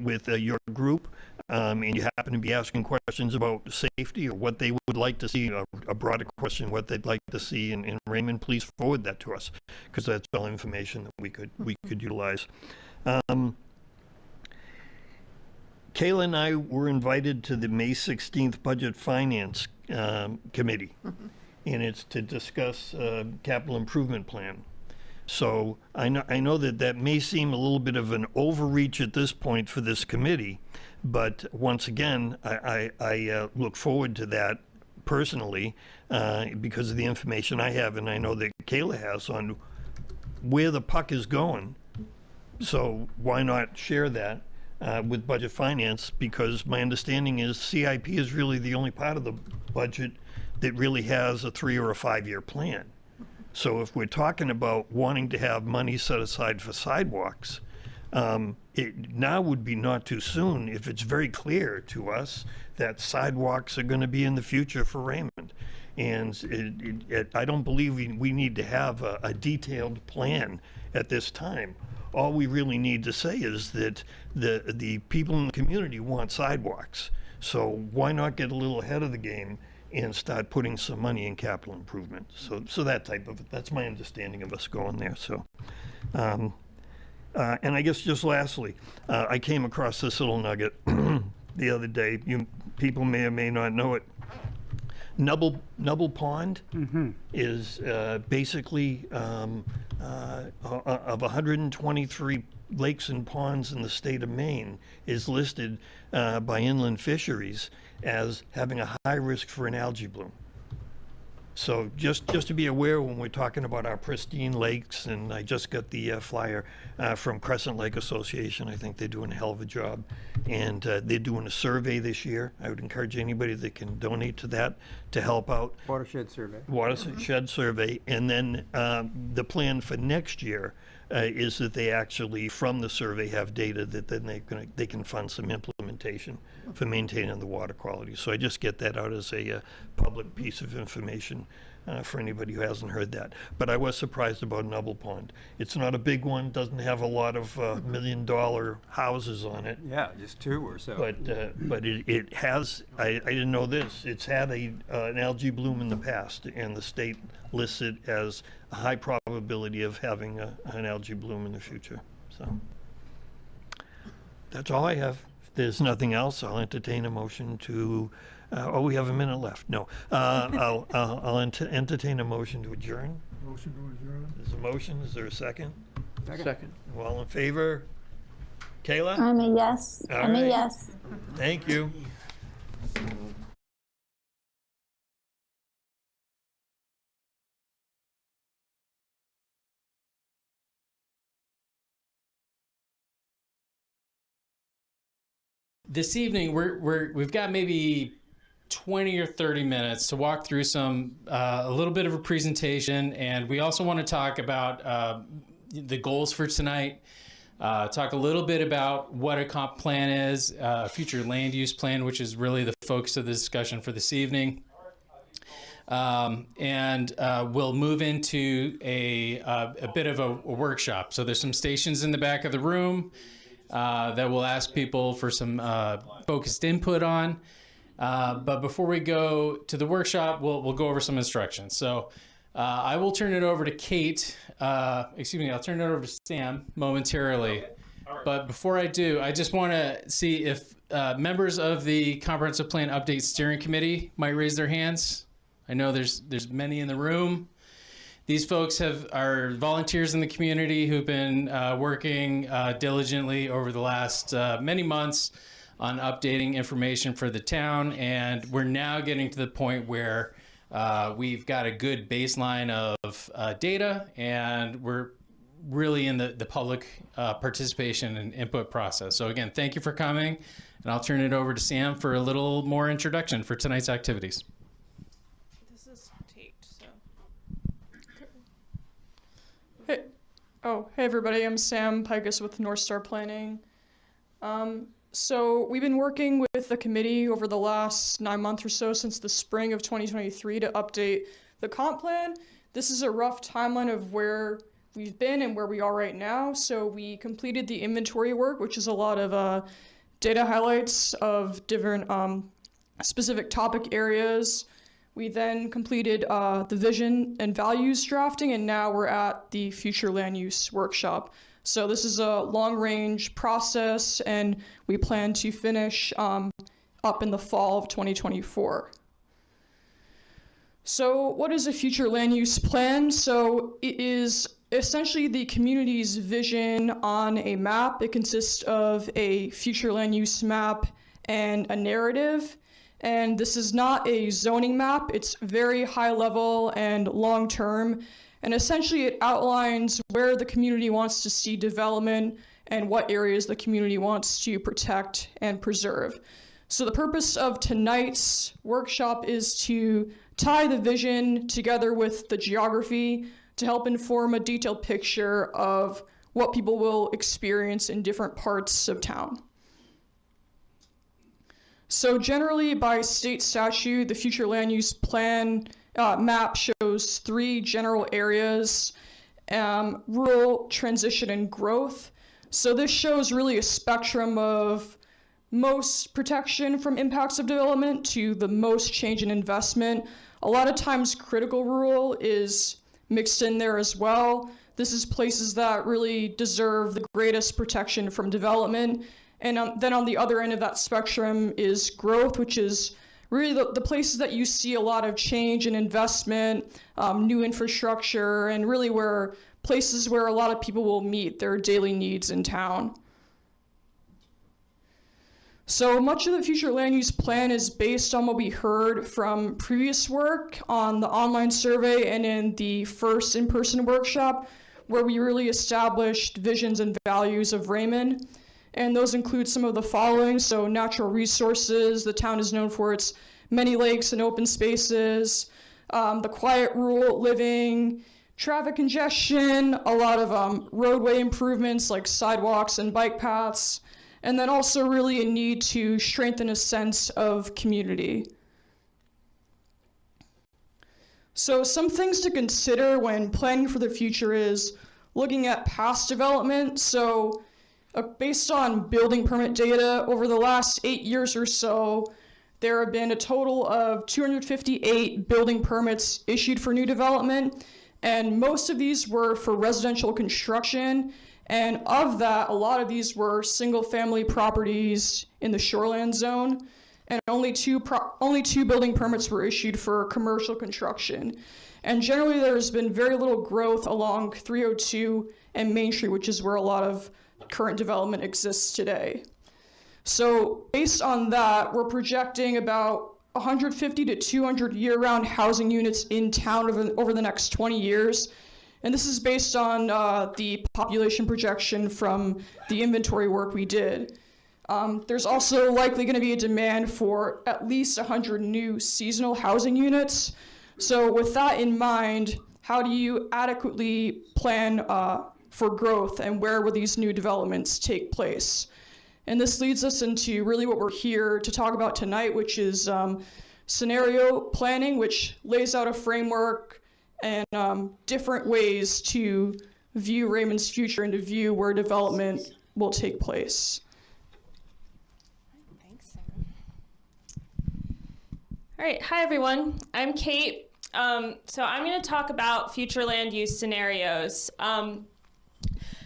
with your group, and you happen to be asking questions about safety or what they would like to see, a broader question, what they'd like to see in Raymond, please forward that to us, because that's all information that we could utilize. Kayla and I were invited to the May 16th Budget Finance Committee, and it's to discuss capital improvement plan. So I know that may seem a little bit of an overreach at this point for this committee, but once again, I look forward to that personally because of the information I have, and I know that Kayla has on where the puck is going. So why not share that with Budget Finance? Because my understanding is CIP is really the only part of the budget that really has a 3 or a 5-year plan. So if we're talking about wanting to have money set aside for sidewalks, it now would be not too soon if it's very clear to us that sidewalks are going to be in the future for Raymond. And I don't believe we need to have a detailed plan at this time. All we really need to say is that the people in the community want sidewalks. So why not get a little ahead of the game and start putting some money in capital improvement? So that type of, that's my understanding of us going there. So, and I guess just lastly, I came across this little nugget the other day. People may or may not know it. Nubble Pond is basically of 123 lakes and ponds in the state of Maine, is listed by Inland Fisheries as having a high risk for an algae bloom. So just to be aware when we're talking about our pristine lakes, and I just got the flyer from Crescent Lake Association. I think they're doing a hell of a job, and they're doing a survey this year. I would encourage anybody that can donate to that to help out. Watershed survey. Watershed survey, and then the plan for next year is that they actually, from the survey, have data that then they can fund some implementation for maintaining the water quality. So I just get that out as a public piece of information for anybody who hasn't heard that. But I was surprised about Nubble Pond. It's not a big one, doesn't have a lot of $1 million houses on it. Yeah, just 2 or so. But it has, I didn't know this, it's had an algae bloom in the past, and the state lists it as a high probability of having an algae bloom in the future. So that's all I have. If there's nothing else, I'll entertain a motion to, we have a minute left. No, I'll entertain a motion to adjourn. Motion to adjourn. There's a motion, is there a second? Second. All in favor? Kayla? I'm a yes. All I'm a right. yes. Thank you. This evening, we've got maybe 20 or 30 minutes to walk through a little bit of a presentation, and we also want to talk about the goals for tonight. Talk a little bit about what a comp plan is, future land use plan, which is really the focus of the discussion for this evening. And we'll move into a bit of a workshop. So there's some stations in the back of the room that we'll ask people for some focused input on. But before we go to the workshop, we'll go over some instructions. So I will turn it over to Kate. I'll turn it over to Sam momentarily. Okay. But before I do, I just want to see if members of the Comprehensive Plan Update Steering Committee might raise their hands. I know there's many in the room. These folks are volunteers in the community who've been working diligently over the last many months on updating information for the town, and we're now getting to the point where we've got a good baseline of data, and we're really in the public participation and input process. So again, thank you for coming, and I'll turn it over to Sam for a little more introduction for tonight's activities. This is taped, so. Hey everybody, I'm Sam Pikus with North Star Planning. So we've been working with the committee over the last 9 months or so, since the spring of 2023, to update the comp plan. This is a rough timeline of where we've been and where we are right now. So we completed the inventory work, which is a lot of data highlights of different specific topic areas. We then completed the vision and values drafting, and now we're at the future land use workshop. So this is a long-range process, and we plan to finish up in the fall of 2024. So what is a future land use plan? So it is essentially the community's vision on a map. It consists of a future land use map and a narrative. And this is not a zoning map. It's very high level and long-term. And essentially it outlines where the community wants to see development and what areas the community wants to protect and preserve. So the purpose of tonight's workshop is to tie the vision together with the geography to help inform a detailed picture of what people will experience in different parts of town. So generally, by state statute, the future land use plan map shows 3 general areas: rural, transition, and growth. So this shows really a spectrum of most protection from impacts of development to the most change in investment. A lot of times critical rural is mixed in there as well. This is places that really deserve the greatest protection from development. And then on the other end of that spectrum is growth, which is really the places that you see a lot of change and investment, new infrastructure, and really places where a lot of people will meet their daily needs in town. So much of the future land use plan is based on what we heard from previous work on the online survey and in the first in-person workshop, where we really established visions and values of Raymond. And those include some of the following. So natural resources, the town is known for its many lakes and open spaces, the quiet rural living, traffic congestion, a lot of roadway improvements like sidewalks and bike paths, and then also really a need to strengthen a sense of community. So some things to consider when planning for the future is looking at past development. So based on building permit data, over the last 8 years or so, there have been a total of 258 building permits issued for new development, and most of these were for residential construction. And of that, a lot of these were single-family properties in the shoreland zone, and only two building permits were issued for commercial construction. And generally, there's been very little growth along 302 and Main Street, which is where a lot of current development exists today. So based on that, we're projecting about 150 to 200 year-round housing units in town over the next 20 years. And this is based on the population projection from the inventory work we did. There's also likely going to be a demand for at least 100 new seasonal housing units. So with that in mind, how do you adequately plan for growth, and where will these new developments take place? And this leads us into really what we're here to talk about tonight, which is scenario planning, which lays out a framework and different ways to view Raymond's future and to view where development will take place. Thanks, Sarah. All right, hi everyone. I'm Kate. So I'm going to talk about future land use scenarios.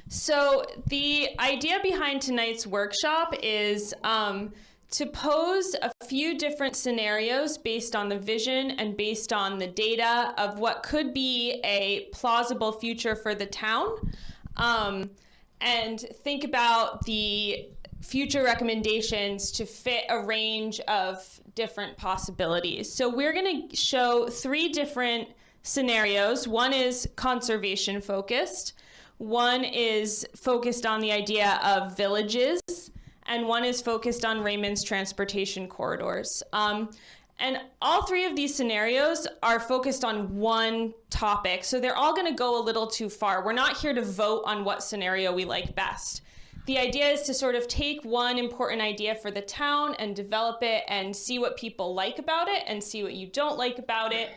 So the idea behind tonight's workshop is to pose a few different scenarios based on the vision and based on the data of what could be a plausible future for the town, and think about the future recommendations to fit a range of different possibilities. So we're going to show 3 different scenarios. One is conservation focused, one is focused on the idea of villages, and one is focused on Raymond's transportation corridors. And all 3 of these scenarios are focused on one topic, so they're all going to go a little too far. We're not here to vote on what scenario we like best. The idea is to sort of take one important idea for the town and develop it and see what people like about it and see what you don't like about it.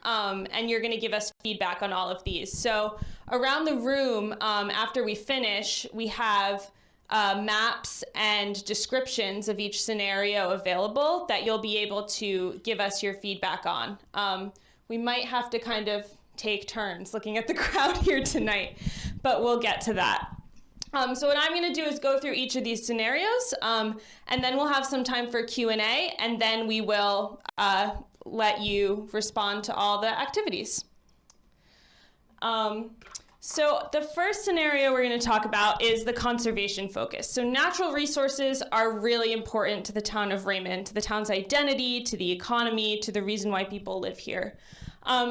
And you're going to give us feedback on all of these. So around the room, after we finish, we have maps and descriptions of each scenario available that you'll be able to give us your feedback on. We might have to kind of take turns looking at the crowd here tonight, but we'll get to that. So what I'm going to do is go through each of these scenarios, and then we'll have some time for Q&A, and then we will let you respond to all the activities. So the first scenario we're going to talk about is the conservation focus. So natural resources are really important to the town of Raymond, to the town's identity, to the economy, to the reason why people live here.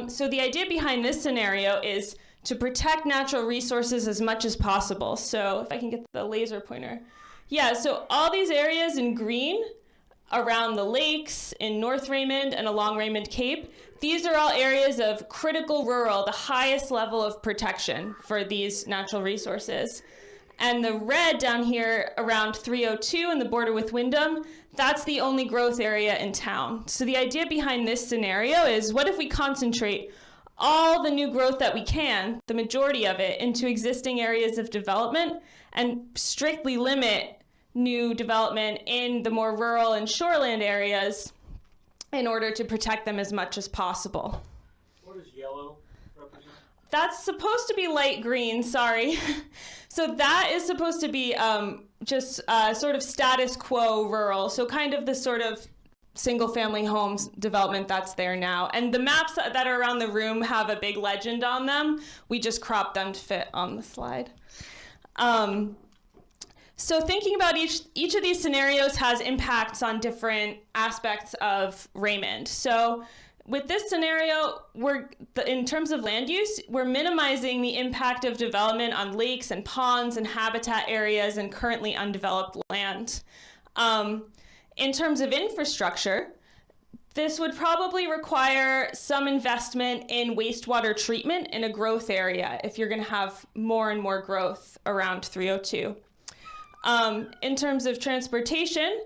So the idea behind this scenario is to protect natural resources as much as possible. So if I can get the laser pointer. Yeah, so all these areas in green around the lakes in North Raymond and along Raymond Cape, these are all areas of critical rural, the highest level of protection for these natural resources. And the red down here around 302 and the border with Wyndham, that's the only growth area in town. So the idea behind this scenario is, what if we concentrate all the new growth that we can, the majority of it, into existing areas of development and strictly limit new development in the more rural and shoreland areas in order to protect them as much as possible. What does yellow represent? That's supposed to be light green, sorry. So that is supposed to be just sort of status quo rural, so kind of the sort of single-family homes development that's there now. And the maps that are around the room have a big legend on them. We just cropped them to fit on the slide. So thinking about each of these scenarios has impacts on different aspects of Raymond. So with this scenario, in terms of land use, we're minimizing the impact of development on lakes and ponds and habitat areas and currently undeveloped land. In terms of infrastructure, this would probably require some investment in wastewater treatment in a growth area if you're going to have more and more growth around 302. In terms of transportation,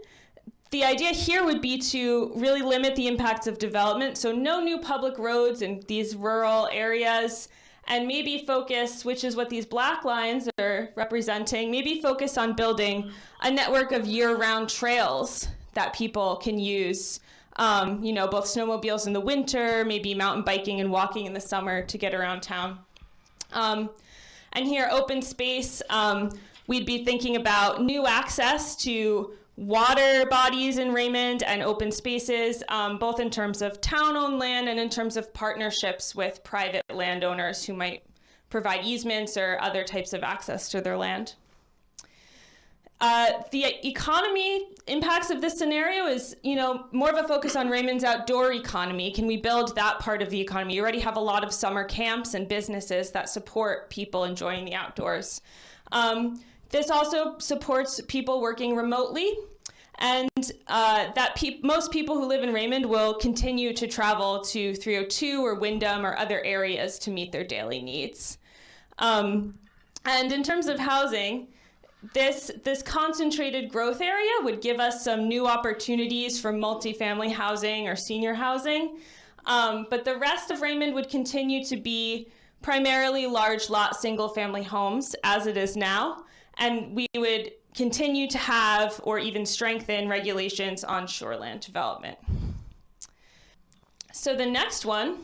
the idea here would be to really limit the impacts of development, so no new public roads in these rural areas, and maybe focus, which is what these black lines are representing, maybe focus on building a network of year-round trails that people can use, both snowmobiles in the winter, maybe mountain biking and walking in the summer to get around town. And here, open space, we'd be thinking about new access to water bodies in Raymond and open spaces, both in terms of town-owned land and in terms of partnerships with private landowners who might provide easements or other types of access to their land. The economy impacts of this scenario is, more of a focus on Raymond's outdoor economy. Can we build that part of the economy? You already have a lot of summer camps and businesses that support people enjoying the outdoors. This also supports people working remotely, and most people who live in Raymond will continue to travel to 302 or Wyndham or other areas to meet their daily needs. And in terms of housing, this concentrated growth area would give us some new opportunities for multifamily housing or senior housing, but the rest of Raymond would continue to be primarily large lot single-family homes as it is now, and we would continue to have or even strengthen regulations on shoreland development. So the next one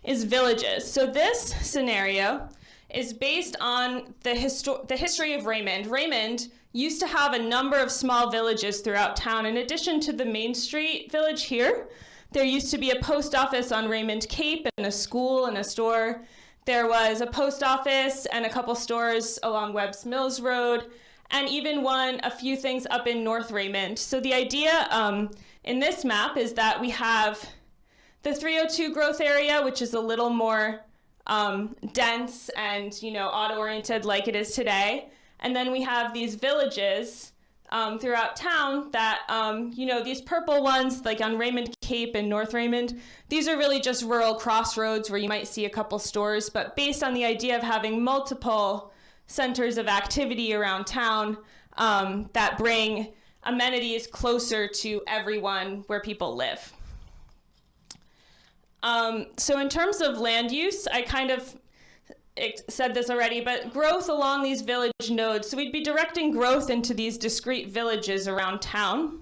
is villages. So this scenario is based on the history of Raymond. Raymond used to have a number of small villages throughout town. In addition to the Main Street village here, there used to be a post office on Raymond Cape and a school and a store. There was a post office and a couple stores along Webb's Mills Road, and even a few things up in North Raymond. So the idea in this map is that we have the 302 growth area, which is a little more dense and, auto-oriented like it is today. And then we have these villages throughout town that, these purple ones, like on Raymond Cape and North Raymond, these are really just rural crossroads where you might see a couple stores, but based on the idea of having multiple centers of activity around town that bring amenities closer to everyone where people live. So in terms of land use, I kind of said this already, but growth along these village nodes. So we'd be directing growth into these discrete villages around town.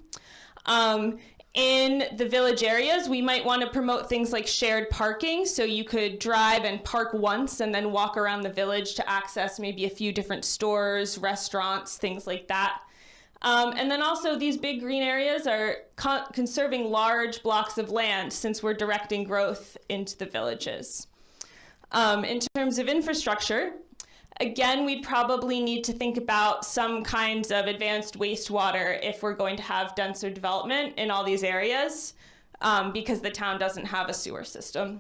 In the village areas, we might want to promote things like shared parking. So you could drive and park once and then walk around the village to access maybe a few different stores, restaurants, things like that. And then also these big green areas are conserving large blocks of land since we're directing growth into the villages. In terms of infrastructure, again, we'd probably need to think about some kinds of advanced wastewater if we're going to have denser development in all these areas, because the town doesn't have a sewer system.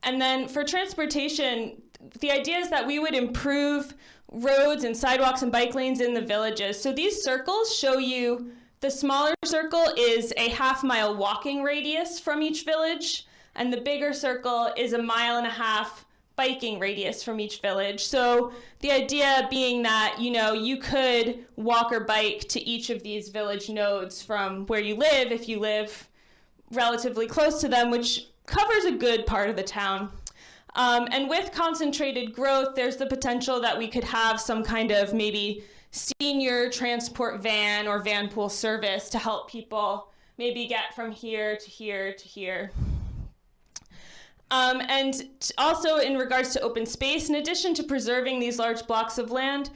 And then for transportation, the idea is that we would improve roads and sidewalks and bike lanes in the villages. So these circles show you, the smaller circle is a half-mile walking radius from each village, and the bigger circle is 1.5 miles biking radius from each village. So the idea being that, you could walk or bike to each of these village nodes from where you live, if you live relatively close to them, which covers a good part of the town. And with concentrated growth, there's the potential that we could have some kind of maybe senior transport van or van pool service to help people maybe get from here to here to here. And also in regards to open space, in addition to preserving these large blocks of land,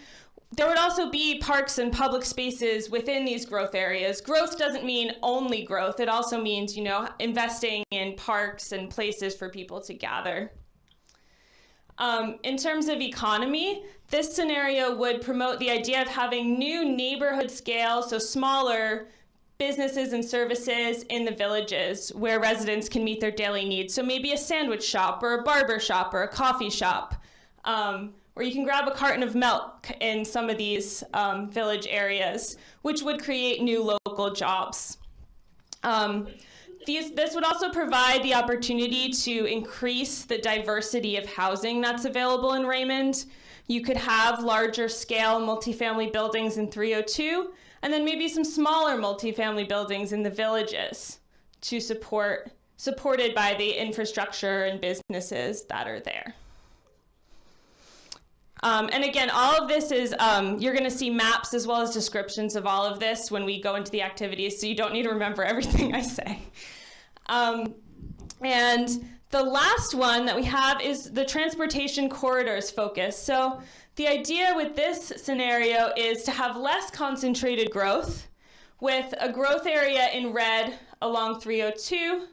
there would also be parks and public spaces within these growth areas. Growth doesn't mean only growth. It also means, investing in parks and places for people to gather. In terms of economy, this scenario would promote the idea of having new neighborhood scale, so smaller businesses and services in the villages where residents can meet their daily needs. So maybe a sandwich shop or a barber shop or a coffee shop, where you can grab a carton of milk in some of these village areas, which would create new local jobs. This would also provide the opportunity to increase the diversity of housing that's available in Raymond. You could have larger scale multifamily buildings in 302, and then maybe some smaller multifamily buildings in the villages to supported by the infrastructure and businesses that are there. And again, all of this is, you're going to see maps as well as descriptions of all of this when we go into the activities, so you don't need to remember everything I say. And the last one that we have is the transportation corridors focus. So the idea with this scenario is to have less concentrated growth with a growth area in red along 302,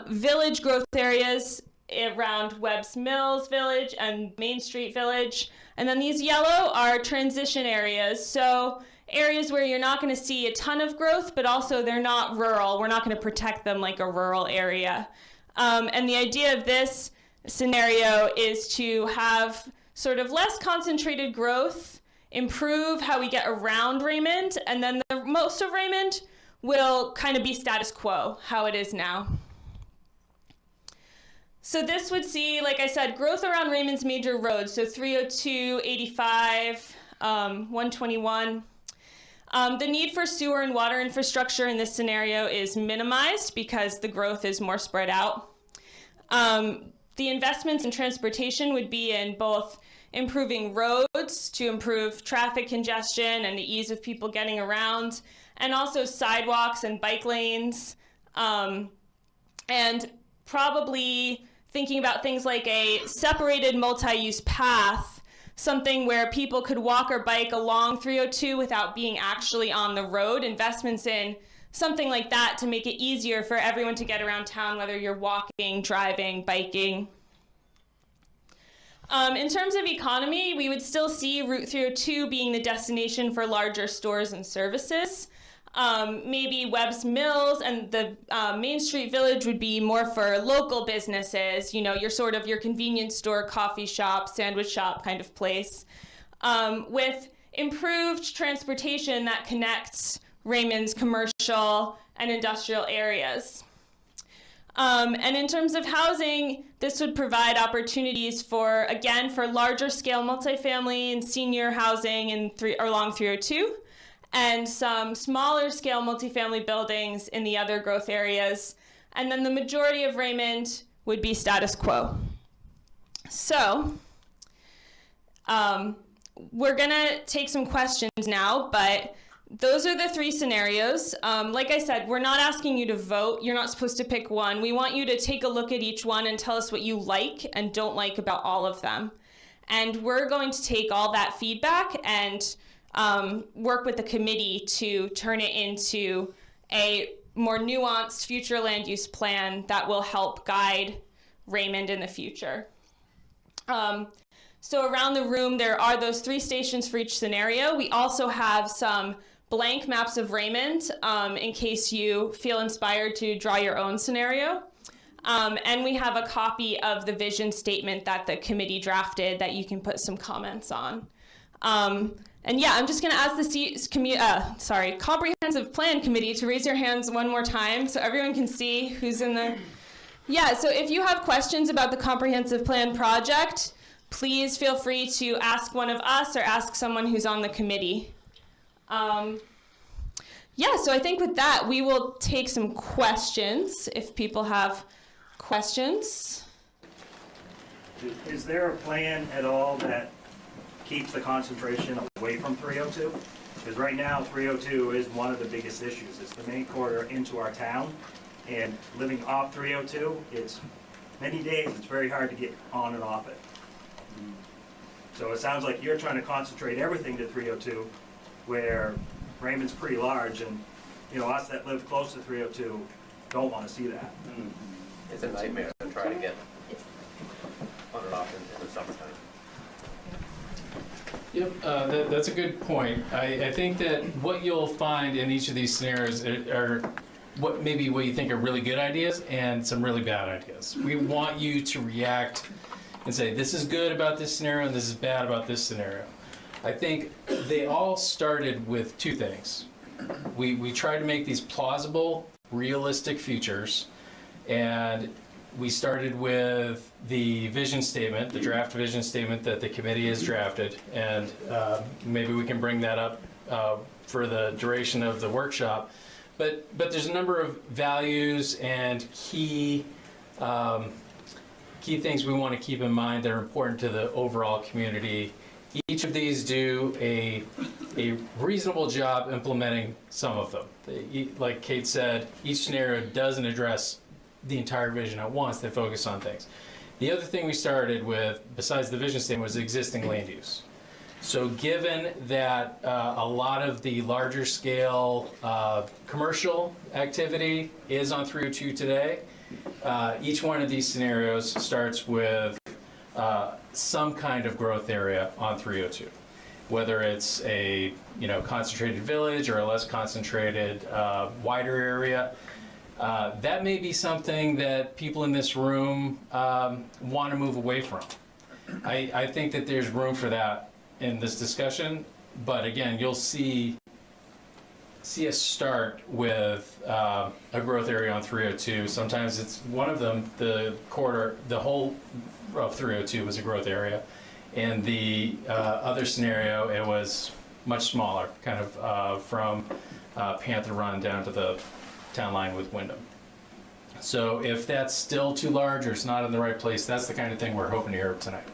village growth areas around Webb's Mills Village and Main Street Village. And then these yellow are transition areas. So areas where you're not going to see a ton of growth, but also they're not rural. We're not going to protect them like a rural area. And the idea of this scenario is to have sort of less concentrated growth, improve how we get around Raymond, and then most of Raymond will kind of be status quo, how it is now. So this would see, like I said, growth around Raymond's major roads, so 302, 85, 121. The need for sewer and water infrastructure in this scenario is minimized because the growth is more spread out. The investments in transportation would be in both improving roads to improve traffic congestion and the ease of people getting around, and also sidewalks and bike lanes. And probably thinking about things like a separated multi-use path, something where people could walk or bike along 302 without being actually on the road, investments in something like that to make it easier for everyone to get around town, whether you're walking, driving, biking. In terms of economy, we would still see Route 302 being the destination for larger stores and services. Maybe Webb's Mills and the Main Street Village would be more for local businesses, you know, your convenience store, coffee shop, sandwich shop kind of place, with improved transportation that connects Raymond's commercial and industrial areas. And in terms of housing, this would provide opportunities for larger scale multifamily and senior housing along 302, and some smaller scale multifamily buildings in the other growth areas. And then the majority of Raymond would be status quo. So, we're gonna take some questions now, but those are the three scenarios. Like I said, we're not asking you to vote. You're not supposed to pick one. We want you to take a look at each one and tell us what you like and don't like about all of them. And we're going to take all that feedback and work with the committee to turn it into a more nuanced future land use plan that will help guide Raymond in the future. So around the room, there are those three stations for each scenario. We also have some blank maps of Raymond in case you feel inspired to draw your own scenario. And we have a copy of the vision statement that the committee drafted that you can put some comments on. And yeah, I'm just gonna ask the Comprehensive Plan Committee to raise your hands one more time so everyone can see who's in there. Yeah, so if you have questions about the Comprehensive Plan project, please feel free to ask one of us or ask someone who's on the committee. Yeah, so I think with that, we will take some questions if people have questions. Is there a plan at all that keeps the concentration away from 302? Because right now, 302 is one of the biggest issues. It's the main corridor into our town, and living off 302, many days it's very hard to get on and off it. So it sounds like you're trying to concentrate everything to 302, where Raymond's pretty large, and us that live close to 302 don't want to see that. It's a nightmare to try to get on and off in the summertime. Yep, that's a good point. I think that what you'll find in each of these scenarios are what you think are really good ideas and some really bad ideas. We want you to react and say, this is good about this scenario and this is bad about this scenario. I think they all started with two things. We tried to make these plausible, realistic futures, and we started with the vision statement, the draft vision statement that the committee has drafted, and maybe we can bring that up for the duration of the workshop. But there's a number of values and key things we want to keep in mind that are important to the overall community. Each of these do a reasonable job implementing some of them. Like Kate said, each scenario doesn't address the entire vision at once. They focus on things. The other thing we started with, besides the vision statement, was existing land use. So given that a lot of the larger scale commercial activity is on 302 today, each one of these scenarios starts with some kind of growth area on 302. Whether it's a concentrated village or a less concentrated, wider area. That may be something that people in this room want to move away from. I think that there's room for that in this discussion, but again, you'll see us start with a growth area on 302. Sometimes it's one of them, the corridor, the whole of 302 was a growth area. In the other scenario, it was much smaller, kind of from Panther Run down to the town line with Wyndham. So if that's still too large or it's not in the right place, that's the kind of thing we're hoping to hear tonight.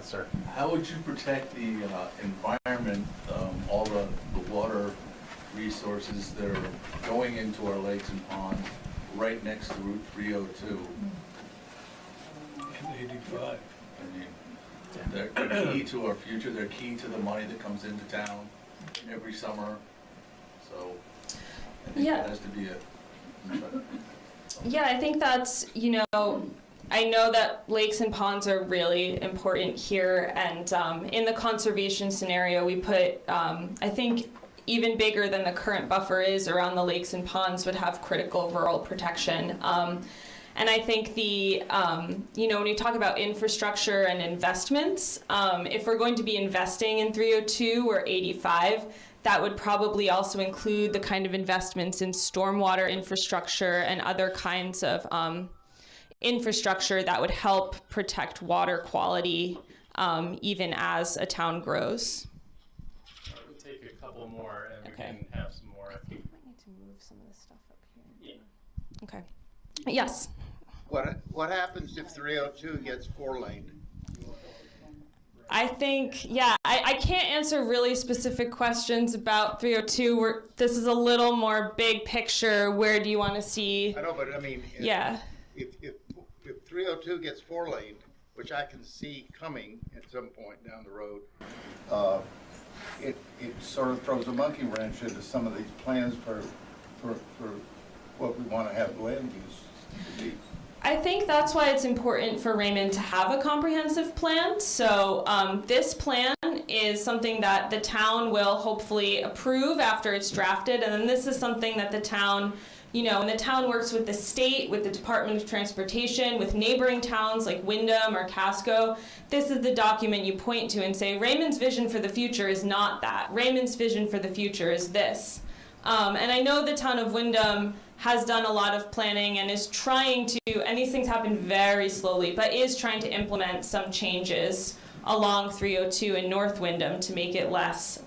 Sir. How would you protect the environment, all the water resources that are going into our lakes and ponds right next to Route 302. And 85. I mean, they're key to our future, they're key to the money that comes into town every summer. So I think Yeah. that has to be it. Yeah, I think that's, I know that lakes and ponds are really important here, and in the conservation scenario, we put, I think, even bigger than the current buffer is around the lakes and ponds would have critical rural protection. And I think when you talk about infrastructure and investments, if we're going to be investing in 302 or 85, that would probably also include the kind of investments in stormwater infrastructure and other kinds of infrastructure that would help protect water quality even as a town grows. We'll take a couple more and we can have some more. I think we might need to move some of this stuff up here. Yeah. Okay. Yes. What happens if 302 gets 4-laned? I think, I can't answer really specific questions about 302. This is a little more big picture. Where do you want to see? I know, but I mean, if 302 gets 4-laned, which I can see coming at some point down the road, it sort of throws a monkey wrench into some of these plans for what we want to have land use to be. I think that's why it's important for Raymond to have a comprehensive plan. So this plan is something that the town will hopefully approve after it's drafted. And then this is something that the town, and the town works with the state, with the Department of Transportation, with neighboring towns like Windham or Casco. This is the document you point to and say, Raymond's vision for the future is not that. Raymond's vision for the future is this. And I know the town of Windham has done a lot of planning and is trying to, and these things happen very slowly, but is trying to implement some changes along 302 in North Windham to make it less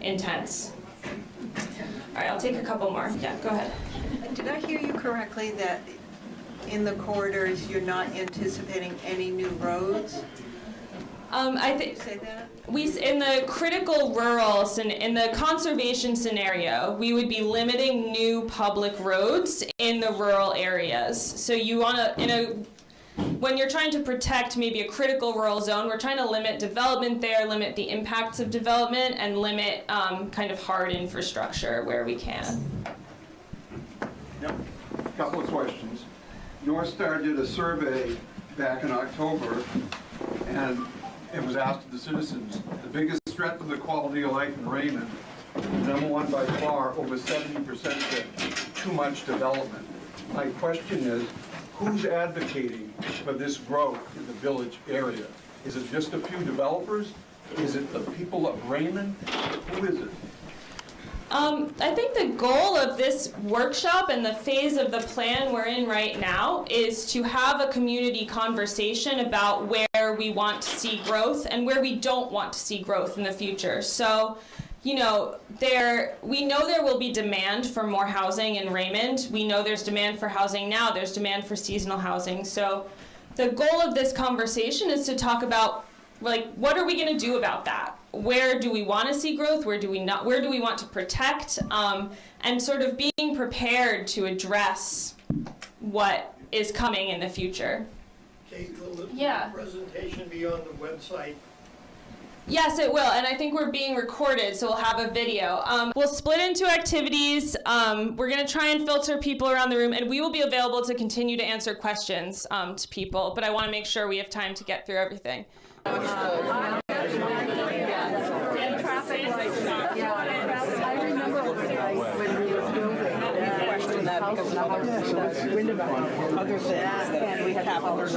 intense. All right, I'll take a couple more. Yeah, go ahead. Did I hear you correctly that in the corridors you're not anticipating any new roads? I think in the critical rural in the conservation scenario, we would be limiting new public roads in the rural areas. So you want to, when you're trying to protect maybe a critical rural zone, we're trying to limit development there, limit the impacts of development, and limit kind of hard infrastructure where we can. Yep. A couple of questions. North Star did a survey back in October, and it was asked of the citizens, the biggest threat to the quality of life in Raymond, number one by far, over 70% said too much development. My question is, who's advocating for this growth in the village area? Is it just a few developers? Is it the people of Raymond? Who is it? I think the goal of this workshop and the phase of the plan we're in right now is to have a community conversation about where we want to see growth and where we don't want to see growth in the future. So, we know there will be demand for more housing in Raymond. We know there's demand for housing now. There's demand for seasonal housing. So the goal of this conversation is to talk about, what are we going to do about that? Where do we want to see growth? Where do we not? Where do we want to protect? And sort of being prepared to address what is coming in the future. Kate, will the presentation be on the website? Yes, it will, and I think we're being recorded, so we'll have a video. We'll split into activities. We're going to try and filter people around the room, and we will be available to continue to answer questions to people, but I want to make sure we have time to get through everything. Because the house was wind about other things and we had to follow not to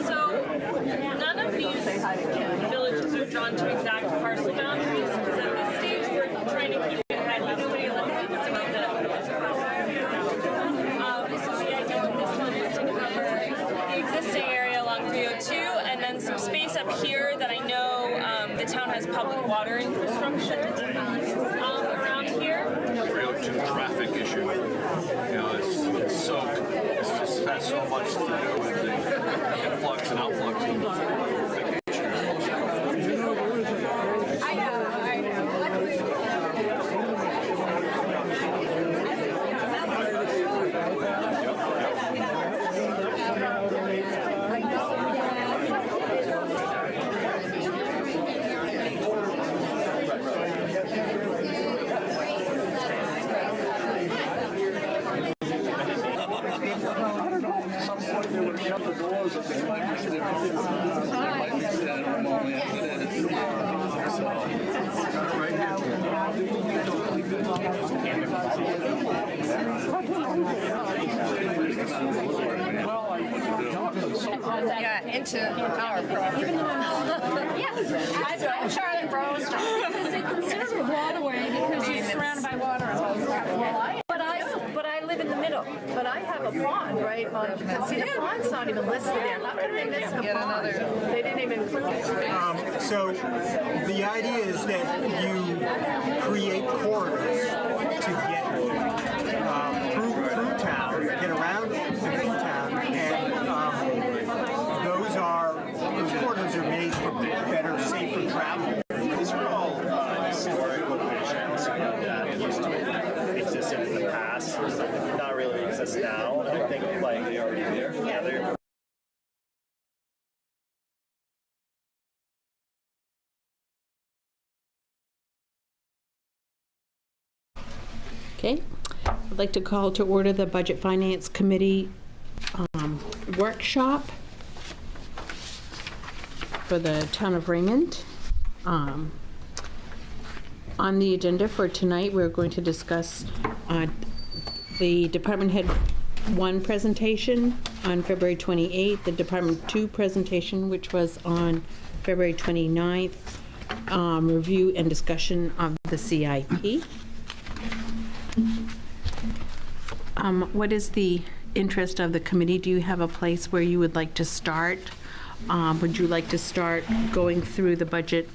So none of these villages are drawn to exact parcel boundaries because at this stage we're trying to keep it high level. So the idea of this one is to cover the existing area along 302 and then some space up here that I know the town has public water infrastructure around here. 302 traffic issue. It's just has so much to do with the influx and outflux of vacationers. into our property. Yes, I'm Charlotte Rose. It's a considerable waterway because you're surrounded by water. But I live in the middle. But I have a pond, right? See, the pond's not even listed there. How could they miss the pond? They didn't even include it. So the idea is that you create corridors to get through town, get around through town, and those corridors are made for better, safer travel. These are all historic locations that used to exist in the past, not really exist now. I think like they already there. Yeah, they're. Okay, I'd like to call to order the Budget Finance Committee workshop for the town of Raymond. On the agenda for tonight, we're going to discuss the Department Head 1 presentation on February 28th, the Department 2 presentation, which was on February 29th, review and discussion of the CIP. What is the interest of the committee? Do you have a place where you would like to start? Would you like to start going through the budget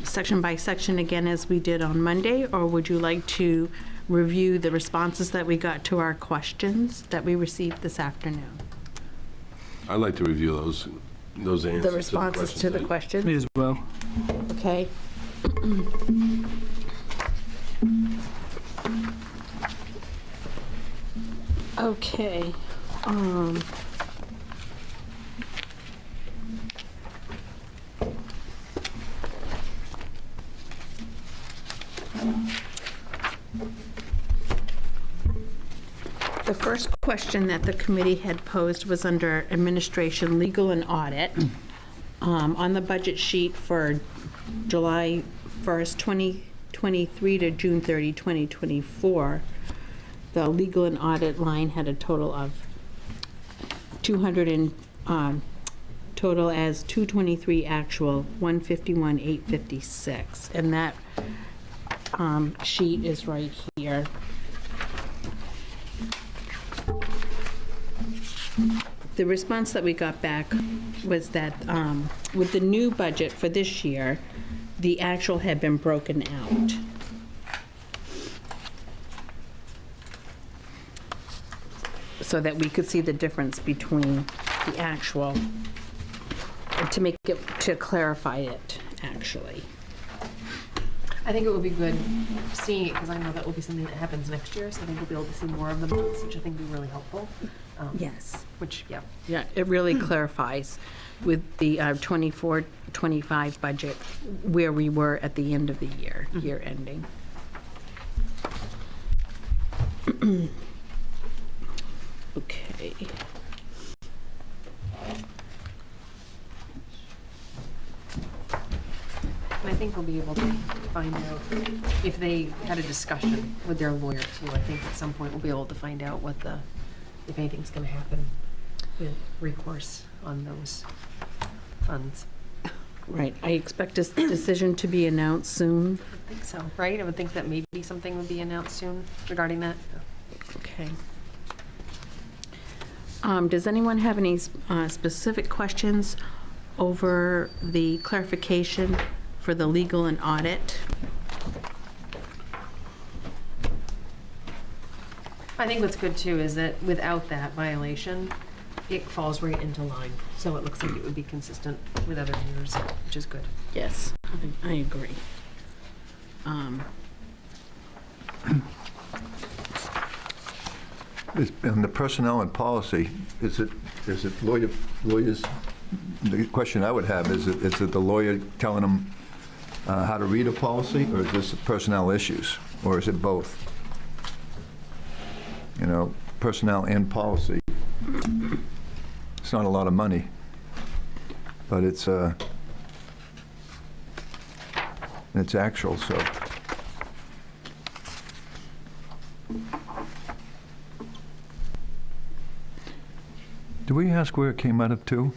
section by section again as we did on Monday, or would you like to review the responses that we got to our questions that we received this afternoon? I'd like to review those answers. The responses to the questions? Me as well. Okay. Okay. The first question that the committee had posed was under Administration, Legal, and Audit. On the budget sheet for July 1st, 2023 to June 30, 2024, the Legal and Audit line had a total of total as 223 actual, 151,856, and that sheet is right here. The response that we got back was that with the new budget for this year, the actual had been broken out. So that we could see the difference between the actual, to clarify it, actually. I think it would be good seeing it, because I know that will be something that happens next year, so I think we'll be able to see more of the months, which I think would be really helpful. Yes. Which, yeah. Yeah, it really clarifies with the 24-25 budget where we were at the end of the year, year ending. Okay. And I think we'll be able to find out if they had a discussion with their lawyer too. I think at some point we'll be able to find out what if anything's gonna happen with recourse on those funds. Right, I expect this decision to be announced soon. I think so, right? I would think that maybe something would be announced soon regarding that. Okay. Does anyone have any specific questions over the clarification for the legal and audit? I think what's good too is that without that violation, it falls right into line. So it looks like it would be consistent with other years, which is good. Yes, I agree. And the personnel and policy, is it lawyers, the question I would have is it the lawyer telling them how to read a policy, or is this personnel issues, or is it both? You know, personnel and policy. It's not a lot of money, but it's actual, so. Do we ask where it came out of too?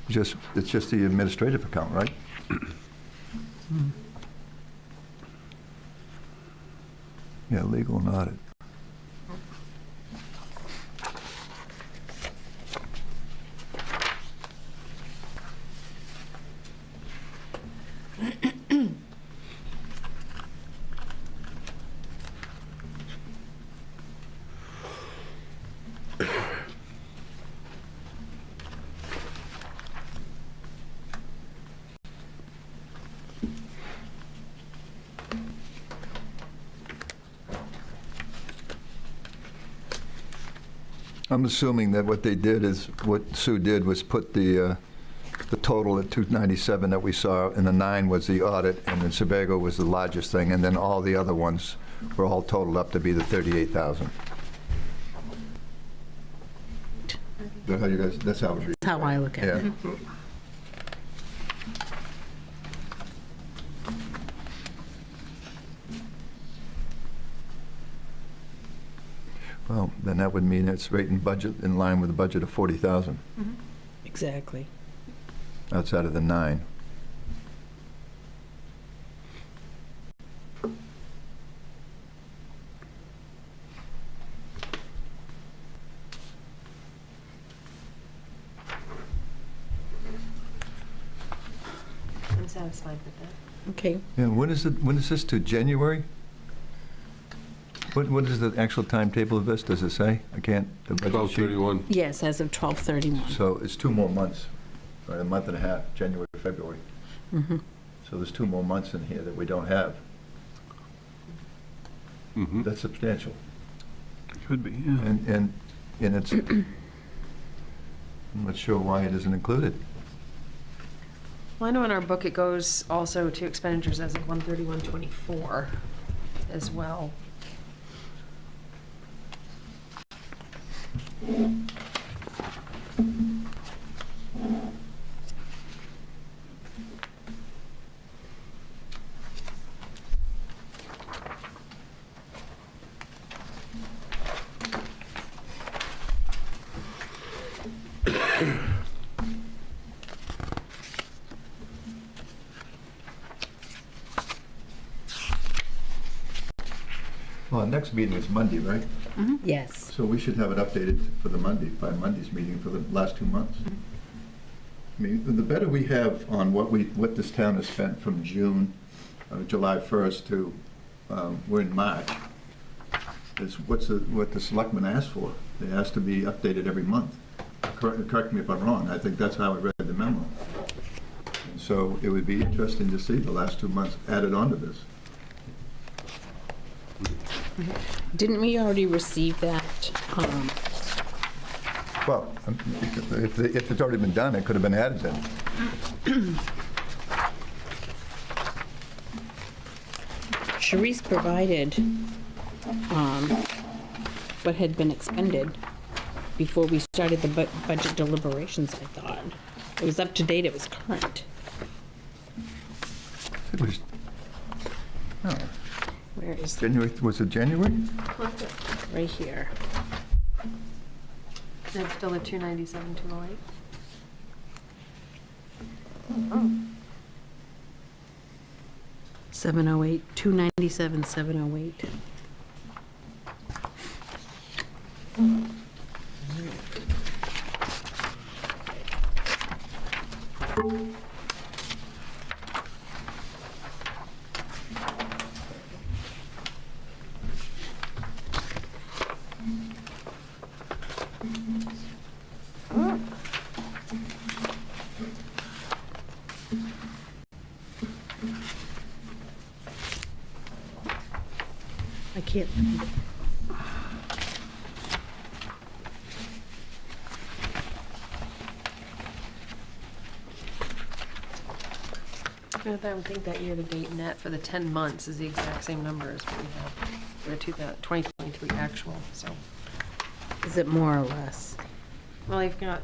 It's just the administrative account, right? Yeah, legal and audit. I'm assuming that what they did is, what Sue did was put the total at 297 that we saw, and the 9 was the audit, and then Sebago was the largest thing, and then all the other ones were all totaled up to be the 38,000. Is that how you guys, that's how it reads? That's how I look at it. Yeah. Well, then that would mean it's right in budget, in line with a budget of 40,000 Exactly. outside of the 9. I'm satisfied with that. Okay. Yeah, when is this to, January? What is the actual timetable of this? Does it say? I can't. 12/31. Yes, as of 12/31. So it's 2 more months, right, a month and a half, January, February. Mm-hmm. So there's 2 more months in here that we don't have. That's substantial. Could be, yeah. And it's, I'm not sure why it isn't included. Well, I know in our book it goes also to expenditures as of 1/31/24 as well. Well, our next meeting is Monday, right? Yes. So we should have it updated for the Monday, by Monday's meeting for the last 2 months. I mean, the better we have on what this town has spent from June, July 1st to, we're in March, is what the selectmen asked for. They asked to be updated every month. Correct me if I'm wrong, I think that's how I read the memo. And so it would be interesting to see the last 2 months added onto this. Didn't we already receive that? Well, if it's already been done, it could have been added then. Sharice provided what had been expended before we started the budget deliberations, I thought. It was up to date, it was current. It was, oh, Where is January, was it January? Right here. That's still at 297, 208. Oh. 708, 297, 708. I can't find it. I would think that year-to-date net for the 10 months is the exact same number as what we have for the 2023 actual, so. Is it more or less? Well, you've got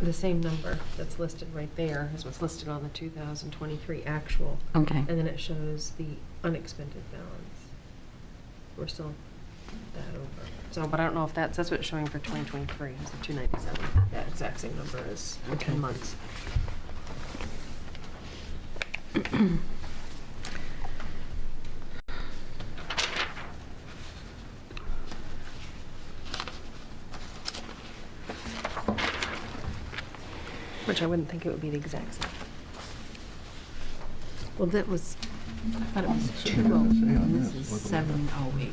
the same number that's listed right there is what's listed on the 2023 actual. Okay. And then it shows the unexpended balance. We're still that over. So, but I don't know if that's what it's showing for 2023, is the 297, that exact same number as 10 months. Which I wouldn't think it would be the exact same. Well, that was, I thought it was 208, and this is 708.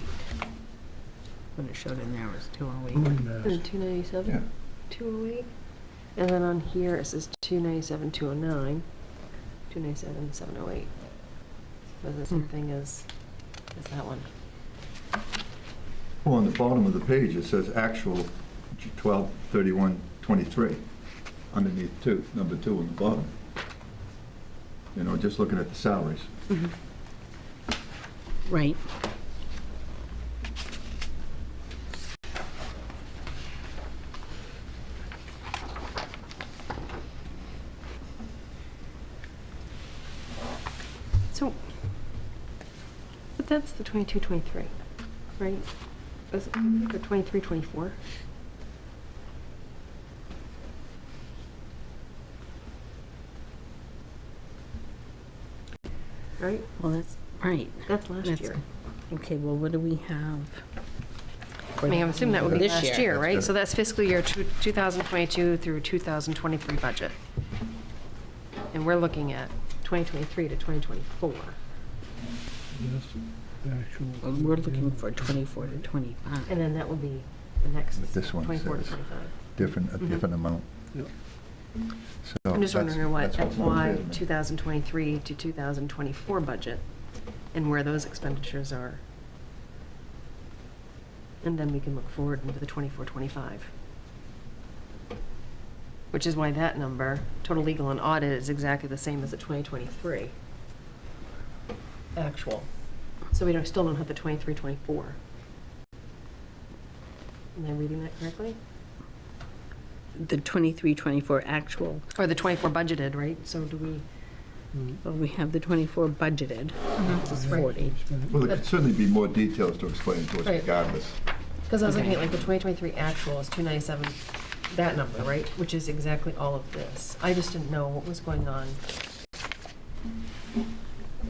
What it showed in there was 208. And then 297? Yeah. 208? And then on here it says 297, 209, 297, 708. Was the same thing as that one? Well, on the bottom of the page, it says actual 12/31/23 underneath number 2 on the bottom. You know, just looking at the salaries. Right. So, but that's the 22-23, right? Is it the 23-24? Right? Well, that's right. That's last year. Okay, well, what do we have? I mean, I'm assuming that would be This last year. year, right? So that's fiscal year 2022 through 2023 budget. And we're looking at 2023 to 2024. Well, we're looking for 24 to 25. And then that will be the next But this one 24 to says 25. a different amount. So I'm just wondering what that's FY motivated me. 2023 to 2024 budget and where those expenditures are. And then we can look forward into the 24-25. Which is why that number, total legal and audit, is exactly the same as the 2023 actual. So we still don't have the 23-24. Am I reading that correctly? The 23-24 actual. Or the 24 budgeted, right? So do we? Well, we have the 24 budgeted, which is 40. Well, there could certainly be more details to explain to us Right. regardless. Because I was looking at like the 2023 actual is 297, that number, right? Which is exactly all of this. I just didn't know what was going on.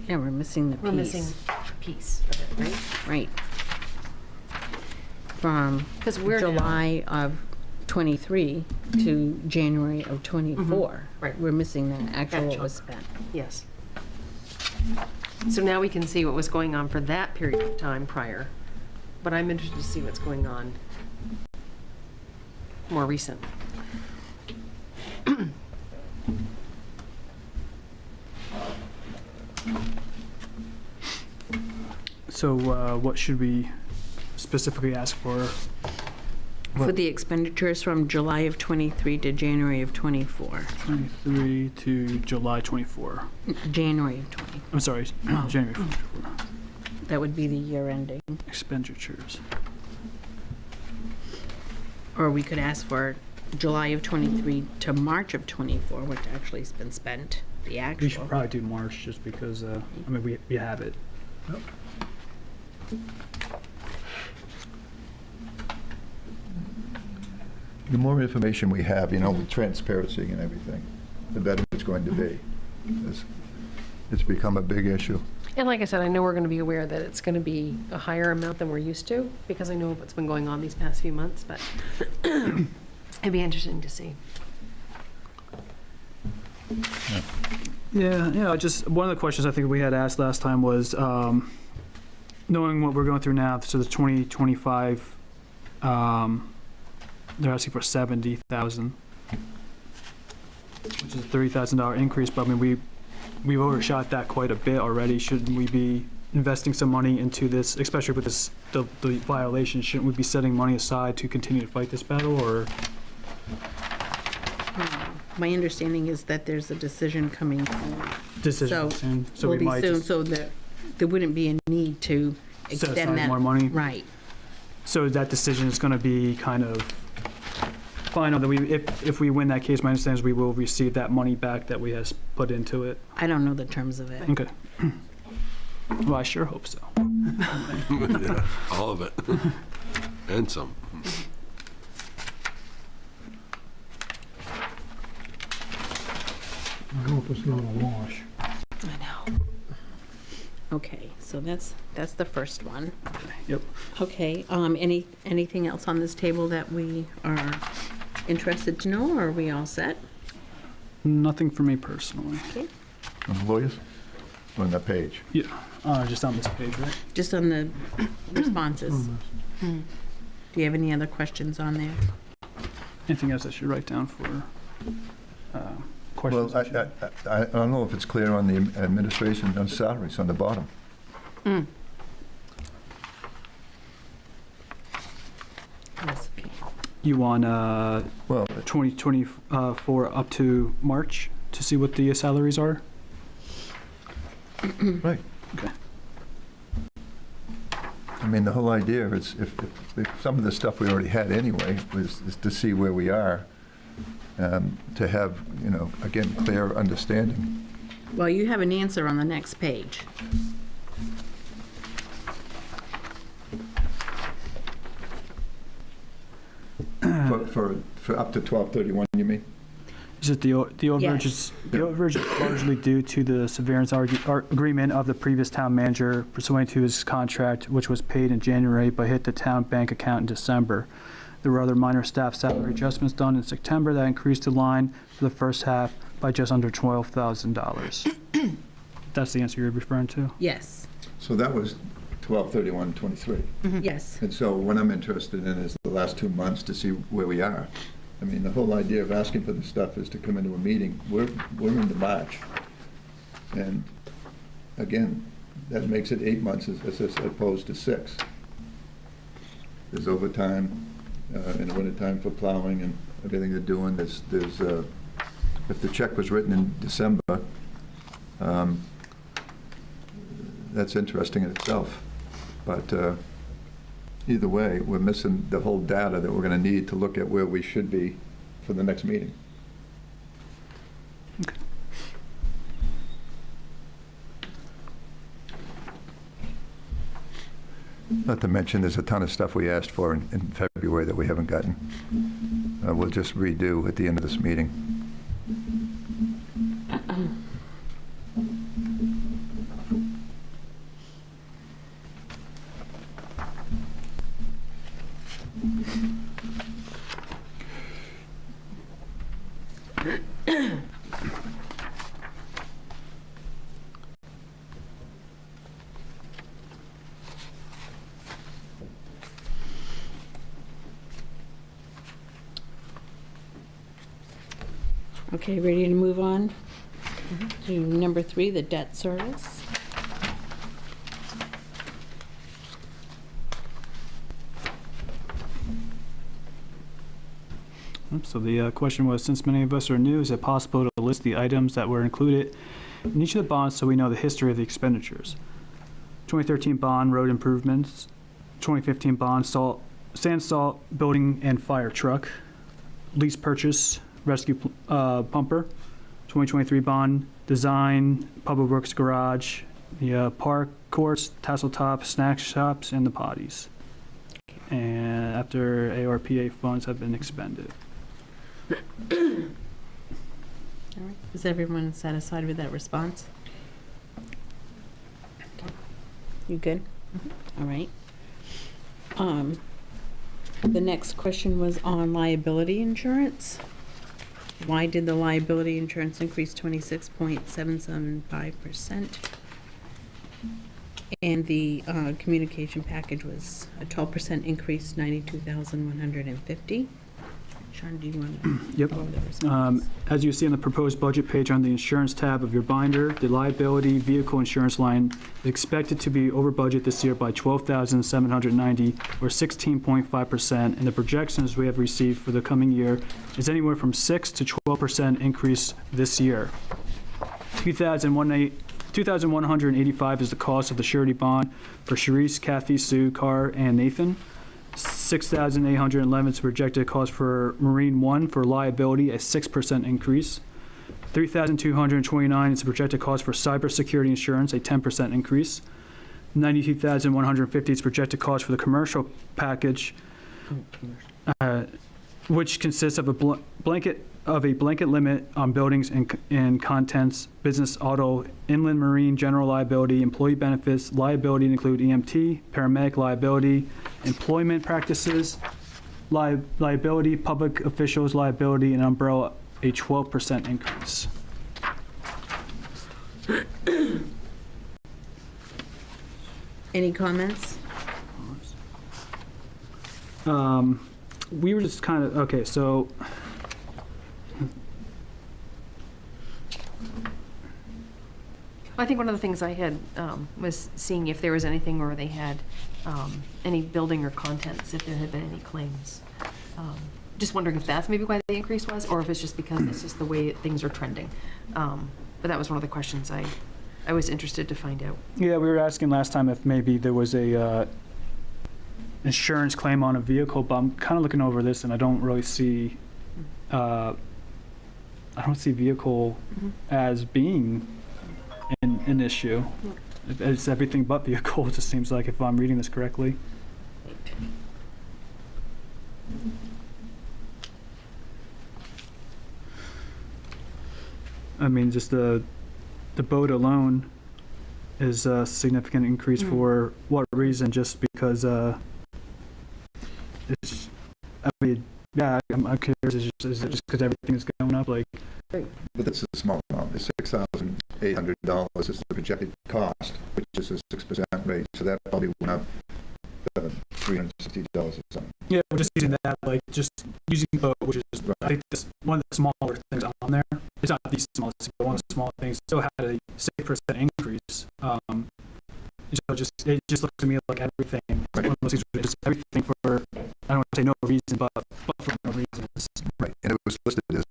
Yeah, we're missing the piece. We're missing a piece of it, right? Right. From 'Cause we're July of 23 to January of 24. Right. We're missing that actual what Actual. was spent. Yes. So now we can see what was going on for that period of time prior. But I'm interested to see what's going on more recent. So what should we specifically ask for? For the expenditures from July of 23 to January of 24. 23 to July 24. January of 24. I'm sorry, January 24. That would be the year ending. Expenditures. Or we could ask for July of 23 to March of 24, which actually has been spent, the actual. We should probably do March just because, I mean, we have it. The more information we have, you know, with transparency and everything, the better it's going to be. It's become a big issue. And like I said, I know we're going to be aware that it's going to be a higher amount than we're used to, because I know what's been going on these past few months, but it'd be interesting to see. Yeah, just one of the questions I think we had asked last time was, knowing what we're going through now, so the 2025, they're asking for 70,000, which is a $30,000 increase, but I mean, we've overshot that quite a bit already. Shouldn't we be investing some money into this, especially with this, the violation? Shouldn't we be setting money aside to continue to fight this battle, or? My understanding is that there's a decision coming Decision soon, so will we be might soon, just so there wouldn't be a need to set extend aside that. more money? Right. So that decision is gonna be kind of final, that if we win that case, my understanding is we will receive that money back that we has put into it. I don't know the terms of it. Okay. Well, I sure hope so. Yeah, all of it. And some. I hope it's not a wash. I know. Okay, so that's the first one. Yep. Okay, anything else on this table that we are interested to know, or are we all set? Nothing for me personally. Okay. On the lawyers? On that page? Yeah, just on this page, right? Just on the responses. Do you have any other questions on there? Anything else I should write down for questions? Well, I don't know if it's clear on the administration on salaries on the bottom. Yes, okay. You want 2024 up to March to see what the salaries are? Right. Okay. I mean, the whole idea is if some of the stuff we already had anyway is to see where we are, to have, again, clear understanding. Well, you have an answer on the next page. For up to 12/31, you mean? Is it the overage? Yes. The overage is largely due to the severance agreement of the previous town manager pursuant to his contract, which was paid in January but hit the town bank account in December. There were other minor staff salary adjustments done in September that increased the line for the first half by just under $12,000. That's the answer you're referring to? Yes. So that was 12/31/23. Yes. And so what I'm interested in is the last 2 months to see where we are. I mean, the whole idea of asking for this stuff is to come into a meeting. We're into March. And again, that makes it 8 months as opposed to 6. There's overtime in the wintertime for plowing and everything they're doing. There's if the check was written in December, that's interesting in itself. But either way, we're missing the whole data that we're going to need to look at where we should be for the next meeting. Okay. Not to mention, there's a ton of stuff we asked for in February that we haven't gotten. We'll just redo at the end of this meeting. Okay, ready to move on to number 3, the debt service. So the question was, since many of us are new, is it possible to list the items that were included in each of the bonds so we know the history of the expenditures? 2013 bond, road improvements. 2015 bond, sand salt, building and fire truck. Lease purchase, rescue pumper. 2023 bond, design, public works garage, the park courts, tassel top, snack shops, and the potties. And after ARPA funds have been expended. All right. Is everyone satisfied with that response? Okay. You good? All right. The next question was on liability insurance. Why did the liability insurance increase 26.775%? And the communication package was a 12% increase, $92,150. Sean, do you want to Yep. go over the response? As you see on the proposed budget page on the insurance tab of your binder, the liability vehicle insurance line is expected to be over budget this year by $12,790 or 16.5%, and the projections we have received for the coming year is anywhere from 6 to 12% increase this year. $2,185 is the cost of the surety bond for Sharice, Kathy, Sue, Carr, and Nathan. $6,811 is the projected cost for Marine One for liability, a 6% increase. $3,229 is the projected cost for cybersecurity insurance, a 10% increase. $92,150 is projected cost for the commercial package, which consists of a blanket limit on buildings and contents, business auto, inland marine, general liability, employee benefits, liability include EMT, paramedic liability, employment practices, liability, public officials liability, and umbrella, a 12% increase. Any comments? We were just kind of, okay, so I think one of the things I had was seeing if there was anything where they had any building or contents, if there had been any claims. Just wondering if that's maybe why the increase was, or if it's just because it's just the way things are trending. But that was one of the questions I was interested to find out. yeah, we were asking last time if maybe there was a insurance claim on a vehicle, but I'm kind of looking over this and I don't really see, I don't see vehicle as being an issue. It's everything but vehicle, it just seems like, if I'm reading this correctly. I mean, just the boat alone is a significant increase for what reason? Just because it's, I mean, yeah, I'm curious, is it just because everything is going up? Like, But that's a small amount. It's $6,800 is the projected cost, which is a 6% rate. So that probably went up $360 or something. yeah, we're just using that, like, just using boat, which is, I think, this, one of the smaller things on there. It's not the smallest, but one of the small things still had a 6% increase. So it just looks to me like everything, one of those things, just everything for, I don't want to say no reason, but for no reasons. Right, and it was listed as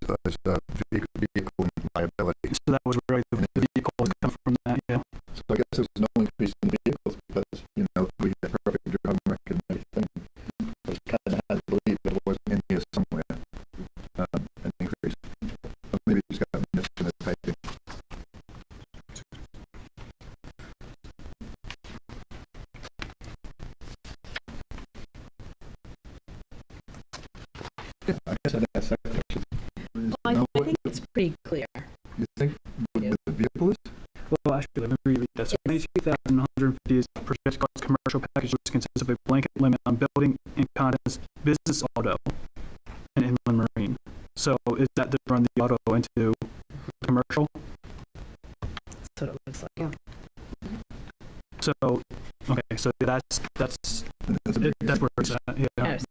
vehicle liability. So that was really the vehicle that come from that, yeah. So I guess there's no increase in vehicles because, we had perfect driving record and everything. I was kind of had to believe that it wasn't in here somewhere, an increase. Or maybe it's got missed in the typing. I guess I'd ask that question. Well, I think it's pretty clear. You think with the vehicle is? Well, actually, let me read that. So $92,150 is the projected cost commercial package, which consists of a blanket limit on building and contents, business auto, and inland marine. So is that to run the auto into commercial? That's what it looks like. Yeah. So, okay, so that's where it's at, yeah. Yes,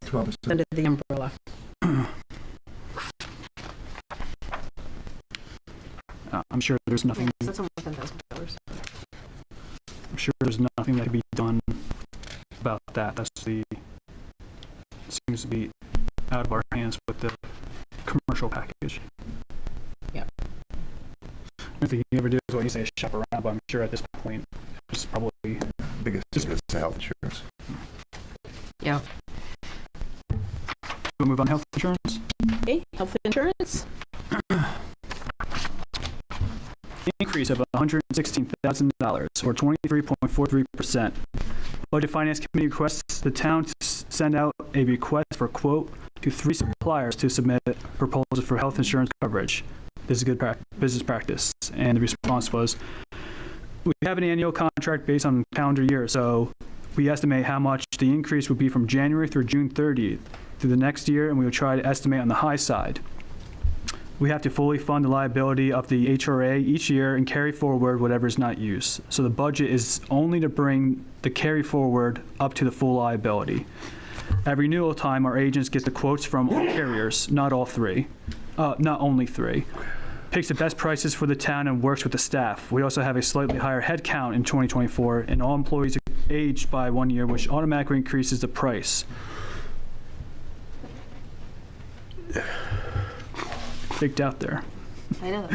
under the umbrella. I'm sure there's nothing. That's almost $10,000. I'm sure there's nothing that can be done about that. Seems to be out of our hands with the commercial package. Yeah. I think you ever do is what you say, shop around, but I'm sure at this point it's probably biggest is the health insurance. Yeah. We'll move on to health insurance. Okay, health insurance. Increase of $116,000 or 23.43%. Budget Finance Committee requests the town to send out a request for quote to 3 suppliers to submit proposals for health insurance coverage. This is good business practice. And the response was, we have an annual contract based on calendar year, so we estimate how much the increase would be from January through June 30th through the next year, and we will try to estimate on the high side. We have to fully fund the liability of the HRA each year and carry forward whatever is not used. So the budget is only to bring the carry forward up to the full liability. At renewal time, our agents get the quotes from all carriers, not only 3. Picks the best prices for the town and works with the staff. We also have a slightly higher head count in 2024, and all employees are aged by 1 year, which automatically increases the price. Baked out there. I know.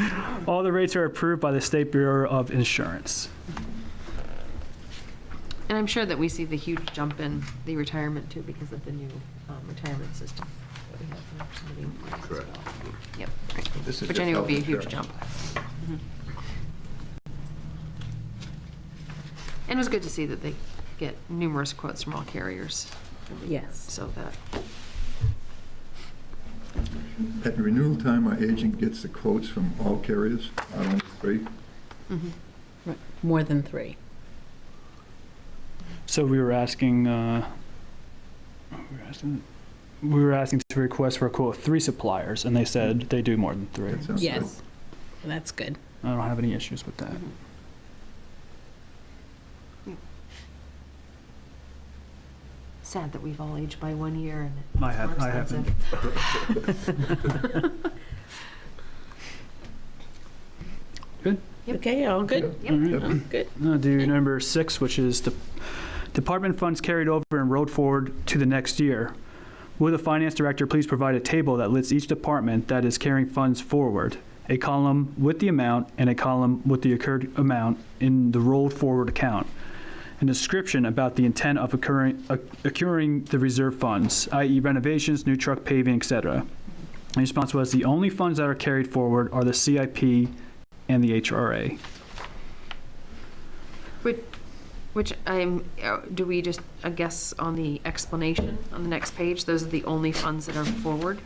All the rates are approved by the State Bureau of Insurance. And I'm sure that we see the huge jump in the retirement too because of the new retirement system. we have for somebody in finance as Correct. well. Yep, right. This is Which just I know would be a health huge insurance. jump. Mhm. And it was good to see that they get numerous quotes from all carriers. Yes. So that, At renewal time, our agent gets the quotes from all carriers, not only 3. Right. More than 3. So we were asking to request for a quote of 3 suppliers, and they said they do more than 3. Yes. That's good. I don't have any issues with that. sad that we've all aged by 1 year and it's I more haven't. expensive. Good? Yep. Okay, all good? Yep. All right. Good. Now do number 6, which is the department funds carried over and rolled forward to the next year. Will the finance director please provide a table that lists each department that is carrying funds forward, a column with the amount and a column with the accrued amount in the rolled forward account, a description about the intent of accruing the reserve funds, i.e. renovations, new truck paving, etc. The response was the only funds that are carried forward are the CIP and the HRA. Which do we just, I guess, on the explanation on the next page, those are the only funds that are forward?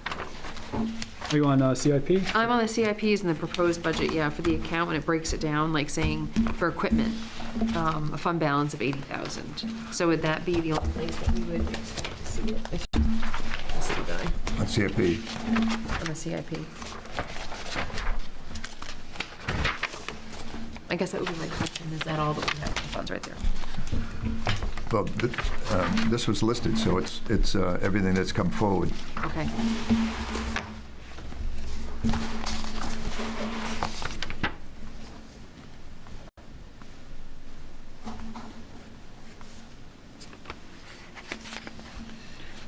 Are you on CIP? I'm on the CIPs and the proposed budget, yeah, for the account, when it breaks it down, like saying for equipment, a fund balance of 80,000. So would that be the only place that we would expect to see it? On CIP. On the CIP. I guess that would be my question, is that all that we have for funds right there? Well, this was listed, so it's everything that's come forward. Okay.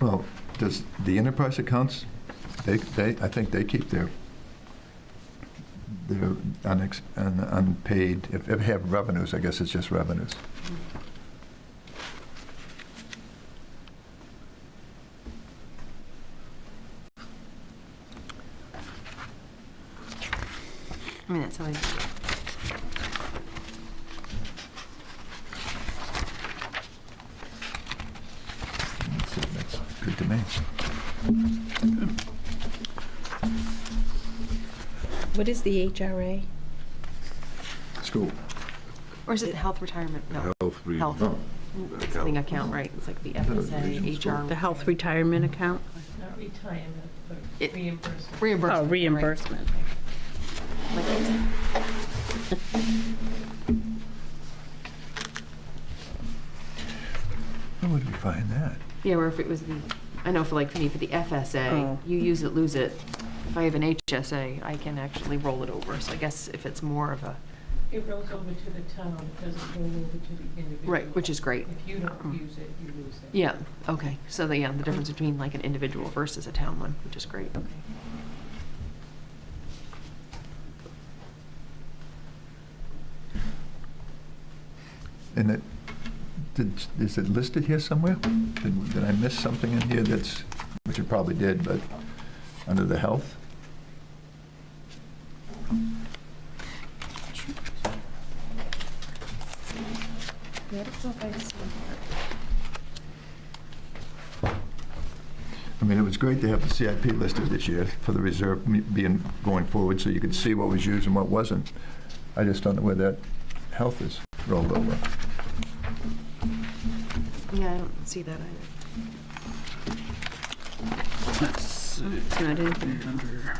Well, does the enterprise accounts, I think they keep their unpaid, if they have revenues, I guess it's just revenues. I mean, that's how I do it. That's good to me. What is the HRA? School. Or is it the health retirement? No. Health. Health. It's something account, right? It's like the FSA, HR. The health retirement account? Not retirement, but It- reimbursement. Reimbursement. Oh, right. reimbursement. Where would we find that? Yeah, or if it was the, I know for like for me, for the FSA, you use it, lose it. If I have an HSA, I can actually roll it over. So I guess if it's more of a, It rolls over to the town, it doesn't roll over to the individual. right, which is great. If you don't use it, you lose it. Yeah, okay. So the difference between like an individual versus a town one, which is great, okay. And is it listed here somewhere? Did I miss something in here that's, which I probably did, but under the health? Yeah, I don't know if I just- I mean, it was great to have the CIP listed this year for the reserve being going forward, so you could see what was used and what wasn't. I just don't know where that health is rolled over. Yeah, I don't see that either. It's not in here. Under.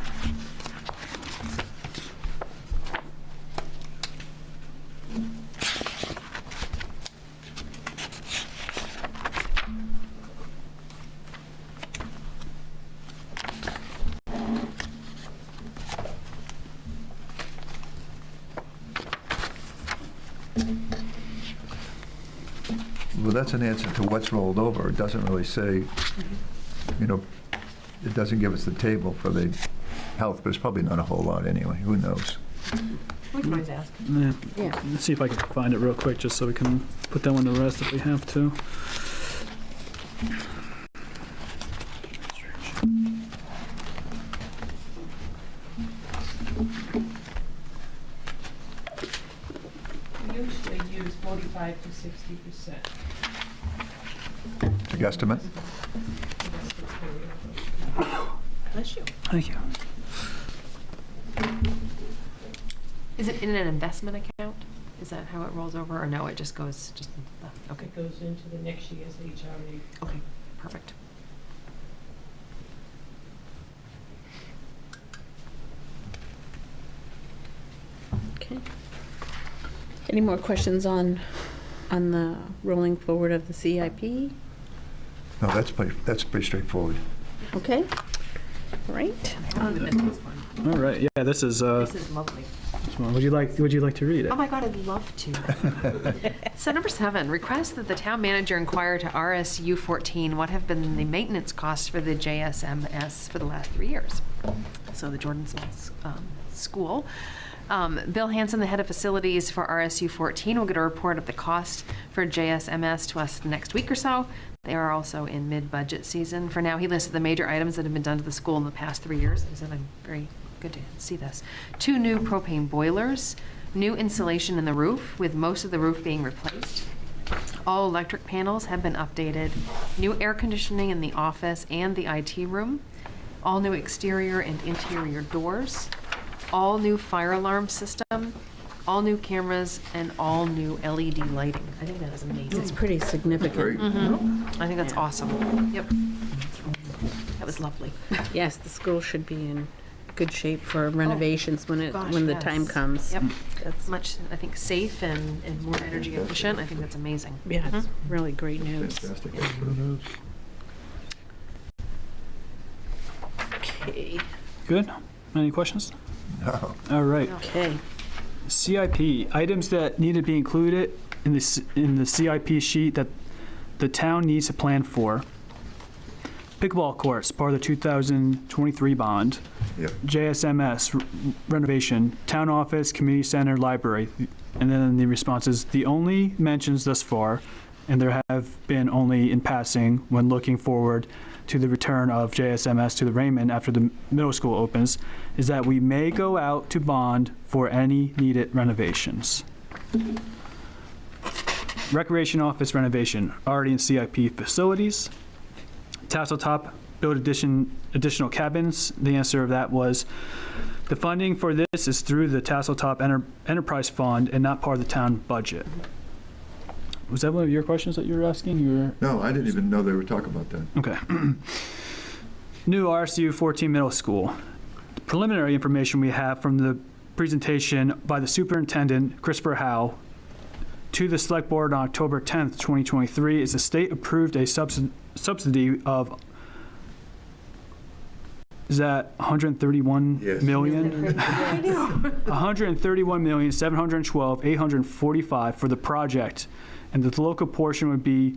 Well, that's an answer to what's rolled over. It doesn't really say, you know, it doesn't give us the table for the health, but it's probably not a whole lot anyway. Who knows? We can always ask. Yeah. Let's see if I can find it real quick, just so we can put that one to rest if we have to. 60%. A guesstimate? Bless you. Thank you. Is it in an investment account? Is that how it rolls over, or no, it just goes just into the, okay. It goes into the next year's HRA. Okay, perfect. Okay. Any more questions on the rolling forward of the CIP? No, that's pretty straightforward. Okay. All right. All right. Yeah, this is. This is lovely. Would you like to read it? Oh my God, I'd love to. So number 7, request that the town manager inquire to RSU 14 what have been the maintenance costs for the JSMS for the last 3 years. So the Jordan School. Bill Hanson, the head of facilities for RSU 14, will get a report of the cost for JSMS to us next week or so. They are also in mid-budget season. For now, he listed the major items that have been done to the school in the past 3 years. He said, I'm very good to see this. 2 new propane boilers, new insulation in the roof, with most of the roof being replaced. All electric panels have been updated. New air conditioning in the office and the IT room. All new exterior and interior doors. All new fire alarm system. All new cameras and all new LED lighting. I think that is amazing. It's pretty significant. Mm-hmm. I think that's awesome. Yep. That was lovely. Yes, the school should be in good shape for renovations when the time yes. comes. Yep. That's much, I think, safe and more energy efficient. I think that's amazing. Yeah, it's really great news. Fantastic. Okay. Good. Any questions? No. All right. Okay. CIP, items that need to be included in the CIP sheet that the town needs to plan for. Pickleball courts, part of the 2023 bond. Yep. JSMS renovation, town office, community center, library. And then the responses, the only mentions thus far, and there have been only in passing when looking forward to the return of JSMS to the Raymond after the middle school opens, is that we may go out to bond for any needed renovations. Recreation office renovation, already in CIP facilities. Tassel Top build additional cabins. The answer of that was the funding for this is through the Tassel Top Enterprise Fund and not part of the town budget. Was that one of your questions that you were asking? No, I didn't even know they were talking about that. Okay. New RSU 14 middle school. The preliminary information we have from the presentation by the superintendent, Christopher Howe, to the select board on October 10th, 2023, is the state approved a subsidy of, is that 131 yes. million? 131,712,845 for the project. And the local portion would be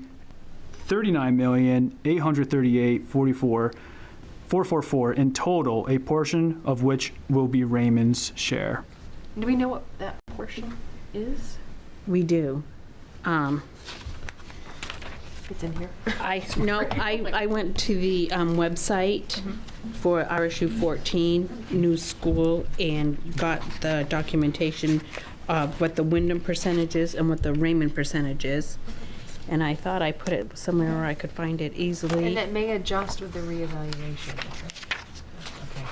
$39,838,444 in total, a portion of which will be Raymond's share. Do we know what that portion is? We do. It's in here. I went to the website for RSU 14 new school and got the documentation of what the Wyndham percentage is and what the Raymond percentage is. And I thought I put it somewhere where I could find it easily. And it may adjust with the reevaluation. Okay.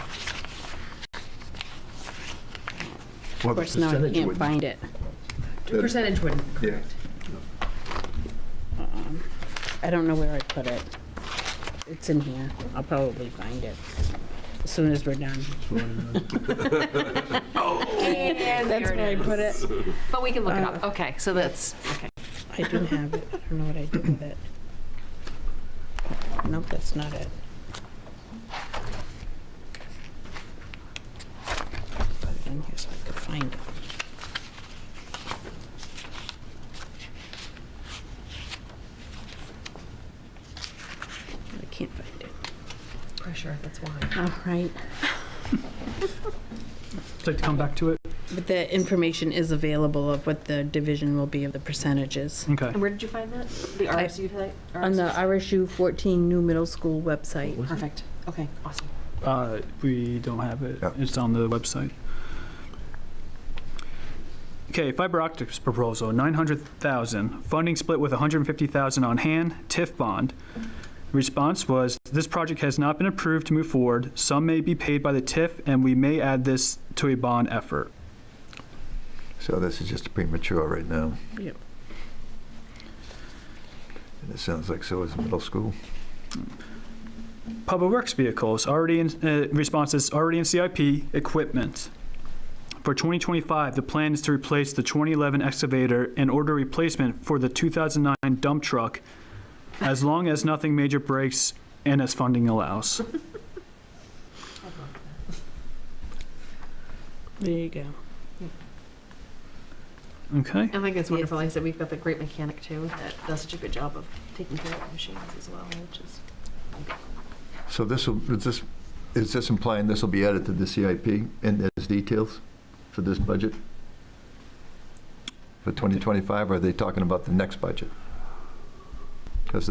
Well, Of course, now I can't find it. The percentage wouldn't be correct. I don't know where I put it. It's in here. I'll probably find it as soon as we're done. And That's where I put it. But we can look it up. Okay, so that's, okay. I do have it. I don't know what I did with it. Nope, that's not it. Put it in here so I could find it. I can't find it. Pressure, that's why. All right. Would you like to come back to it? But the information is available of what the division will be of the percentages. Okay. And where did you find that? The RSU site? On the RSU 14 new middle school website. Perfect. Okay, awesome. We don't have it. It's on the website. Okay, fiber optics proposal, 900,000. Funding split with 150,000 on hand, TIF bond. Response was, this project has not been approved to move forward. Some may be paid by the TIF, and we may add this to a bond effort. So this is just premature right now. Yep. And it sounds like so is middle school. Public Works vehicles, already in, responses, already in CIP, equipment. For 2025, the plan is to replace the 2011 excavator and order replacement for the 2009 dump truck, as long as nothing major breaks and as funding allows. There you go. Okay. I think it's wonderful. Like I said, we've got the great mechanic too that does such a good job of taking care of the machines as well, which is. So is this implying this will be added to the CIP in as details for this budget? For 2025, or are they talking about the next budget? Because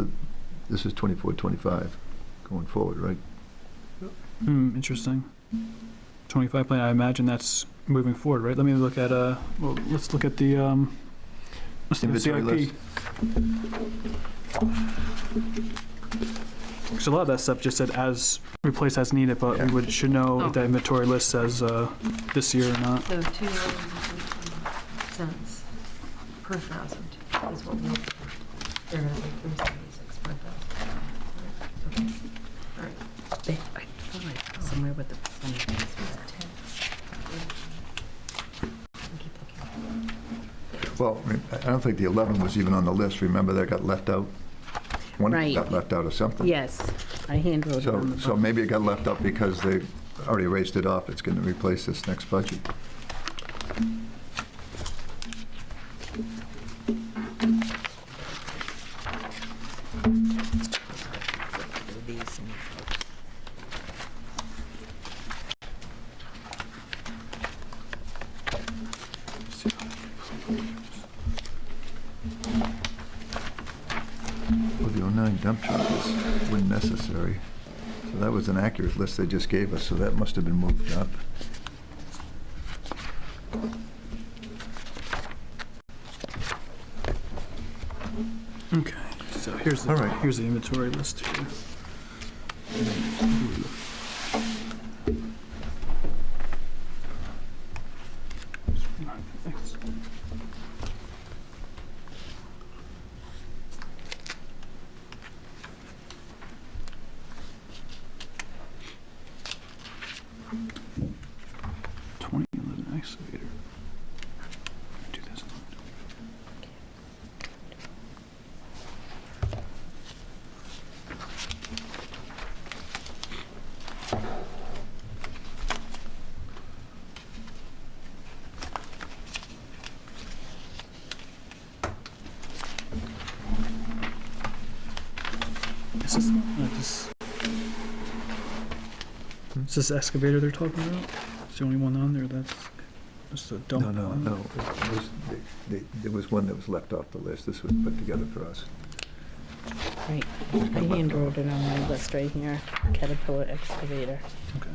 this is 24, 25 going forward, right? Interesting. 25 plan, I imagine that's moving forward, right? Let me look at, well, let's look at the, let's look at the Inventory CIP. Because a lot of that stuff just said as, replace as needed, but we should know if that inventory list says this year or not. So $2.20 per thousand is what we're, they're gonna be 376 per thousand. Okay. All right. I thought somewhere with the percentages was 10. Well, I don't think the 11 was even on the list. Remember that got left out? One Right. got left out or something. Yes, I handwrote it on the So maybe it got left out because they already raised it off. It's going to replace this next budget. Well, the 09 dump truck is when necessary. So that was an accurate list they just gave us, so that must have been moved up. Okay, so here's the, here's the inventory list here. Excavator. 2011. Is this excavator they're talking about? It's the only one on there that's just a dump. No. There was one that was left off the list. This was put together for us. Right, I handwrote it on my list right here, Caterpillar excavator. Okay.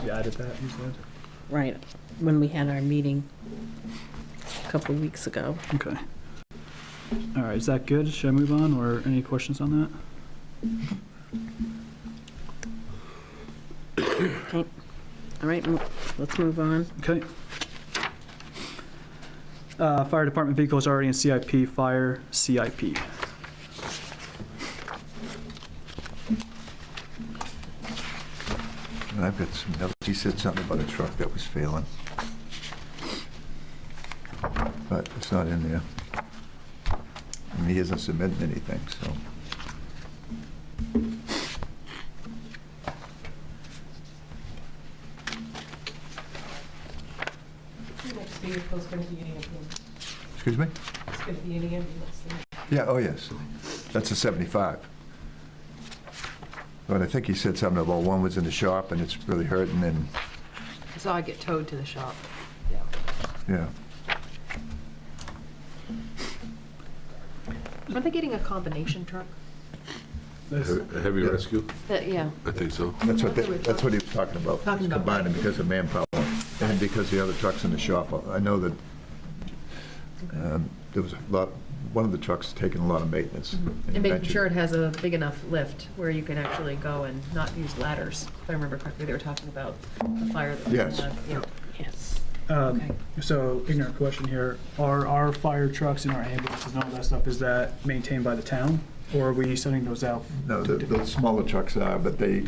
You added that, you said? Right, when we had our meeting a couple of weeks ago. Okay. All right, is that good? Should I move on, or any questions on that? Okay. All right, let's move on. Okay. Fire department vehicles already in CIP, fire CIP. And I've got some notes. He said something about a truck that was failing. But it's not in there. And he isn't submitting anything, so. Next vehicle's gonna be an ambulance. Excuse me? It's gonna be an ambulance. Yeah, oh yes. That's a 75. But I think he said something about one was in the shop and it's really hurting and, So I get towed to the shop. yeah. Aren't they getting a combination truck? A heavy rescue? Yeah. I think so. That's what he was talking about. Talking about Combining because of manpower. and because the other truck's in the shop. I know that there was one of the trucks taking a lot of maintenance. And making sure it has a big enough lift where you can actually go and not use ladders. If I remember correctly, they were talking about the fire that was Yes. in the- yeah. Yes. So, ignorant question here, are our fire trucks and our ambulances and all that stuff, is that maintained by the town? Or are we sending those out? No, the smaller trucks are, but they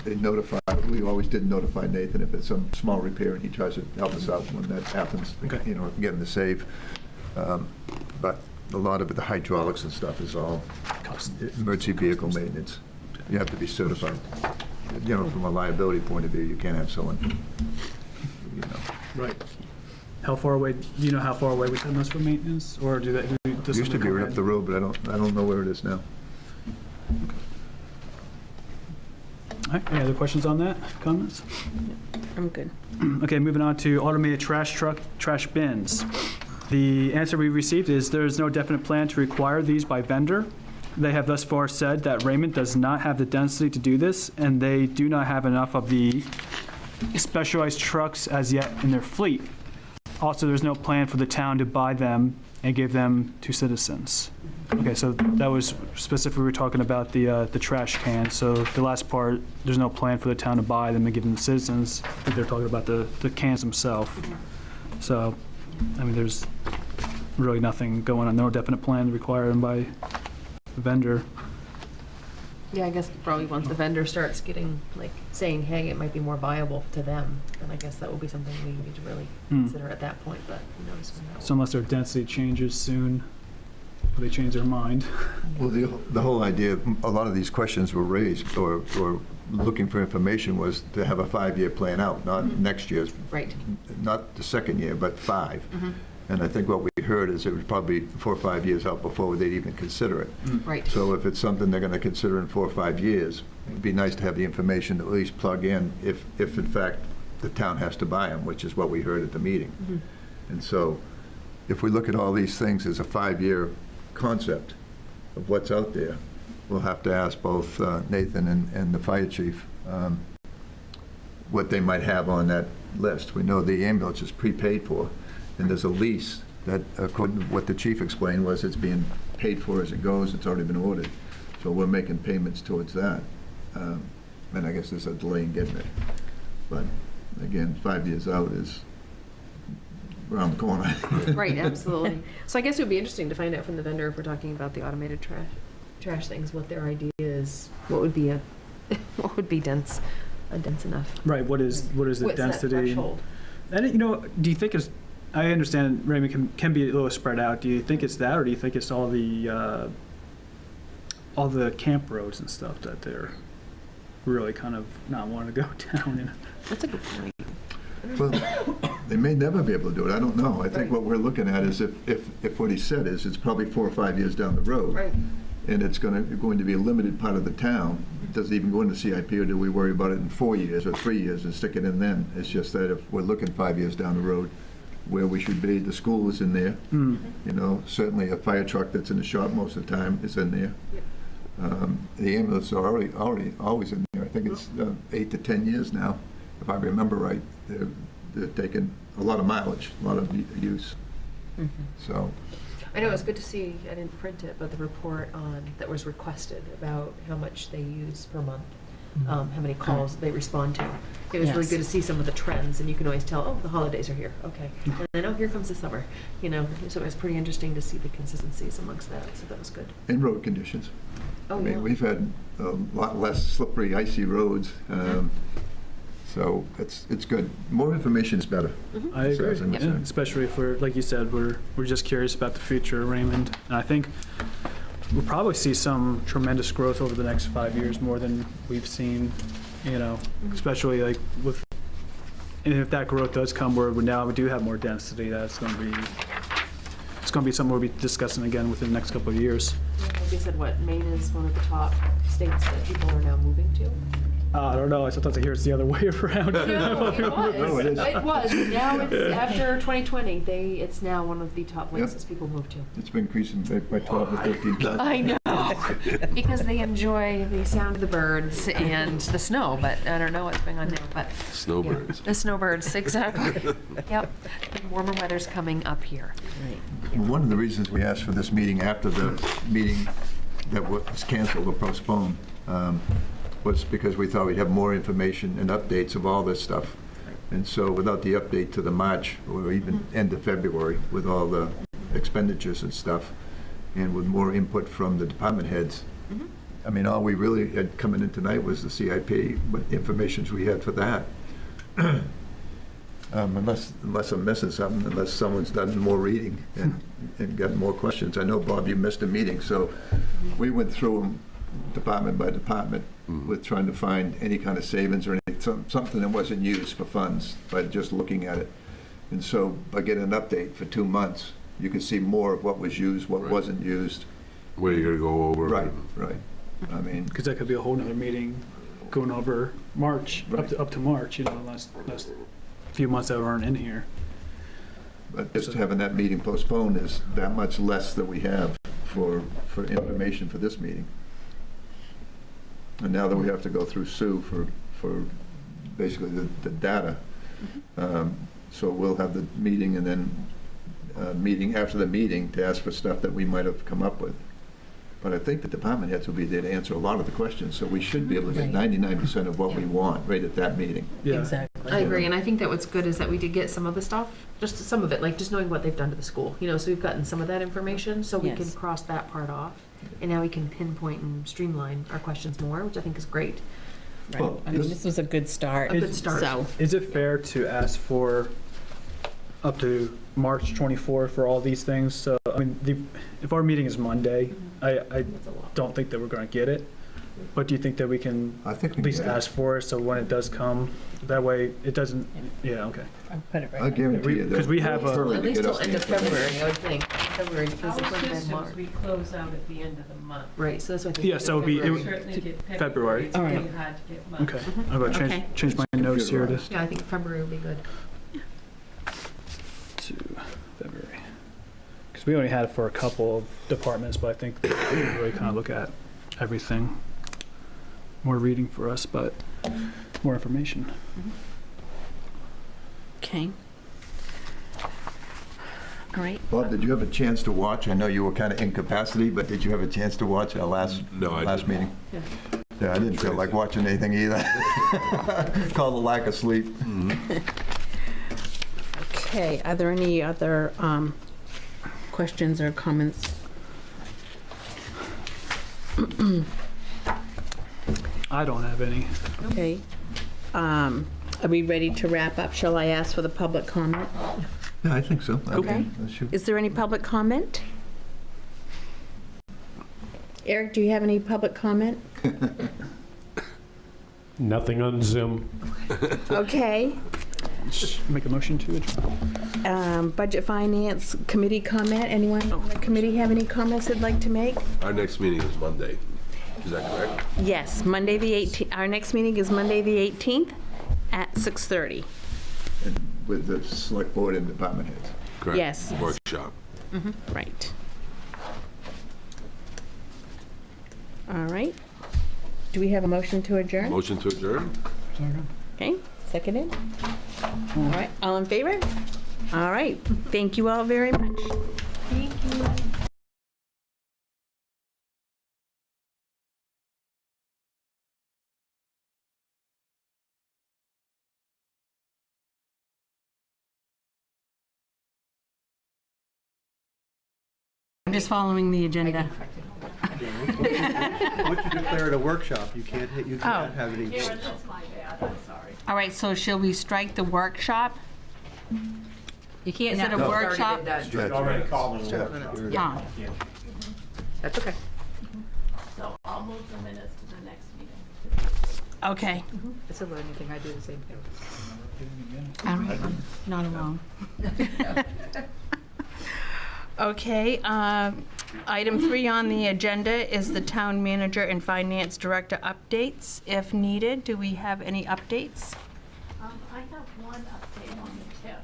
notify, we always did notify Nathan if it's some small repair, and he tries to help us out when that happens, you know, getting the save. But a lot of it, the hydraulics and stuff is all emergency vehicle maintenance. You have to be certified. You know, from a liability point of view, you can't have someone, you know. Right. How far away, do you know how far away we send those for maintenance, or do they? It used to be right up the road, but I don't know where it is now. All right, any other questions on that, comments? I'm good. Okay, moving on to automated trash truck, trash bins. The answer we received is there is no definite plan to require these by vendor. They have thus far said that Raymond does not have the density to do this, and they do not have enough of the specialized trucks as yet in their fleet. Also, there's no plan for the town to buy them and give them to citizens. Okay, so that was specifically, we were talking about the trash cans. So the last part, there's no plan for the town to buy them and give them to citizens. I think they're talking about the cans themselves. So, I mean, there's really nothing going on, no definite plan to require them by the vendor. Yeah, I guess probably once the vendor starts getting, like, saying, hey, it might be more viable to them, then I guess that will be something we need to really consider at that point, but who knows? So unless their density changes soon, or they change their mind. Well, the whole idea, a lot of these questions were raised, or looking for information, was to have a 5-year plan out, not next year's. Right. Not the second year, but 5. And I think what we heard is it was probably 4 or 5 years out before they'd even consider it. Right. So if it's something they're going to consider in 4 or 5 years, it'd be nice to have the information to at least plug in if in fact the town has to buy them, which is what we heard at the meeting. And so if we look at all these things as a 5-year concept of what's out there, we'll have to ask both Nathan and the fire chief what they might have on that list. We know the ambulance is prepaid for, and there's a lease that, according to what the chief explained, was it's being paid for as it goes. It's already been ordered. So we're making payments towards that. And I guess there's a delay in getting it. But again, 5 years out is around the corner. Right, absolutely. So I guess it would be interesting to find out from the vendor, if we're talking about the automated trash things, what their idea is, what would be what would be dense enough. Right, what is the What's that density? threshold? And, you know, do you think it's, I understand Raymond can be a little spread out. Do you think it's that, or do you think it's all the camp roads and stuff that they're really kind of not wanting to go down in? That's a good point. Well, they may never be able to do it. I don't know. I think what we're looking at is if what he said is it's probably 4 or 5 years down the road. Right. And it's going to be a limited part of the town. It doesn't even go into CIP, or do we worry about it in 4 years or 3 years and stick it in then? It's just that if we're looking 5 years down the road, where we should be, the school is in there. You know, certainly a fire truck that's in the shop most of the time is in there. The ambulance are already always in there. I think it's 8 to 10 years now, if I remember right. They're taking a lot of mileage, a lot of use. So. I know, it was good to see, I didn't print it, but the report that was requested about how much they use per month, how many calls they respond to. It was really Yes. good to see some of the trends, and you can always tell, oh, the holidays are here, okay. And then, oh, here comes the summer, you know. So it was pretty interesting to see the consistencies amongst that, so that was good. And road conditions. Oh, I mean, yeah. we've had a lot less slippery, icy roads. So it's good. More information is better. I as far agree, as I'm yeah. concerned. Especially if we're, like you said, we're just curious about the future of Raymond. And I think we'll probably see some tremendous growth over the next 5 years, more than we've seen, you know, especially like with, and if that growth does come where we do have more density, it's going to be something we'll be discussing again within the next couple of years. Like you said, what, Maine is one of the top states that people are now moving to? I don't know. Sometimes I hear it's the other way around. It was. Now it's after 2020. It's now one of the top places people move to. It's been increasing by 12 or 13%. I know. Because they enjoy the sound of the birds and the snow, but I don't know what's going on now. But Snowbirds. the snowbirds, exactly. Yep. The warmer weather's coming up here. One of the reasons we asked for this meeting after the meeting that was canceled or postponed was because we thought we'd have more information and updates of all this stuff. And so without the update to the March or even end of February with all the expenditures and stuff, and with more input from the department heads, I mean, all we really had coming in tonight was the CIP, what information we had for that. Unless I'm missing something, unless someone's done more reading and got more questions. I know, Bob, you missed a meeting, so we went through them department by department with trying to find any kind of savings or anything, something that wasn't used for funds by just looking at it. And so by getting an update for 2 months, you could see more of what was used, what wasn't used. Where you're gonna go over. Right, right. I mean, Because that could be a whole nother meeting going over March, up to March, the last few months that weren't in here. but just having that meeting postponed is that much less that we have for information for this meeting. And now that we have to go through Sue for basically the data, so we'll have the meeting and then meeting after the meeting to ask for stuff that we might have come up with. But I think the department heads will be there to answer a lot of the questions, so we should be able to get 99% of what we want right at that meeting. Yeah. Exactly. I agree, and I think that what's good is that we did get some of the stuff, just some of it, like just knowing what they've done to the school. So we've gotten some of that information, so we can cross that part off. And now we can pinpoint and streamline our questions more, which I think is great. Right. Well, I mean, this was a good start. A good start. So, Is it fair to ask for up to March 24 for all these things? So, I mean, if our meeting is Monday, I don't think that we're going to get it. But do you think that we can at least ask for it so when it does come, that way it doesn't, okay. I'll put it right. I guarantee you that. Because we have At least till end of February, I would think. February, because it's Our in March. We close out at the end of the month. Right, so that's what I think. Yeah, so it would be Certainly get February. It's really hard to get March. Okay, I'm going to change my notes here to Yeah, I think February will be good. February. Because we only had it for a couple of departments, but I think we really kind of look at everything. More reading for us, but more information. Okay. All right. Bob, did you have a chance to watch? I know you were kind of incapacitated, but did you have a chance to watch our last meeting? Yeah. Yeah, I didn't feel like watching anything either. It's called a lack of sleep. Okay, are there any other questions or comments? I don't have any. Okay. Are we ready to wrap up? Shall I ask for the public comment? Yeah, I think so. Okay. Is there any public comment? Eric, do you have any public comment? Nothing on Zoom. Okay. Make a motion to adjourn. Budget Finance Committee comment. Anyone on the committee have any comments they'd like to make? Our next meeting is Monday. Is that correct? Yes, Monday the 18th. Our next meeting is Monday the 18th at 6:30. With the select board and department heads. Correct. Yes. Workshop. Right. All right. Do we have a motion to adjourn? Motion to adjourn? Okay, seconded. All right, all in favor? All right, thank you all very much. Thank you. I'm just following the agenda. Once you declare it a workshop, you can't have any. That's my bad, I'm sorry. All right, so shall we strike the workshop? You can't. Is it a workshop? Already called it a workshop. Yeah. That's okay. So I'll move the minutes to the next meeting. Okay. It's a learning thing. I do the same thing. All right, not alone. Okay, item 3 on the agenda is the town manager and finance director updates. If needed, do we have any updates? I have one update on the TIF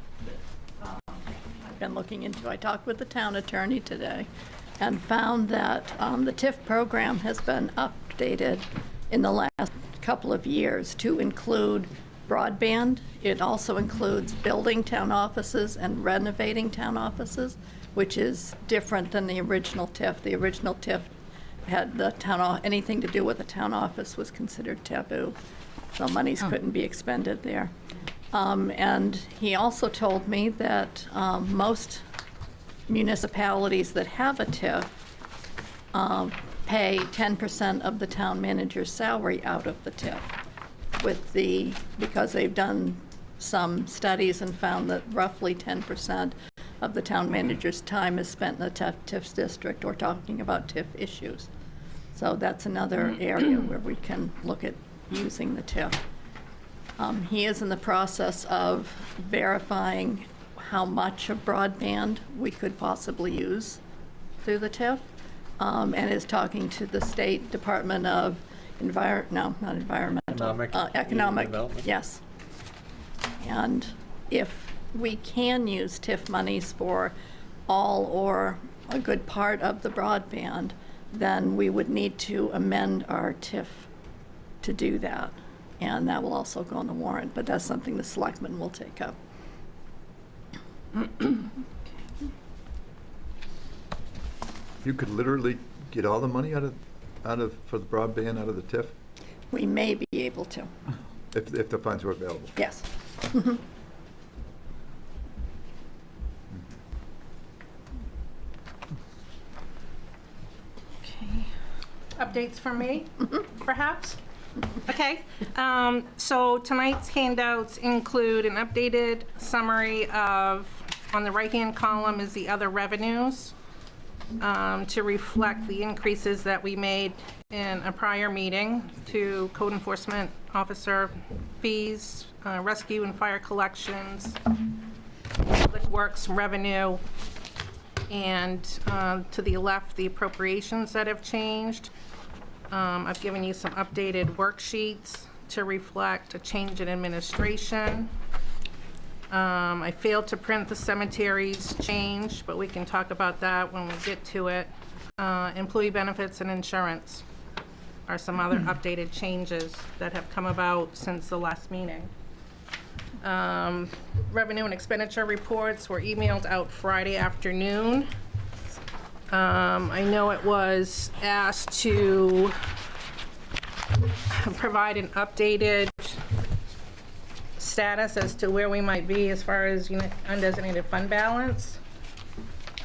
that I've been looking into. I talked with the town attorney today and found that the TIF program has been updated in the last couple of years to include broadband. It also includes building town offices and renovating town offices, which is different than the original TIF. The original TIF had the anything to do with the town office was considered taboo, so monies couldn't be expended there. And he also told me that most municipalities that have a TIF pay 10% of the town manager's salary out of the TIF, because they've done some studies and found that roughly 10% of the town manager's time is spent in the TIF district or talking about TIF issues. So that's another area where we can look at using the TIF. He is in the process of verifying how much of broadband we could possibly use through the TIF, and is talking to the State Department of Economic Development. Yes. And if we can use TIF monies for all or a good part of the broadband, then we would need to amend our TIF to do that. And that will also go on the warrant, but that's something the selectmen will take up. You could literally get all the money for the broadband out of the TIF? We may be able to. If the funds were available? Yes. Updates from me, perhaps? Okay, so tonight's handouts include an updated summary of, on the right-hand column is the other revenues, to reflect the increases that we made in a prior meeting to code enforcement officer fees, rescue and fire collections, public works revenue, and to the left, the appropriations that have changed. I've given you some updated worksheets to reflect a change in administration. I failed to print the cemeteries change, but we can talk about that when we get to it. Employee benefits and insurance are some other updated changes that have come about since the last meeting. Revenue and expenditure reports were emailed out Friday afternoon. I know it was asked to provide an updated status as to where we might be as far as undesignated fund balance.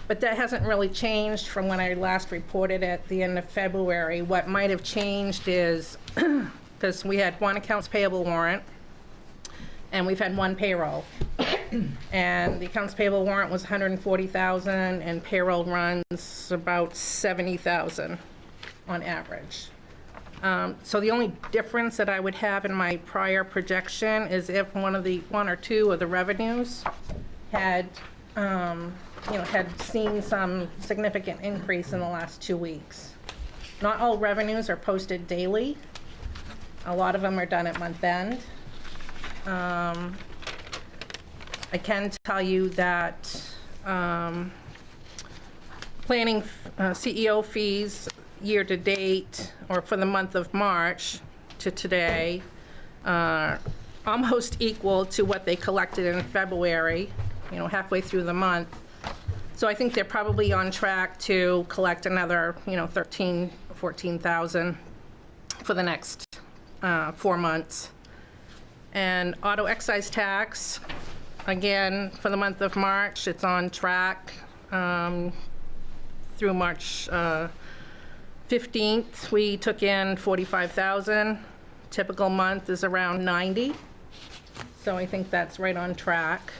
But that hasn't really changed from when I last reported at the end of February. What might have changed is, because we had one accounts payable warrant, and we've had one payroll. And the accounts payable warrant was $140,000, and payroll runs about $70,000 on average. So the only difference that I would have in my prior projection is if one or two of the revenues had, had seen some significant increase in the last 2 weeks. Not all revenues are posted daily. A lot of them are done at month end. I can tell you that planning CEO fees year to date, or for the month of March to today, almost equal to what they collected in February, halfway through the month. So I think they're probably on track to collect another, 13, 14,000 for the next 4 months. And auto excise tax, again, for the month of March, it's on track through March 15th. We took in 45,000. Typical month is around 90. So I think that's right on track.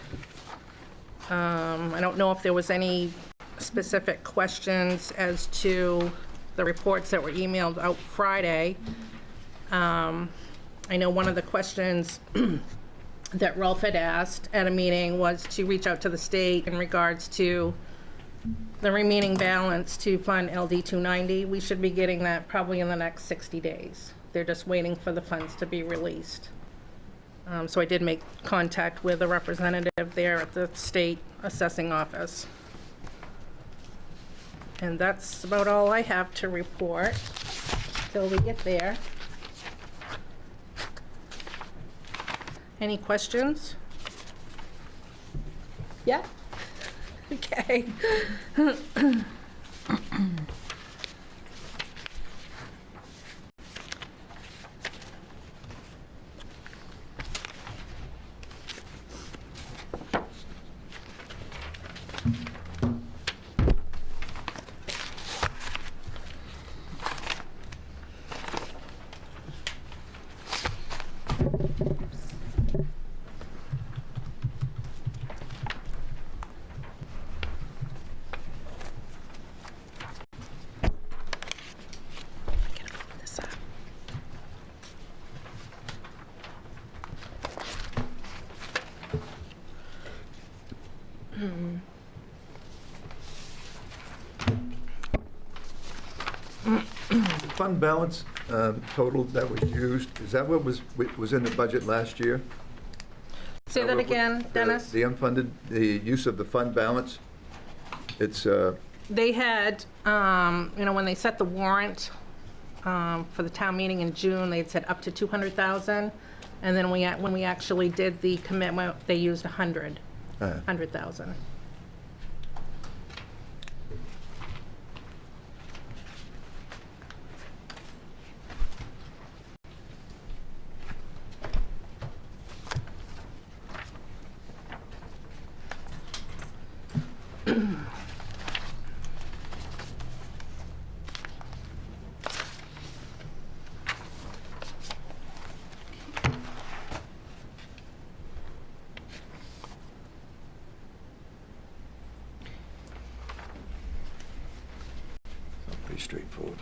I don't know if there was any specific questions as to the reports that were emailed out Friday. I know one of the questions that Ralph had asked at a meeting was to reach out to the state in regards to the remaining balance to fund LD 290. We should be getting that probably in the next 60 days. They're just waiting for the funds to be released. So I did make contact with a representative there at the state assessing office. And that's about all I have to report till we get there. Any questions? Yeah? Okay. Fund balance total that was used, is that what was in the budget last year? Say that again, Dennis? The unfunded, the use of the fund balance, it's, They had, when they set the warrant for the town meeting in June, they had said up to 200,000. And then when we actually did the commitment, they used 100,000. pretty straightforward.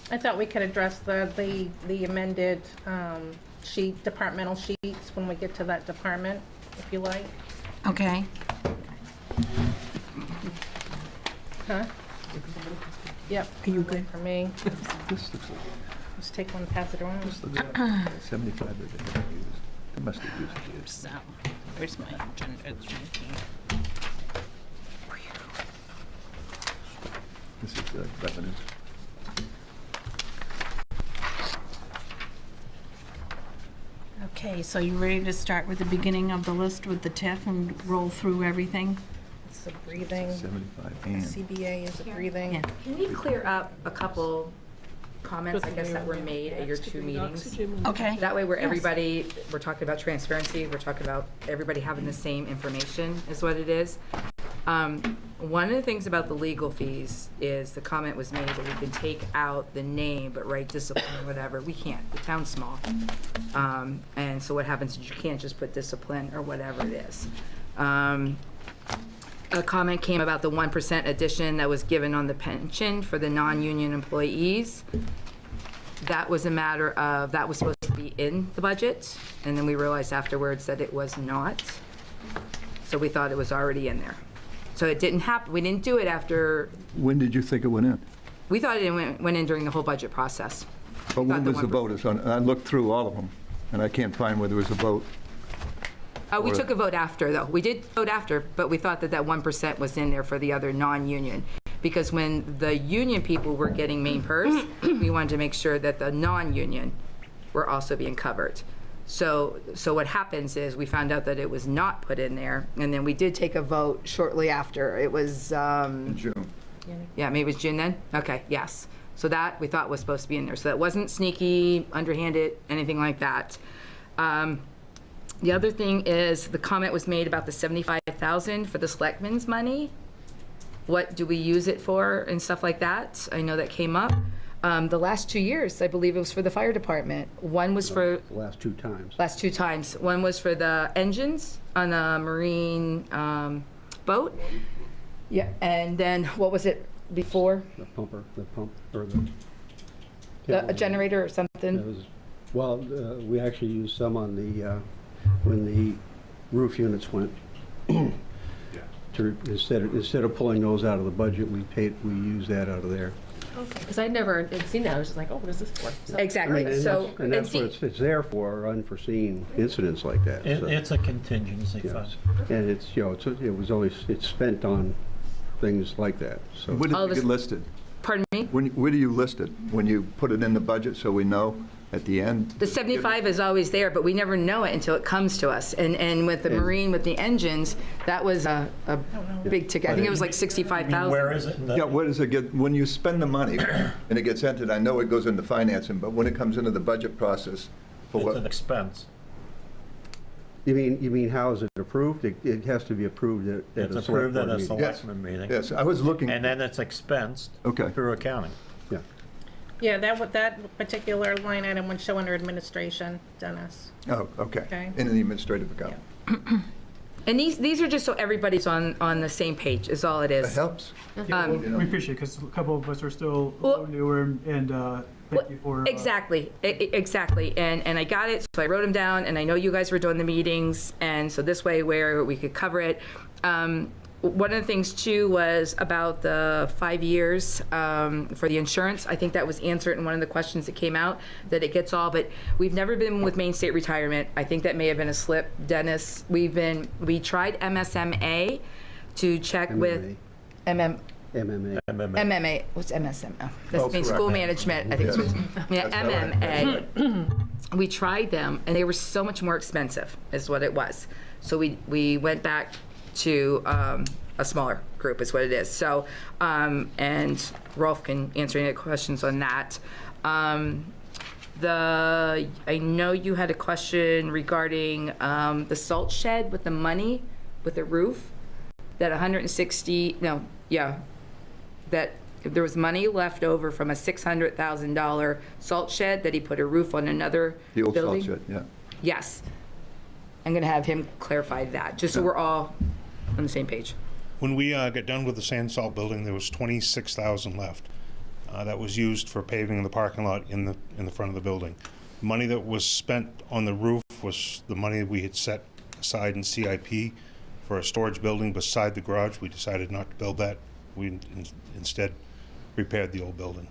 I thought we could address the amended departmental sheets when we get to that department, if you like. Okay. Huh? Yep. Are you good? For me. This looks like, Just take one, pass it around. this looks like 75 that they haven't used. They must have used it. So, where's my agenda? This is revenue. Okay, so you ready to start with the beginning of the list with the TIF and roll through everything? It's the breathing. 75 and. CBA is a breathing. Yeah. Can we clear up a couple comments, I guess, that were made at your two meetings? Okay. That way where Yes. everybody, we're talking about transparency, we're talking about everybody having the same information is what it is. One of the things about the legal fees is the comment was made that we can take out the name, but write discipline or whatever. We can't, the town's small. And so what happens is you can't just put discipline or whatever it is. A comment came about the 1% addition that was given on the pension for the non-union employees. That was a matter of, that was supposed to be in the budget, and then we realized afterwards that it was not. So we thought it was already in there. So it didn't happen, we didn't do it after, When did you think it went in? we thought it went in during the whole budget process. But when the was the vote? I looked through all of them, and I can't find where there was a vote. We Or- took a vote after, though. We did vote after, but we thought that that 1% was in there for the other non-union. Because when the union people were getting main purse, we wanted to make sure that the non-union were also being covered. So what happens is we found out that it was not put in there, and then we did take a vote shortly after. It was, June. yeah, maybe it was June then? Okay, yes. So that we thought was supposed to be in there. So that wasn't sneaky, underhanded, anything like that. The other thing is the comment was made about the $75,000 for the selectmen's money. What do we use it for and stuff like that? I know that came up. The last 2 years, I believe it was for the fire department. One was for Last two times. last 2 times. One was for the engines on the marine boat. Yeah, and then what was it before? The pump, or A generator or something? It was, well, we actually used some on the, when the roof units went. Instead of pulling those out of the budget, we used that out of there. Okay, because I'd never had seen that. I was just like, oh, what is this for? So- Exactly. And So, and that's what it's there for, unforeseen incidents like that. so. It's a contingency Yes. fund. And it's, it's spent on things like that, so. Where All did of it us- get listed? pardon me? Where do you list it? When you put it in the budget so we know at the end? The 75 is always there, but we never know it until it comes to us. And with the marine, with the engines, that was a big ticket. I think it was like 65,000. Where is it? in the- Yeah, where does it get, when you spend the money and it gets entered, I know it goes into financing, but when it comes into the budget process, for It's an what? expense. You mean how is it approved? It has to be approved at It's a select approved at board a meeting. selectmen meeting. Yes, I was looking, And then it's expensed okay. through accounting. Yeah. Yeah, that particular line item would show under administration, Dennis. Oh, okay. Okay. In the administrative account. And these are just so everybody's on the same page, is all it It is. helps. Yeah, You know. we appreciate it because a couple of us are still Well- newer and thank you for. Exactly, exactly. And I got it, so I wrote them down, and I know you guys were doing the meetings, and so this way where we could cover it. One of the things too was about the 5 years for the insurance. I think that was answered in one of the questions that came out, that it gets all, but we've never been with Maine State Retirement. I think that may have been a slip, Dennis. We tried MSMA to check with MMA. MMA. What's MSM? Oh, that's Oh, Maine correct. School Management. I think it's That's how I- MMA. We tried them, and they were so much more expensive, is what it was. So we went back to a smaller group, is what it is. So, and Rolf can answer any questions on that. I know you had a question regarding the salt shed with the money, with the roof, that that there was money left over from a $600,000 salt shed that he put a roof on another The old building. salt shed, yeah. Yes. I'm going to have him clarify that, just so we're all on the same page. When we got done with the sand salt building, there was 26,000 left. That was used for paving the parking lot in the front of the building. Money that was spent on the roof was the money we had set aside in CIP for a storage building beside the garage. We decided not to build that. We instead repaired the old building.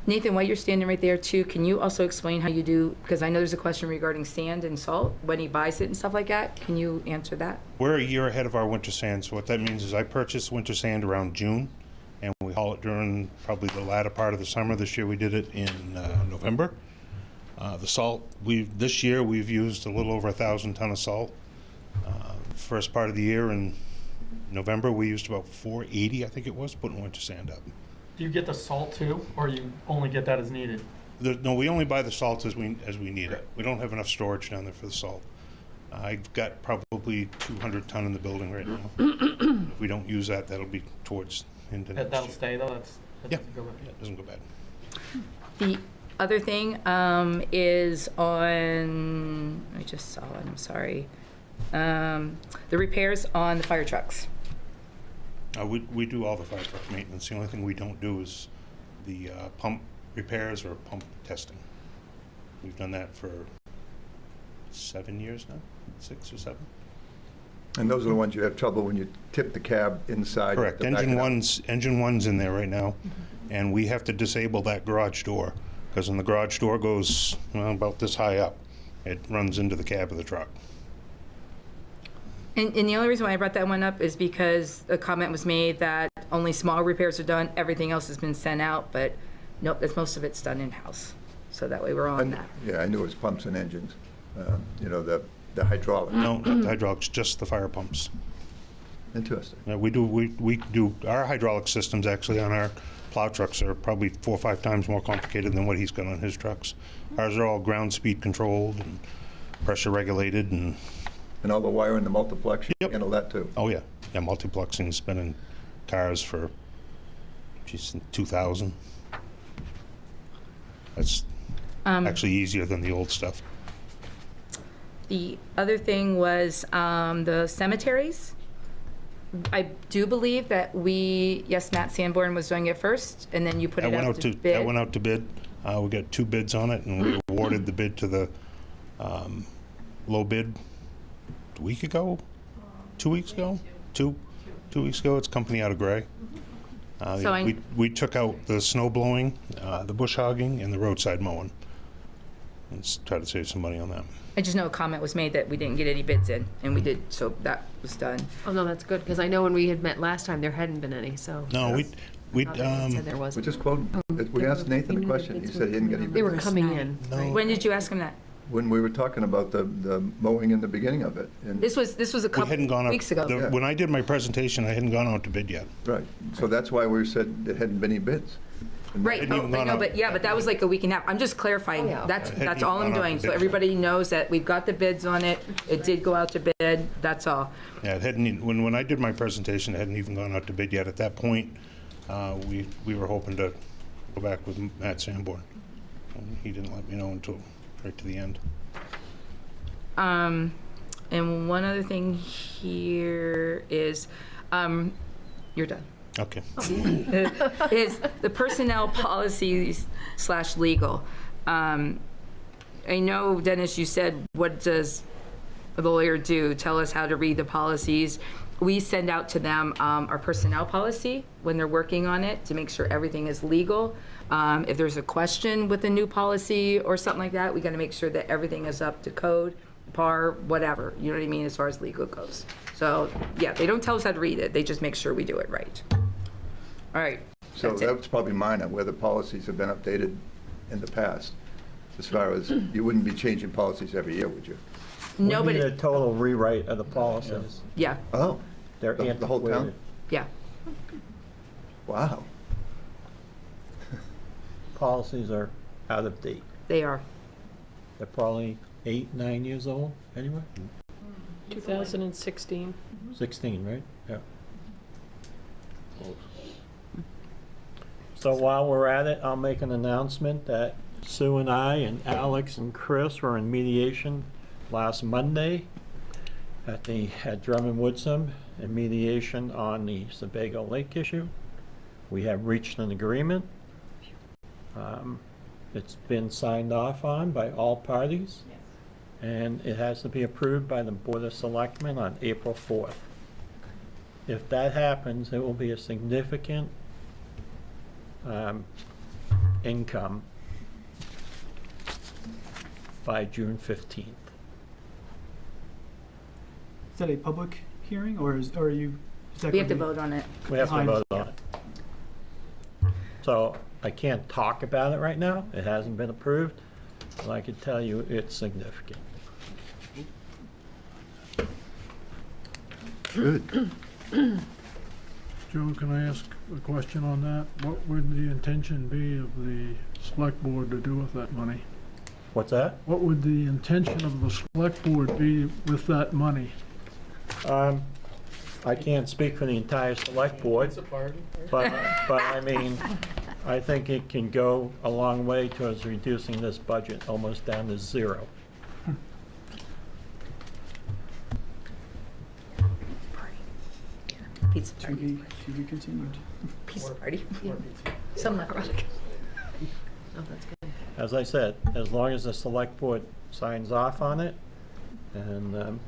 Nathan, while you're standing right there too, can you also explain how you do, because I know there's a question regarding sand and salt, when he buys it and stuff like that. Can you answer that? We're a year ahead of our winter sand, so what that means is I purchased winter sand around June, and we haul it during probably the latter part of the summer. This year we did it in November. The salt, this year we've used a little over 1,000 ton of salt. First part of the year in November, we used about 480, I think it was, putting winter sand up. Do you get the salt too, or you only get that as needed? No, we only buy the salt as we need it. We don't have enough storage down there for the salt. I've got probably 200 ton in the building right now. If we don't use that, that'll be towards into next That'll year. stay though. Yeah, it doesn't go bad. The other thing is on, I just saw it, I'm sorry. The repairs on the fire trucks. We do all the fire truck maintenance. The only thing we don't do is the pump repairs or pump testing. We've done that for 7 years now, 6 or 7. And those are the ones you have trouble when you tip the cab inside. Correct. to back Engine it up. one's in there right now, and we have to disable that garage door because when the garage door goes about this high up, it runs into the cab of the truck. And the only reason why I brought that one up is because a comment was made that only small repairs are done, everything else has been sent out, but nope, most of it's done in-house. So that way we're all on that. Yeah, I knew it was pumps and engines. You know, the hydraulic. No, not the hydraulics, just the fire pumps. Interesting. We do our hydraulic systems actually on our plow trucks are probably 4 or 5 times more complicated than what he's got on his trucks. Ours are all ground speed controlled and pressure regulated and all the wire in the multiplex, you handle that too? oh yeah, multiplexing's been in cars for, geez, 2000. That's actually easier than the old stuff. The other thing was the cemeteries. I do believe that yes, Matt Sanborn was doing it first, and then you put it out to bid. That went out to bid. We got 2 bids on it, and we awarded the bid to the low bid a week ago, 2 weeks ago, 2 weeks ago. It's a company out of Gray. We took out the snow blowing, the bush hogging, and the roadside mowing. Let's try to save some money on that. I just know a comment was made that we didn't get any bids in, and we did, so that was done. Oh, no, that's good, because I know when we had met last time, there hadn't been any, so. No, we said there wasn't. We just quoted, we asked Nathan the question, he said he didn't get any bids. They were coming in. When did you ask him that? When we were talking about the mowing in the beginning of it. And This was a couple weeks ago. When I did my presentation, I hadn't gone out to bid yet. Right, so that's why we said there hadn't been any bids. Right, I know, but that was like a week and a half. I'm just clarifying. That's all I'm doing, so everybody knows that we've got the bids on it. It did go out to bid, that's all. Yeah, it hadn't, when I did my presentation, it hadn't even gone out to bid yet. At that point, we were hoping to go back with Matt Sanborn. And he didn't let me know until right to the end. And one other thing here is, you're done. Okay. Is the personnel policies / legal. I know, Dennis, you said, what does the lawyer do? Tell us how to read the policies. We send out to them our personnel policy when they're working on it to make sure everything is legal. If there's a question with the new policy or something like that, we got to make sure that everything is up to code, par, whatever, you know what I mean, as far as legal goes. So, yeah, they don't tell us how to read it. They just make sure we do it right. All right. So that's probably minor, where the policies have been updated in the past. As far as, you wouldn't be changing policies every year, would you? No, but we need a total rewrite of the policies. Yeah. Oh, They're the whole town? antiquated. Yeah. Wow. Policies are out of date. They are. They're probably 8, 9 years old, anyway? 2016. 16, right? Yeah. So while we're at it, I'll make an announcement that Sue and I and Alex and Chris were in mediation last Monday at Drummond Woodsum in mediation on the Sebago Lake issue. We have reached an agreement. It's been signed off on by all parties, and it has to be approved by the Board of Selectmen on April 4th. If that happens, it will be a significant income by June 15th. Is that a public hearing, or are you? We have to vote on it. We have to vote on it. So I can't talk about it right now. It hasn't been approved, but I can tell you it's significant. Good. Joe, can I ask a question on that? What would the intention be of the select board to do with that money? What's that? What would the intention of the select board be with that money? I can't speak for the entire select board, but I mean, I think it can go a long way towards reducing this budget almost down to zero. Pizza party. To be continued. Pizza party. Some erotic. Oh, that's good. As I said, as long as the select board signs off on it and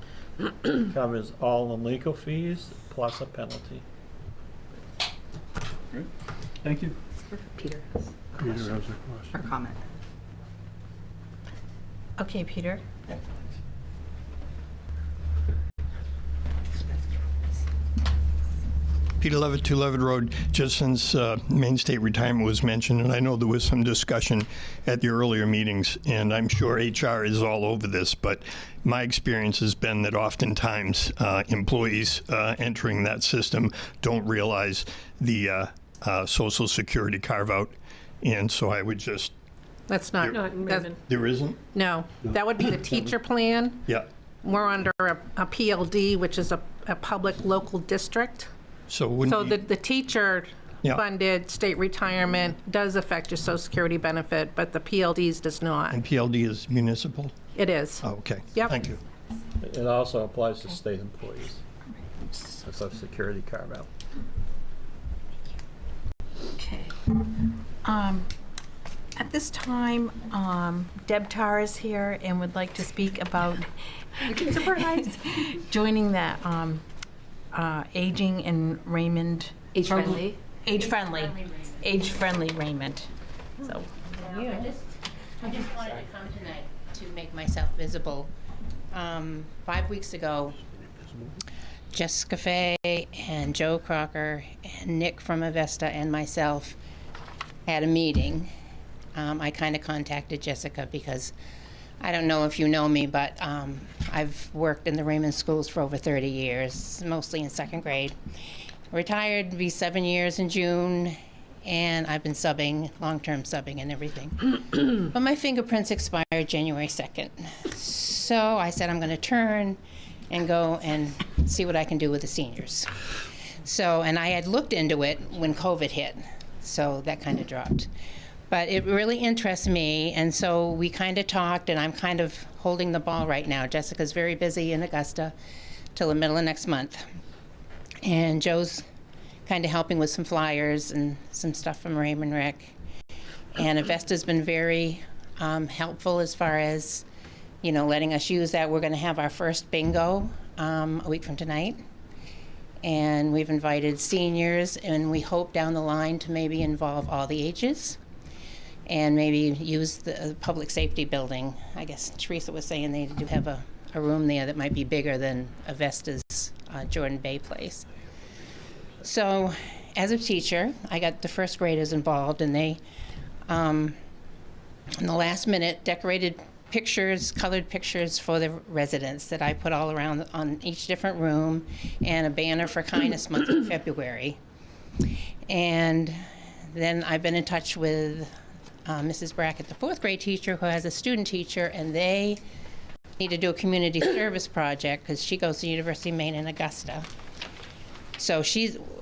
covers all the legal fees plus a penalty. Great. Thank you. Peter has a question. Or comment. Okay, Peter. Peter Levitt, 2 Levitt Road. Just since Maine State retirement was mentioned, and I know there was some discussion at the earlier meetings, and I'm sure HR is all over this, but my experience has been that oftentimes employees entering that system don't realize the Social Security carve-out. And so I would just, That's not, there isn't? no, that would be the teacher plan. Yeah. We're under a PLD, which is a public local district. So wouldn't So be- the teacher Yeah. funded state retirement does affect your Social Security benefit, but the PLDs does not. And PLD is municipal? It is. Oh, okay. Yep. Thank you. It also applies to state employees. The Social Security carve-out. Okay. At this time, Deb Tarr is here and would like to speak about surprise joining that aging in Raymond. Age-friendly. Age-friendly Raymond. So. I just wanted to come tonight to make myself visible. 5 weeks ago, Jessica Fay and Joe Crocker and Nick from Avesta and myself had a meeting. I kind of contacted Jessica because I don't know if you know me, but I've worked in the Raymond schools for over 30 years, mostly in second grade. Retired to be 7 years in June, and I've been subbing, long-term subbing and everything. But my fingerprints expired January 2nd. So I said I'm going to turn and go and see what I can do with the seniors. So, and I had looked into it when COVID hit, so that kind of dropped. But it really interests me, and so we kind of talked, and I'm kind of holding the ball right now. Jessica's very busy in Augusta till the middle of next month. And Joe's kind of helping with some flyers and some stuff from Raymond Rec. And Avesta's been very helpful as far as, you know, letting us use that. We're going to have our first bingo a week from tonight. And we've invited seniors, and we hope down the line to maybe involve all the ages and maybe use the public safety building. I guess Teresa was saying they do have a room there that might be bigger than Avesta's Jordan Bay place. So as a teacher, I got the first graders involved, and they, in the last minute, decorated pictures, colored pictures for the residents that I put all around on each different room, and a banner for Kindness Month in February. And then I've been in touch with Mrs. Brackett, the fourth grade teacher, who has a student teacher, and they need to do a community service project because she goes to University of Maine in Augusta. So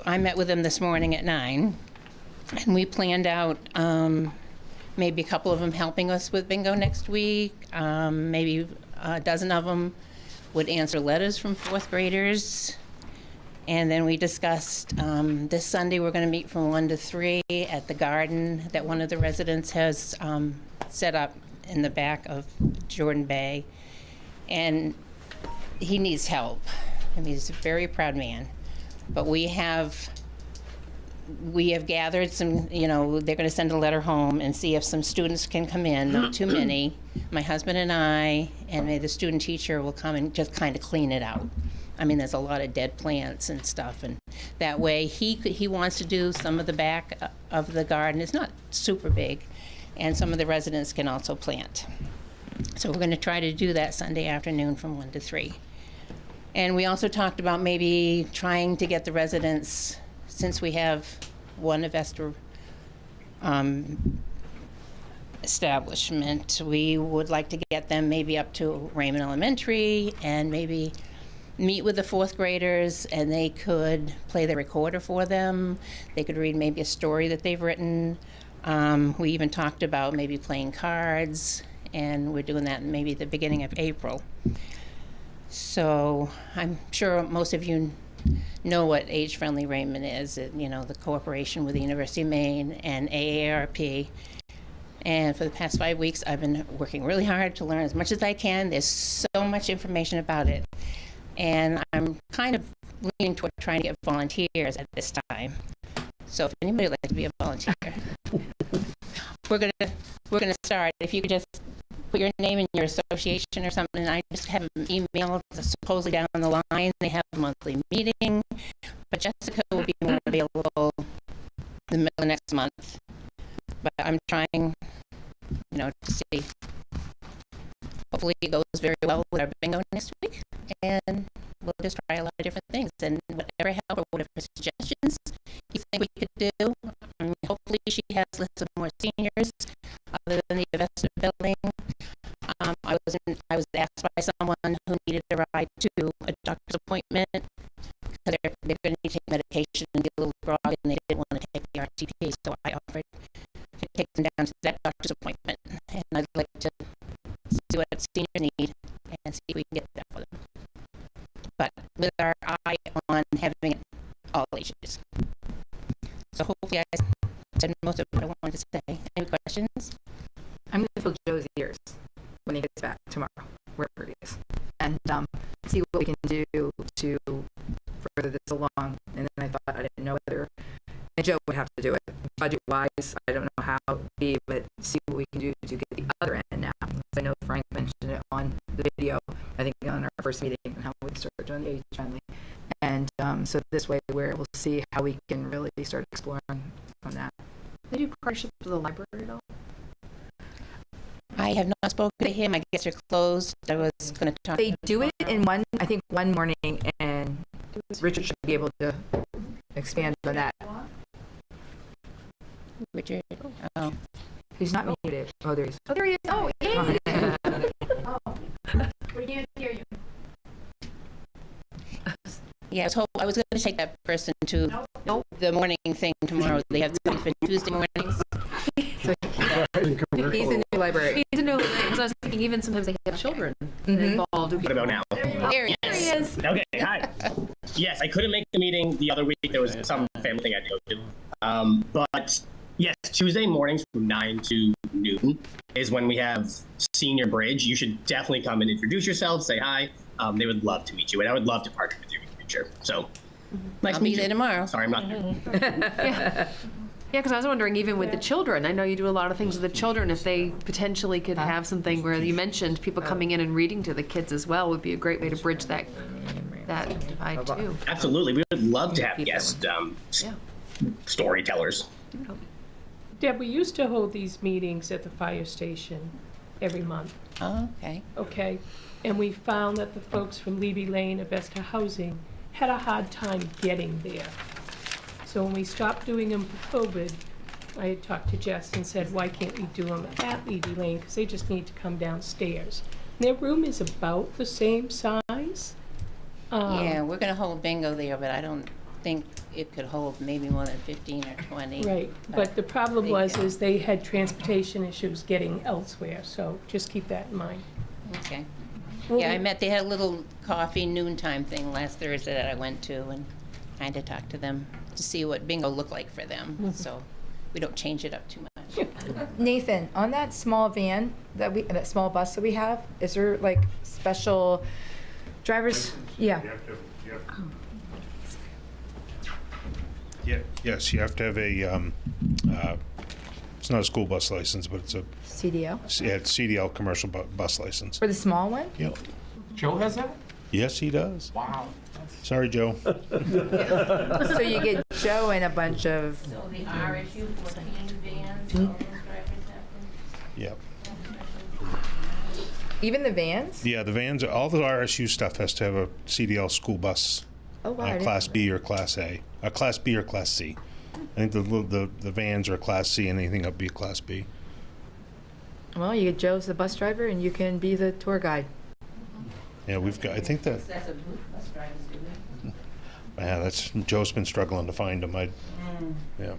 I met with them this morning at 9, and we planned out maybe a couple of them helping us with bingo next week. Maybe a dozen of them would answer letters from fourth graders. And then we discussed this Sunday we're going to meet from 1 to 3 at the garden that one of the residents has set up in the back of Jordan Bay. And he needs help. I mean, he's a very proud man. But we have gathered some, you know, they're going to send a letter home and see if some students can come in, not too many. My husband and I, and maybe the student teacher will come and just kind of clean it out. I mean, there's a lot of dead plants and stuff, and that way he wants to do some of the back of the garden. It's not super big, and some of the residents can also plant. So we're going to try to do that Sunday afternoon from 1 to 3. And we also talked about maybe trying to get the residents, since we have one Avesta establishment, we would like to get them maybe up to Raymond Elementary and maybe meet with the fourth graders, and they could play the recorder for them. They could read maybe a story that they've written. We even talked about maybe playing cards, and we're doing that maybe at the beginning of April. So I'm sure most of you know what Age-Friendly Raymond is. You know, the cooperation with the University of Maine and AARP. And for the past 5 weeks, I've been working really hard to learn as much as I can. There's so much information about it. And I'm kind of leaning toward trying to get volunteers at this time. So if anybody would like to be a volunteer, we're gonna start. If you could just put your name and your association or something, and I just have them emailed supposedly down the line. They have a monthly meeting, but Jessica will be more available in the middle of next month. But I'm trying, you know, to see. Hopefully it goes very well with our bingo next week, and we'll just try a lot of different things. And whatever help or whatever suggestions you think we could do, she has listed more seniors other than the investment building. I was asked by someone who needed a ride to a doctor's appointment because they're going to need to take medication and get a little grog, and they didn't want to take the RTP, so I offered to take them down to that doctor's appointment. And I'd like to see what seniors need and see if we can get that for them. But with our eye on having it all ages. So hopefully I said most of what I wanted to say. Any questions? I'm going to fill Joe's ears when he gets back tomorrow, wherever he is, and see what we can do to further this along. And then I thought, I didn't know whether, and Joe would have to do it. Budget-wise, I don't know how it would be, but see what we can do to get the other end now. I know Frank mentioned it on the video, I think on our first meeting, and how we can start doing the age-friendly. And so this way we'll see how we can really start exploring on that. They do partnerships with the library at all? I have not spoken to him. I guess they're closed. I was going to talk. They do it in one morning, and Richard should be able to expand on that. Richard? Oh. He's not muted. Oh, there he is. Oh, there he is. Oh, yeah. We can't hear you. Yeah, I was going to take that person to the morning thing tomorrow. They have something for Tuesday mornings. He's a new library. He's a new library, because I was thinking even sometimes they have children involved. What about now? There he is. Okay, hi. Yes, I couldn't make the meeting the other week. There was some family thing I had to go to. But yes, Tuesday mornings from 9 to noon is when we have Senior Bridge. You should definitely come and introduce yourself, say hi. They would love to meet you, and I would love to partner with you in the future. So, nice I'll to meet be there you. tomorrow. Sorry, I'm not there. Yeah, because I was wondering, even with the children, I know you do a lot of things with the children. If they potentially could have something where you mentioned people coming in and reading to the kids as well, would be a great way to bridge that divide too. Absolutely, we would love to have guest storytellers. Deb, we used to hold these meetings at the fire station every month. Oh, okay. Okay, and we found that the folks from Levy Lane, Avesta Housing, had a hard time getting there. So when we stopped doing them for COVID, I had talked to Jess and said, why can't we do them at Levy Lane? Because they just need to come downstairs. And their room is about the same size. Yeah, we're going to hold bingo there, but I don't think it could hold maybe more than 15 or 20. Right, but the problem is they had transportation issues getting elsewhere, so just keep that in mind. Okay. Well, Yeah, they had a little coffee noontime thing last Thursday that I went to and kind of talked to them to see what bingo looked like for them, so we don't change it up too much. Nathan, on that small van that small bus that we have, is there like special drivers? Yeah. Yes, you have to have a, it's not a school bus license, but it's a CDL? Yeah, it's CDL commercial bus license. For the small one? Yep. Joe has that? Yes, he does. Wow. Sorry, Joe. So you get Joe and a bunch of. So the RSU 14 vans, all those drivers have Yep. Even the vans? Yeah, the vans, all the RSU stuff has to have a CDL school bus. Oh, wow. I didn't Class know. B or Class A. Class B or Class C. I think the vans are Class C, and anything up be Class B. Well, you get Joe as the bus driver, and you can be the tour guide. Yeah, we've got, I think that, That's a blue bus drivers, do we? yeah, that's, Joe's been struggling to find them. Yeah.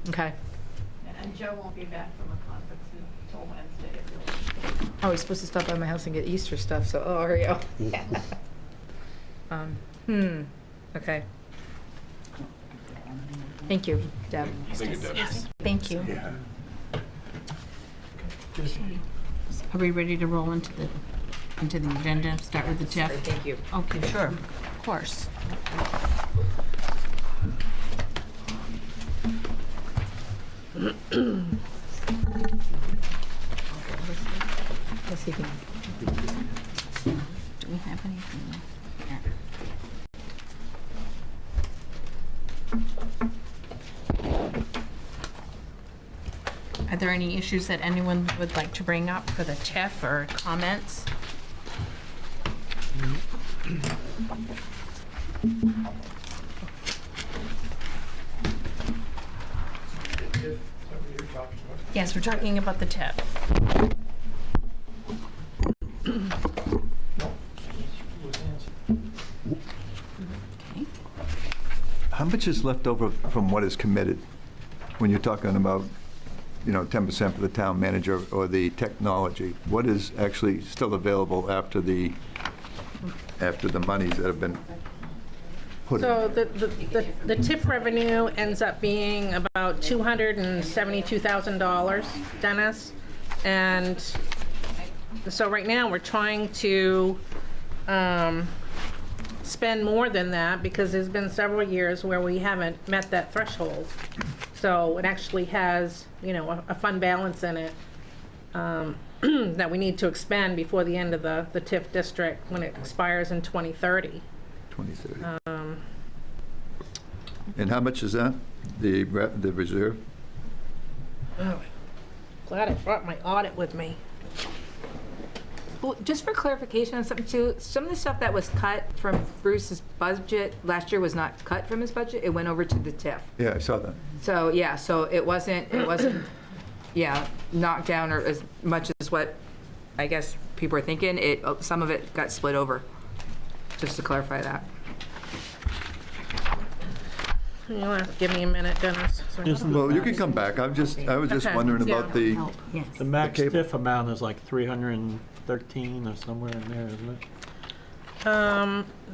Okay. And Joe won't be back from a conference until Wednesday. Oh, he's supposed to stop by my house and get Easter stuff, so, oh, Oreo. Okay. Thank you, Deb. Thank you, Deb. Thank you. Are we ready to roll into the agenda? Start with the TIF? Thank you. Okay, sure, of course. Let's see if we can. Do we have anything there? Are there any issues that anyone would like to bring up for the TIF or comments? we're talking about the TIF. How much is left over from what is committed when you're talking about, 10% for the town manager or the technology? What is actually still available after the monies that have been put in? So the TIF revenue ends up being about $272,000, Dennis. And so right now, we're trying to spend more than that because there's been several years where we haven't met that threshold. So it actually has, a fund balance in it that we need to expend before the end of the TIF district when it expires in 2030. 2030. And how much is that, the reserve? Oh, glad I brought my audit with me. Well, just for clarification on something too, some of the stuff that was cut from Bruce's budget last year was not cut from his budget. It went over to the TIF. Yeah, I saw that. So yeah, so it wasn't yeah, knocked down or as much as what I guess people are thinking. Some of it got split over. Just to clarify that. You'll have to give me a minute, Dennis. Well, you can come back. I was just Okay. wondering about the The max TIF amount is like 313 or somewhere in there, isn't it?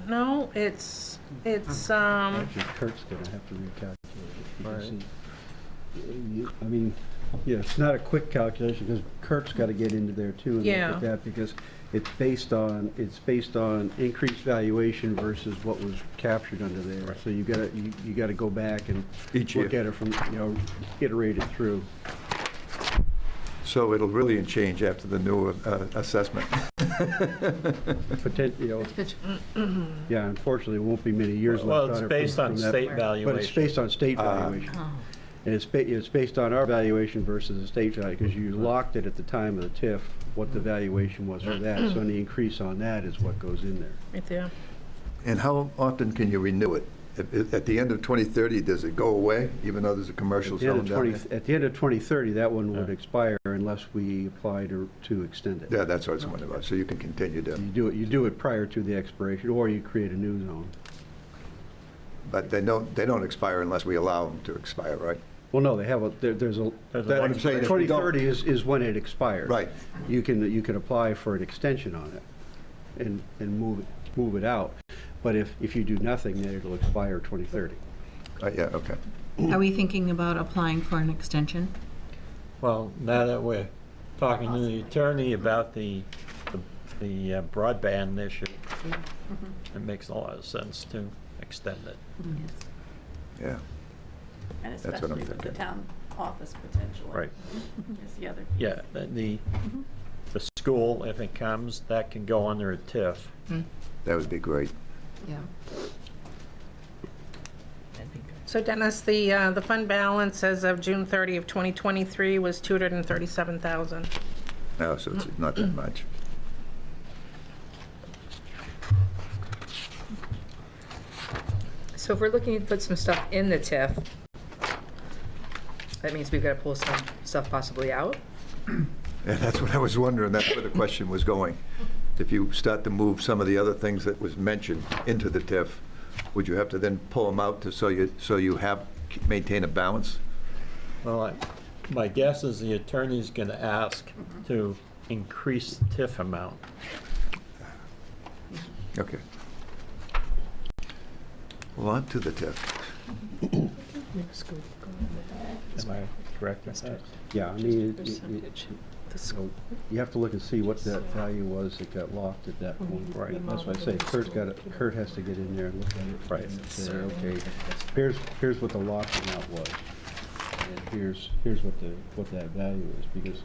No, it's Actually, Kurt's gonna have to recalculate it. because it's not a quick calculation, because Kurt's gotta get into there too and look Yeah. at that, because it's based on increased valuation versus what was captured under there. So you gotta go back and Each look year. at it from, iterate it through. So it'll really change after the new assessment. Yeah, unfortunately, it won't be many years Well, left it's on it based on that. state But it's valuation. based on state valuation. And it's based on our valuation versus the state value, because you locked it at the time of the TIF, what the valuation was for that. So any increase on that is what goes in there. right there. And how often can you renew it? At the end of 2030, does it go away, even though there's a commercial At the end zone of down there? At the end of 2030, that one would expire unless we apply to extend it. Yeah, that's what I was wondering about. So you can continue to, You do it prior to the expiration, or you create a new zone. but they don't expire unless we allow them to expire, right? Well, no, they have there's a, What I'm saying is we don't- 2030 is when it expires. Right. You can apply for an extension on it and move it out. But if you do nothing, then it'll expire 2030. Yeah, okay. Are we thinking about applying for an extension? Well, now that we're talking to the attorney about the broadband issue, it makes a lot of sense to extend it. Yeah. And That's what I'm especially with the thinking. town office potentially. Right. Is the other. Yeah, the school, if it comes, that can go under a TIF. That would be great. Yeah. So Dennis, the fund balance as of June 30 of 2023 was $237,000. No, so it's not that much. So if we're looking to put some stuff in the TIF, that means we've got to pull some stuff possibly out. Yeah, that's what I was wondering. That's where the question was going. If you start to move some of the other things that was mentioned into the TIF, would you have to then pull them out so you maintain a balance? Well, my guess is the attorney's going to ask to increase the TIF amount. Okay. Well, on to the TIF. Am I correct with that? Yeah, I mean, you have to look and see what that value was that got locked at that point. Right. That's what I say. Kurt has to get in there and look at it. Right. And say, okay, here's what the lock amount was. And here's what that value is, because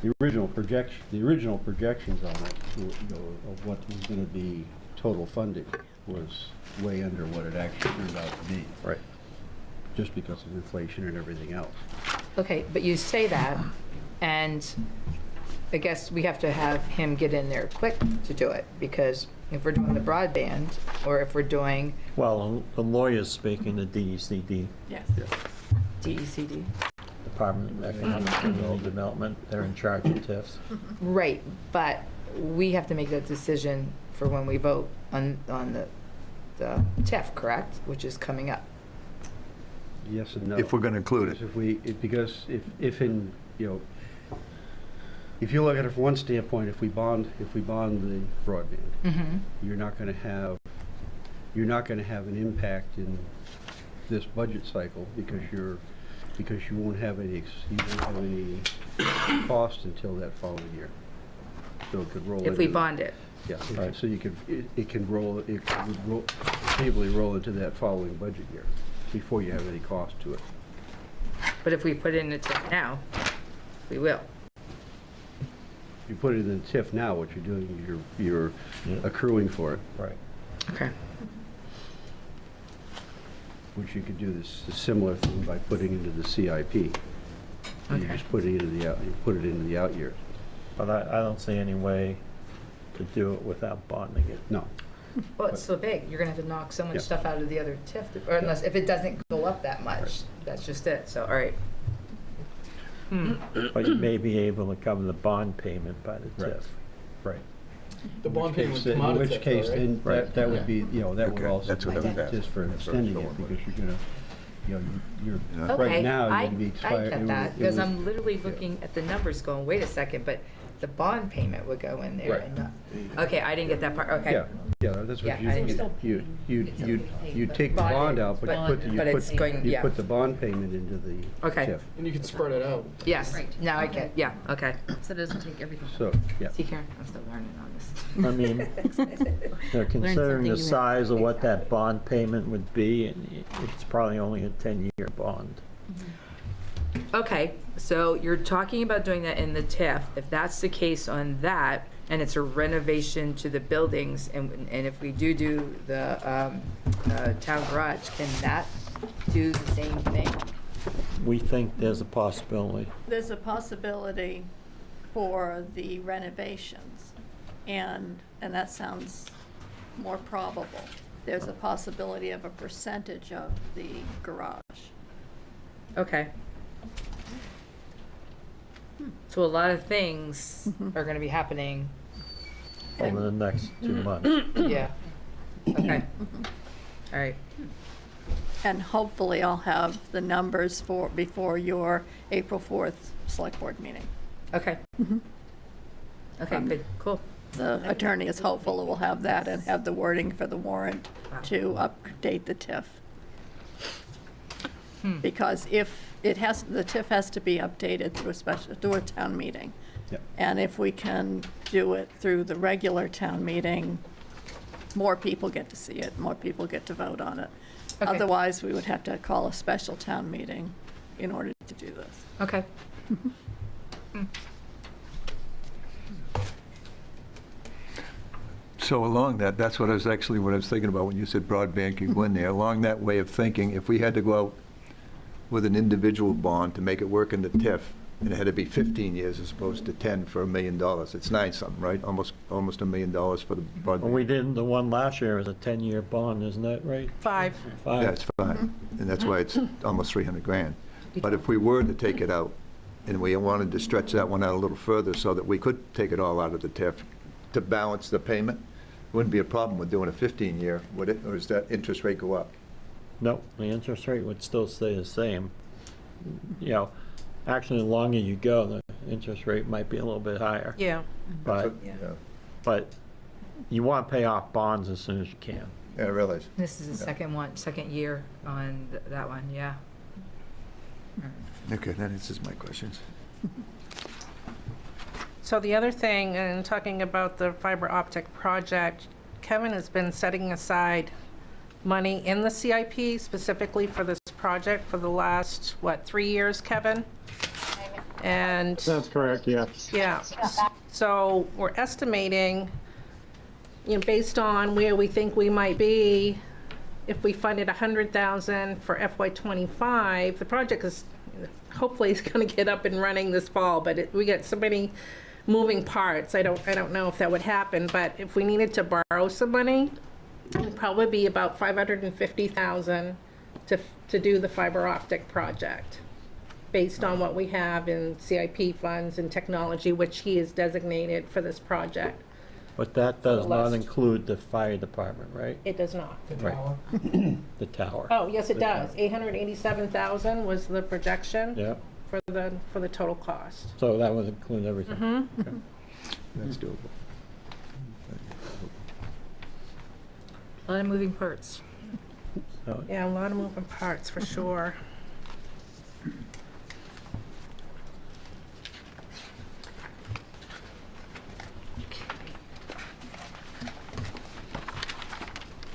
the original projections on it, of what was gonna be total funding was way under what it actually turned out to be. Right. Just because of inflation and everything else. Okay, but you say that, and I guess we have to have him get in there quick to do it, because if we're doing the broadband, or if we're doing Well, the lawyer's speaking to DECD. Yes. DECD. Department of Economic and Rural Development. They're in charge of TIFs. Right, but we have to make that decision for when we vote on the TIF, correct? Which is coming up. Yes and no. If we're going to include it. Because if in, you know, if you look at it from one standpoint, if we bond the broadband, you're not going to have an impact in this budget cycle because you won't have any cost until that following year. So it could roll If we bond it. Yeah, right. So it would probably roll into that following budget year before you have any cost to it. But if we put it in the TIF now, we will. You put it in the TIF now, what you're doing is you're accruing for it. Right. Okay. Which you could do this a similar thing by putting into the CIP. You just put it into the out years. But I don't see any way to do it without bonding it. No. Well, it's so big, you're gonna have to knock so much Yeah. stuff out of the other TIF, or unless, if it doesn't go up that much, that's just it, so, all right. But you may be able to cover the bond payment by the TIF. Right. The bond payment would come out In of which TIF, case, though, right? then that would be, that would also that's what I was be asking. just for extending it, because you're gonna, you're, Okay, right now, I you'd be expired. get that, because I'm literally looking at the numbers going, wait a second, but the bond payment would go in there and not, okay, I didn't get that part, okay. Yeah, that's Yeah, what I didn't you take the bond out, but you put the bond payment into the Okay. TIF. And you can spread it out. Yes, now I get, yeah, okay. So it doesn't take everything. So, yeah. See, Karen, I'm still learning on this. I mean, considering something the new size of what that bond payment would be, and it's probably only a 10-year bond. Okay, so you're talking about doing that in the TIF. If that's the case on that, and it's a renovation to the buildings, and if we do the town garage, can that do the same thing? We think there's a possibility. There's a possibility for the renovations, and that sounds more probable. There's a possibility of a percentage of the garage. Okay. So a lot of things are gonna be happening. Over the next 2 months. Yeah. Okay. All right. And hopefully I'll have the numbers before your April 4th select board meeting. Okay. Okay, good, cool. The attorney is hopeful it will have that and have the wording for the warrant to update the TIF. Because if the TIF has to be updated through a town meeting. Yep. And if we can do it through the regular town meeting, more people get to see it, more people get to vote on it. Okay. Otherwise, we would have to call a special town meeting in order to do this. Okay. So along that's what I was thinking about when you said broadband could go in there. Along that way of thinking, if we had to go out with an individual bond to make it work in the TIF, and it had to be 15 years as opposed to 10 for $1 million, it's 9 something, right? Almost $1 million for the broadband. Well, we did, the one last year was a 10-year bond, isn't that right? 5. 5. Yeah, it's 5, and that's why it's almost 300 grand. But if we were to take it out, and we wanted to stretch that one out a little further so that we could take it all out of the TIF to balance the payment, wouldn't be a problem with doing a 15-year, would it? Or does that interest rate go up? No, the interest rate would still stay the same. You know, actually, the longer you go, the interest rate might be a little bit higher. Yeah. But, but you want to pay off bonds as soon as you can. Yeah, I realize. This is the second year on that one, yeah. Okay, that answers my questions. So the other thing, and talking about the fiber optic project, Kevin has been setting aside money in the CIP specifically for this project for the last, 3 years, Kevin? And That's correct, yes. yeah, so we're estimating, based on where we think we might be, if we funded 100,000 for FY25, the project is hopefully is going to get up and running this fall, but we get so many moving parts. I don't know if that would happen, but if we needed to borrow some money, it would probably be about 550,000 to do the fiber optic project. based on what we have in CIP funds and technology, which he is designated for this project. But that does not list. include the fire department, right? It does not. Right. The tower. Oh, yes, it The does. tower. 887,000 was the projection Yeah, for the total cost. so that would include everything. Mhm. Okay. That's doable. A lot of moving parts. So Yeah, a lot of moving parts for sure.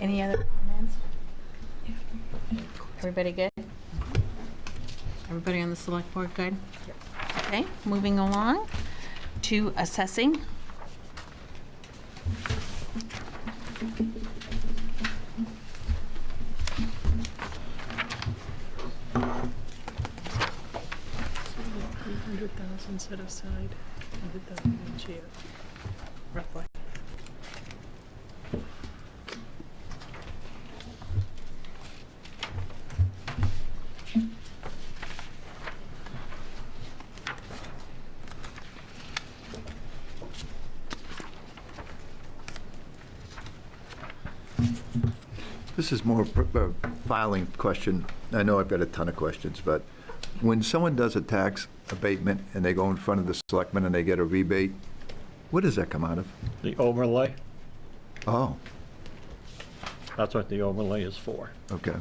Any other comments? Everybody good? Everybody on the select board good? Okay, moving along to assessing. $300,000 set aside, 100,000 each year, roughly. This is more a filing question. I know I've got a ton of questions, but when someone does a tax abatement and they go in front of the selectmen and they get a rebate, what does that come out of? the overlay, Oh, that's what the overlay is for. okay.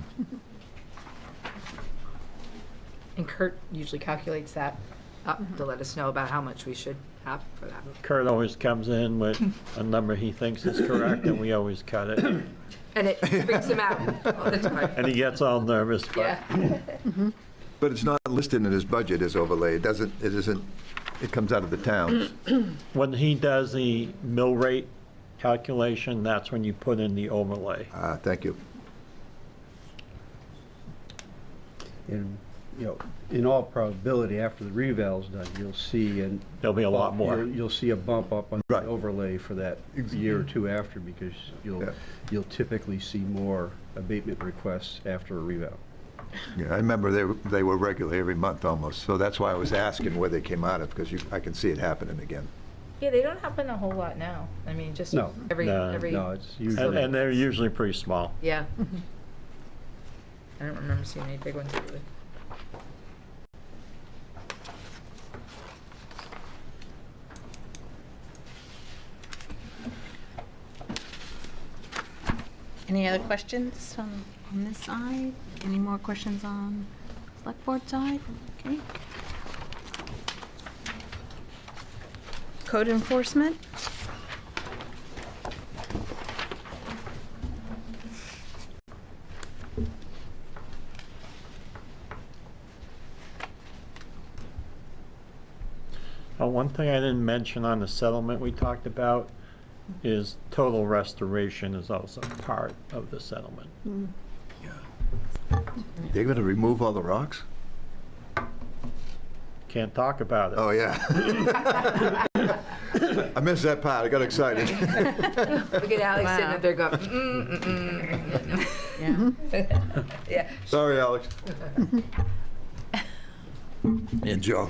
And Kurt usually calculates that up to let us know about how much we should have for that. Kurt always comes in with a number he thinks is correct, and we always cut it. And it freaks him out all the time. And he gets all nervous, but Yeah. But it's not listed in his budget as overlay. It isn't, it comes out of the towns. when he does the mill rate calculation, that's when you put in the overlay. Thank you. And, you know, in all probability, after the reval's done, you'll see, and There'll be a lot more. You'll see a bump up on Right. the overlay for that year or two after, because Yeah. you'll typically see more abatement requests after a reval. Yeah, I remember they were regular every month almost, so that's why I was asking where they came out of, because I can see it happening again. Yeah, they don't happen a whole lot now. I mean, just No. every. No, it's usually. And they're usually pretty small. Yeah. I don't remember seeing any big ones lately. Any other questions on this side? Any more questions on select board side? Okay. Code enforcement? One thing I didn't mention on the settlement we talked about is total restoration is also part of the settlement. They're going to remove all the rocks? Can't talk about it. Oh, yeah. I missed that part. I got excited. Look at Alex sitting up there going, Yeah. Yeah. Sorry, Alex. And Joe.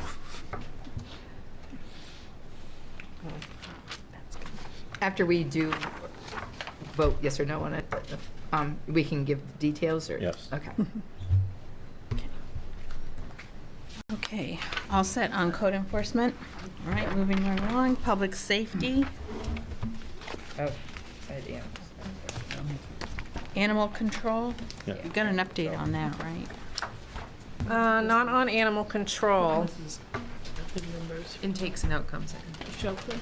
After we do vote yes or no on it, we can give details or? Yes. Okay. Okay, all set on code enforcement. All right, moving right along, public safety, Oh, idea. animal control. Yeah. You've got an update on that, right? Not on animal control. Intakes and outcomes. Shelter?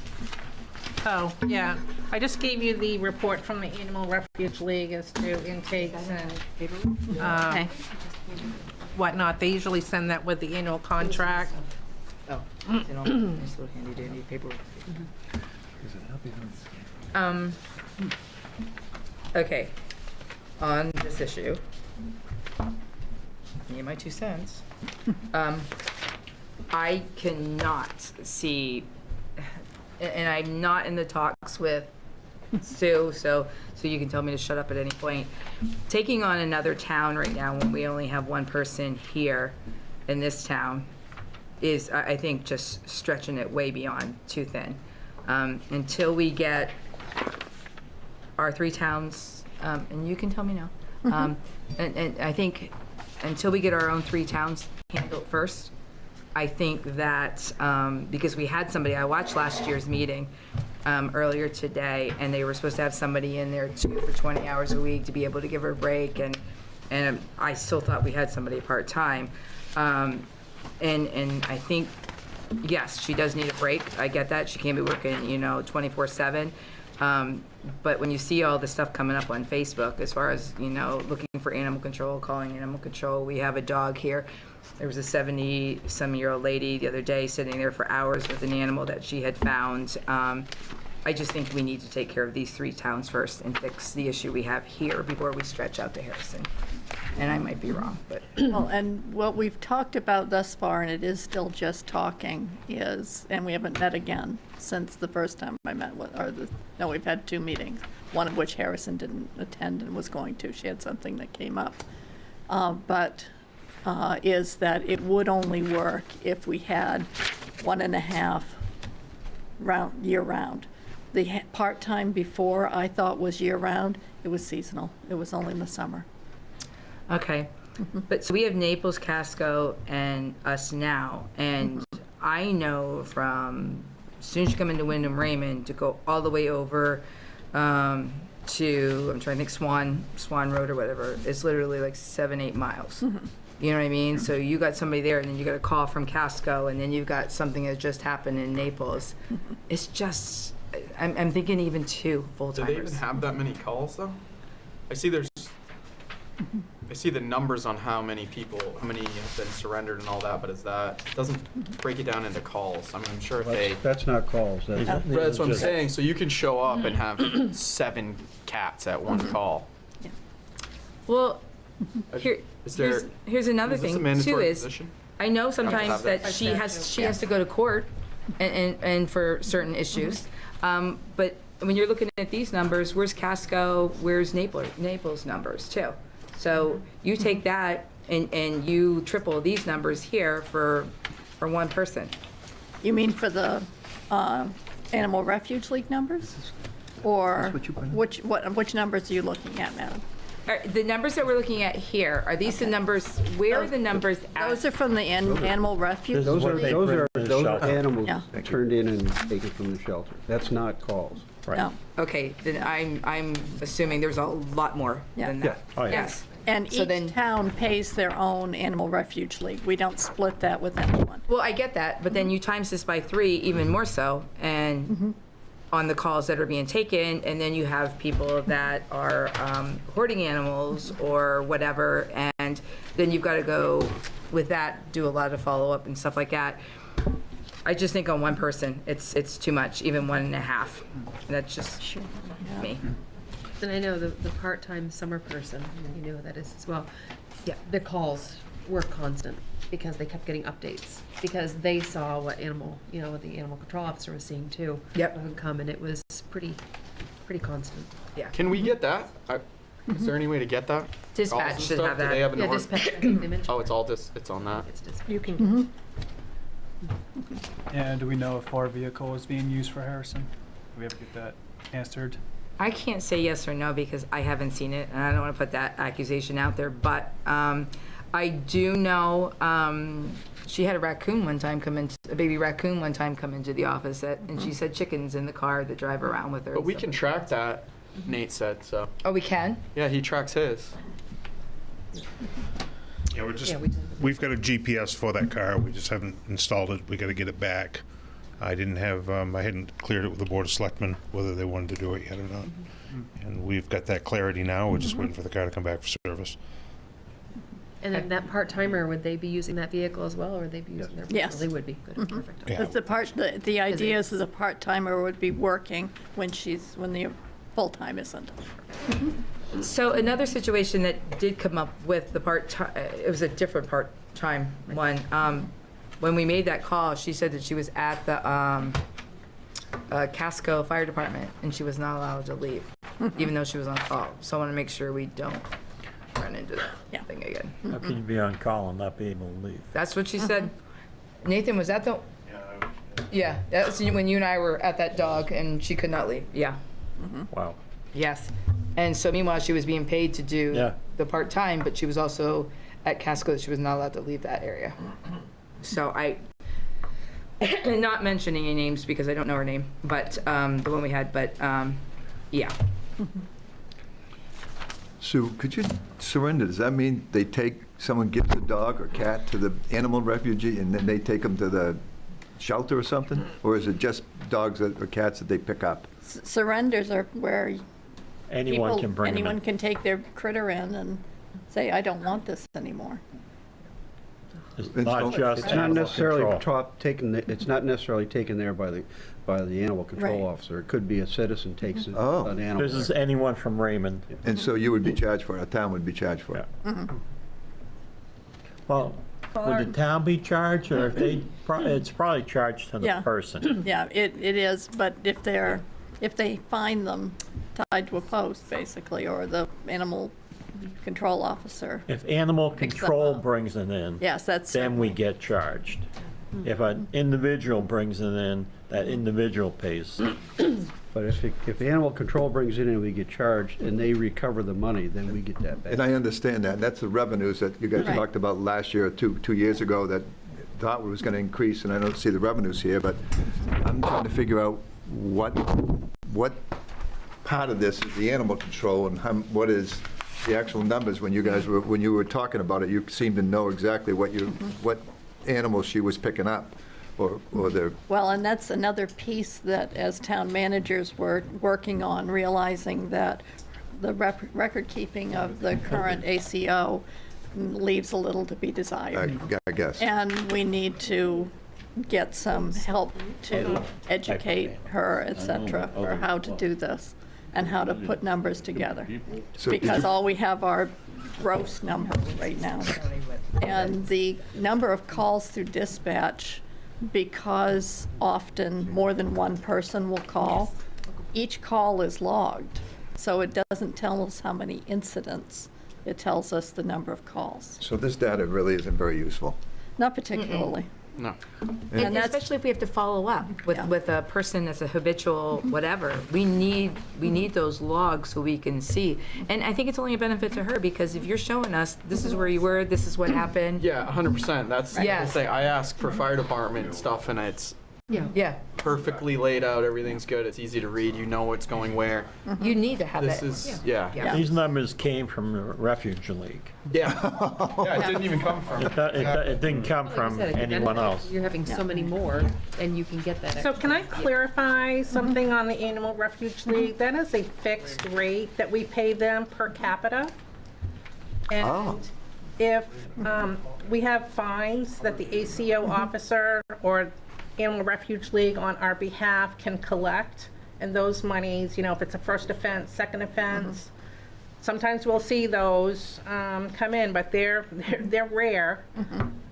Oh, yeah. I just gave you the report from the Animal Refuge League as to intakes and Okay. whatnot. They usually send that with the annual contract. Oh, it's in all nice little handy dandy paperwork. Okay, on this issue, me and my 2 cents. I cannot see, and I'm not in the talks with Sue, so you can tell me to shut up at any point. Taking on another town right now when we only have one person here in this town is, I think, just stretching it way beyond too thin. Until we get our 3 towns, and you can tell me now, and I think until we get our own 3 towns handled first, I think that, because we had somebody, I watched last year's meeting earlier today, and they were supposed to have somebody in there too for 20 hours a week to be able to give her a break, and I still thought we had somebody part-time. And I think, yes, she does need a break. I get that. She can't be working, 24/7. But when you see all the stuff coming up on Facebook, as far as, looking for animal control, calling animal control, we have a dog here. There was a 70-some-year-old lady the other day sitting there for hours with an animal that she had found. I just think we need to take care of these 3 towns first and fix the issue we have here before we stretch out to Harrison. And I might be wrong, but. Well, and what we've talked about thus far, and it is still just talking, is, and we haven't met again since the first time I met with, no, we've had 2 meetings, one of which Harrison didn't attend and was going to. She had something that came up. Is that it would only work if we had 1.5 year-round. The part-time before I thought was year-round, it was seasonal. It was only in the summer. Okay, but so we have Naples, Casco, and us now, and I know from as soon as you come into Wyndham Raymond to go all the way over to, I'm trying to think, Swan Road or whatever, it's literally like 7-8 miles. You know what I mean? So you got somebody there, and then you got a call from Casco, and then you've got something that just happened in Naples. It's just, I'm thinking even 2 full-timers. Do they even have that many calls though? I see I see the numbers on how many have been surrendered and all that, but it doesn't break it down into calls. I mean, I'm sure if That's not calls. that's what I'm saying. So you can show up and have 7 cats at one call. Yeah. Well, here's another is this a thing mandatory too is, position? I know Have to sometimes have that that? she has to go to court and for certain issues. But when you're looking at these numbers, where's Casco, where's Naples numbers too? So you take that and you triple these numbers here for 1 person. You mean for the Animal Refuge League numbers? Or which numbers are you looking at, madam? The numbers that we're looking at here, are these the numbers, where are the numbers at? Those are from the Animal Refuge Those are League? animals Yeah. turned in and taken from the shelter. That's not calls. No. Okay, then I'm assuming there's a lot more than that. Oh, yeah. Yes. And So each town pays their own Animal Refuge League. We don't split that with anyone. Well, I get that, but then you times this by 3 even more so, and on the calls that are being taken, and then you have people that are hoarding animals or whatever, and then you've got to go with that, do a lot of follow-up and stuff like that. I just think on 1 person, it's too much, even 1.5. That's just me. And I know the part-time summer person, you know who that is as well. Yeah. Their calls were constant because they kept getting updates because they saw what the animal control officer was seeing too. Yep. Would come, and it was pretty constant. Yeah. Can we get that? Is there any way to get that? Dispatch Calls and should stuff? have Do that. they have an Yeah, order? dispatch, I think they mentioned. Oh, it's on that. It's dispatch. You can. And do we know if our vehicle is being used for Harrison? Do we have to get that answered? I can't say yes or no because I haven't seen it, and I don't want to put that accusation out there, but I do know she had a raccoon one time a baby raccoon one time come into the office, and she said chickens in the car that drive around with her. But we can track that, Nate said, so. Oh, we can? Yeah, he tracks his. Yeah, we've got a GPS for that car. We just haven't installed it. We got to get it back. I hadn't cleared it with the Board of Selectmen, whether they wanted to do it yet or not. And we've got that clarity now. We're just waiting for the car to come back for service. And then that part-timer, would they be using that vehicle as well, or would they be using their vehicle? Yes. They would be. Good, perfect. Yeah. Because the idea is that the part-timer would be working when the full-time isn't. So another situation that did come up with the part-time, it was a different part-time one. When we made that call, she said that she was at the Casco Fire Department, and she was not allowed to leave, even though she was on call. So I want to make sure we don't run run into that thing again. How can you be on call and not be able to leave? That's what she said. Nathan, was that the? Yeah, that was when you and I were at that dog and she could not leave. Yeah. Wow. Yes. And so meanwhile, she was being paid to do the part-time, but she was also at Casco. She was not allowed to leave that area. So and not mentioning any names because I don't know her name, but the one we had, but yeah. Sue, could you surrender? Does that mean someone gives a dog or cat to the animal refugee and then they take them to the shelter or something? Or is it just dogs or cats that they pick up? Surrenders are where Anyone people, can bring them anyone in. can take their critter in and say, I don't want this anymore. It's not just It's not animal necessarily control. it's not necessarily taken there by the animal control Right. officer. It could be a citizen takes an animal. This is anyone from Raymond. And so you would be charged for it, a town would be charged for it? Well, would the town be charged, or if they, it's probably charged to the Yeah. person. Yeah, it is, but if they find them tied to a post, basically, or the animal control officer. If animal Picks them control up. brings it in. Yes, that's Then we get charged. If an individual brings it in, that individual pays. But if animal control brings it in and we get charged and they recover the money, then we get that back. And I understand that. That's the revenues that you guys Right. talked about last year or two years ago that thought was going to increase, and I don't see the revenues here, but I'm trying to figure out what part of this is the animal control and what is the actual numbers. When you were talking about it, you seemed to know exactly what animals she was picking up, or the. Well, and that's another piece that as town managers we're working on, realizing that the record keeping of the current ACO leaves a little to be desired. I guess. And we need to get some help to educate her, et cetera, for how to do this and how to put numbers together. Because all we have are gross numbers right now. And the number of calls through dispatch, because often more than one person will call, each call is logged. So it doesn't tell us how many incidents, it tells us the number of calls. So this data really isn't very useful. Not particularly. No. And especially if we have to follow up with a person that's a habitual whatever. We need those logs so we can see. And I think it's only a benefit to her because if you're showing us this is where you were, this is what happened. Yeah, 100%. That's the Yes. thing. I ask for fire department stuff, and it's Yeah. perfectly laid out. Everything's good. It's easy to read. You know what's going where. You need to have This that. is yeah. These numbers came from the Refuge League. Yeah. It didn't even come from. It didn't come from anyone else. You're having so many more, and you can get that. So can I clarify something on the Animal Refuge League? That is a fixed rate that we pay them per capita. And if we have fines that the ACO officer or Animal Refuge League on our behalf can collect, and those monies, if it's a first offense, second offense, sometimes we'll see those come in, but they're rare.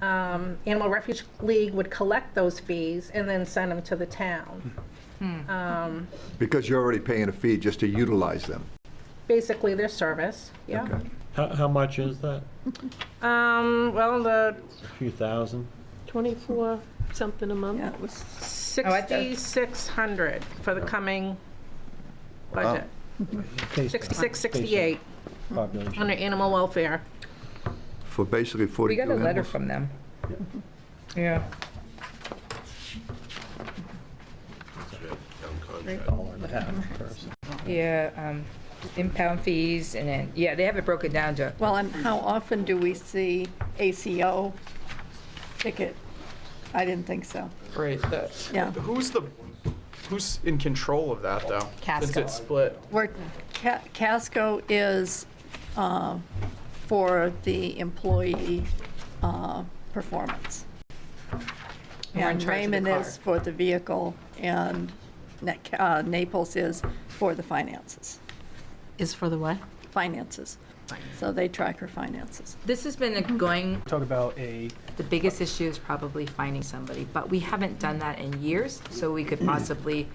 Animal Refuge League would collect those fees and then send them to the town. Because you're already paying a fee just to utilize them. Basically, their service, yeah. Okay. How much is that? Well, A few thousand? 24 something a month. Yeah, it was 6,600 for the coming budget. 66, 68 Population. under animal welfare. For basically 42 We got a letter animals? from them. Yeah. $1.50 person. Yeah, impound fees, and then, they have it broken down to, Well, and how often do we see ACO ticket? I didn't think so. Right. Yeah. Who's in control of that though? Casco. Since it's split. Where Casco is for the employee performance. We're in And charge of the Raymond car. is for the vehicle, and Naples is for the finances. Is for the what? Finances. So they track her finances. this has been going, Talk about the biggest issue is probably finding somebody, but we haven't done that in years, so we could possibly